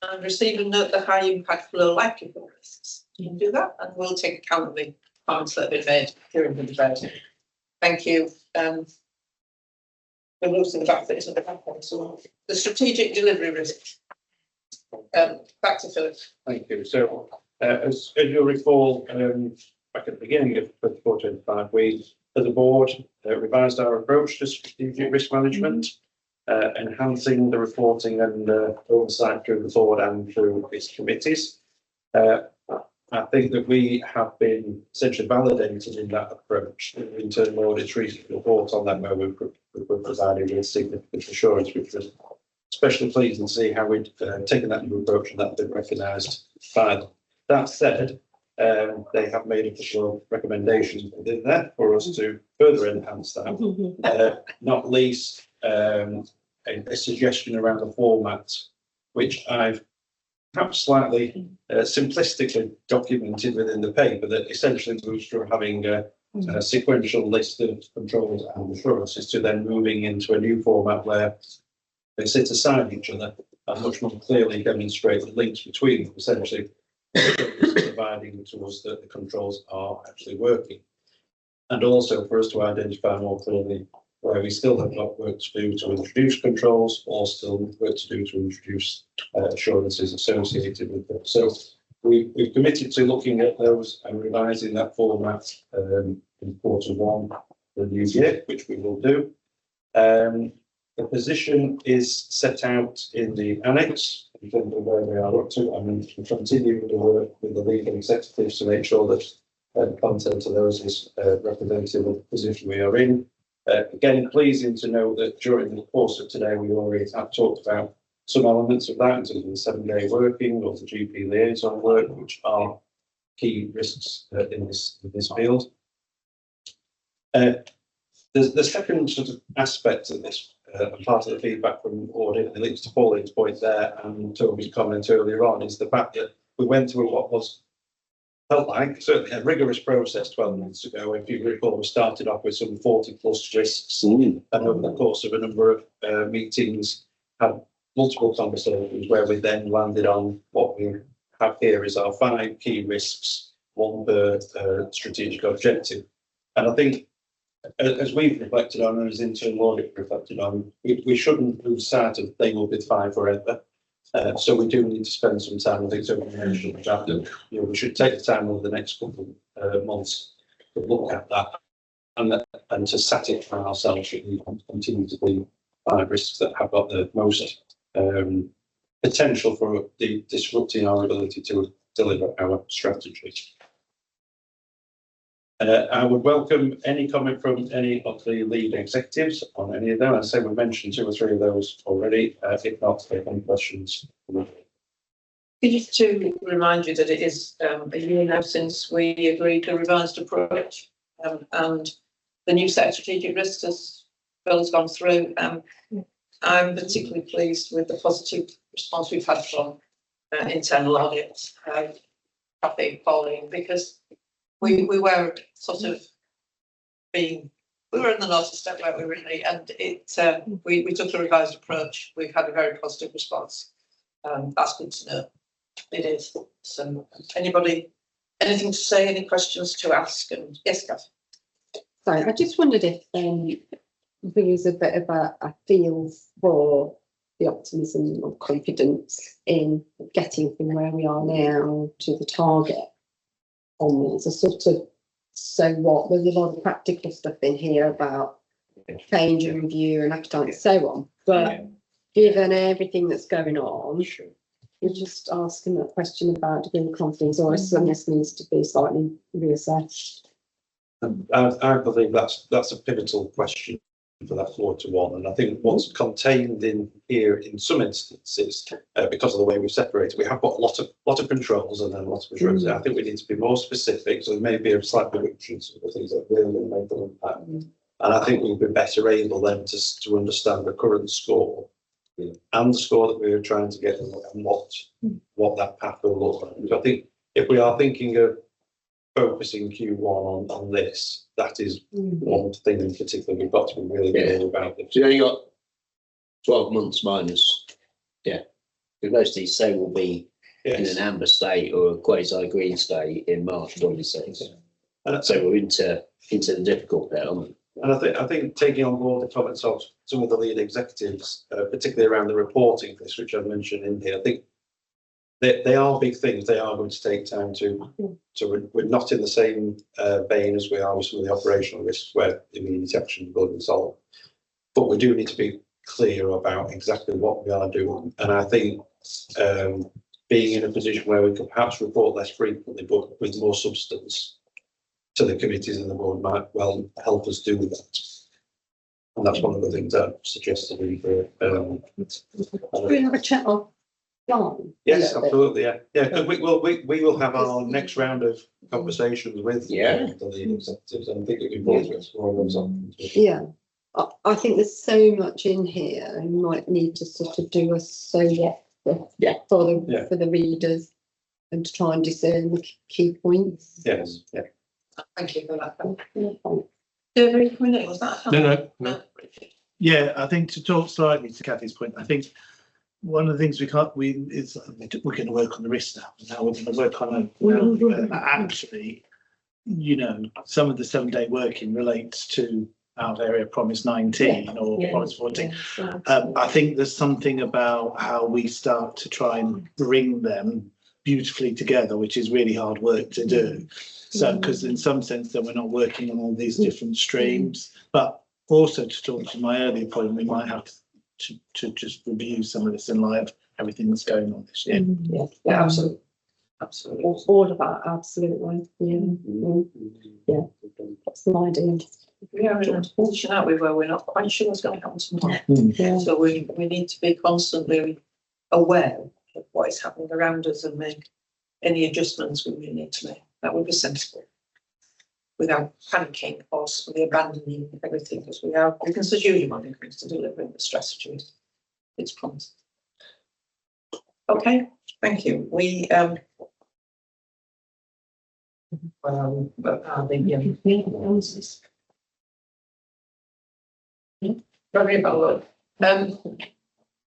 and receive and note the high impact low likelihood risks. You can do that, and we'll take account of the comments that have been made during the debate. Thank you. We're losing the back that isn't the back one, so the strategic delivery risk. Back to Philip. Thank you. So, as you'll recall, back at the beginning of 24-25, we, as a board, revised our approach to strategic risk management, enhancing the reporting and oversight through the board and through its committees. I think that we have been essentially validated in that approach. The internal audit recent report on that, where we've provided with significant assurance, which was especially pleasing to see how we'd taken that new approach and that been recognised by them. That said, they have made a couple of recommendations within there for us to further enhance that, not least a suggestion around the format, which I've perhaps slightly simplistically documented within the paper, that essentially moves from having a sequential list of controls and assurances to then moving into a new format where they sit aside each other and much more clearly demonstrate the links between them, essentially providing to us that the controls are actually working. And also for us to identify more clearly where we still have got work to do to introduce controls, or still work to do to introduce assurances associated with them. So we've committed to looking at those and revising that format in Q1 the new year, which we will do. The position is set out in the annex in terms of where we are up to, and we continue to work with the legal executives to make sure that the content of those is representative of the position we are in. Again, pleasing to know that during the course of today, we already have talked about some elements of that, in terms of the 7-day working or the GP liaison work, which are key risks in this field. The second sort of aspect of this, part of the feedback from audit, and it links to Pauline's point there and Toby's comment earlier on, is the fact that we went through what was felt like certainly a rigorous process 12 months ago. If you recall, we started off with some 40+ risks, and over the course of a number of meetings, had multiple conversations where we then landed on what we have here is our 5 key risks, 1 per strategic objective. And I think, as we've reflected on, and as internal audit reflected on, we shouldn't lose sight of they will be 5 forever. So we do need to spend some time, I think, so we should take the time over the next couple of months to look at that and to satisfy ourselves that we continue to be 5 risks that have got the most potential for disrupting our ability to deliver our strategy. I would welcome any comment from any of the lead executives on any of them. As I say, we mentioned 2 or 3 of those already. If not, take any questions. Just to remind you that it is a year now since we agreed the revised approach, and the new set of strategic risks, as Phil has gone through. I'm particularly pleased with the positive response we've had from internal audit. Kathy, Pauline, because we were sort of being, we were in the naughty step, weren't we, really? And we took a revised approach. We've had a very positive response. That's good to know. It is. So, anybody, anything to say? Any questions to ask? And yes, Kathy. Sorry, I just wondered if there was a bit of a feel for the optimism or confidence in getting from where we are now to the target onwards. A sort of, so what? There's a lot of practical stuff in here about change and review and appetite and so on. But given everything that's going on, we're just asking that question about degree of confidence, or some of this needs to be slightly reassessed. I believe that's a pivotal question for that 4-to-1, and I think what's contained in here in some instances, because of the way we've separated, we have got a lot of controls and then lots of assurances. I think we need to be more specific, so there may be a slight reduction of the things that really make an impact. And I think we'll be better able then to understand the current score and the score that we are trying to get and what that path will look like. Because I think if we are thinking of focusing Q1 on this, that is one thing in particular we've got to be really clear about. So you only got 12 months minus, because most of these say will be in an amber state or a quasi-green state in March 26. And so we're into the difficult bit, aren't we? And I think taking on board the comments of some of the lead executives, particularly around the reporting for this, which I've mentioned in here, I think they are big things. They are going to take time to we're not in the same vein as we are with some of the operational risks where immediate action will be solved. But we do need to be clear about exactly what we are doing. And I think being in a position where we can perhaps report less frequently, but with more substance to the committees and the board might well help us do that. And that's one of the things I've suggested. We have a chat on. Yes, absolutely. Because we will have our next round of conversations with the lead executives, and I think it's important to explore those options. Yeah, I think there's so much in here, and you might need to sort of do a for the readers, and to try and discern the key points. Yes. Yeah. Thank you for that. Was that? No. Yeah, I think to talk slightly to Kathy's point, I think one of the things we're going to work on the risk now. Now we're going to work on actually, some of the 7-day working relates to our area Promise 19 or Promise 14. I think there's something about how we start to try and bring them beautifully together, which is really hard work to do. So, because in some sense that we're not working on all these different streams, but also to talk to my earlier point, we might have to just review some of this in light of everything that's going on this year. Yeah, absolutely. All of that, absolutely. Yeah. That's the idea. We are in a position, aren't we, where we're not quite sure what's going to happen tomorrow. So we need to be constantly aware of what is happening around us and make any adjustments we may need to make. That would be sensible, without panicking or suddenly abandoning everything, because we are business as usual when it comes to delivering the strategy. It's promised. Okay, thank you. We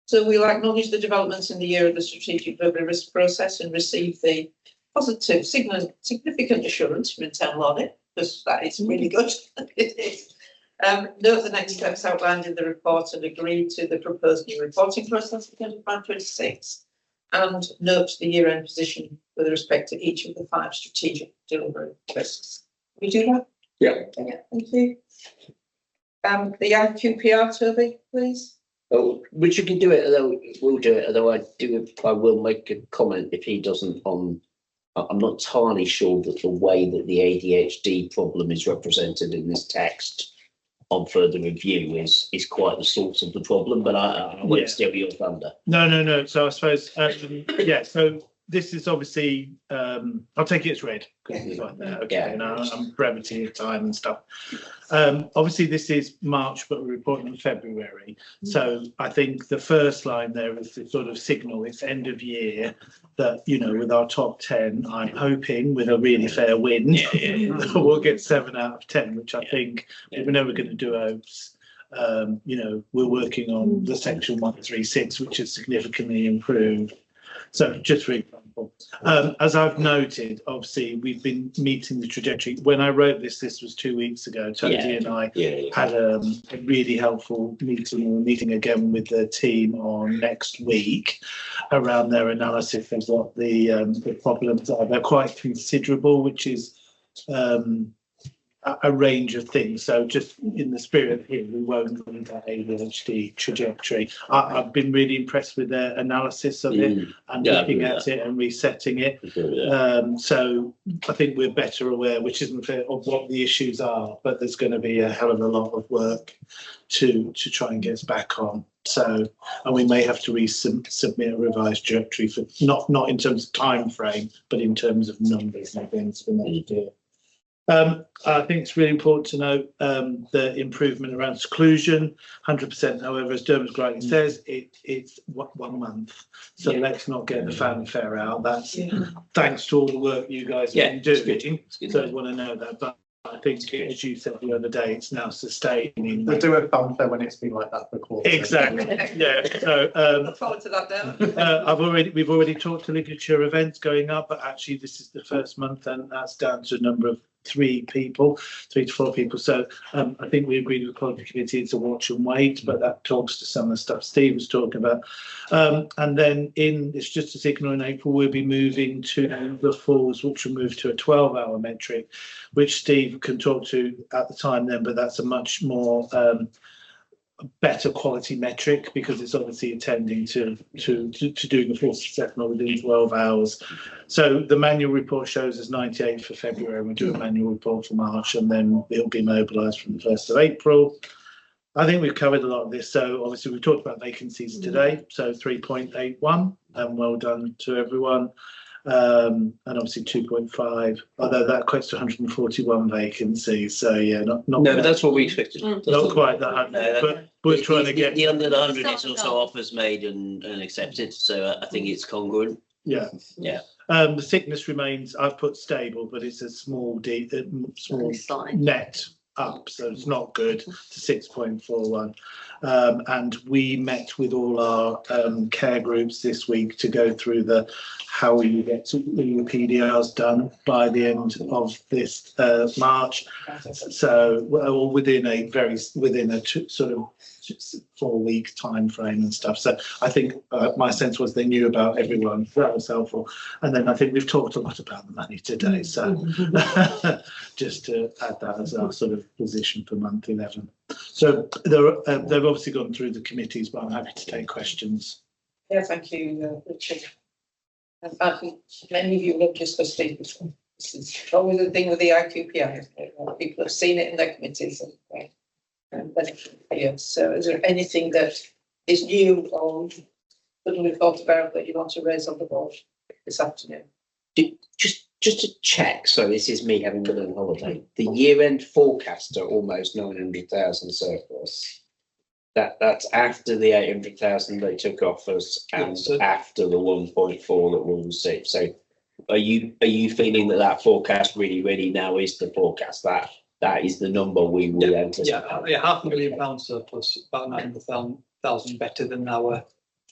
so we'll acknowledge the developments in the year of the strategic delivery risk process and receive the positive significant assurance from internal audit, because that is really good. It is. Note the next steps outlined in the report and agree to the proposed new reporting process for 25-26, and note the year-end position with respect to each of the 5 strategic delivery risks. We do that? Yeah. Thank you. The IQPR, Toby, please. Oh, Richard can do it, although we'll do it, although I will make a comment if he doesn't on. I'm not entirely sure that the way that the ADHD problem is represented in this text on further review is quite the source of the problem, but I won't steal your thunder. No. So I suppose, so this is obviously, I'll take it as read. Okay, now I'm brevity of time and stuff. Obviously this is March, but we're reporting in February. So I think the first line there is the sort of signal, it's end of year, that, you know, with our top 10, I'm hoping with a really fair win, we'll get 7 out of 10, which I think if we're never going to do OPES, you know, we're working on the section 136, which is significantly improved. So just for example, as I've noted, obviously we've been meeting the trajectory. When I wrote this was 2 weeks ago. Tony and I had a really helpful meeting again with the team on next week around their analysis of what the problems are. They're quite considerable, which is a range of things. So just in the spirit here, we won't go into ADHD trajectory. I've been really impressed with their analysis of it and looking at it and resetting it. So I think we're better aware, which isn't fair, of what the issues are, but there's going to be a hell of a lot of work to try and get us back on. So, and we may have to resubmit a revised trajectory for not in terms of time frame, but in terms of numbers and things for next year. I think it's really important to note the improvement around seclusion, 100%. However, as Dermot rightly says, it's 1 month. So let's not get the fanfare out. That's thanks to all the work you guys have been doing. So I want to know that. But I think, as you said the other day, it's now sustaining. We'll do a fanfare when it's been like that for a quarter. Exactly. Yeah. So look forward to that, Dan. we've already talked to ligature events going up, but actually this is the first month, and that's down to a number of 3 to 4 people. So I think we agreed with the quality committee to watch and wait, but that talks to some of the stuff Steve was talking about. And then it's just a signal, in April we'll be moving to the falls, which will move to a 12-hour metric, which Steve can talk to at the time then, but that's a much more better quality metric, because it's obviously attending to doing the full assessment within 12 hours. So the manual report shows us 98 for February, and we'll do a manual report for March, and then it'll be mobilised from the 1st of April. I think we've covered a lot of this. So obviously we've talked about vacancies today, so 3.81, and well done to everyone. And obviously 2.5, although that equates to 141 vacancies. So yeah, not no, but that's what we expected. Not quite that, but we're trying to get the under the 100 is also offers made and accepted. So I think it's congruent. Yeah. The sickness remains. I've put stable, but it's a small net up, so it's not good, to 6.41. And we met with all our care groups this week to go through how you get to your PDRs done by the end of this March. So within a sort of 4-week time frame and stuff. So I think my sense was they knew about everyone. That was helpful. And then I think we've talked a lot about the money today. So just to add that as our sort of position for month 11. So they've obviously gone through the committees, but I'm happy to take questions. Yeah, thank you, Richard. I think many of you have discussed it before. This is always the thing with the IQPI. People have seen it in their committees and benefit here. So is there anything that is new or that we've thought about that you want to raise on the board this afternoon? Just to check, so this is me having been on holiday. The year-end forecast are almost 900,000 surplus. That's after the 800,000 they took off us, and after the 1.4 that we'll receive. So are you feeling that forecast really now is the forecast, that is the number we will anticipate? Yeah, £500,000 surplus, about 900,000 better than our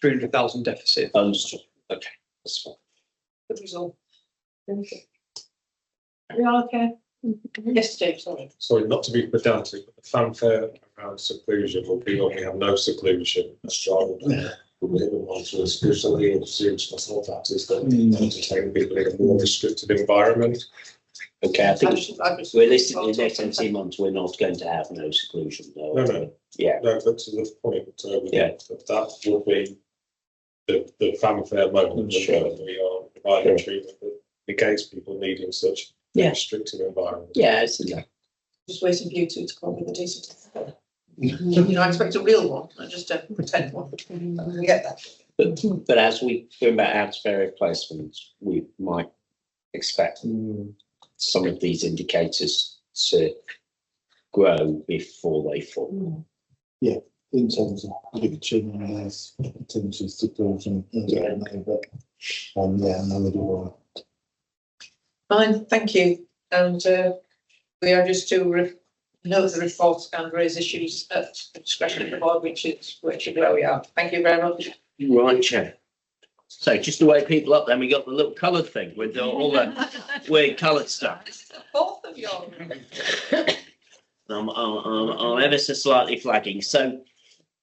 300,000 deficit. Understood. Okay, that's fine. Good result. Are we all okay? Yes, Dave, sorry. Sorry, not to be pedantic, but the fanfare around seclusion will be when we have no seclusion. Rather than moving on to exclusively or seriousness of that is that entertain people in a more restricted environment. Okay, I think realistically, the next 18 months we're not going to have no seclusion. No. Yeah. No, but to the point, that will be the fanfare moment when we are providing treatment that negates people needing such restrictive environment. Yeah, it's just waiting for you two to come up with a decent. I expect a real one, not just a pretend one. I get that. But as we go back out to area placements, we might expect some of these indicators to grow before they fall. Yeah, in terms of reaching there's potential support and Yeah. but yeah, another door. Fine, thank you. And we are just to note the report and raise issues at the discretion of the board, which is where we are. Thank you very much. Right, Chair. So just to wake people up, then we got the little coloured thing with all the weird coloured stuff. Both of you. I'm ever so slightly flagging. So,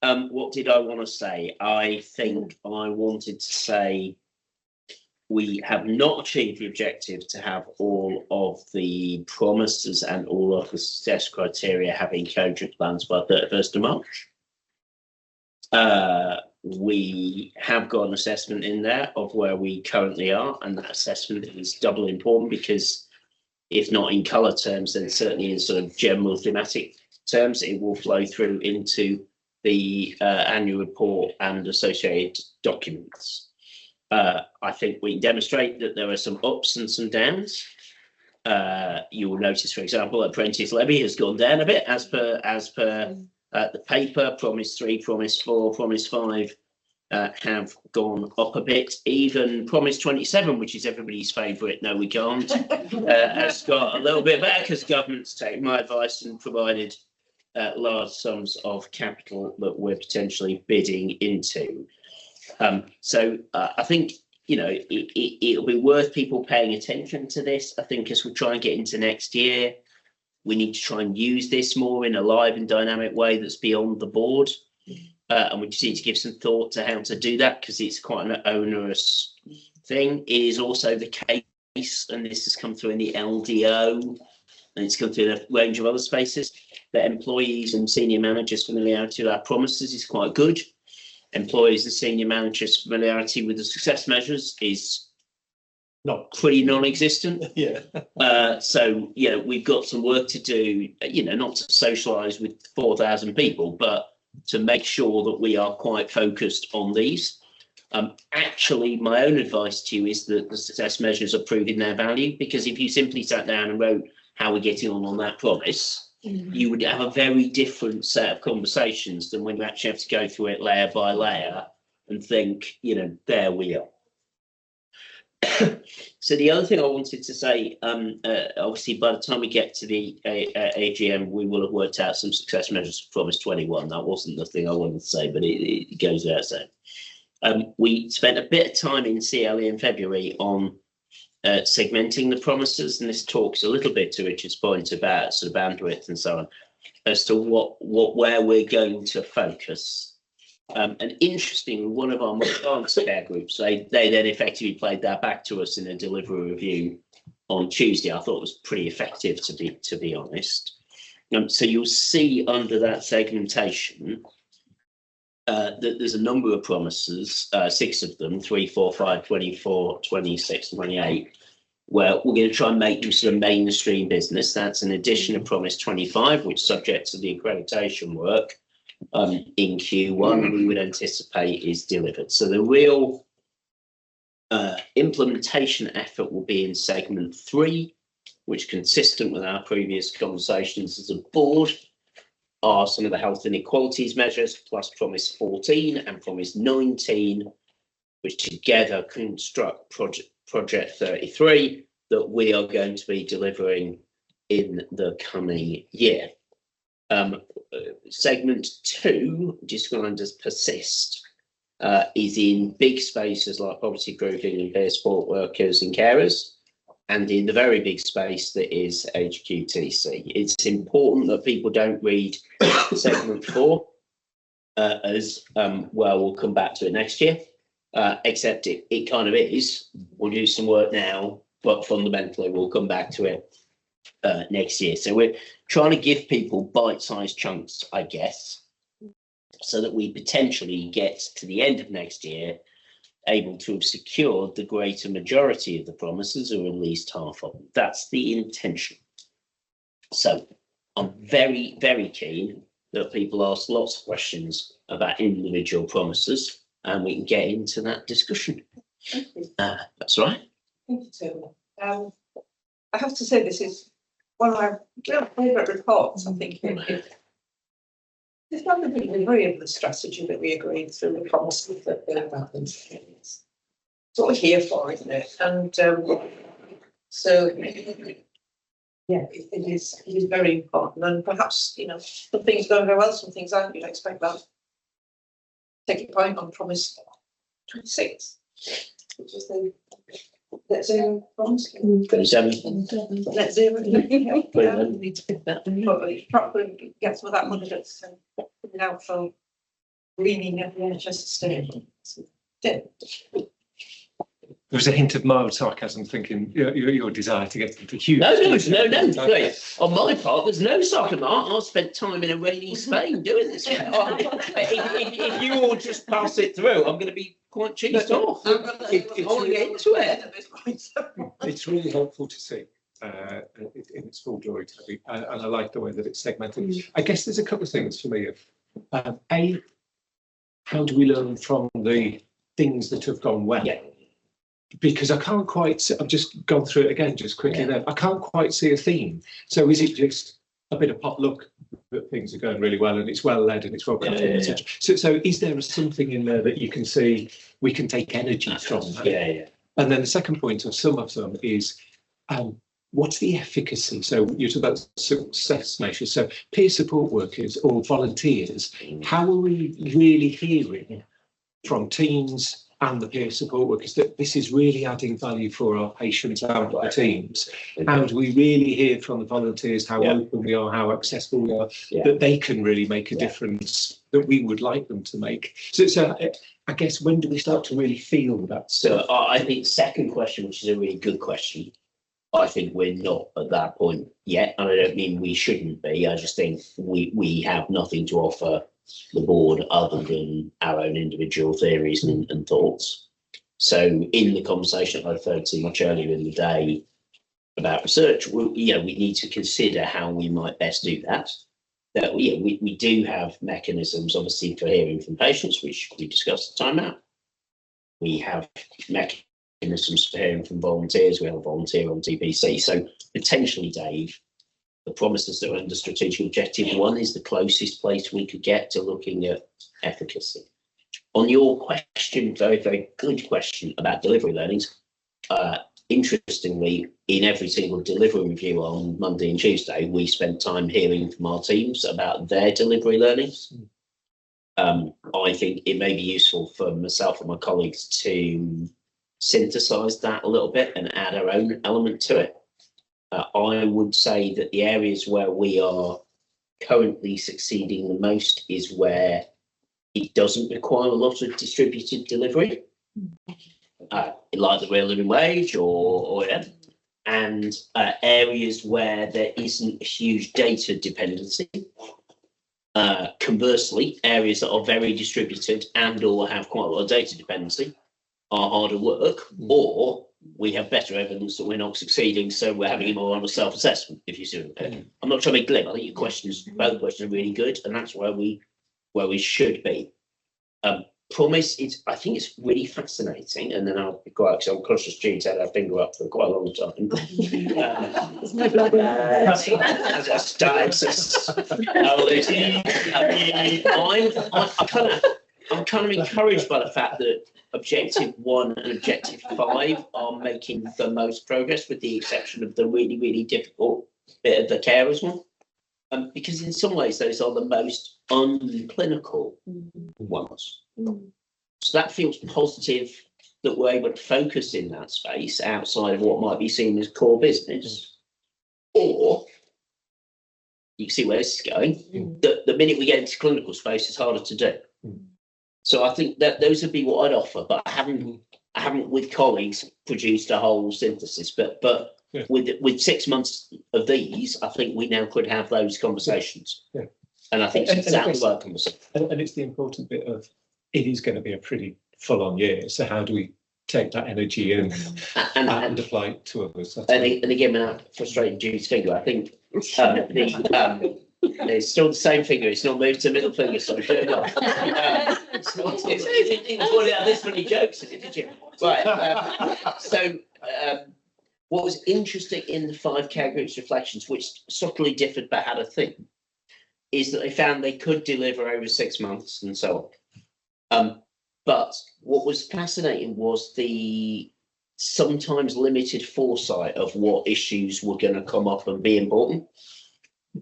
what did I want to say? I think I wanted to say we have not achieved the objective to have all of the promises and all of the success criteria having cogent plans by 31st of March. We have got an assessment in there of where we currently are, and that assessment is double important because if not in colour terms, then certainly in sort of general thematic terms, it will flow through into the annual report and associated documents. I think we demonstrate that there are some ups and some downs. You will notice, for example, apprentice levy has gone down a bit as per the paper. Promise 3, Promise 4, Promise 5 have gone up a bit. Even Promise 27, which is everybody's favourite, no we can't, has got a little bit better because government's taken my advice and provided large sums of capital that we're potentially bidding into. So I think, you know, it'll be worth people paying attention to this. I think as we try and get into next year, we need to try and use this more in a live and dynamic way that's beyond the board. And we just need to give some thought to how to do that because it's quite an onerous thing. It is also the case, and this has come through in the LDO, and it's come through in a range of other spaces, that employees and senior managers' familiarity with our promises is quite good. Employees and senior managers' familiarity with the success measures is not pretty non-existent. Yeah. So, you know, we've got some work to do, you know, not to socialise with 4,000 people, but to make sure that we are quite focused on these. Actually, my own advice to you is that the success measures are proving their value, because if you simply sat down and wrote how we're getting on that promise, you would have a very different set of conversations than when you actually have to go through it layer by layer and think, you know, there we are. So the other thing I wanted to say, obviously, by the time we get to the AGM, we will have worked out some success measures for Promise 21. That wasn't the thing I wanted to say, but it goes without saying. We spent a bit of time in CLE in February on segmenting the promises, and this talks a little bit to Richard's point about sort of bandwidth and so on, as to where we're going to focus. And interestingly, one of our more advanced care groups, they then effectively played that back to us in a delivery review on Tuesday. I thought it was pretty effective, to be honest. So you'll see under that segmentation that there's a number of promises, 6 of them, 3, 4, 5, 24, 26, 28, where we're going to try and make them sort of mainstream business. That's an addition of Promise 25, which, subject to the accreditation work, in Q1 we would anticipate is delivered. So the real implementation effort will be in segment 3, which, consistent with our previous conversations as a board, are some of the health inequalities measures, plus Promise 14 and Promise 19, which together construct Project 33 that we are going to be delivering in the coming year. Segment 2, described as persist, is in big spaces like poverty proofing and peer support workers and carers, and in the very big space that is HQTC. It's important that people don't read segment 4 as, well, we'll come back to it next year, except it kind of is. We'll do some work now, but fundamentally we'll come back to it next year. So we're trying to give people bite-sized chunks, I guess, so that we potentially get to the end of next year able to have secured the greater majority of the promises, or at least half of them. That's the intention. So I'm very, very keen that people ask lots of questions about individual promises. and we can get into that discussion. That's right. Thank you, Tony. I have to say this is one of my real favourite reports. I think it's not the delivery of the strategy that we agreed through the promises that they're about them. It's what we're here for, isn't it? And so yeah, it is very important. And perhaps, you know, some things going very well, some things aren't. You'd expect that. Take a point on promise 26, which is the net zero promise. Net zero. Need to pick that one. Probably get some of that money that's coming out from greening at the NHS estate. There was a hint of mild sarcasm, thinking your desire to get into huge. No. On my part, there's no sarcasm. I spent time in a rainy Spain doing this. If you all just pass it through, I'm going to be quite cheesed off. I want to get into it. It's really helpful to see in its full glory, Toby, and I like the way that it's segmented. I guess there's a couple of things for me. A, how do we learn from the things that have gone well? Yeah. Because I can't quite see, I've just gone through it again just quickly there. I can't quite see a theme. So is it just a bit of potluck that things are going really well and it's well led and it's well crafted, etc. So is there something in there that you can see we can take energy from that? Yeah. And then the second point of some of them is what's the efficacy? So you talk about success measures. So peer support workers or volunteers, how are we really hearing from teams and the peer support workers that this is really adding value for our patients and our teams? How do we really hear from the volunteers how open we are, how accessible we are, that they can really make a difference that we would like them to make? So I guess when do we start to really feel that stuff? So I think the second question, which is a really good question, I think we're not at that point yet, and I don't mean we shouldn't be. I just think we have nothing to offer the board other than our own individual theories and thoughts. So in the conversation I referred to much earlier in the day about research, we need to consider how we might best do that. That we do have mechanisms, obviously, for hearing from patients, which we discussed at the time out. We have mechanisms for hearing from volunteers. We have a volunteer on TPC. So potentially, Dave, the promises that are under strategic objective 1 is the closest place we could get to looking at efficacy. On your question, very, very good question about delivery learnings. Interestingly, in every single delivery review on Monday and Tuesday, we spent time hearing from our teams about their delivery learnings. I think it may be useful for myself and my colleagues to synthesize that a little bit and add our own element to it. I would say that the areas where we are currently succeeding the most is where it doesn't require a lot of distributed delivery, like the real living wage and areas where there isn't a huge data dependency. Conversely, areas that are very distributed and or have quite a lot of data dependency are harder work, or we have better evidence that we're not succeeding, so we're having a more honest self-assessment, if you see what I mean. I'm not trying to be glib. I think your both questions are really good, and that's where we should be. Promise, I think it's really fascinating, and then I'll be quiet because I'm conscious Jude's had our finger up for quite a long time. There's no blood. I'm kind of encouraged by the fact that objective 1 and objective 5 are making the most progress, with the exception of the really, really difficult bit of the carers one. Because in some ways those are the most unclinical ones. So that feels positive that we're able to focus in that space outside of what might be seen as core business. Or you can see where this is going. The minute we get into clinical space, it's harder to do. So I think that those would be what I'd offer, but I haven't with colleagues produced a whole synthesis. But with 6 months of these, I think we now could have those conversations. Yeah. And I think it's exactly what conversation. And it's the important bit of it is going to be a pretty full-on year. So how do we take that energy and apply it to others? And again, without frustrating Judy's finger, I think It's still the same finger. It's not moved to middle finger, so turn it off. It's not. You didn't call it out this many jokes, did you? Right. What was interesting in the 5K groups reflections, which subtly differed but had a theme, is that they found they could deliver over 6 months and so on. But what was fascinating was the sometimes limited foresight of what issues were going to come up and be important.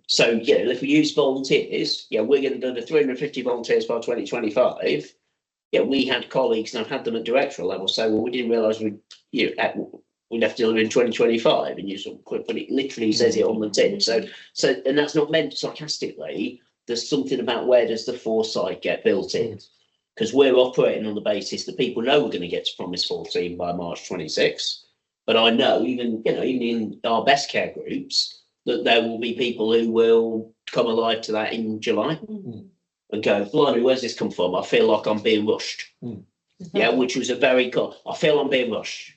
So, yeah, if we use volunteers, yeah, we're going to do the 350 volunteers by 2025. Yeah, we had colleagues, and I've had them at directorial level say, well, we didn't realise we'd have to deliver in 2025, and you sort of put it literally says it on the tin. So, and that's not meant sarcastically. There's something about where does the foresight get built in? Because we're operating on the basis that people know we're going to get to Promise 14 by March 26. But I know even in our best care groups that there will be people who will come alive to that in July and go, blimey, where's this come from? I feel like I'm being rushed. Yeah, which was a very cool. I feel I'm being rushed.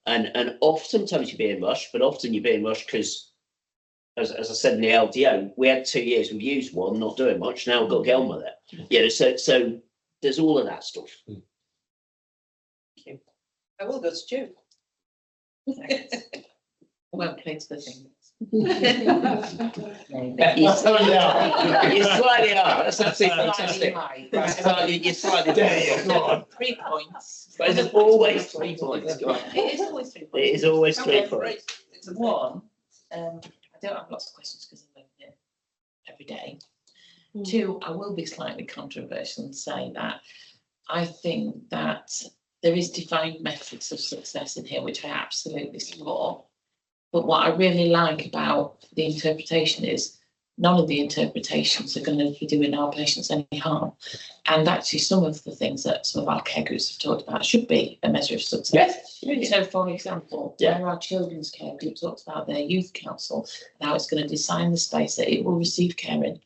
And sometimes you're being rushed, but often you're being rushed because, as I said in the LDO, we had 2 years, we've used one, not doing much. Now we've got to get on with it. Yeah, so there's all of that stuff. Thank you. I will go to Stu. Well played to the thing. You're slightly out. That's absolutely fantastic. You're slightly there. Go on. 3 points. But there's always 3 points. Go on. It is always 3 points. It is always 3 points. One, I don't have lots of questions because I'm living here every day. 2, I will be slightly controversial and say that I think that there is defined methods of success in here, which I absolutely support. But what I really like about the interpretation is none of the interpretations are going to be doing our patients any harm. And actually, some of the things that some of our care groups have talked about should be a measure of success. Yes. So, for example, where our children's care group talks about their youth council, now it's going to design the space that it will receive care in.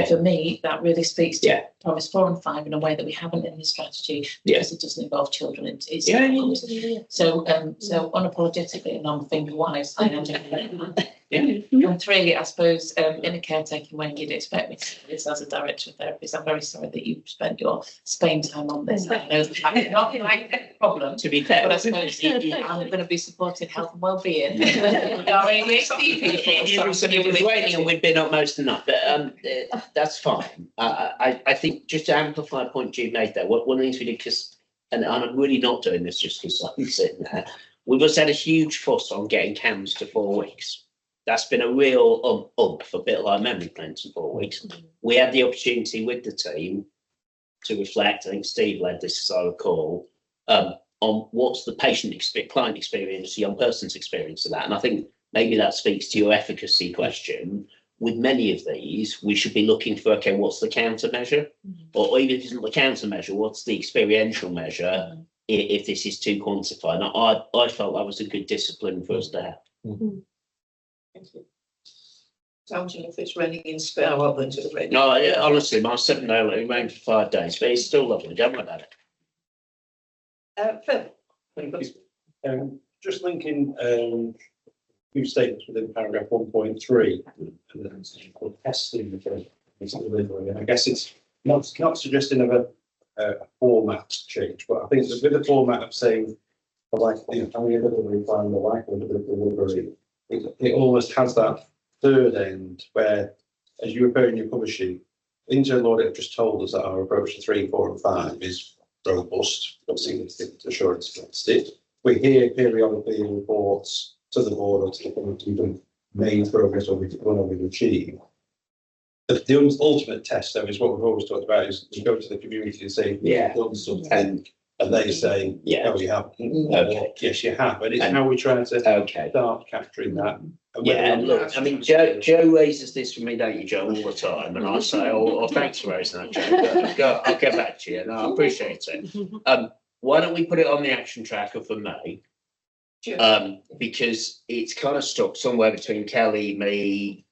For me, that really speaks to Promise 4 and 5 in a way that we haven't in the strategy because it doesn't involve children. It's So unapologetically and non-finger wise, I am. And 3, I suppose, in a caretaking way, you'd expect me to do this as a director of therapists. I'm very sorry that you've spent your Spain time on this. I know that's not my problem. To be fair, but I suppose I'm going to be supporting health and well-being. It was raining and we'd been up most of the night, but that's fine. I think just to amplify a point you made there, one of the things we did, because, and I'm really not doing this just because I'm sitting there, we've just had a huge fuss on getting CAMS to 4 weeks. That's been a real for a bit like memory plans for 4 weeks. We had the opportunity with the team to reflect. I think Steve led this, as I recall, on what's the client experience, the young person's experience of that. And I think maybe that speaks to your efficacy question. With many of these, we should be looking for, okay, what's the countermeasure? Or even if it's not the countermeasure, what's the experiential measure if this is too quantified? I felt that was a good discipline for us to have. Thank you. Sounds if it's raining in Spain, I won't go to the rain. No, honestly, my 7-day it rained for 5 days, but it's still lovely. Don't worry about it. Phil. Just linking few statements within paragraph 1.3 and then called testing the delivery. And I guess it's not suggesting of a format change, but I think with the format of saying, like, having a delivery plan, the likelihood of delivery, it almost has that third end where, as you refer in your cover sheet, internal audit have just told us that our approach to 3, 4 and 5 is robust, got significant assurance against it. We hear periodically in reports to the board or to the committee we've made progress or we've achieved. The ultimate test, though, is what we've always talked about, is you go to the community and say, "Yeah, done something," and they say, "No, you haven't." Okay. Yes, you have. But it's how we try to start capturing that. Yeah, look, I mean, Joe raises this for me, don't you, Joe, all the time, and I say, "Oh, thanks for raising that, Joe. I'll get back to you." And I appreciate it. Why don't we put it on the action tracker for May? Because it's kind of stuck somewhere between Kelly, me,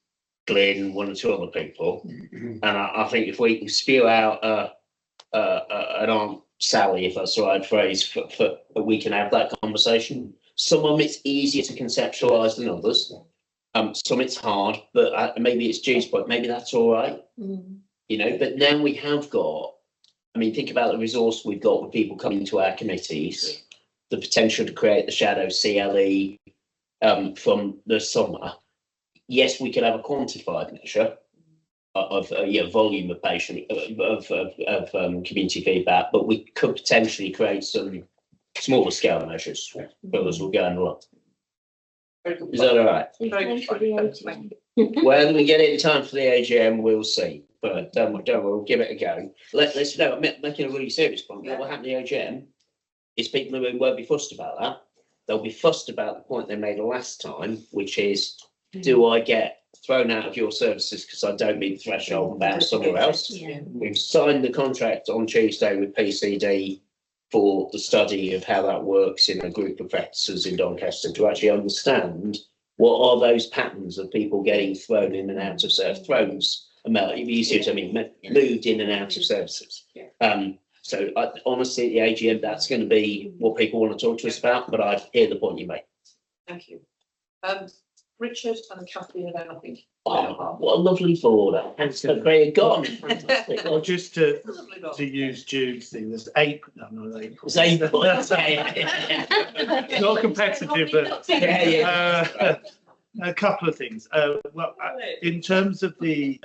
Glyn, 1 or 2 other people, and I think if we can spew out an Aunt Sally, if that's the right phrase, for we can have that conversation. Some of it's easier to conceptualise than others. Some it's hard, but maybe it's Jude's point, maybe that's all right. You know, but now we have got, I mean, think about the resource we've got with people coming to our committees, the potential to create the shadow CLE from the summer. Yes, we could have a quantified measure of volume of patient of community feedback, but we could potentially create some smaller scale measures as we're going along. Is that all right? Whether we get it in time for the AGM, we'll see. But we'll give it a go. Let's know. I'm making a really serious point. What will happen at the AGM is people who won't be fussed about that. They'll be fussed about the point they made last time, which is, do I get thrown out of your services because I don't meet the threshold and bound somewhere else? Yeah. We've signed the contract on Tuesday with PCD for the study of how that works in a group of practices in Doncaster to actually understand what are those patterns of people getting thrown in and out of services, moved in and out of services. So honestly, at the AGM, that's going to be what people want to talk to us about, but I hear the point you make. Thank you. Richard and Kathleen, and then I think. Oh, what a lovely board. Thanks for great gone. Fantastic. Well, just to use Jude's thing, there's 8. No, not 8. It's 8 points. Not competitive, but a couple of things. In terms of the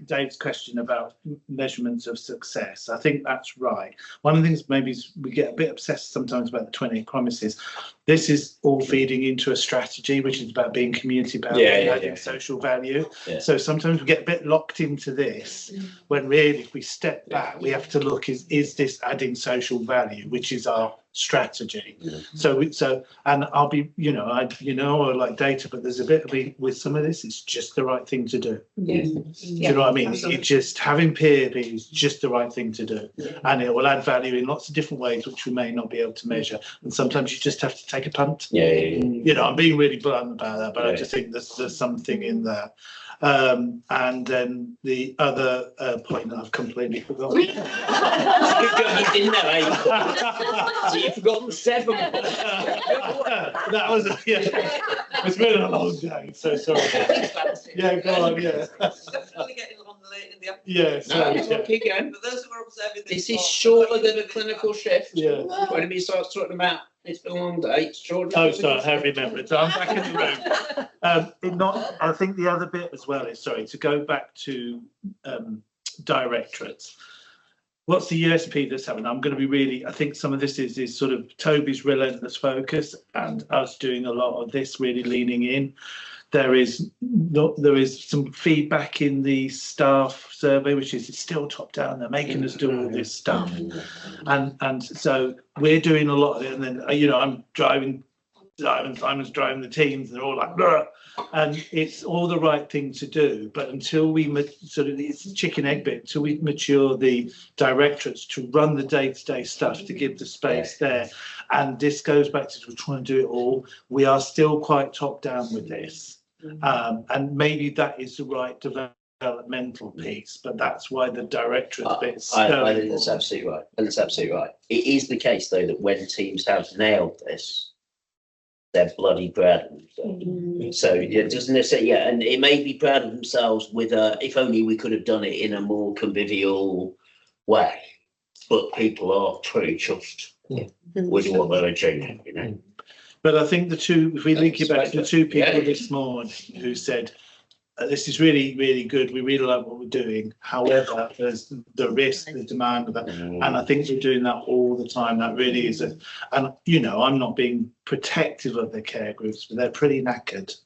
Dave's question about measurements of success, I think that's right. One of the things maybe is we get a bit obsessed sometimes about the 28 promises. This is all feeding into a strategy which is about being community bound and adding social value. So sometimes we get a bit locked into this when really, if we step back, we have to look, is this adding social value, which is our strategy. So and I'll be, I like data, but there's a bit of me with some of this, it's just the right thing to do. Do you know what I mean? It just having peer review is just the right thing to do, and it will add value in lots of different ways which we may not be able to measure, and sometimes you just have to take a punt. I'm being really blunt about that, but I just think there's something in there. And then the other point that I've completely forgotten. You didn't know 8 points. So you've forgotten 7 points. That was it's been a long day, so sorry. Yeah, go on, yeah. Definitely getting on late in the afternoon. Yeah, so keep going. For those who are observing This is shorter than a clinical shift. Yeah. When we start talking about it's been a long day, it's shorter. Oh, sorry, I remember it. So I'm back in the room. I think the other bit as well is, to go back to directorates. What's the USP that's happening? I'm going to be really, I think some of this is sort of Toby's relentless focus and us doing a lot of this, really leaning in. There is some feedback in the staff survey, which is it's still top down. They're making us do all this stuff, and so we're doing a lot of it. And then I'm driving, Simon's driving the teams, and they're all like, bleh, and it's all the right thing to do. But until we it's a chicken egg bit, until we mature the directorates to run the day-to-day stuff, to give the space there, and this goes back to we're trying to do it all. We are still quite top down with this. And maybe that is the right developmental piece, but that's why the directorate bit is so I think that's absolutely right. And that's absolutely right. It is the case, though, that when teams have nailed this, they're bloody proud of themselves. So it doesn't necessarily, and it may be proud of themselves with if only we could have done it in a more convivial way. But people are pretty chuffed with what they're achieving, But I think if we link it back to the 2 people this morning who said, this is really, really good. We really like what we're doing. However, there's the risk, the demand of that. And I think we're doing that all the time. That really is and I'm not being protective of the care groups, but they're pretty knackered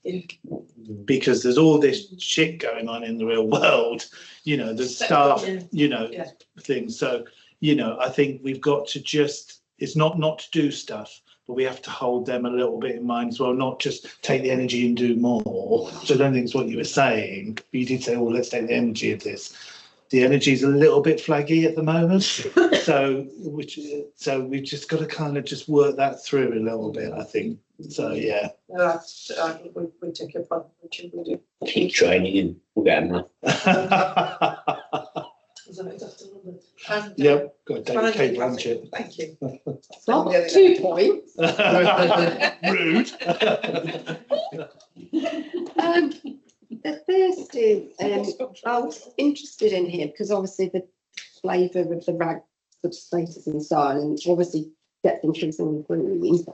because there's all this shit going on in the real world, the staff, things. So, I think we've got to it's not to do stuff, but we have to hold them a little bit in mind as well, not just take the energy and do more. So I don't think it's what you were saying. You did say, well, let's take the energy of this. The energy is a little bit flaggy at the moment. so we've just got to kind of just work that through a little bit, I think. So, yeah. We take your part, Richard, we do. Keep training and we'll get them there. Isn't it? And, Yeah, got David finally, Kate Blanchett. thank you. Well, 2 points. Rude. The first is, I was interested in here because obviously the flavour of the rag substatus and so on, and obviously gets increasingly green,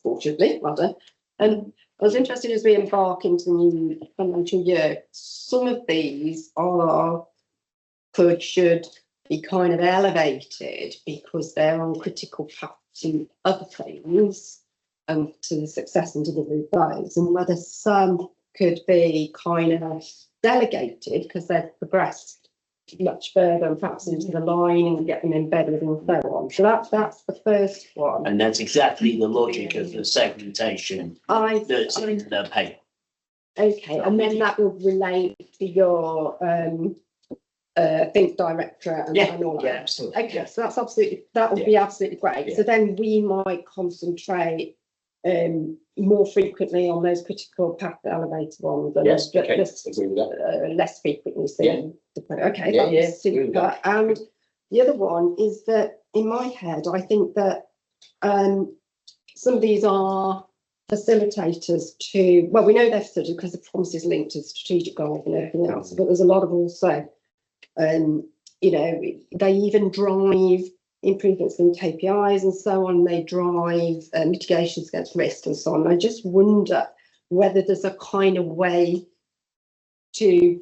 fortunately, rather. And I was interested as we embark into the new financial year, some of these should be kind of elevated because they're on critical path to other things and to the success and delivery of those, and whether some could be kind of delegated because they've progressed much further and perhaps into the line and get them embedded and so on. So that's the first one. And that's exactly the logic of the segmentation that's in the paper. Okay, and then that would relate to your think directorate and all that. Yeah, absolutely. Okay, so that would be absolutely great. So then we might concentrate more frequently on those critical path elevator ones and Yes, okay, agree with that. Less frequently seen. Okay, Yeah, that's super. And the other one is that in my head, I think that some of these are facilitators to, well, we know they're facilitators because the promise is linked to strategic goals and everything else, but there's a lot of also, you know, they even drive improvements in KPIs and so on. They drive mitigations against risk and so on. I just wonder whether there's a kind of way to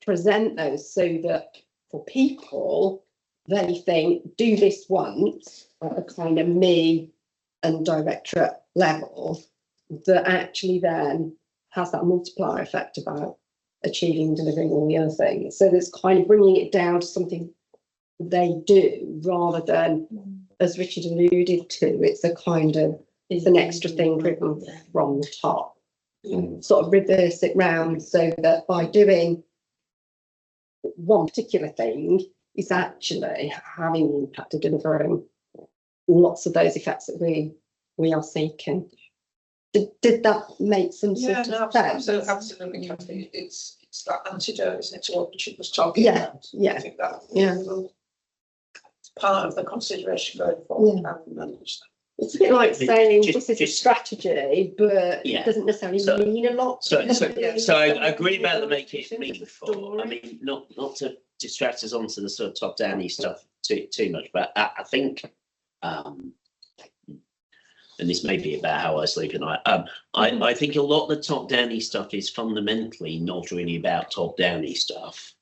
present those so that for people, they think, do this once at a kind of me and directorate level that actually then has that multiplier effect about achieving and delivering all the other things. So there's kind of bringing it down to something they do rather than, as Richard alluded to, it's a kind of, it's an extra thing driven from the top. Sort of reverse it round so that by doing one particular thing, it's actually having the impact of delivering lots of those effects that we are seeking. Did that make some sort of sense? Absolutely, Kathy. It's that antidote, isn't it, to what Richard was talking Yeah, about? yeah. I think that Yeah. it's part of the consideration going forward. Yeah. And manage that. It's a bit like saying Just- this is a strategy, but Yeah. it doesn't necessarily mean a lot. So I agree about the make it meaningful. I mean, not to distract us onto the sort of top-downy stuff too much, but I think, and this may be about how I sleep at night. I think a lot of the top-downy stuff is fundamentally not really about top-downy stuff.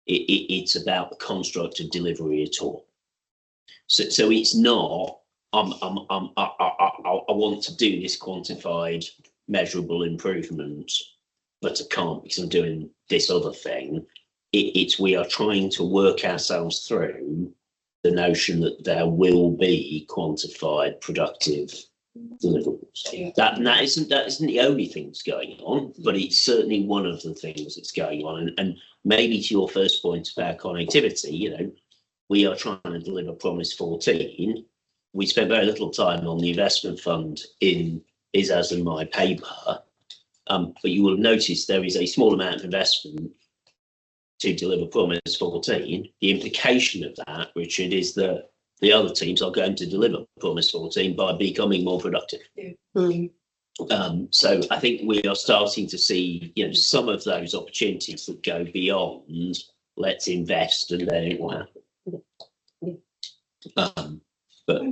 It's about the construct of delivery at all. So it's not. I want to do this quantified, measurable improvement, but I can't because I'm doing this other thing. It's we are trying to work ourselves through the notion that there will be quantified, productive deliverables. That isn't the only thing that's going on, but it's certainly one of the things that's going on. And maybe to your first point about connectivity, you know, we are trying to deliver Promise 14. We spent very little time on the investment fund in Isaz and my paper, but you will have noticed there is a small amount of investment to deliver Promise 14. The implication of that, Richard, is that the other teams are going to deliver Promise 14 by becoming more productive. So I think we are starting to see, you know, some of those opportunities that go beyond let's invest and then it will happen. But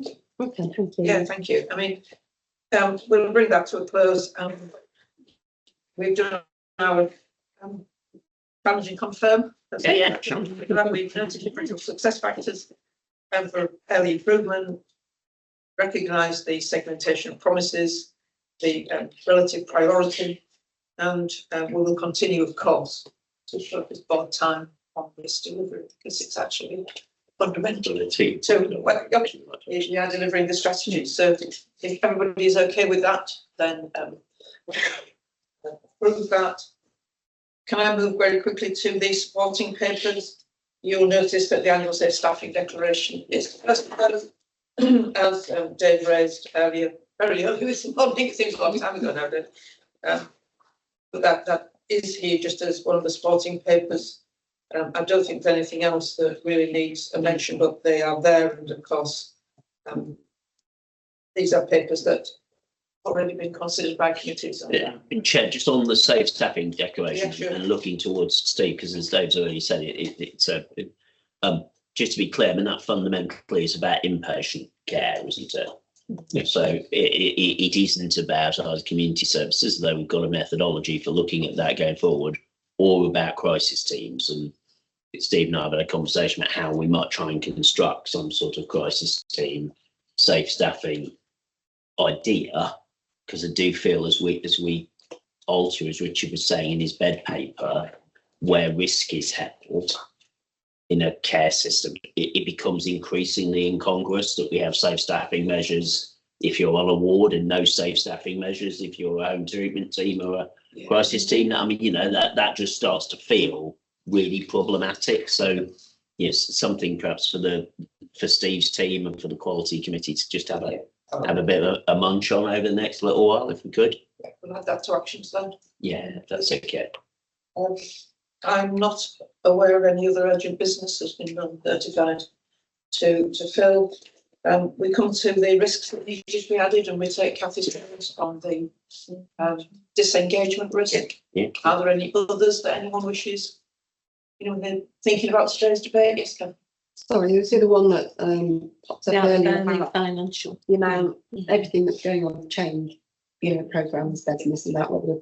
okay, thank you. Yeah, thank you. I mean, we'll bring that to a close. We've done our challenge and confirm. We've noted different success factors for early improvement, recognise the segmentation of promises, the relative priority, and we will continue, of course, to focus board time on this delivery because it's actually fundamental to we are delivering the strategy. So if everybody is okay with that, then approve that. Can I move very quickly to the supporting papers? You'll notice that the annual safe staffing declaration is as Dave raised earlier, very early this morning. It seems a long time ago now, Dave. But that is here just as one of the supporting papers. I don't think there's anything else that really needs a mention, but they are there, and of course, these are papers that already been considered by committees. Chair, just on the safe staffing declaration, Yeah, sure. and looking towards Steve, because as Dave's already said, just to be clear, I mean, that fundamentally is about inpatient care, isn't it? Yeah. So it isn't about our community services, though we've got a methodology for looking at that going forward, or about crisis teams. And Steve and I have had a conversation about how we might try and construct some sort of crisis team, safe staffing idea, because I do feel as we alter, as Richard was saying in his bed paper, where risk is held in a care system, it becomes increasingly incongruous that we have safe staffing measures if you're on a ward and no safe staffing measures if you're a home treatment team or a crisis team. I mean, that just starts to feel really problematic. So yes, something perhaps for Steve's team and for the quality committee to just have a bit of a munch on over the next little while, if we could. Yeah, we'll add that to actions then. Yeah, that's okay. I'm not aware of any other urgent business that's been notified to fill. We come to the risks that need to be added, and we take Kathy's comments on the disengagement risk. Yeah. Are there any others that anyone wishes? They're thinking about today's debate. Yes, Kathy. Sorry, you see the one that popped up earlier about financial. the amount, everything that's going on, change, programs, beds and this and that, whether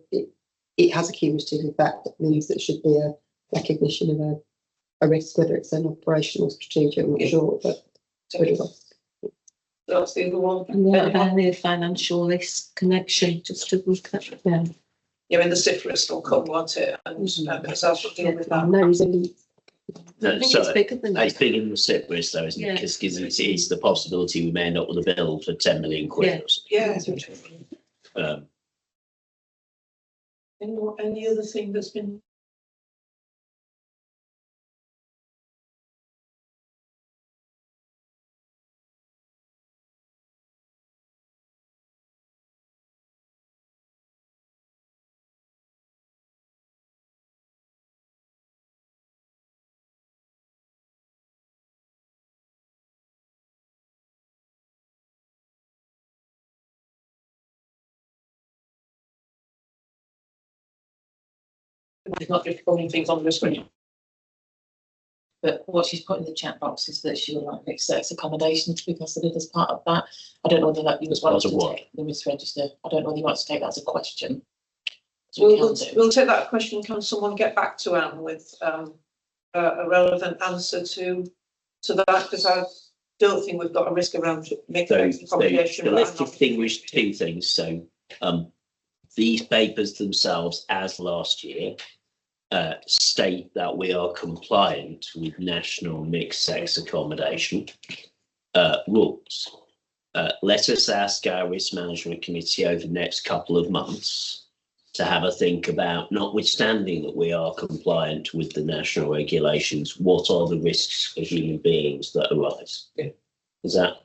it has a cumulative effect that means that should be a recognition of a risk, whether it's an operational strategic, I'm not sure, but that's the other one. And the financial risk connection, just to look at them. Yeah, I mean, the SIF risk will come, won't it? And because I shall deal with that. No, it's bigger than that. It's bigger than the SIP risk, though, isn't it? Because it's the possibility we may end up with a bill for 10 million quid. Yeah. Any other thing that's been? It's not just pulling things on the screen. But what she's put in the chat box is that she would like fixed sex accommodation to be considered as part of that. I don't know whether that you as well to take the risk register. I don't know whether you want to take that as a question. We'll take that question. Can someone get back to Anne with a relevant answer to that? Because I don't think we've got a risk around mixed accommodation. Let's distinguish two things. So these papers themselves, as last year, state that we are compliant with national mixed sex accommodation rules. Let us ask our risk management committee over the next couple of months to have a think about, notwithstanding that we are compliant with the national regulations, what are the risks for human beings that arise? Yeah. Is that?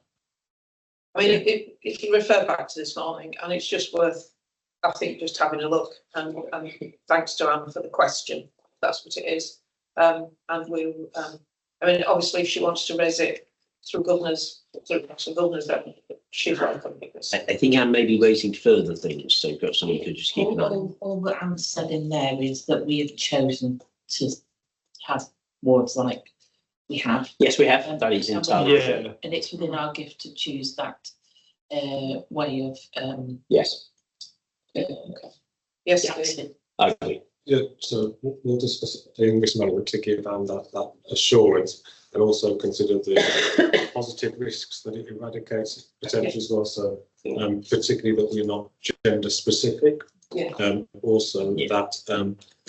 I mean, if you refer back to this morning, and it's just worth, I think, just having a look, and thanks to Anne for the question. That's what it is. And we'll, I mean, obviously, if she wants to raise it through governors, then she's welcome. I think Anne may be raising further things, so perhaps someone could just keep an eye. All that Anne said in there is that we have chosen to have wards like we have. Yes, we have. That is entirely true. And it's within our gift to choose that way of. Yes. Yes, I agree. Yeah, so we'll discuss in risk management to give Anne that assurance, and also consider the positive risks that it eradicates potentially as well. So particularly that we're not gender specific. Also that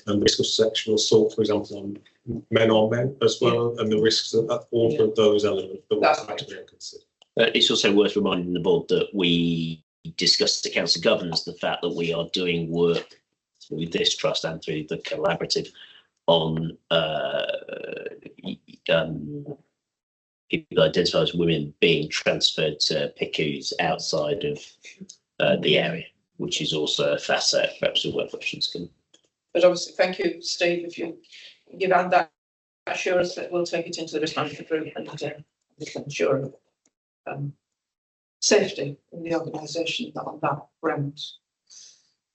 and risk of sexual assault, for example, on men as well, and the risks of all of those elements that we're trying to consider. It's also worth reminding the board that we discussed the Council of Governors the fact that we are doing work through this trust and through the collaborative on people identified as women being transferred to PICUs outside of the area, which is also a facet perhaps of what questions can. But obviously, thank you, Steve, if you give Anne that assure us that we'll take it into the risk management group and ensure safety in the organisation on that grounds.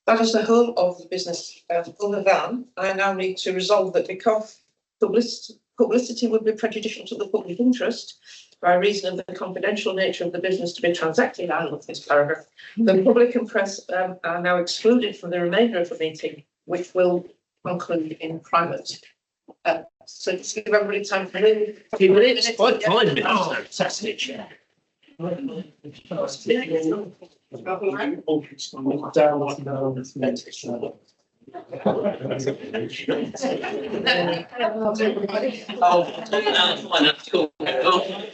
That is the whole of the business. Other than, I now need to resolve that because publicity would be prejudicial to the public interest by reason of the confidential nature of the business to be transacted, I love this paragraph, the public and press are now excluded from the remainder of the meeting, which will conclude in private. So just give everybody time for 2 minutes, 5 minutes. Oh, fantastic. Oh,